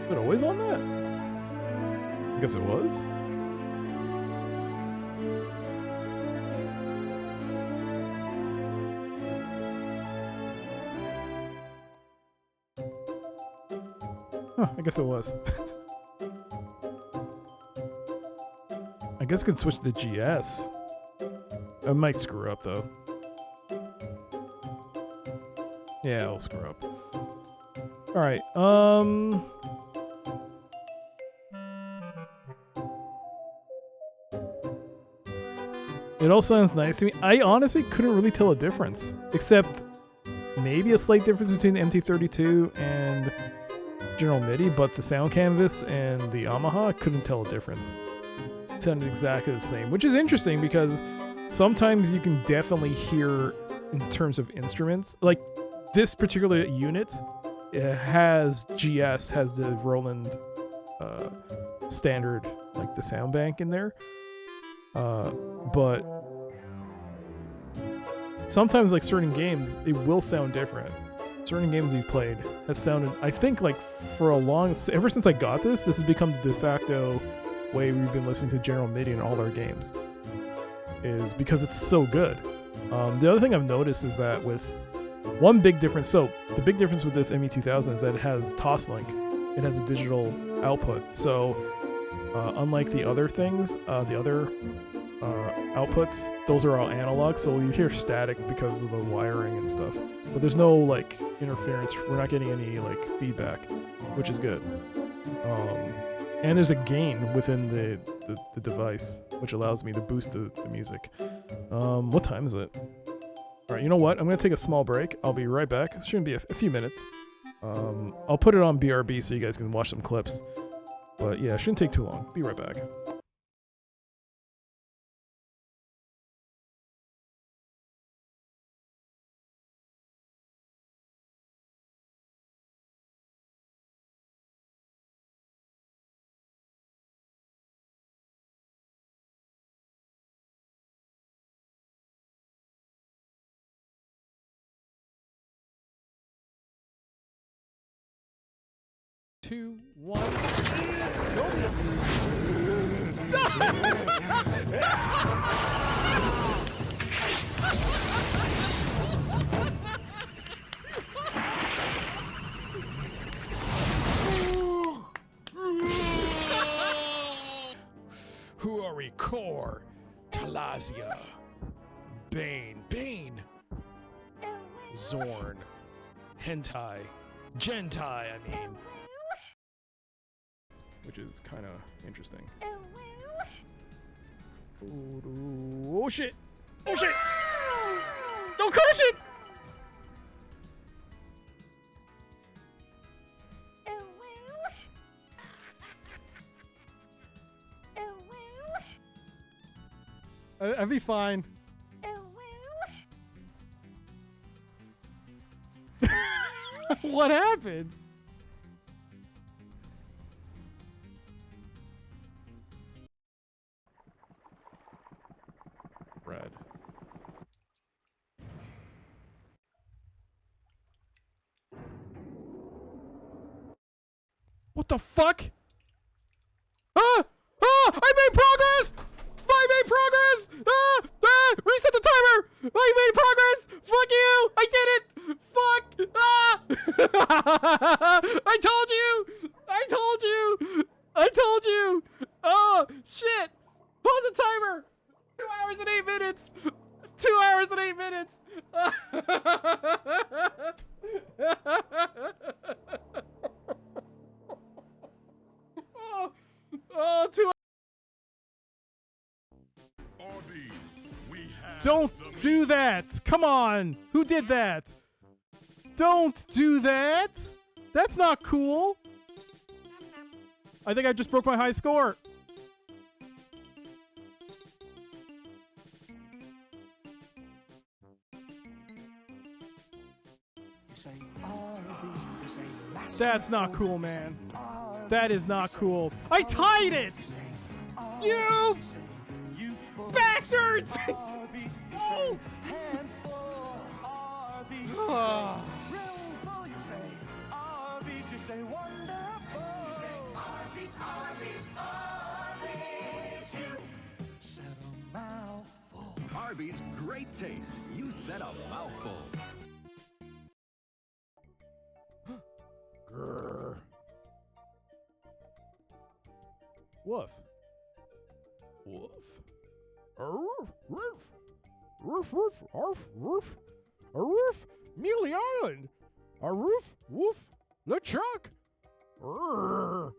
Was it always on that? I guess it was. Huh, I guess it was. I guess I can switch to GS. I might screw up though. Yeah, I'll screw up. Alright, it all sounds nice to me. I honestly couldn't really tell a difference. Except maybe a slight difference between the MT32 and General MIDI, but the sound canvas and the Yamaha, couldn't tell a difference. It sounded exactly the same, which is interesting because sometimes you can definitely hear in terms of instruments. Like this particular unit, it has GS, has the Roland standard, like the sound bank in there. But sometimes like certain games, it will sound different. Certain games we've played has sounded, I think like for a long, ever since I got this has become the de facto way we've been listening to General MIDI in all our games, is because it's so good. The other thing I've noticed is that with one big difference, so the big difference with this ME2000 is that it has Toslink. It has a digital output. So unlike the other things, the other outputs, those are all analog, so you hear static because of the wiring and stuff. But there's no like interference. We're not getting any like feedback, which is good. And there's a gain within the device, which allows me to boost the music. What time is it? All right, you know what? I'm gonna take a small break. I'll be right back. It shouldn't be a few minutes. I'll put it on BRB so you guys can watch some clips. But yeah, it shouldn't take too long. Be right back. Two, one, Who are we? Core, Talazia, Bane, Zorn, Hentai, Gentai, I mean. Which is kind of interesting. Oh shit! Oh shit! Don't crush it! I'd be fine. What happened? Red. What the fuck? Ah! Ah! I made progress! I made progress! Ah! Ah! Reset the timer! I made progress! Fuck you! I did it! Fuck! Ah! I told you! I told you! I told you! Oh, shit! Pause the timer! 2 hours and 8 minutes! 2 hours and 8 minutes! Oh, 2 Don't do that! Come on! Who did that? Don't do that! That's not cool! I think I just broke my high score! That's not cool, man. That is not cool. I tied it! You bastards! Oh. Oh. Arby's great taste. You said a mouthful. Grrr. Woof. Woof. Roof. Roof. Roof. Roof. Arf. Roof. A roof. Muley Island. A roof. Woof. LeChuck. Grrr.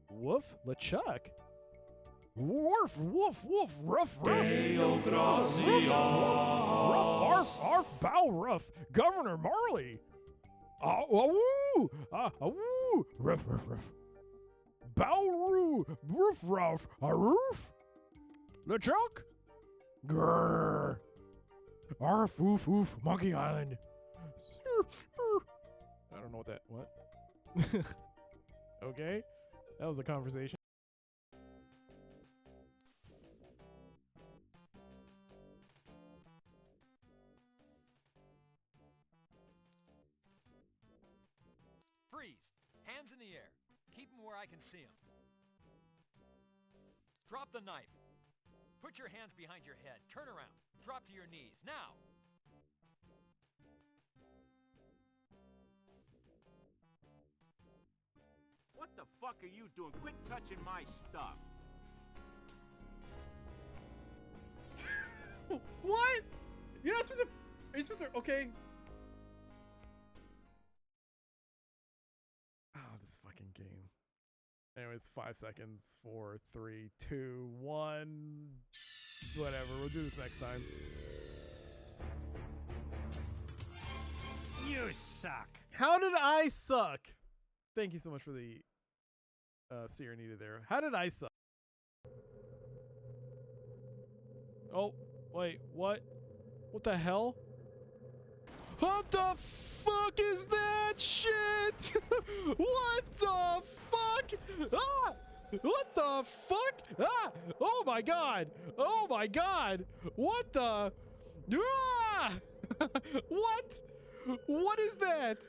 Woof. LeChuck. Woof, woof, woof, rough, rough. Roof, woof, rough, arf, arf, bow, rough. Governor Marley. Woo, woo, ruff, ruff, ruff. Bow, roo, roof, rough, a roof. LeChuck. Grrr. Arf, woof, woof, Monkey Island. I don't know what. Okay, that was a conversation. Freeze! Hands in the air. Keep them where I can see them. Drop the knife. Put your hands behind your head. Turn around. Drop to your knees. Now! What the fuck are you doing? Quit touching my stuff. What? You're not supposed to... Are you supposed to... Okay. Oh, this fucking game. Anyways, 5 seconds. 4, 3, 2, 1. Whatever. We'll do this next time. You suck. How did I suck? Thank you so much for the Serenita there. How did I suck? Oh, wait, what? What the hell? What the fuck is that shit? What the fuck? Ah! What the fuck? Ah! Oh my god! Oh my god! What the? Ah! What? What is that?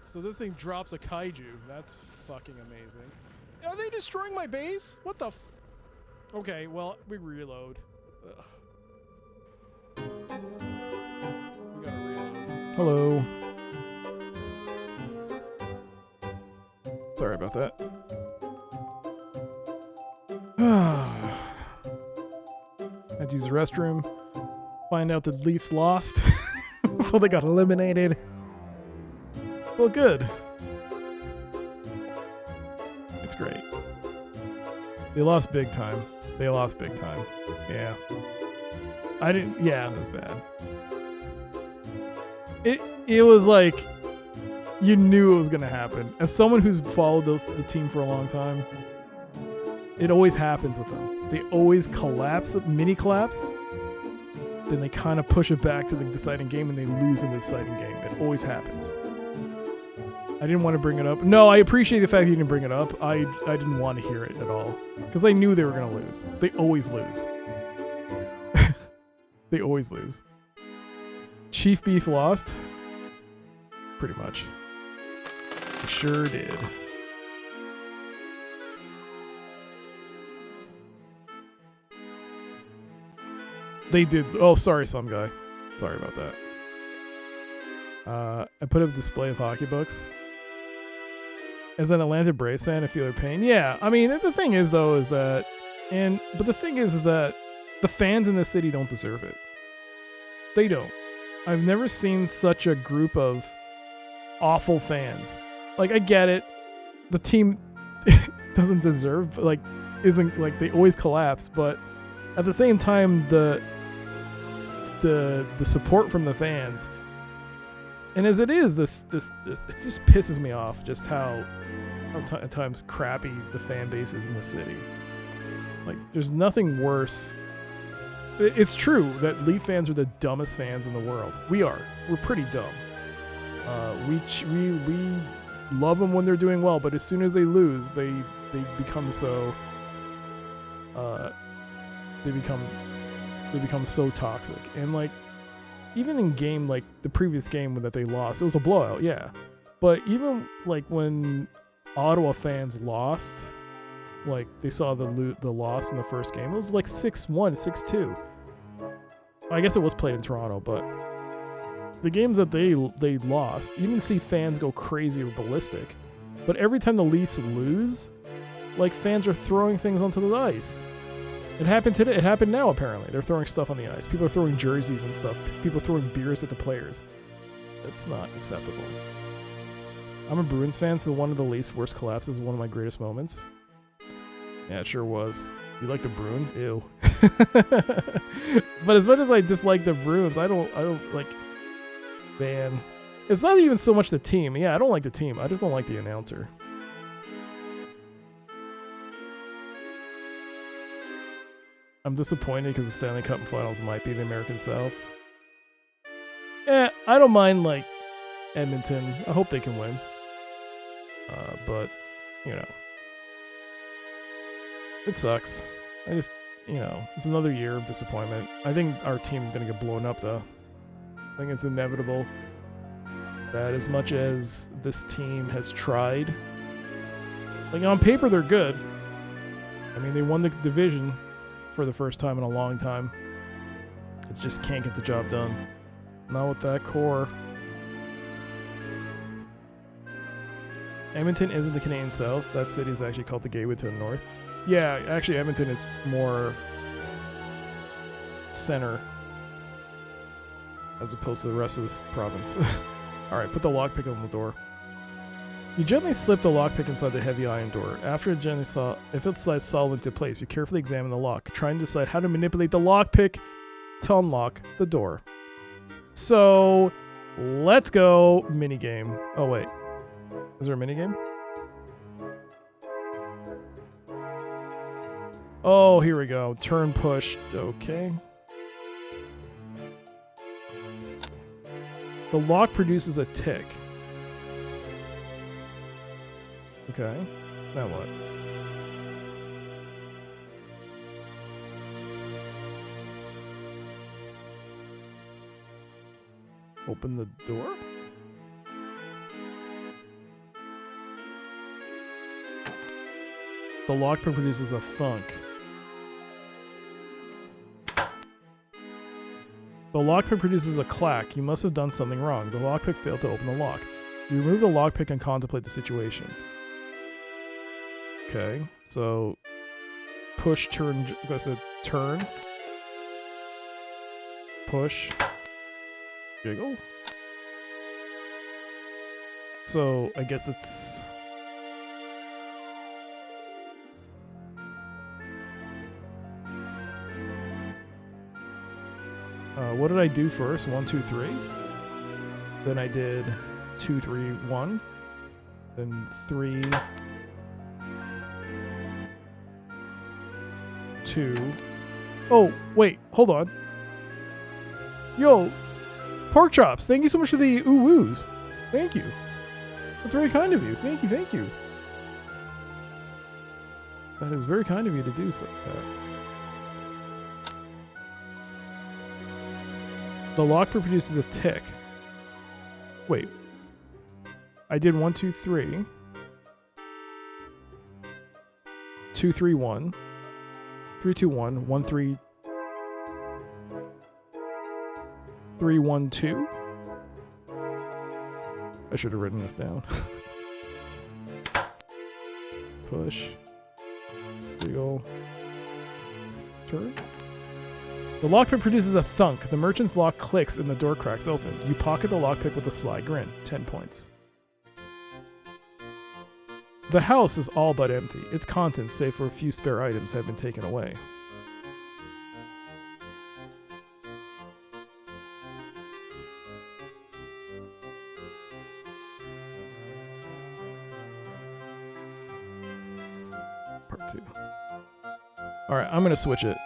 So this thing drops a kaiju. That's fucking amazing. Are they destroying my base? What the f... Okay, well, we reload. Ugh. We gotta reload. Hello. Sorry about that. Had to use the restroom. Find out the Leafs lost. So they got eliminated. Well, good. straight. They lost big time. They lost big time. Yeah. Yeah, that's bad. It was like, you knew it was going to happen. As someone who's followed the team for a long time, it always happens with them. They always collapse, mini collapse, then they kind of push it back to the deciding game and they lose in the deciding game. It always happens. I didn't want to bring it up. No, I appreciate the fact you didn't bring it up. I didn't want to hear it at all. Because I knew they were going to lose. They always lose. They always lose. Chief Beef lost? Pretty much. They sure did. They did. Oh, sorry, some guy. Sorry about that. I put up a display of hockey books. As an Atlanta Braves fan, I feel their pain. Yeah, I mean, the thing is, though, is that... But the thing is that the fans in the city don't deserve it. They don't. I've never seen such a group of awful fans. Like, I get it. The team doesn't deserve, like, isn't, like, they always collapse, but at the same time, the support from the fans, and as it is, this it just pisses me off just how at times crappy the fan base is in the city. Like, there's nothing worse. It's true that Leaf fans are the dumbest fans in the world. We are. We're pretty dumb. We love them when they're doing well, but as soon as they lose, they become so. They become so toxic. And like, even in game, like the previous game that they lost, it was a blowout, yeah. But even like when Ottawa fans lost, like they saw the loss in the first game, it was like 6-1, 6-2. I guess it was played in Toronto, but the games that they lost, you didn't see fans go crazy or ballistic. But every time the Leafs lose, like fans are throwing things onto the ice. It happened today. It happened now, apparently. They're throwing stuff on the ice. People are throwing jerseys and stuff. People are throwing beers at the players. That's not acceptable. I'm a Bruins fan, so one of the Leafs' worst collapses is one of my greatest moments. Yeah, it sure was. You like the Bruins? Ew. But as much as I dislike the Bruins, I don't like... Man. It's not even so much the team. Yeah, I don't like the team. I just don't like the announcer. I'm disappointed because the Stanley Cup Finals might be the American South. Yeah, I don't mind, like, Edmonton. I hope they can win. But, you know. It sucks. I just, you know, it's another year of disappointment. I think our team is going to get blown up, though. I think it's inevitable that as much as this team has tried, like, on paper, they're good. I mean, they won the division for the first time in a long time. It just can't get the job done. Not with that core. Edmonton isn't the Canadian South. That city is actually called the Gateway to the North. Yeah, actually Edmonton is more center as opposed to the rest of this province. Alright, put the lockpick on the door. You gently slip the lockpick inside the heavy iron door. After if it slides solid into place, you carefully examine the lock, trying to decide how to manipulate the lockpick to unlock the door. So, let's go minigame. Oh wait, is there a minigame? Oh, here we go. Turn push. Okay. The lock produces a tick. Okay, now what? Open the door? The lockpick produces a thunk. The lockpick produces a clack. You must have done something wrong. The lockpick failed to open the lock. You remove the lockpick and contemplate the situation. Okay, so push, turn, so turn, push, jiggle. So I guess it's What did I do first? 1, 2, 3. Then I did 2, 3, 1. Then 3, 2. Oh, wait, hold on. Yo, Pork Chops, thank you so much for the ooh-woos. Thank you. That's very kind of you. Thank you, thank you. That is very kind of you to do so. The lock produces a tick. Wait. I did 1, 2, 3. 2, 3, 1. 3, 2, 1. 1, 3. 3, 1, 2. I should have written this down. Push. Wheel. Turn. The lockpick produces a thunk. The merchant's lock clicks and the door cracks open. You pocket the lockpick with a sly grin. 10 points. The house is all but empty. Its contents, save for a few spare items, have been taken away. Part 2. Alright, I'm gonna switch it.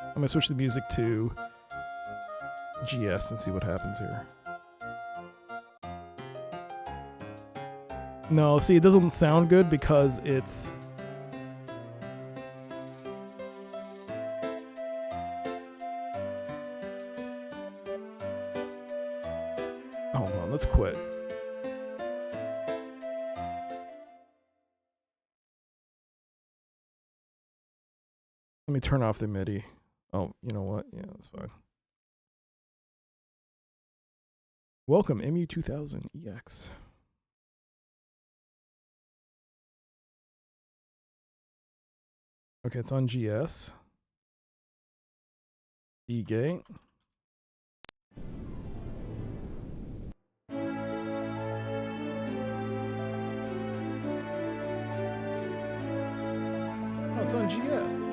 I'm gonna switch the music to GS and see what happens here. No, see, it doesn't sound good because it's... Hold on, let's quit. Let me turn off the MIDI. Oh, you know what? Yeah, that's fine. Welcome, MU2000EX. Okay, it's on GS. E-gate. Oh, it's on GS.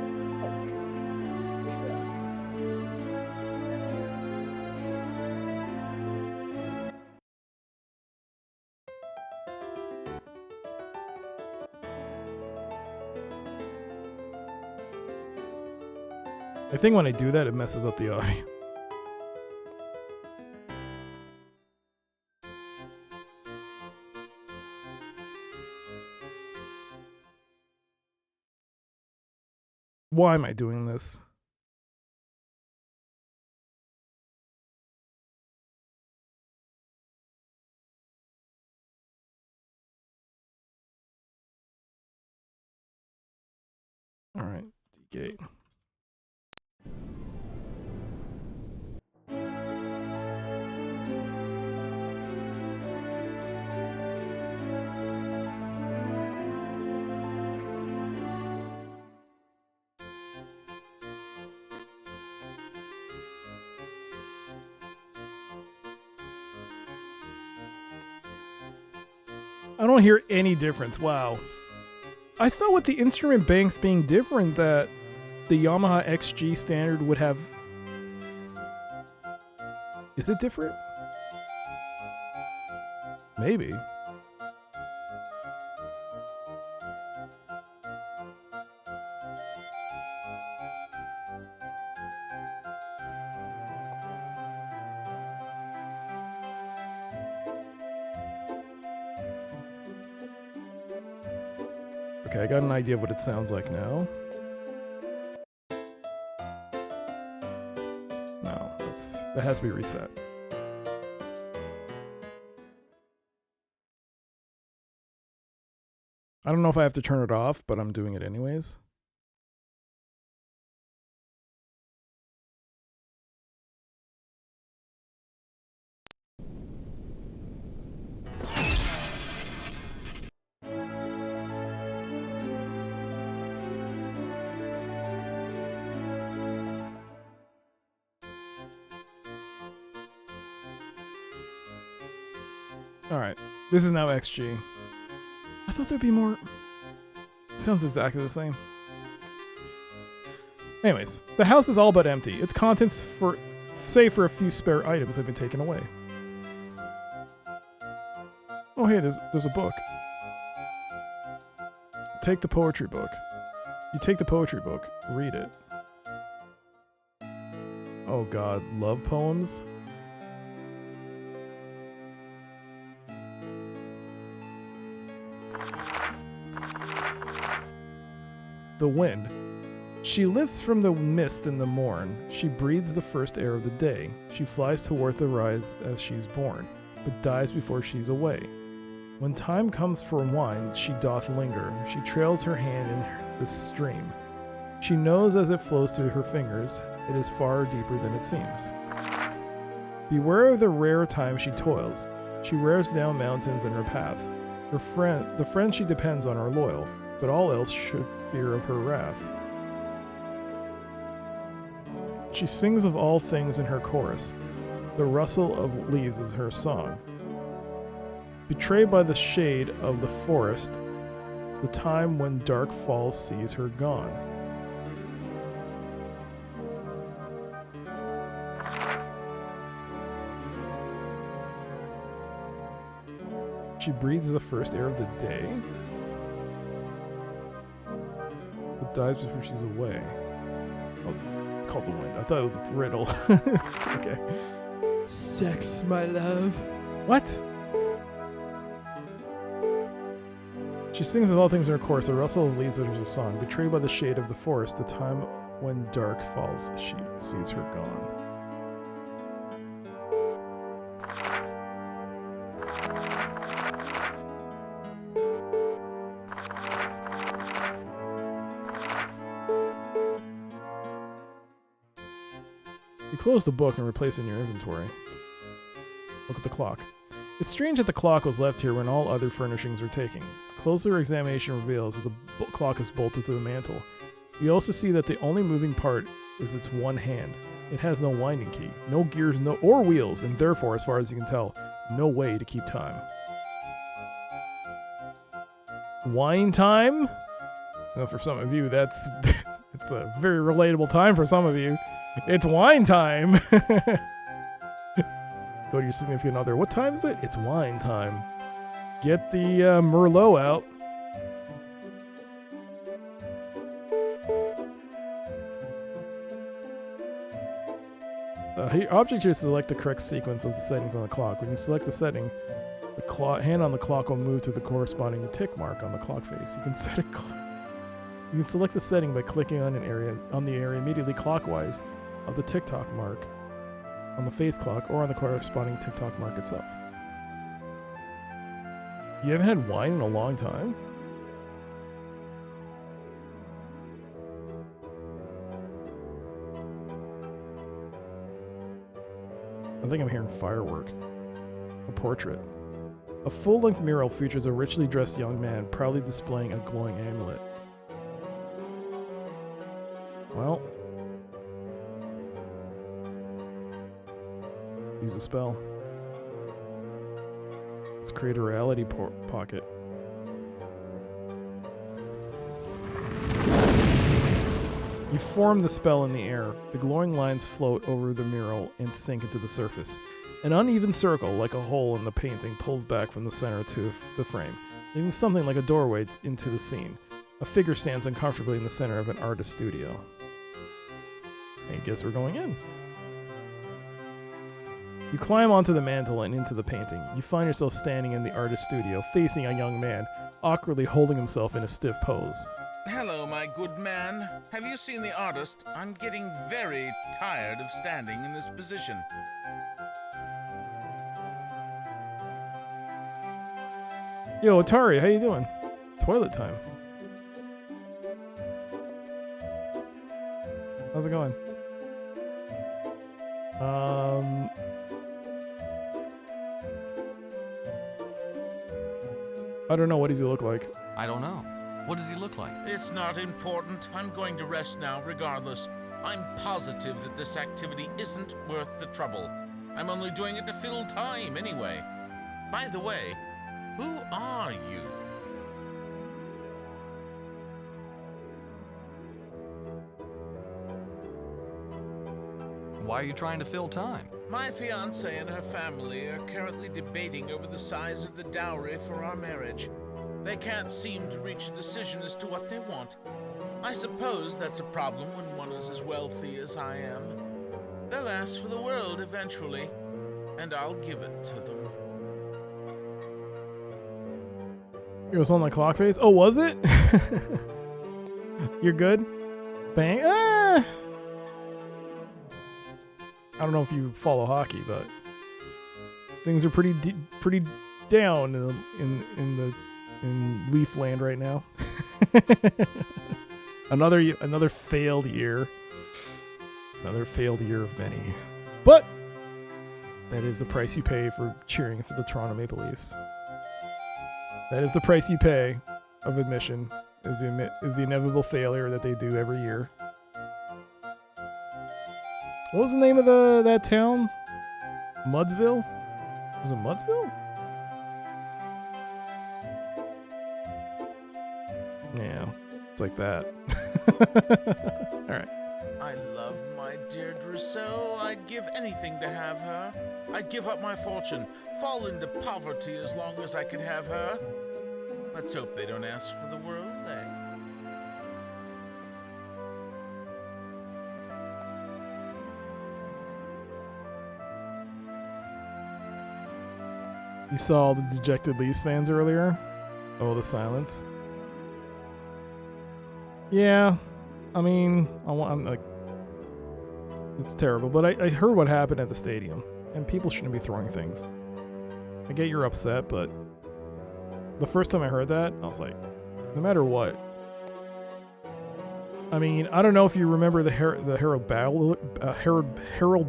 I think when I do that, it messes up the audio. Why am I doing this? All right, D-gate. I don't hear any difference. Wow. I thought with the instrument banks being different that the Yamaha XG standard would have... Is it different? Maybe. Okay, I got an idea of what it sounds like now. No, that has to be reset. I don't know if I have to turn it off, but I'm doing it anyways. Alright, this is now XG. I thought there'd be more... Sounds exactly the same. Anyways, the house is all but empty. Its contents save for a few spare items have been taken away. Oh hey, there's a book. Take the poetry book. You take the poetry book, read it. Oh god, love poems? The wind. She lifts from the mist in the morn. She breathes the first air of the day. She flies toward the rise as she's born, but dies before she's away. When time comes for wine, she doth linger. She trails her hand in the stream. She knows as it flows through her fingers, it is far deeper than it seems. Beware of the rare time she toils. She wears down mountains in her path. The friend she depends on are loyal, but all else should fear of her wrath. She sings of all things in her chorus. The rustle of leaves is her song. Betrayed by the shade of the forest, the time when dark falls sees her gone. She breathes the first air of the day, but dies before she's away. Oh, it's called the wind. I thought it was a riddle. Okay. Sex, my love. What? She sings of all things in her chorus, the rustle of leaves utters a song. Betrayed by the shade of the forest, the time when dark falls, she sees her gone. You close the book and replace it in your inventory. Look at the clock. It's strange that the clock was left here when all other furnishings were taken. Closer examination reveals that the clock is bolted to the mantle. You also see that the only moving part is its one hand. It has no winding key, no gears, or wheels, and therefore, as far as you can tell, no way to keep time. Wine time? Well, for some of you, that's it's a very relatable time for some of you. It's wine time! Go to your significant other. What time is it? It's wine time. Get the Merlot out. Object here is to select the correct sequence of the settings on the clock. When you select the setting, the hand on the clock will move to the corresponding tick mark on the clock face. You can set a you can select the setting by clicking on the area immediately clockwise of the tick-tock mark on the face clock or on the corresponding tick-tock mark itself. You haven't had wine in a long time? I think I'm hearing fireworks. A portrait. A full-length mural features a richly dressed young man proudly displaying a glowing amulet. Well, use a spell. Let's create a reality pocket. You form the spell in the air. The glowing lines float over the mural and sink into the surface. An uneven circle, like a hole in the painting, pulls back from the center to the frame, leaving something like a doorway into the scene. A figure stands uncomfortably in the center of an artist's studio. I guess we're going in. You climb onto the mantle and into the painting. You find yourself standing in the artist's studio, facing a young man, awkwardly holding himself in a stiff pose. Hello, my good man. Have you seen the artist? I'm getting very tired of standing in this position. Yo, Atari, how you doing? Toilet time. How's it going? I don't know. What does he look like? I don't know. What does he look like? It's not important. I'm going to rest now regardless. I'm positive that this activity isn't worth the trouble. I'm only doing it to fill time anyway. By the way, who are you? Why are you trying to fill time? My fiancée and her family are currently debating over the size of the dowry for our marriage. They can't seem to reach a decision as to what they want. I suppose that's a problem when one is as wealthy as I am. They'll ask for the world eventually, and I'll give it to them. It was on the clock face. Oh, was it? You're good? Bang. Ah! I don't know if you follow hockey, but things are pretty down in Leafland right now. another failed year. Another failed year of many. But that is the price you pay for cheering for the Toronto Maple Leafs. That is the price you pay of admission, is the inevitable failure that they do every year. What was the name of that town? Mudsville? Was it Mudsville? Yeah, it's like that. Alright. I love my dear Drousseau. I'd give anything to have her. I'd give up my fortune, fall into poverty as long as I could have her. Let's hope they don't ask for the world, eh? You saw all the dejected Leafs fans earlier? Oh, the silence. Yeah, I mean, I'm like, it's terrible, but I heard what happened at the stadium, and people shouldn't be throwing things. I get you're upset, but the first time I heard that, I was like, no matter what. I mean, I don't know if you remember the Harold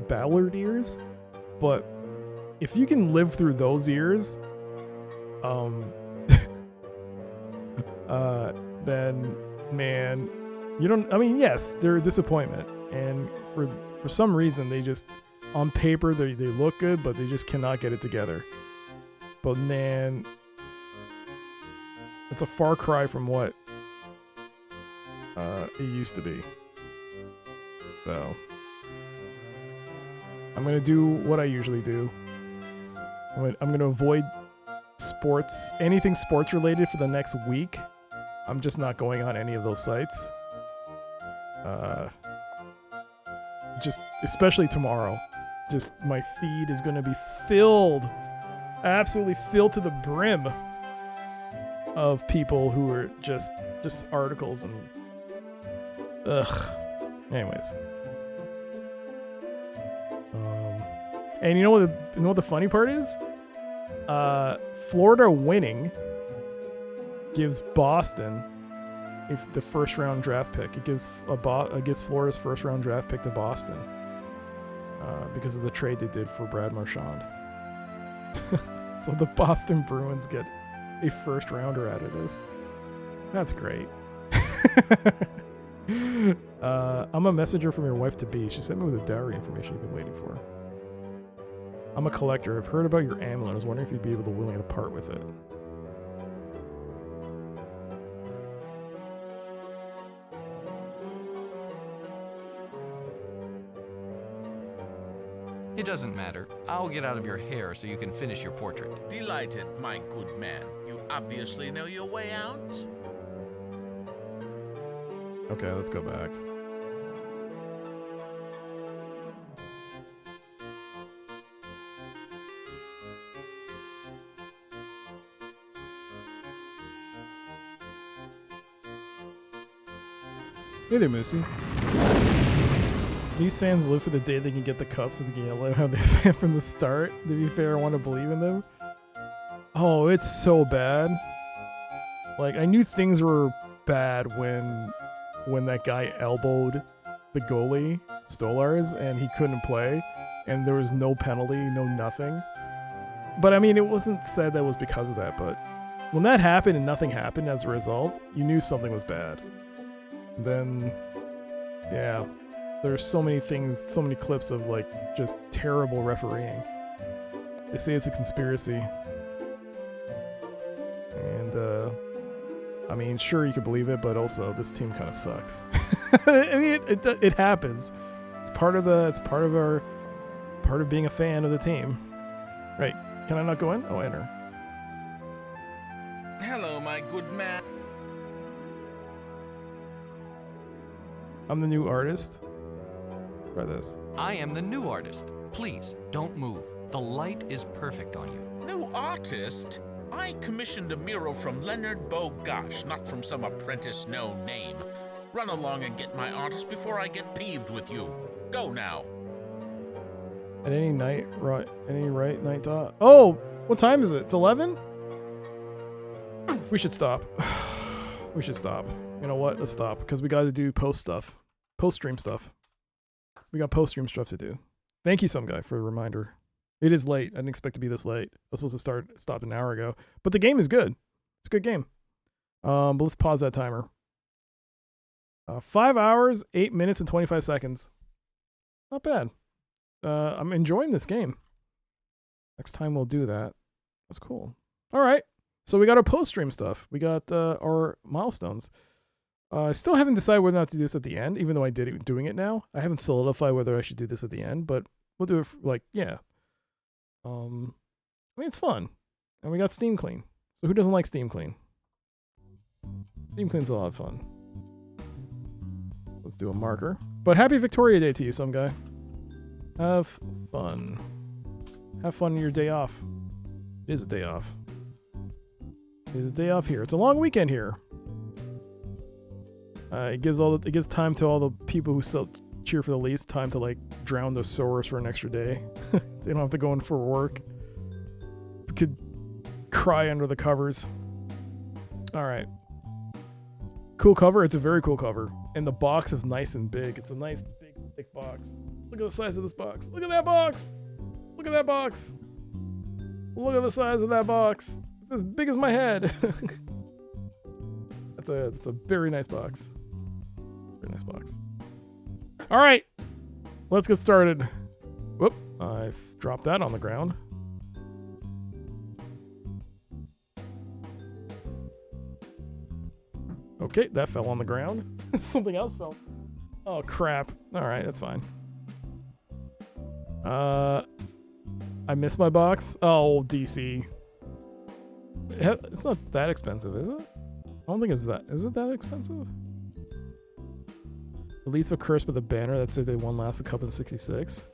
Ballard years, but if you can live through those years, then man, you don't. I mean, yes, they're a disappointment, and for some reason they just, on paper they look good, but they just cannot get it together. But man, it's a far cry from what it used to be. So I'm gonna do what I usually do. I'm gonna avoid sports, anything sports related for the next week. I'm just not going on any of those sites. Just especially tomorrow. Just my feed is gonna be filled, absolutely filled to the brim of people who are just articles and ugh. Anyways. And you know what the funny part is? Florida winning gives Boston the first round draft pick. It gives Florida's first round draft pick to Boston because of the trade they did for Brad Marchand. So the Boston Bruins get a first rounder out of this. That's great. I'm a messenger from your wife to be. She sent me with the dowry information you've been waiting for. I'm a collector. I've heard about your amulet. I was wondering if you'd be willing to part with it. It doesn't matter. I'll get out of your hair so you can finish your portrait. Delighted, my good man. You obviously know your way out. Okay, let's go back. Hey there, Moosey. These fans live for the day they can get the cups and the yellow how they fan from the start. To be fair, I want to believe in them. Oh, it's so bad. Like, I knew things were bad when that guy elbowed the goalie, Stolars, and he couldn't play, and there was no penalty, no nothing. But I mean, it wasn't said that was because of that, but when that happened and nothing happened as a result, you knew something was bad. Then, yeah, there's so many things, so many clips of like just terrible refereeing. They say it's a conspiracy. And, I mean, sure, you could believe it, but also this team kind of sucks. I mean, it happens. It's part of being a fan of the team. Right. Can I not go in? Oh, enter. Hello, my good man. I'm the new artist. Try this. I am the new artist. Please, don't move. The light is perfect on you. New artist? I commissioned a mural from Leonard Bogash, not from some apprentice no name. Run along and get my artist before I get peeved with you. Go now. At any night, right? Any right night dot? Oh, what time is it? It's 11. We should stop. We should stop. You know what? Let's stop because we got to do post-stream stuff. We got post-stream stuff to do. Thank you, some guy, for the reminder. It is late. I didn't expect to be this late. I was supposed to stop an hour ago, but the game is good. It's a good game. But let's pause that timer. 5 hours, 8 minutes, and 25 seconds. Not bad. I'm enjoying this game. Next time we'll do that. That's cool. All right. So we got our post-stream stuff. We got our milestones. I still haven't decided whether or not to do this at the end, even though I did it doing it now. I haven't solidified whether I should do this at the end, but we'll do it yeah. I mean, it's fun. And we got Steam Clean. So who doesn't like Steam Clean? Steam Clean's a lot of fun. Let's do a marker. But happy Victoria Day to you, some guy. Have fun. Have fun on your day off. It is a day off. It is a day off here. It's a long weekend here. It gives time to all the people who still cheer for the Leafs time to like drown the sores for an extra day. They don't have to go in for work. Could cry under the covers. All right. Cool cover. It's a very cool cover, and the box is nice and big. It's a nice big thick box. Look at the size of this box. Look at that box. Look at that box. Look at the size of that box. It's as big as my head. It's a very nice box. Very nice box. All right, let's get started. Whoop, I've dropped that on the ground. Okay, that fell on the ground. Something else fell. Oh, crap. All right, that's fine. I missed my box. Oh, DC. It's not that expensive, is it? I don't think it's that. Is it that expensive? At least a curse with a banner that says they won last a cup in 66.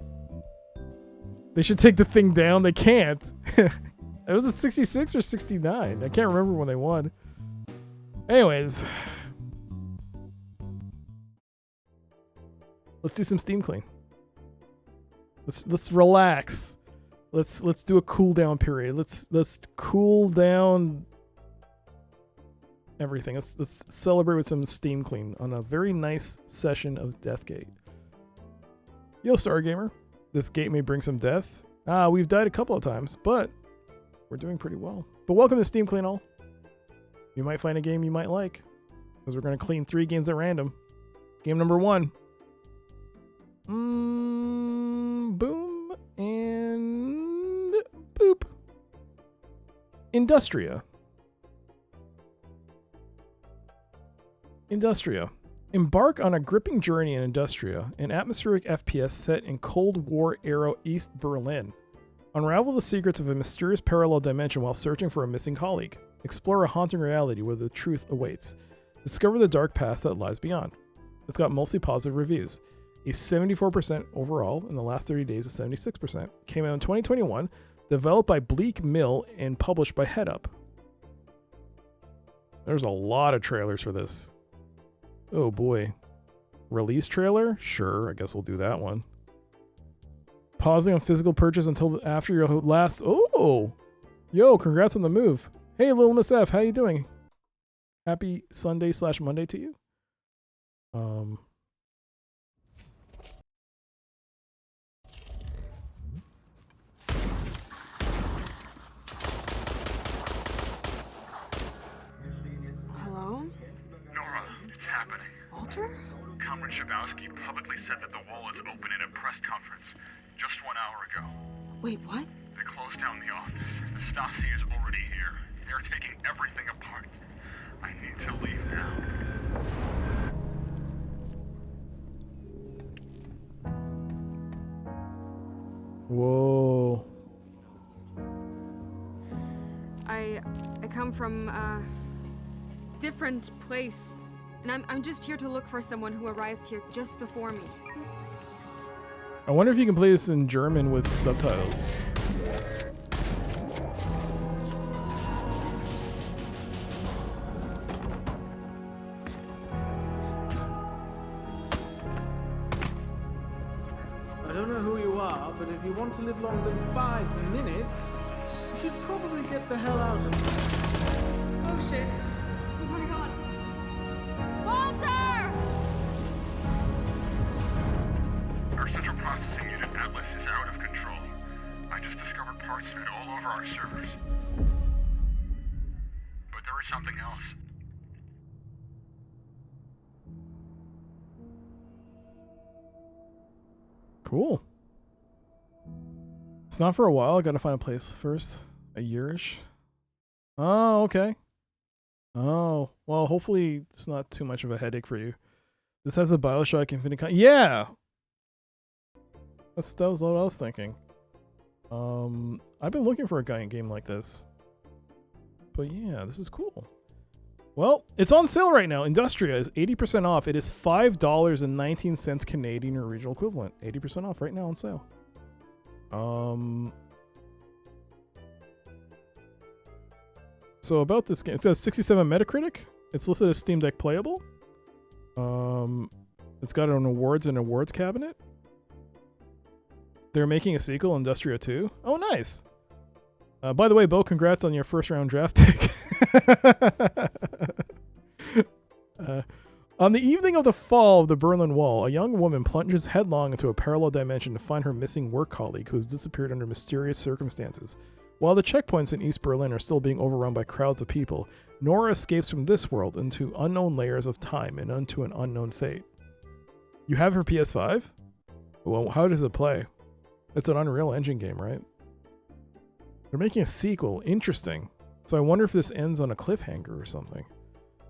They should take the thing down. They can't. It was at 66 or 69. I can't remember when they won. Anyways. Let's do some Steam Clean. Let's relax. Let's do a cool down period. Let's cool down everything. Let's celebrate with some Steam Clean on a very nice session of Deathgate. Yo, Stargamer. This gate may bring some death. We've died a couple of times, but we're doing pretty well. But welcome to Steam Clean all. You might find a game you might like, because we're going to clean 3 games at random. Game number 1. Boom and boop. Industria. Embark on a gripping journey in Industria, an atmospheric FPS set in Cold War-era East Berlin. Unravel the secrets of a mysterious parallel dimension while searching for a missing colleague. Explore a haunting reality where the truth awaits. Discover the dark past that lies beyond. It's got mostly positive reviews. A 74% overall in the last 30 days of 76%. Came out in 2021, developed by Bleak Mill and published by Head Up. There's a lot of trailers for this. Oh boy. Release trailer? Sure, I guess we'll do that one. Pausing on physical purchase until after your last... Oh! Yo, congrats on the move. Hey, Little Miss F, how you doing? Happy Sunday/Monday to you. Hello? Nora, it's happening. Walter? Comrade Shabowski publicly said that the wall is open in a press conference just 1 hour ago. Wait, what? They closed down the office. The Stasi is already here. They're taking everything apart. I need to leave now. Whoa. I come from a different place, and I'm just here to look for someone who arrived here just before me. I wonder if you can play this in German with subtitles. I don't know who you are, but if you want to live longer than 5 minutes, you should probably get the hell out of here. Oh shit. Oh my god. Walter! Our central processing unit Atlas is out of control. I just discovered parts of it all over our servers. But there is something else. Cool. It's not for a while. I gotta find a place first. A year-ish. Oh, okay. Oh, well, hopefully it's not too much of a headache for you. This has a Bioshock Infinite yeah! That was what I was thinking. I've been looking for a game like this. But yeah, this is cool. Well, it's on sale right now. Industria is 80% off. It is $5.19 Canadian or regional equivalent. 80% off right now on sale. So about this game, it's got a 67 Metacritic. It's listed as Steam Deck playable. It's got an awards cabinet. They're making a sequel, Industria 2. Oh, nice. By the way, Bo, congrats on your first round draft pick. On the evening of the fall of the Berlin Wall, a young woman plunges headlong into a parallel dimension to find her missing work colleague who has disappeared under mysterious circumstances. While the checkpoints in East Berlin are still being overrun by crowds of people, Nora escapes from this world into unknown layers of time and unto an unknown fate. You have her PS5? Well, how does it play? It's an Unreal Engine game, right? They're making a sequel. Interesting. So I wonder if this ends on a cliffhanger or something.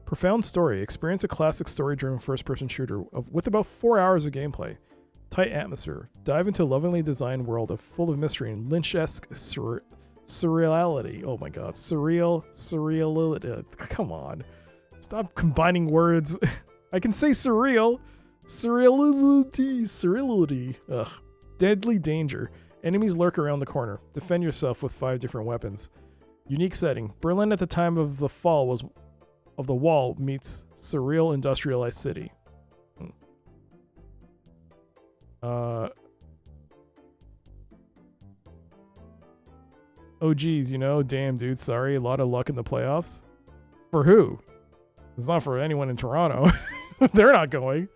Profound story. Experience a classic story-driven first-person shooter with about 4 hours of gameplay. Tight atmosphere. Dive into a lovingly designed world full of mystery and Lynch-esque surreality. Oh my god. Surreality. Come on. Stop combining words. I can say surreal. Surreality. Ugh. Deadly danger. Enemies lurk around the corner. Defend yourself with 5 different weapons. Unique setting. Berlin at the time of the fall of the wall meets surreal industrialized city. Oh geez, damn dude, sorry. A lot of luck in the playoffs. For who? It's not for anyone in Toronto. They're not going.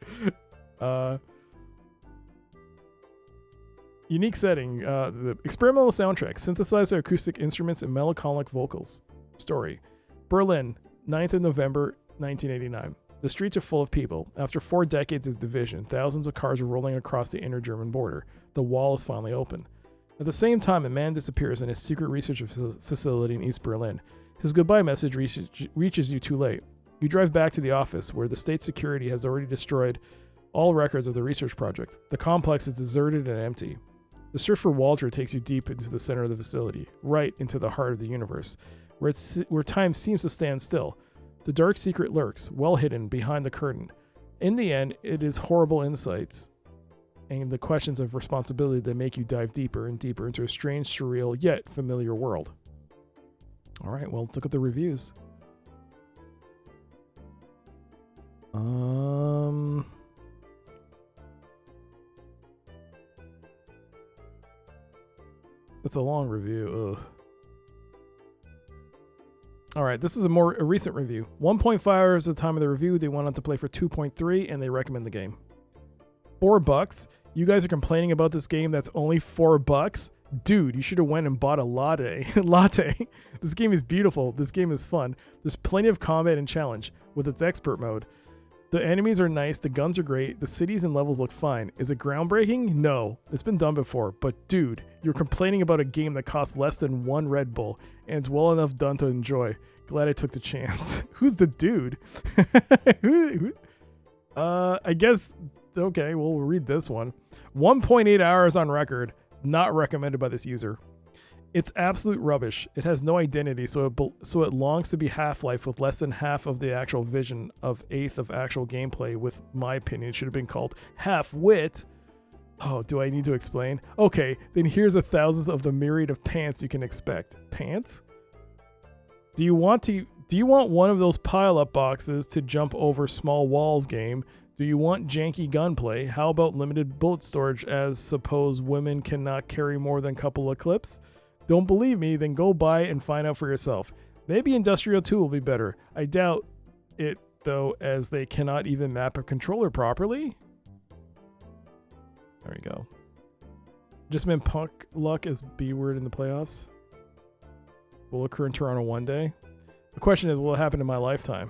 Unique setting. The experimental soundtrack. Synthesizer acoustic instruments and melancholic vocals. Story. Berlin, 9th of November, 1989. The streets are full of people. After 4 decades of division, thousands of cars are rolling across the inner German border. The wall is finally open. At the same time, a man disappears in his secret research facility in East Berlin. His goodbye message reaches you too late. You drive back to the office, where the state security has already destroyed all records of the research project. The complex is deserted and empty. The search for Walter takes you deep into the center of the facility, right into the heart of the universe, where time seems to stand still. The dark secret lurks, well hidden behind the curtain. In the end, it is horrible insights and the questions of responsibility that make you dive deeper and deeper into a strange, surreal, yet familiar world. All right, well, let's look at the reviews. It's a long review. Ugh. All right, this is a recent review. 1.5 hours at the time of the review. They went on to play for 2.3, and they recommend the game. $4. You guys are complaining about this game that's only $4? Dude, you should have went and bought a latte. This game is beautiful. This game is fun. There's plenty of combat and challenge with its expert mode. The enemies are nice. The guns are great. The cities and levels look fine. Is it groundbreaking? No. It's been done before. But dude, you're complaining about a game that costs less than 1 Red Bull and it's well enough done to enjoy. Glad I took the chance. Who's the dude? I guess, okay, we'll read this one. 1.8 hours on record. Not recommended by this user. It's absolute rubbish. It has no identity, so it longs to be Half-Life with less than half of the actual vision of eighth of actual gameplay. With my opinion, it should have been called Half-Wit. Oh, do I need to explain? Okay, then here's the thousands of the myriad of pants you can expect. Pants? Do you want one of those pile-up boxes to jump over small walls game? Do you want janky gunplay? How about limited bullet storage, as suppose women cannot carry more than a couple of clips? Don't believe me? Then go buy and find out for yourself. Maybe Industrial 2 will be better. I doubt it, though, as they cannot even map a controller properly. There we go. Just meant puck luck as B-word in the playoffs. Will occur in Toronto one day. The question is, will it happen in my lifetime?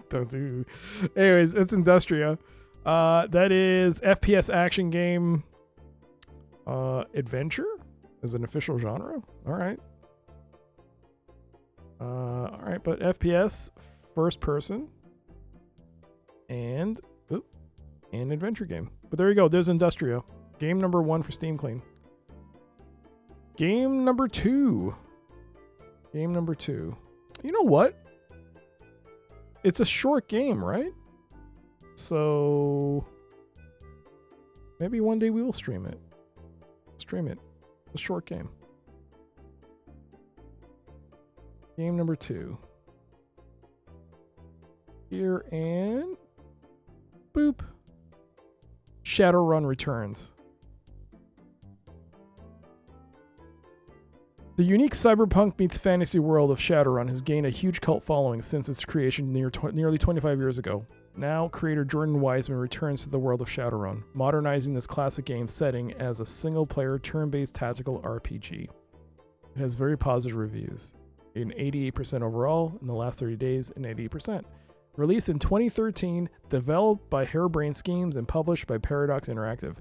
Don't do. Anyways, it's Industria. That is FPS action game. Adventure is an official genre. All right. All right, but FPS, first person, and an adventure game. But there you go. There's Industria. Game number 1 for Steam Clean. Game number 2. Game number 2. You know what? It's a short game, right? So maybe one day we will stream it. Stream it. It's a short game. Game number 2. Here and boop. Shadowrun returns. The unique cyberpunk meets fantasy world of Shadowrun has gained a huge cult following since its creation nearly 25 years ago. Now, creator Jordan Wiseman returns to the world of Shadowrun, modernizing this classic game setting as a single-player, turn-based tactical RPG. It has very positive reviews, an 88% overall in the last 30 days, and 88%. Released in 2013, developed by Harebrained Schemes and published by Paradox Interactive.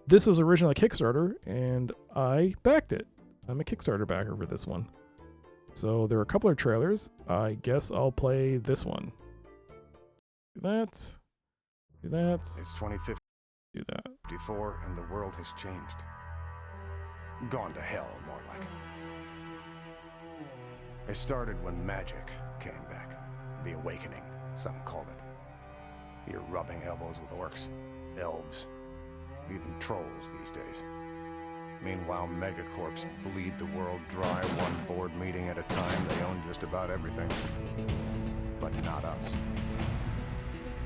This was originally a Kickstarter, and I backed it. I'm a Kickstarter backer for this one. So there are a couple of trailers. I guess I'll play this one. Do that. Do that. It's 2050. Do that. 54 and the world has changed. Gone to hell, more like. It started when magic came back. The awakening, some call it. You're rubbing elbows with orcs, elves, even trolls these days. Meanwhile, megacorps bleed the world dry, one board meeting at a time. They own just about everything. But not us.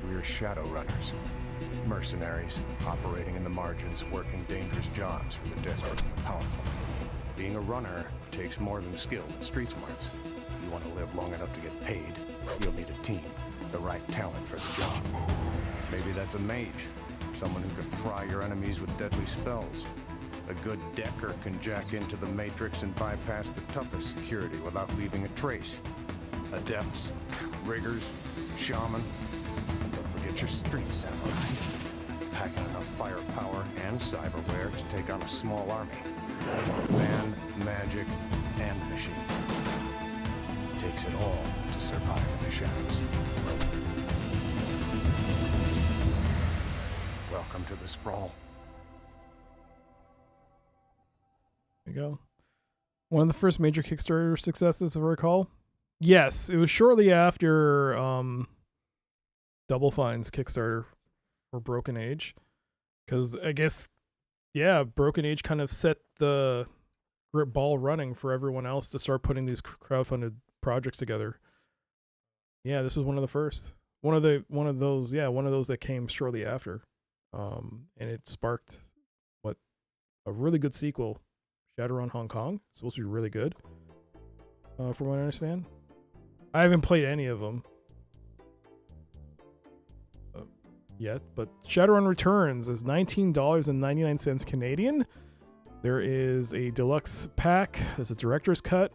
We're Shadowrunners. Mercenaries, operating in the margins, working dangerous jobs for the desperate and the powerful. Being a runner takes more than skill and street smarts. You want to live long enough to get paid, you'll need a team, the right talent for the job. Maybe that's a mage, someone who can fry your enemies with deadly spells. A good decker can jack into the Matrix and bypass the toughest security without leaving a trace. Adepts, riggers, shaman, and don't forget your street samurai. Packing enough firepower and cyberware to take on a small army. Man, magic, and machine. Takes it all to survive in the shadows. Welcome to the sprawl. There you go. One of the first major Kickstarter successes, if I recall. Yes, it was shortly after Double Fine's Kickstarter for Broken Age. Because I guess, yeah, Broken Age kind of set the ball running for everyone else to start putting these crowdfunded projects together. Yeah, this was one of the first. One of those that came shortly after. And it sparked a really good sequel. Shadowrun Hong Kong. It's supposed to be really good, from what I understand. I haven't played any of them yet, but Shadowrun returns as $19.99 Canadian. There is a deluxe pack. There's a director's cut.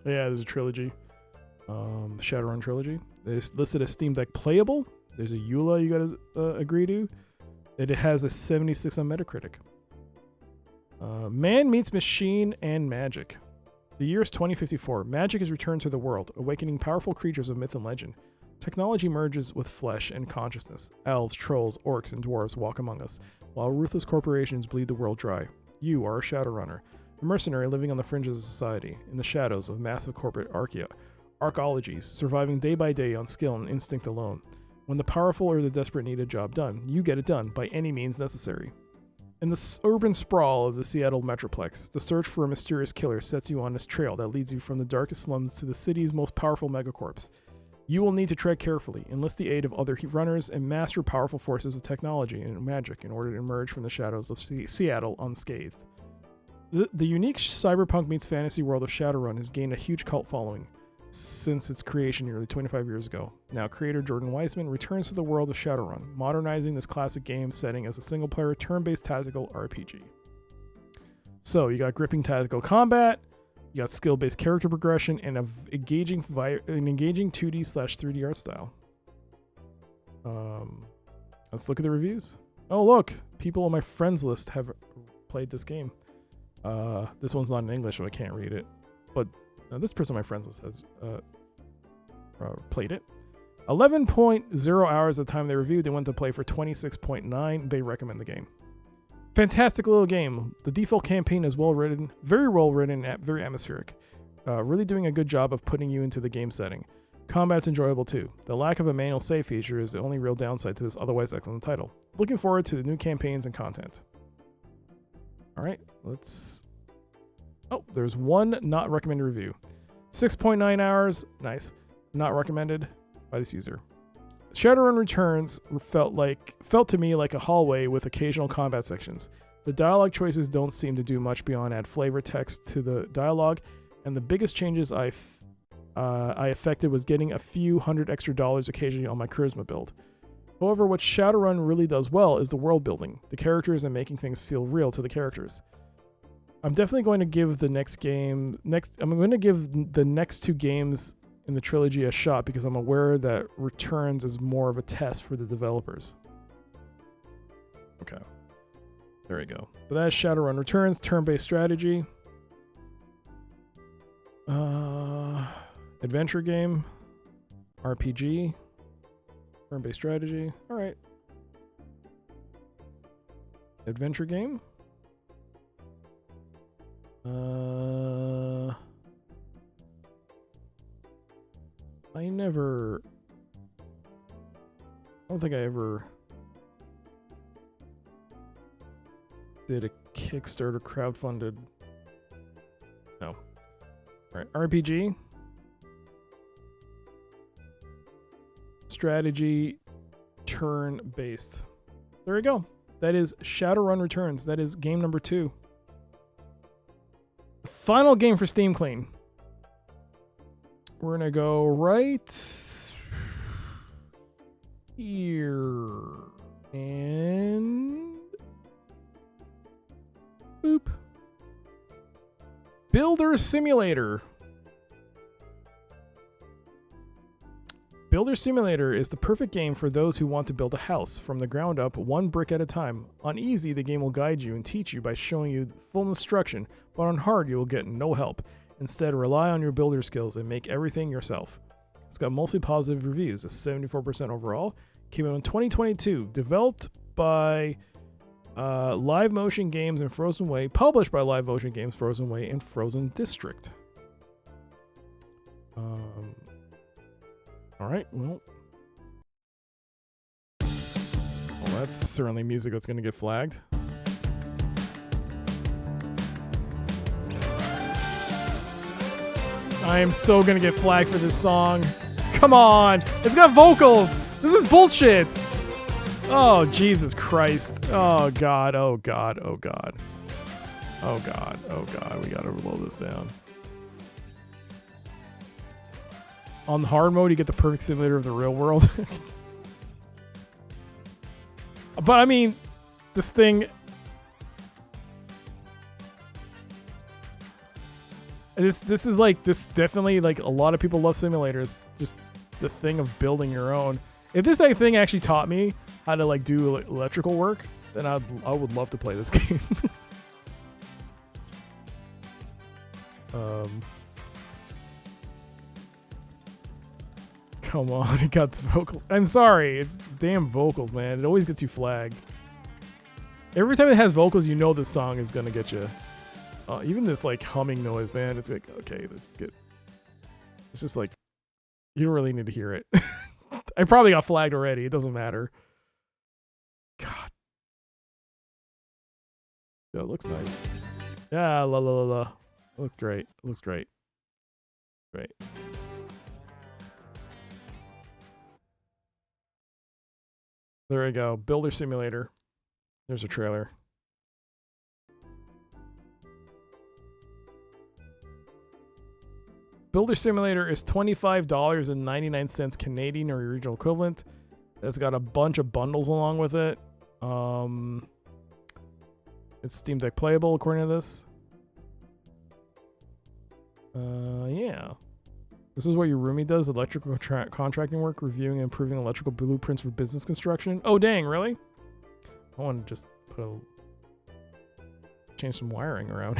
Yeah, there's a trilogy. Shadowrun trilogy. It's listed as Steam Deck playable. There's a EULA you gotta agree to. It has a 76 on Metacritic. Man meets machine and magic. The year is 2054. Magic has returned to the world, awakening powerful creatures of myth and legend. Technology merges with flesh and consciousness. Elves, trolls, orcs, and dwarves walk among us, while ruthless corporations bleed the world dry. You are a Shadowrunner, a mercenary living on the fringes of society, in the shadows of massive corporate archaeologies, surviving day by day on skill and instinct alone. When the powerful or the desperate need a job done, you get it done by any means necessary. In the urban sprawl of the Seattle Metroplex, the search for a mysterious killer sets you on a trail that leads you from the darkest slums to the city's most powerful megacorps. You will need to tread carefully, enlist the aid of other runners, and master powerful forces of technology and magic in order to emerge from the shadows of Seattle unscathed. The unique cyberpunk meets fantasy world of Shadowrun has gained a huge cult following since its creation nearly 25 years ago. Now, creator Jordan Weisman returns to the world of Shadowrun, modernizing this classic game setting as a single-player, turn-based tactical RPG. So, you got gripping tactical combat, you got skill-based character progression, and an engaging 2D/3D art style. Let's look at the reviews. Oh, look! People on my friends list have played this game. This one's not in English, so I can't read it. But this person on my friends list has played it. 11.0 hours at the time they reviewed. They went to play for 26.9. They recommend the game. Fantastic little game. The default campaign is well written, very very atmospheric. Really doing a good job of putting you into the game setting. Combat's enjoyable too. The lack of a manual save feature is the only real downside to this otherwise excellent title. Looking forward to the new campaigns and content. Alright, let's... Oh, there's one not recommended review. 6.9 hours. Nice. Not recommended by this user. Shadowrun Returns felt to me like a hallway with occasional combat sections. The dialogue choices don't seem to do much beyond add flavor text to the dialogue, and the biggest changes I affected was getting a few $100 extra occasionally on my charisma build. However, what Shadowrun really does well is the world building, the characters, and making things feel real to the characters. I'm definitely going to give the next two games in the trilogy a shot because I'm aware that Returns is more of a test for the developers. Okay. There we go. But that is Shadowrun Returns, turn-based strategy. Adventure game. RPG. Turn-based strategy. Alright. Adventure game. I don't think I ever did a Kickstarter crowdfunded. No. Alright, RPG. Strategy, turn-based. There we go. That is Shadowrun Returns. That is game number 2. Final game for Steam Clean. We're gonna go right here and boop. Builder Simulator. Builder Simulator is the perfect game for those who want to build a house from the ground up, one brick at a time. On easy, the game will guide you and teach you by showing you full instruction, but on hard, you will get no help. Instead, rely on your builder skills and make everything yourself. It's got mostly positive reviews, a 74% overall. Came out in 2022, developed by Live Motion Games and Frozen Way, published by Live Motion Games, Frozen Way, and Frozen District. Alright, well, that's certainly music that's going to get flagged. I am so going to get flagged for this song. Come on! It's got vocals! This is bullshit! Oh, Jesus Christ. Oh, God. Oh, God. Oh, God. Oh, God. Oh, God. We got to roll this down. On hard mode, you get the perfect simulator of the real world. But, I mean, this thing... This is like, this definitely, like, a lot of people love simulators. Just the thing of building your own. If this thing actually taught me how to, like, do electrical work, then I would love to play this game. Come on, it got vocals. I'm sorry, it's damn vocals, man. It always gets you flagged. Every time it has vocals, you know this song is gonna get you. Even this like humming noise, man. It's like, okay, this is good. It's just like, you don't really need to hear it. I probably got flagged already. It doesn't matter. God. Yeah, it looks nice. Yeah, la la la la. It looks great. It looks great. Great. There we go. Builder Simulator. There's a trailer. Builder Simulator is $25.99 Canadian or regional equivalent. It's got a bunch of bundles along with it. It's Steam Deck playable according to this. Yeah. This is what your roomie does, electrical contracting work, reviewing and improving electrical blueprints for business construction. Oh, dang, really? I want to just change some wiring around.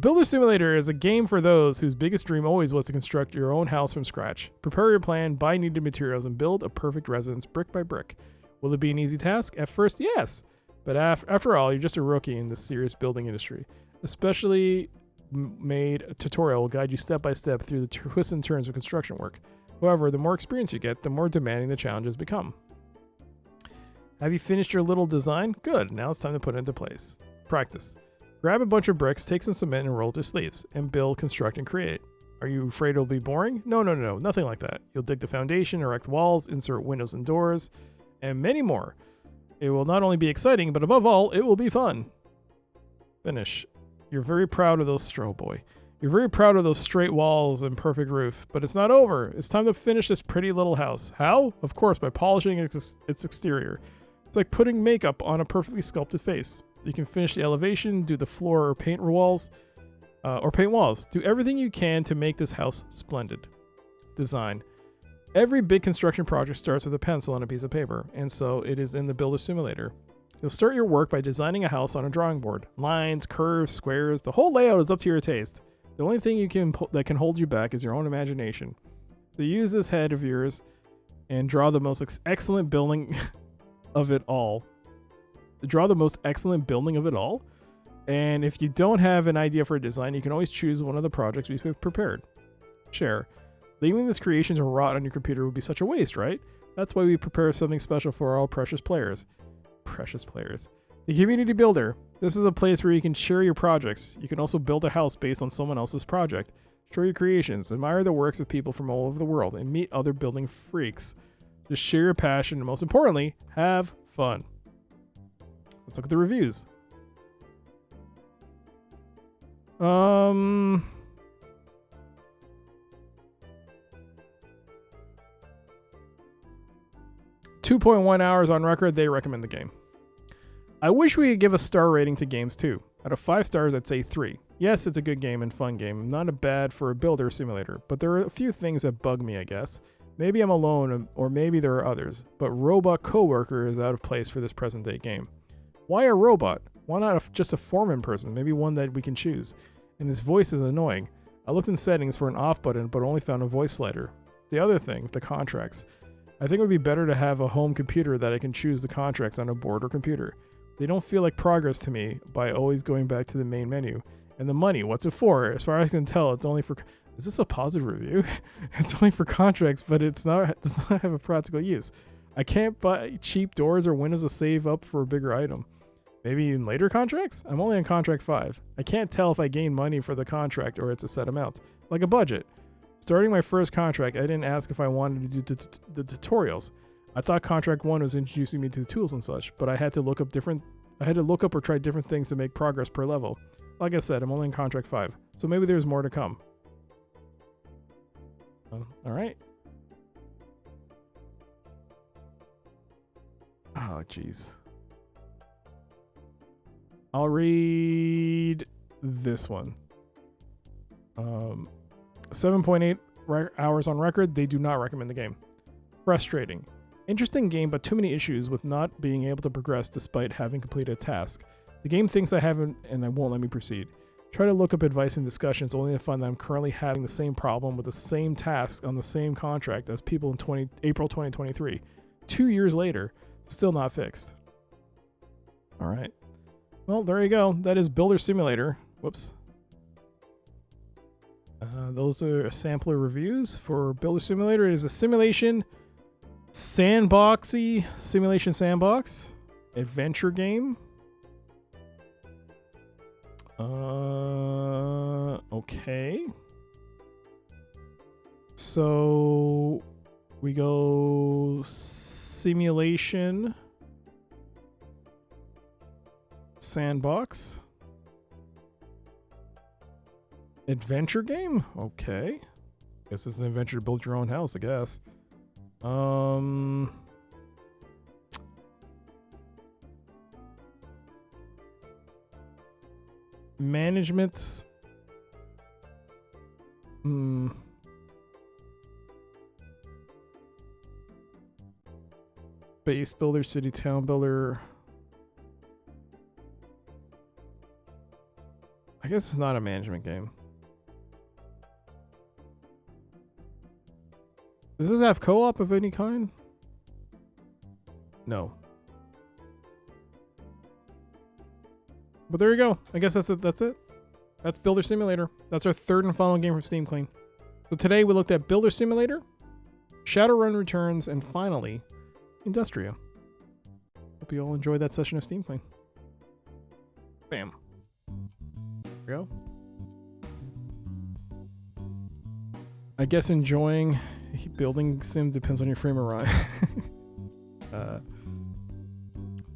Builder Simulator is a game for those whose biggest dream always was to construct your own house from scratch. Prepare your plan, buy needed materials, and build a perfect residence brick by brick. Will it be an easy task? At first, yes. But after all, you're just a rookie in the serious building industry. Especially made tutorial will guide you step by step through the twists and turns of construction work. However, the more experience you get, the more demanding the challenges become. Have you finished your little design? Good, now it's time to put it into place. Practice. Grab a bunch of bricks, take some cement and roll up your sleeves, and build, construct, and create. Are you afraid it'll be boring? No, nothing like that. You'll dig the foundation, erect walls, insert windows and doors, and many more. It will not only be exciting, but above all, it will be fun. Finish. You're very proud of those, You're very proud of those straight walls and perfect roof, but it's not over. It's time to finish this pretty little house. How? Of course, by polishing its exterior. It's like putting makeup on a perfectly sculpted face. You can finish the elevation, do the floor or paint walls. Do everything you can to make this house splendid. Design. Every big construction project starts with a pencil and a piece of paper, and so it is in the Builder Simulator. You'll start your work by designing a house on a drawing board. Lines, curves, squares, the whole layout is up to your taste. The only thing that can hold you back is your own imagination. So use this head of yours and draw the most excellent building of it all. And if you don't have an idea for a design, you can always choose one of the projects we've prepared. Share. Leaving this creation to rot on your computer would be such a waste, right? That's why we prepare something special for all precious players. The Community Builder. This is a place where you can share your projects. You can also build a house based on someone else's project. Show your creations, admire the works of people from all over the world, and meet other building freaks. Just share your passion, and most importantly, have fun. Let's look at the reviews. 2.1 hours on record. They recommend the game. I wish we could give a star rating to games too. Out of 5 stars, I'd say 3. Yes, it's a good game and fun game. Not a bad for a builder simulator, but there are a few things that bug me, I guess. Maybe I'm alone, or maybe there are others, but robot coworker is out of place for this present day game. Why a robot? Why not just a foreman person? Maybe one that we can choose. And his voice is annoying. I looked in settings for an off button, but only found a voice slider. The other thing, the contracts. I think it would be better to have a home computer that I can choose the contracts on a board or computer. They don't feel like progress to me by always going back to the main menu. And the money, what's it for? As far as I can tell, it's only for... Is this a positive review? It's only for contracts, but it does not have a practical use. I can't buy cheap doors or windows to save up for a bigger item. Maybe in later contracts? I'm only on contract 5. I can't tell if I gain money for the contract or it's a set amount. Like a budget. Starting my first contract, I didn't ask if I wanted to do the tutorials. I thought contract 1 was introducing me to the tools and such, but I had to look up or try different things to make progress per level. Like I said, I'm only in contract 5, so maybe there's more to come. Alright. Oh, jeez. I'll read this one. 7.8 hours on record. They do not recommend the game. Frustrating. Interesting game, but too many issues with not being able to progress despite having completed a task. The game thinks I haven't and I won't let me proceed. Try to look up advice and discussions only to find that I'm currently having the same problem with the same task on the same contract as people in April 2023. 2 years later, still not fixed. All right. Well, there you go. That is Builder Simulator. Whoops. Those are sampler reviews for Builder Simulator. It is a simulation simulation sandbox adventure game. Okay. So we go simulation sandbox adventure game. Okay. Guess it's an adventure to build your own house, I guess. Management's base builder, city town builder. I guess it's not a management game. Does this have co-op of any kind? No. But there you go. I guess that's it. That's it. That's Builder Simulator. That's our third and final game from Steam Clean. So today we looked at Builder Simulator, Shadowrun Returns, and finally, Industria. Hope you all enjoyed that session of Steam Clean. Bam. There we go. I guess enjoying building sim depends on your frame of mind.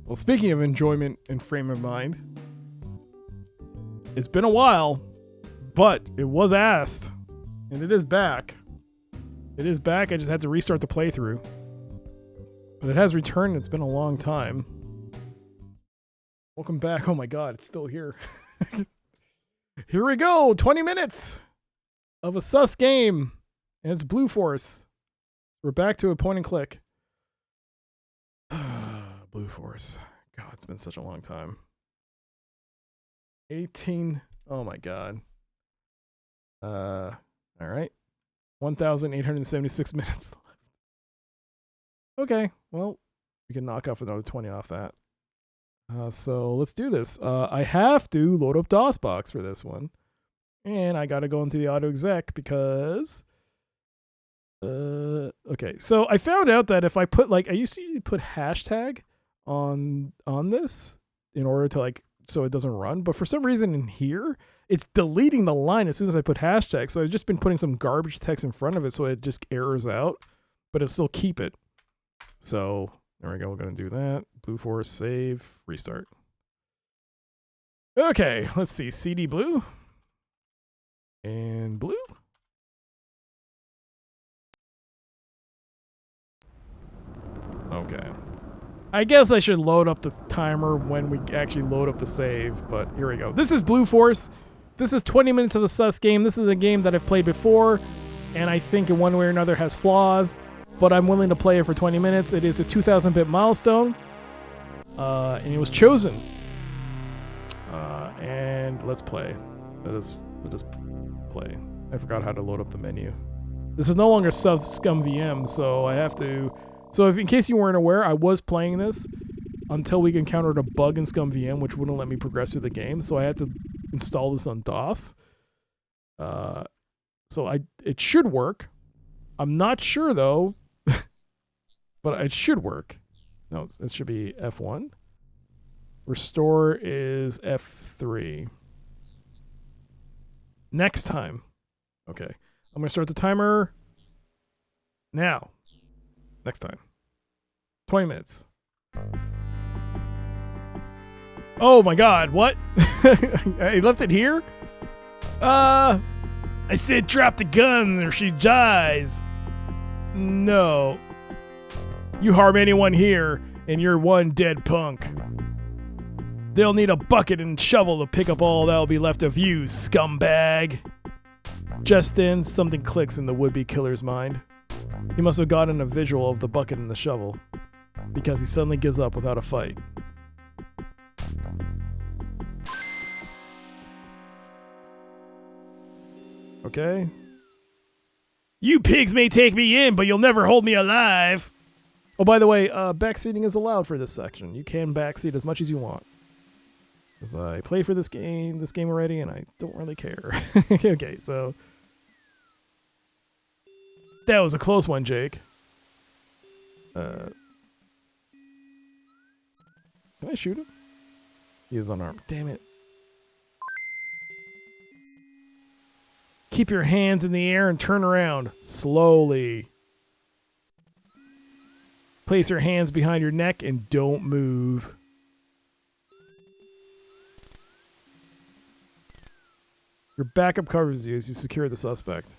Well, speaking of enjoyment and frame of mind, it's been a while, but it was asked, and it is back. It is back. I just had to restart the playthrough, but it has returned. It's been a long time. Welcome back. Oh my god, it's still here. Here we go. 20 minutes of a sus game, and it's Blue Force. We're back to a point and click. Blue Force. God, it's been such a long time. 18. Oh my god. All right. 1,876 minutes left. Okay, well, we can knock off another 20 off that. So let's do this. I have to load up DOSBox for this one. And I got to go into the auto exec because... okay, so I found out that if I put, like, I used to put hashtag on this in order to, like, so it doesn't run. But for some reason in here, it's deleting the line as soon as I put hashtag. So I've just been putting some garbage text in front of it so it just errors out. But it'll still keep it. So... there we go, we're going to do that. Blue Force, save, restart. Okay, let's see. CD blue. And blue. Okay. I guess I should load up the timer when we actually load up the save, but here we go. This is Blue Force. This is 20 minutes of a sus game. This is a game that I've played before, and I think in one way or another has flaws. But I'm willing to play it for 20 minutes. It is a 2,000-bit milestone, and it was chosen. And let's play. Let us play. I forgot how to load up the menu. This is no longer Scum VM, so I have to. So if in case you weren't aware, I was playing this until we encountered a bug in Scum VM, which wouldn't let me progress through the game. So I had to install this on DOS. So it should work. I'm not sure though. But it should work. No, it should be F1. Restore is F3. Next time. Okay. I'm going to start the timer now. Next time. 20 minutes. Oh my god, what? I left it here? I said drop the gun or she dies. No. You harm anyone here, and you're one dead punk. They'll need a bucket and shovel to pick up all that'll be left of you, scumbag. Just then, something clicks in the would-be killer's mind. He must have gotten a visual of the bucket and the shovel, because he suddenly gives up without a fight. Okay? You pigs may take me in, but you'll never hold me alive. Oh, by the way, backseating is allowed for this section. You can backseat as much as you want. Because I played for this game already, and I don't really care. Okay, so that was a close one, Jake. Can I shoot him? He is unarmed. Damn it. Keep your hands in the air and turn around. Slowly. Place your hands behind your neck and don't move. Your backup covers you as you secure the suspect.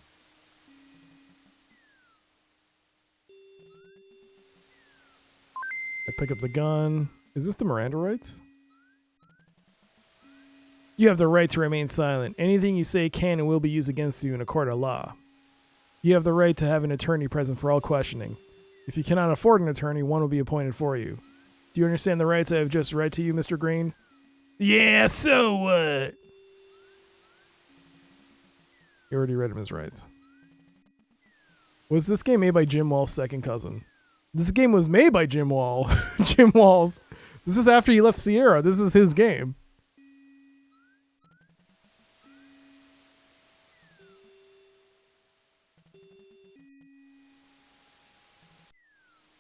I pick up the gun. Is this the Miranda rights? You have the right to remain silent. Anything you say can and will be used against you in a court of law. You have the right to have an attorney present for all questioning. If you cannot afford an attorney, one will be appointed for you. Do you understand the rights I have just read to you, Mr. Green? Yeah, so what? You already read him his rights. Was this game made by Jim Wall's second cousin? This game was made by Jim Wall. Jim Wall's. This is after he left Sierra. This is his game.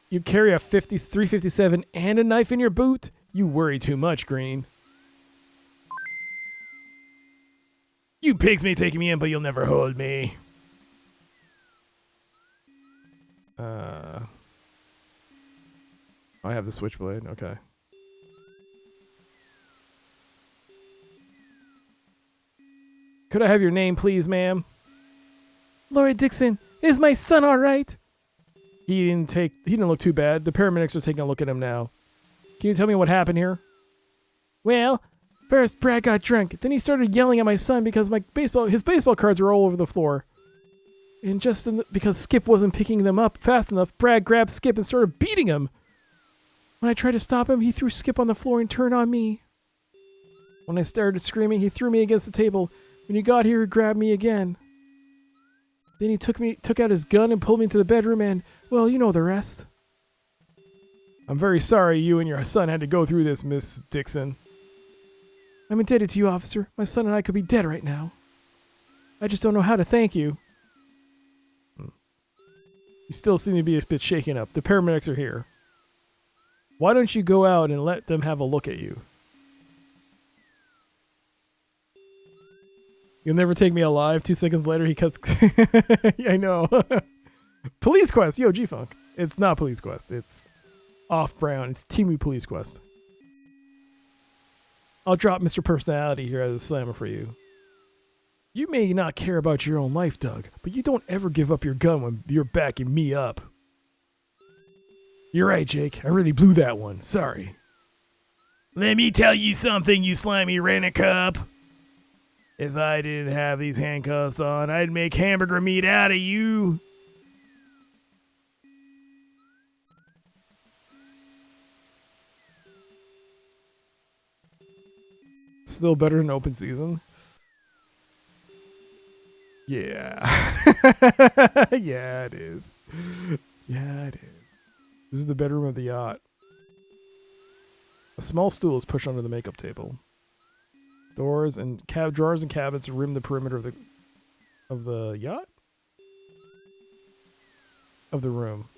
You carry a 357 and a knife in your boot? You worry too much, Green. You pigs may take me in, but you'll never hold me. I have the switchblade. Okay. Could I have your name, please, ma'am? Laurie Dixon. Is my son all right? He didn't look too bad. The paramedics are taking a look at him now. Can you tell me what happened here? Well, first Brad got drunk. Then he started yelling at my son because his baseball cards were all over the floor. And because Skip wasn't picking them up fast enough, Brad grabbed Skip and started beating him. When I tried to stop him, he threw Skip on the floor and turned on me. When I started screaming, he threw me against the table. When he got here, he grabbed me again. Then he took out his gun and pulled me into the bedroom and, well, you know the rest. I'm very sorry you and your son had to go through this, Miss Dixon. I'm indebted to you, officer. My son and I could be dead right now. I just don't know how to thank you. You still seem to be a bit shaken up. The paramedics are here. Why don't you go out and let them have a look at you? You'll never take me alive. 2 seconds later, he cuts. Yeah, I know. Police Quest. Yo, G-Funk. It's not Police Quest. It's Off-Brown. It's Timu Police Quest. I'll drop Mr. Personality here as a slammer for you. You may not care about your own life, Doug, but you don't ever give up your gun when you're backing me up. You're right, Jake. I really blew that one. Sorry. Let me tell you something, you slimy rent-a-cup. If I didn't have these handcuffs on, I'd make hamburger meat out of you. Still better than open season? Yeah. Yeah, it is. Yeah, it is. This is the bedroom of the yacht. A small stool is pushed under the makeup table. Doors and drawers and cabinets rim the perimeter of the yacht? Of the room.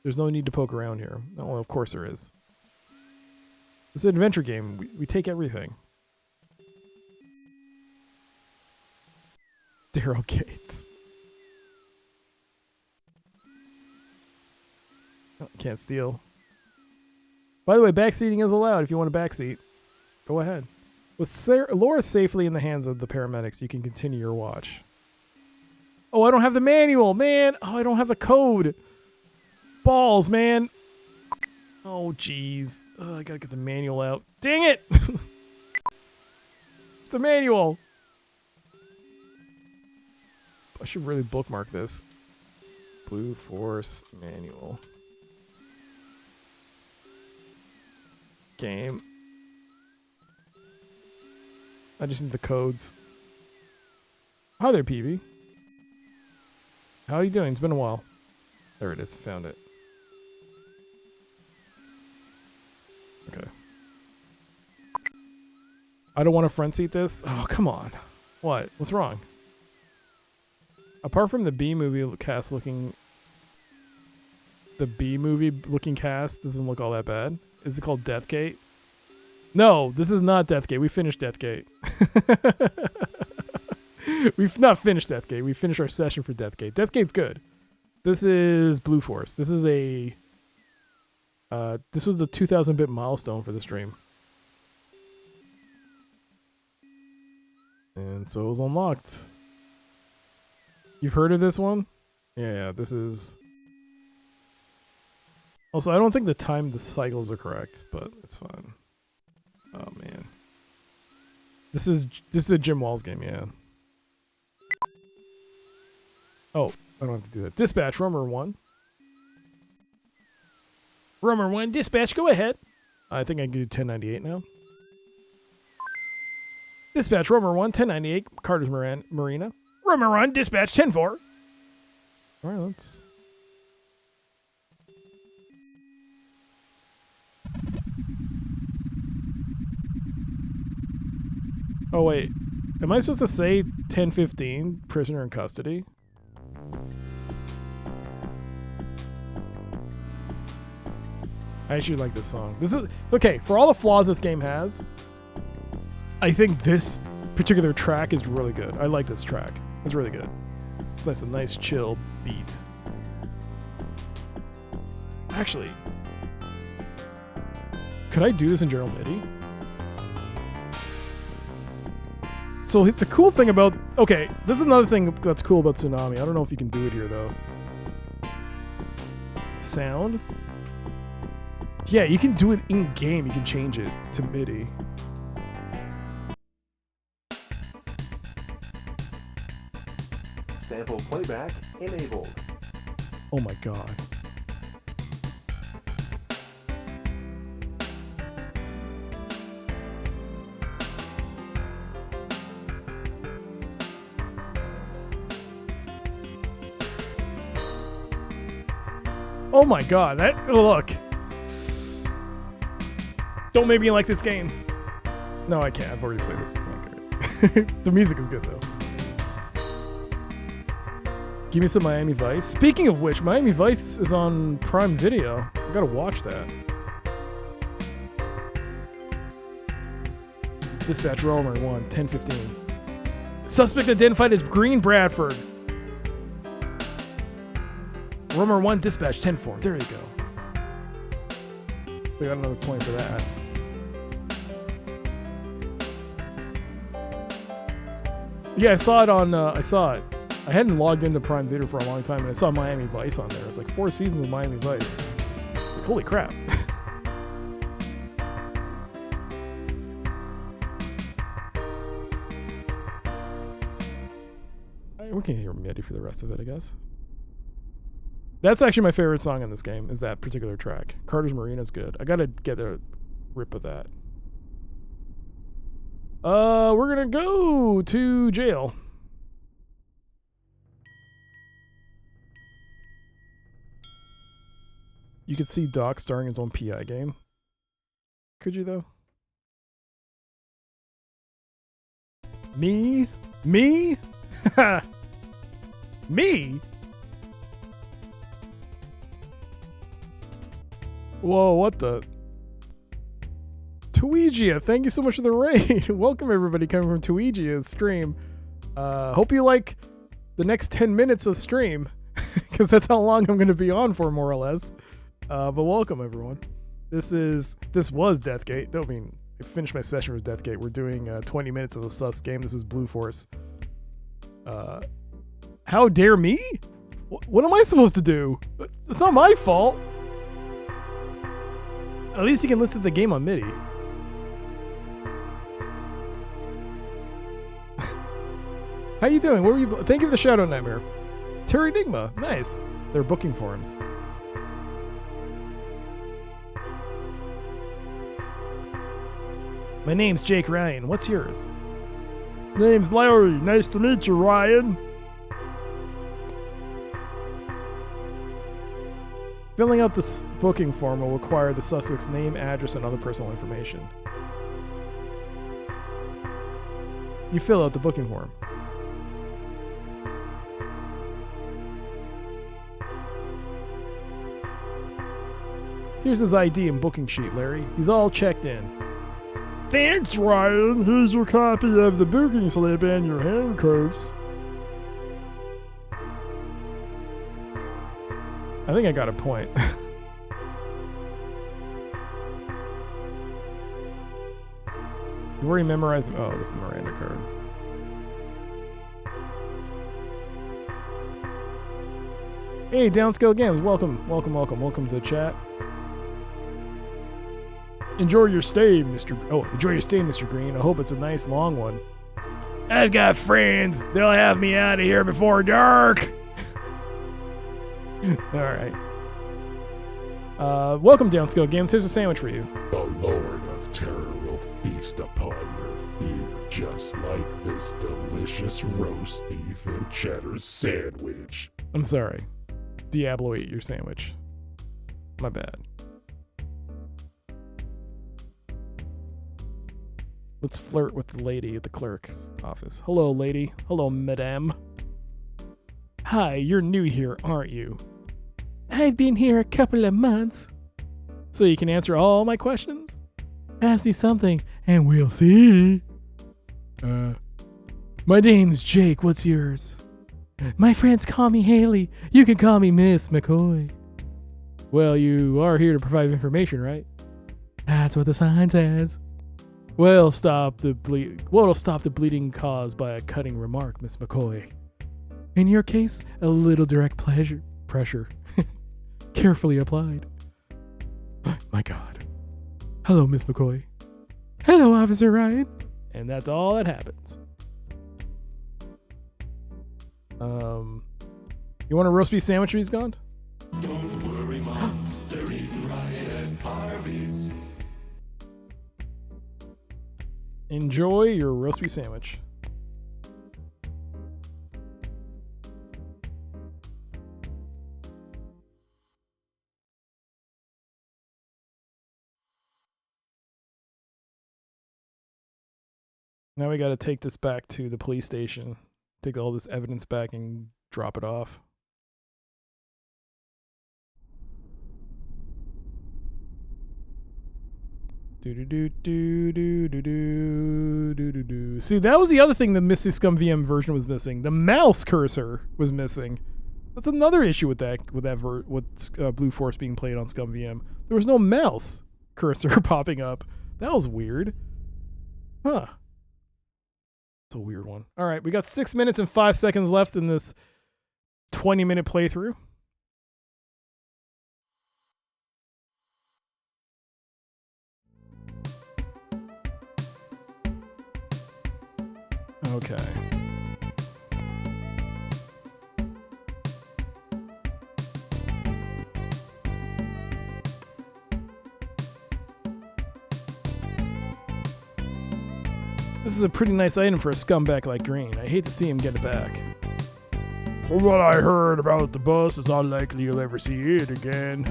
There's no need to poke around here. Oh, of course there is. It's an adventure game. We take everything. Daryl Gates. Oh, can't steal. By the way, backseating is allowed if you want to backseat. Go ahead. With Laura safely in the hands of the paramedics, you can continue your watch. Oh, I don't have the manual, man. Oh, I don't have the code. Balls, man. Oh, jeez. I gotta get the manual out. Dang it! The manual. I should really bookmark this. Blue Force manual. Game. I just need the codes. Hi there, PB. How are you doing? It's been a while. There it is. Found it. Okay. I don't want to front seat this. Oh, come on. What? What's wrong? Apart from the B-movie cast looking... The B-movie looking cast doesn't look all that bad. Is it called Deathgate? No, this is not Deathgate. We finished Deathgate. We've not finished Deathgate. We finished our session for Deathgate. Deathgate's good. This is Blue Force. This is a... this was the 2,000-bit milestone for the stream. And so it was unlocked. You've heard of this one? Yeah, this is... Also, I don't think the cycles are correct, but it's fine. Oh, man. This is a Jim Walls game, yeah. Oh, I don't have to do that. Dispatch, Rumor 1. Rumor 1, dispatch, go ahead. I think I can do 1098 now. Dispatch, Rumor 1, 1098, Carter's Marina. Rumor 1, dispatch, 10-4. Alright, let's... Oh, wait. Am I supposed to say 1015, prisoner in custody? I actually like this song. This is... Okay, for all the flaws this game has, I think this particular track is really good. I like this track. It's really good. It's nice, a nice chill beat. Actually, could I do this in general MIDI? So the cool thing about... Okay, this is another thing that's cool about Tsunami. I don't know if you can do it here, though. Sound? Yeah, you can do it in-game. You can change it to MIDI. Sample playback enabled. Oh my god. Oh my god, that... Oh, look. Don't make me like this game. No, I can't. I've already played this. Okay. The music is good, though. Give me some Miami Vice. Speaking of which, Miami Vice is on Prime Video. I gotta watch that. Dispatch Romer 1, 1015. Suspect identified as Green Bradford. Romer 1, dispatch 10-4. There you go. We got another point for that. Yeah, I saw it on, I hadn't logged into Prime Video for a long time, and I saw Miami Vice on there. It was like 4 seasons of Miami Vice. Like, holy crap. We can hear MIDI for the rest of it, I guess. That's actually my favorite song in this game, is that particular track. Carter's Marina is good. I gotta get a rip of that. We're gonna go to jail. You could see Doc starring his own PI game. Could you, though? Me? Me? Me? Whoa, what the? Tuigia, thank you so much for the raid. Welcome everybody coming from Tuigia's stream. Hope you like the next 10 minutes of stream, because that's how long I'm going to be on for, more or less. But welcome everyone. This was Deathgate. No, I mean, I finished my session with Deathgate. We're doing 20 minutes of a sus game. This is Blue Force. How dare me? What am I supposed to do? It's not my fault. At least you can listen to the game on MIDI. How you doing? Where were you? Thank you for the Shadow Nightmare. Terry Enigma. Nice. They're booking forums. My name's Jake Ryan. What's yours? Name's Larry. Nice to meet you, Ryan. Filling out this booking form will require the suspect's name, address, and other personal information. You fill out the booking form. Here's his ID and booking sheet, Larry. He's all checked in. Thanks, Ryan. Here's your copy of the booking slip and your handcuffs. I think I got a point. You've already memorized. Oh, this is Miranda card. Hey, Downscale Games. Welcome to the chat. Enjoy your stay, Mr. Green. I hope it's a nice long one. I've got friends. They'll have me out of here before dark. All right. Welcome, Downscale Games. Here's a sandwich for you. The Lord of Terror will feast upon your fear, just like this delicious roast beef and cheddar sandwich. I'm sorry. Diablo ate your sandwich. My bad. Let's flirt with the lady at the clerk's office. Hello, lady. Hello, madame. Hi, you're new here, aren't you? I've been here a couple of months. So you can answer all my questions? Ask me something, and we'll see. My name's Jake. What's yours? My friends call me Haley. You can call me Miss McCoy. Well, you are here to provide information, right? That's what the sign says. What'll stop the bleeding caused by a cutting remark, Miss McCoy? In your case, a little direct pressure. Carefully applied. My God. Hello, Miss McCoy. Hello, Officer Ryan. And that's all that happens. You want a roast beef sandwich when he's gone? Don't worry, Mom. They're eating Ryan and Harvey's. Enjoy your roast beef sandwich. Now we got to take this back to the police station. Take all this evidence back and drop it off. See, that was the other thing the Misty Scum VM version was missing. The mouse cursor was missing. That's another issue with Blue Force being played on Scum VM. There was no mouse cursor popping up. That was weird. Huh. It's a weird one. All right, we got 6 minutes and 5 seconds left in this 20-minute playthrough. Okay. This is a pretty nice item for a scumbag like Green. I hate to see him get it back. From what I heard about the bus, it's not likely you'll ever see it again.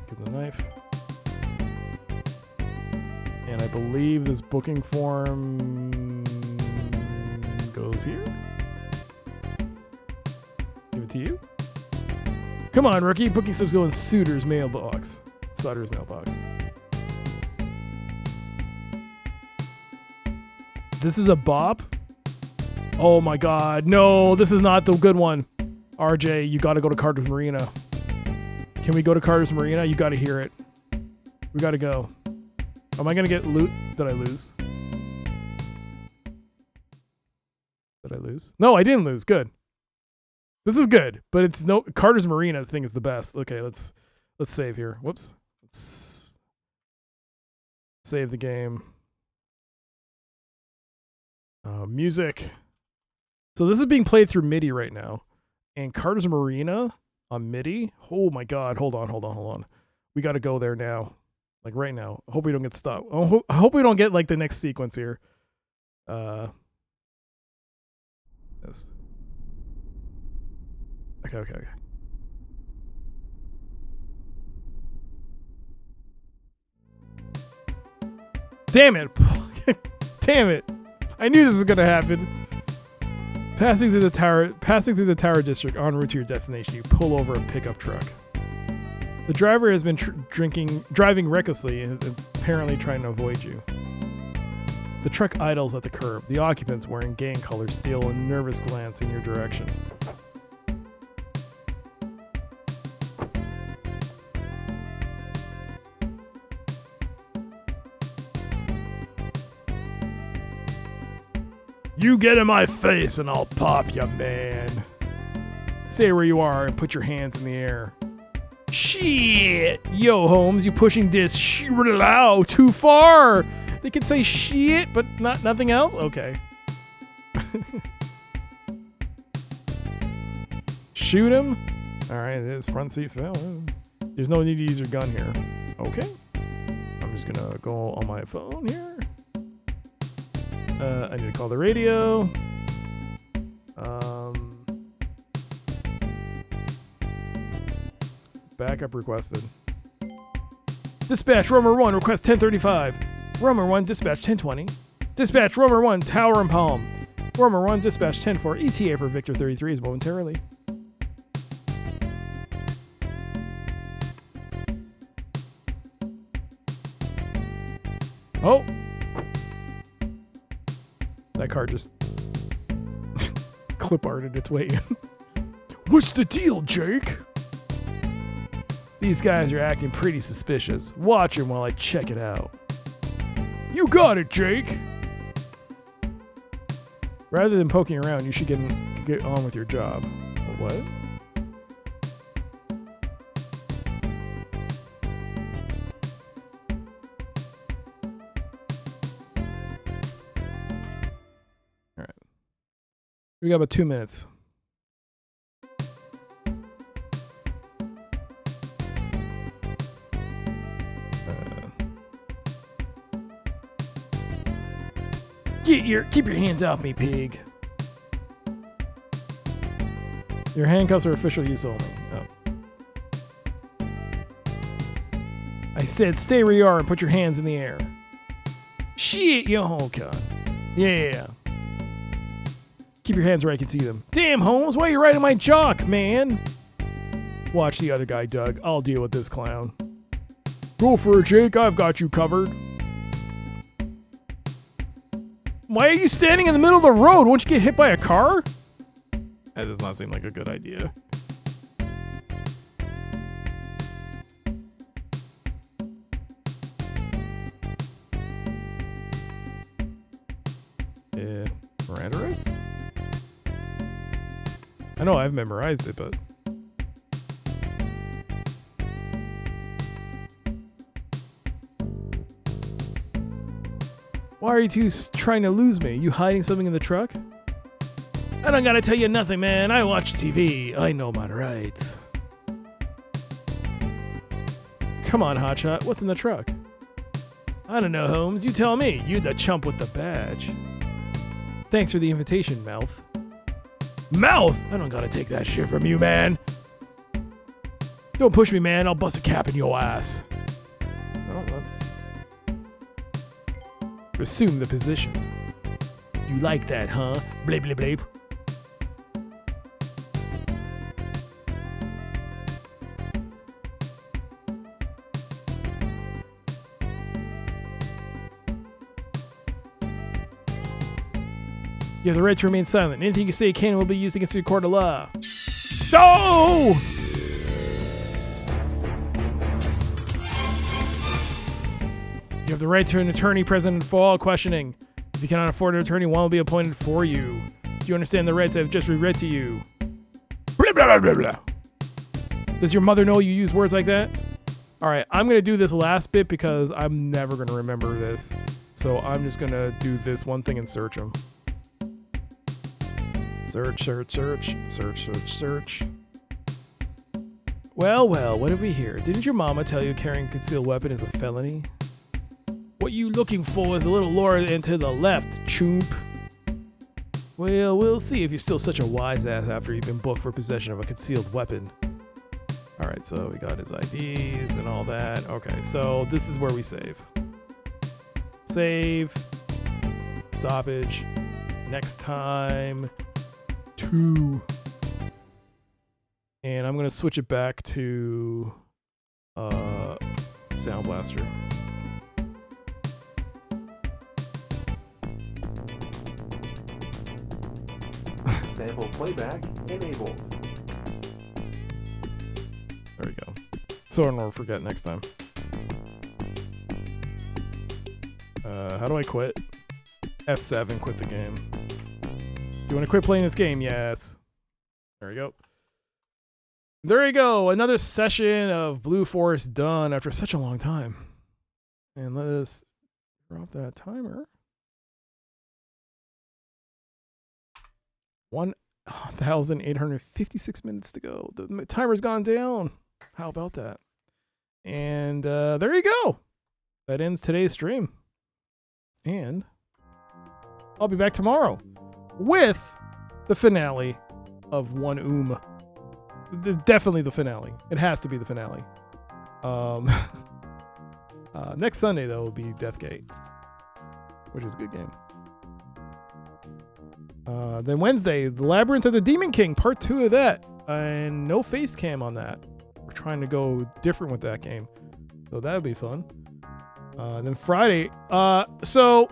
Give the knife. And I believe this booking form goes here. Give it to you. Come on, rookie. Booking slips go in Suter's mailbox. Sutter's mailbox. This is a bop? Oh my god. No, this is not the good one. RJ, you gotta go to Carter's Marina. Can we go to Carter's Marina? You gotta hear it. We gotta go. Am I gonna get loot? Did I lose? Did I lose? No, I didn't lose. Good. This is good, but it's no Carter's Marina thing is the best. Okay, let's save here. Whoops. Let's save the game. Music. So this is being played through MIDI right now. And Carter's Marina on MIDI. Oh my god. Hold on. We got to go there now. Like right now. I hope we don't get stuck. I hope we don't get like the next sequence here. Yes. Okay. Damn it. Damn it. I knew this was gonna happen. Passing through the tower district en route to your destination, you pull over a pickup truck. The driver has been driving recklessly and is apparently trying to avoid you. The truck idles at the curb. The occupants, wearing gang colors, steal a nervous glance in your direction. You get in my face and I'll pop ya, man. Stay where you are and put your hands in the air. Shit! Yo, Holmes, you pushing this shit out too far. They could say shit, but nothing else? Okay. Shoot him? Alright, it is front seat fell. There's no need to use your gun here. Okay. I'm just gonna go on my phone here. I need to call the radio. Backup requested. Dispatch, Romer 1, request 1035. Romer 1, dispatch 1020. Dispatch, Romer 1, Tower and Palm. Romer 1, dispatch 10-4. ETA for Victor 33 is momentarily. Oh! That car just clip arted its way in. What's the deal, Jake? These guys are acting pretty suspicious. Watch them while I check it out. You got it, Jake. Rather than poking around, you should get on with your job. What? All right. We got about 2 minutes. Keep your hands off me, pig. Your handcuffs are official use only. Oh. I said stay where you are and put your hands in the air. Shit, yo, okay. Yeah. Keep your hands where I can see them. Damn, Holmes, why are you riding my jock, man? Watch the other guy, Doug. I'll deal with this clown. Go for it, Jake. I've got you covered. Why are you standing in the middle of the road? Won't you get hit by a car? That does not seem like a good idea. Yeah, Miranda rights? I know I've memorized it, but... Why are you two trying to lose me? You hiding something in the truck? I don't gotta tell you nothing, man. I watch TV. I know my rights. Come on, hotshot. What's in the truck? I don't know, Holmes. You tell me. You the chump with the badge. Thanks for the invitation, Mouth. Mouth? I don't gotta take that shit from you, man. Don't push me, man. I'll bust a cap in your ass. Well, let's... assume the position. You like that, huh? Blab, blab, blab. You have the right to remain silent. Anything you say can and will be used against you in court of law. No! You have the right to an attorney present for all questioning. If you cannot afford an attorney, one will be appointed for you. Do you understand the rights I have just read to you? Blah, blah, blah, blah, blah. Does your mother know you use words like that? Alright, I'm going to do this last bit because I'm never going to remember this. So I'm just going to do this one thing and search them. Search, search, search, search, search, search. Well, what have we here? Didn't your mama tell you carrying a concealed weapon is a felony? What you looking for is a little lower and to the left, chump. Well, we'll see if you're still such a wise ass after you've been booked for possession of a concealed weapon. Alright, so we got his IDs and all that. Okay, so this is where we save. Save. Stoppage. Next time. 2. And I'm going to switch it back to Sound Blaster. Sample playback enabled. There we go. So I don't forget next time. How do I quit? F7, quit the game. Do you want to quit playing this game? Yes. There we go. There you go. Another session of Blue Forest done after such a long time. And let us drop that timer. 1,856 minutes to go. The timer's gone down. How about that? And there you go. That ends today's stream. And I'll be back tomorrow with the finale of One Definitely the finale. It has to be the finale. Next Sunday, though, will be Deathgate, which is a good game. Then Wednesday, The Labyrinth of the Demon King, part 2 of that. And no face cam on that. We're trying to go different with that game. So that would be fun. Then Friday, so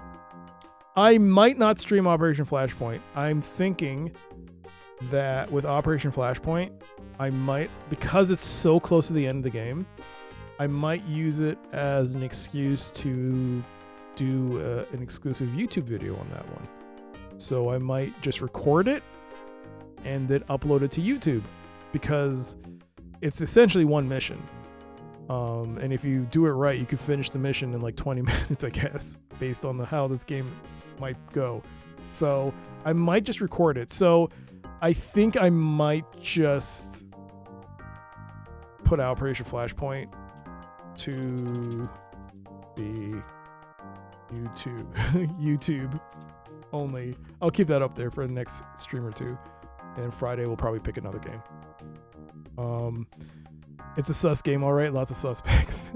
I might not stream Operation Flashpoint. I'm thinking that with Operation Flashpoint, I might, because it's so close to the end of the game, I might use it as an excuse to do an exclusive YouTube video on that one. So I might just record it and then upload it to YouTube, because it's essentially one mission. And if you do it right, you could finish the mission in like 20 minutes, I guess, based on how this game might go. So I might just record it. So I think I might just put Operation Flashpoint to the YouTube only. I'll keep that up there for the next stream or two. And Friday we'll probably pick another game. It's a sus game, all right. Lots of suspects.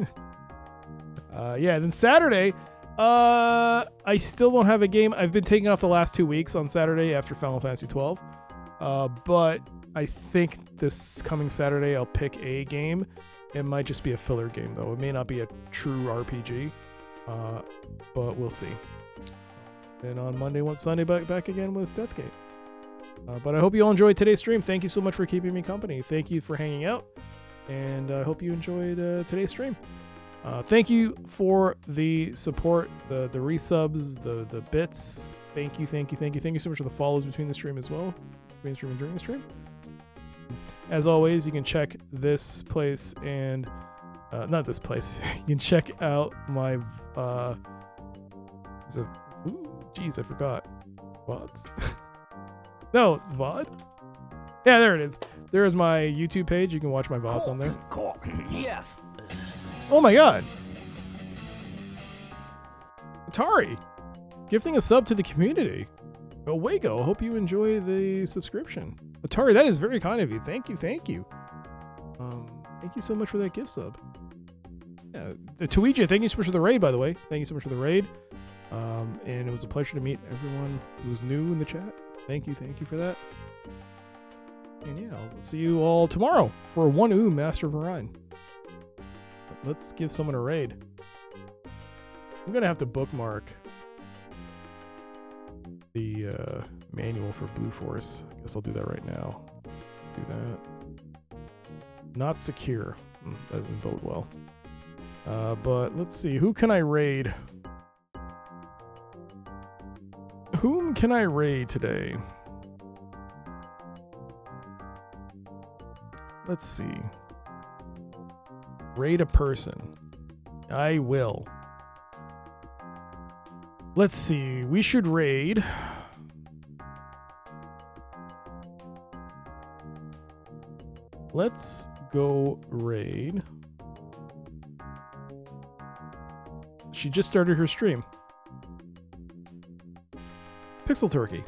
Yeah, then Saturday, I still don't have a game. I've been taking off the last 2 weeks on Saturday after Final Fantasy 12. But I think this coming Saturday I'll pick a game. It might just be a filler game, though. It may not be a true RPG. But we'll see. And on Monday, Sunday, back again with Deathgate. But I hope you all enjoyed today's stream. Thank you so much for keeping me company. Thank you for hanging out. And I hope you enjoyed today's stream. Thank you for the support, the resubs, the bits. Thank you so much for the follows between the stream as well. Between the stream and during the stream. As always, you can check this place and not this place. You can check out my geez, I forgot. VODs? No, it's VOD. Yeah, there it is. There's my YouTube page. You can watch my VODs on there. Yes. Oh my god. Atari, gifting a sub to the community. Owego, hope you enjoy the subscription. Atari, that is very kind of you. Thank you. Thank you so much for that gift sub. Yeah, Tuija, thank you so much for the raid, by the way. Thank you so much for the raid. And it was a pleasure to meet everyone who's new in the chat. Thank you for that. And yeah, I'll see you all tomorrow for One Master of Orion. Let's give someone a raid. I'm gonna have to bookmark the manual for Blue Force. I guess I'll do that right now. Do that. Not secure. That doesn't bode well. But let's see. Who can I raid? Whom can I raid today? Let's see. Raid a person. I will. Let's see. We should raid. Let's go raid. She just started her stream. Pixel Turkey.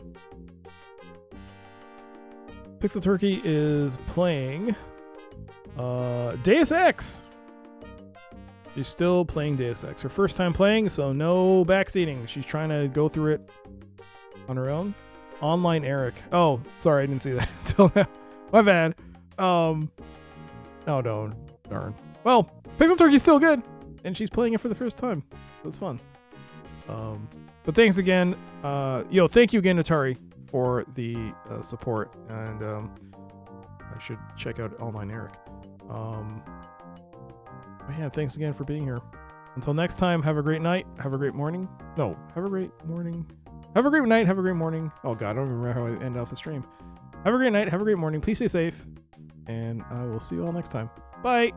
Pixel Turkey is playing Deus Ex. She's still playing Deus Ex. Her first time playing, so no backseating. She's trying to go through it on her own. Online Eric. Oh, sorry, I didn't see that until now. My bad. Oh, no. Darn. Well, Pixel Turkey's still good, and she's playing it for the first time, so it's fun. But thanks again. Thank you again, Atari, for the support, and I should check out Online Eric. Yeah, thanks again for being here. Until next time, have a great night. Have a great morning. No, have a great morning. Have a great night. Have a great morning. Oh, God, I don't even remember how I end off the stream. Have a great night. Have a great morning. Please stay safe. And I will see you all next time. Bye.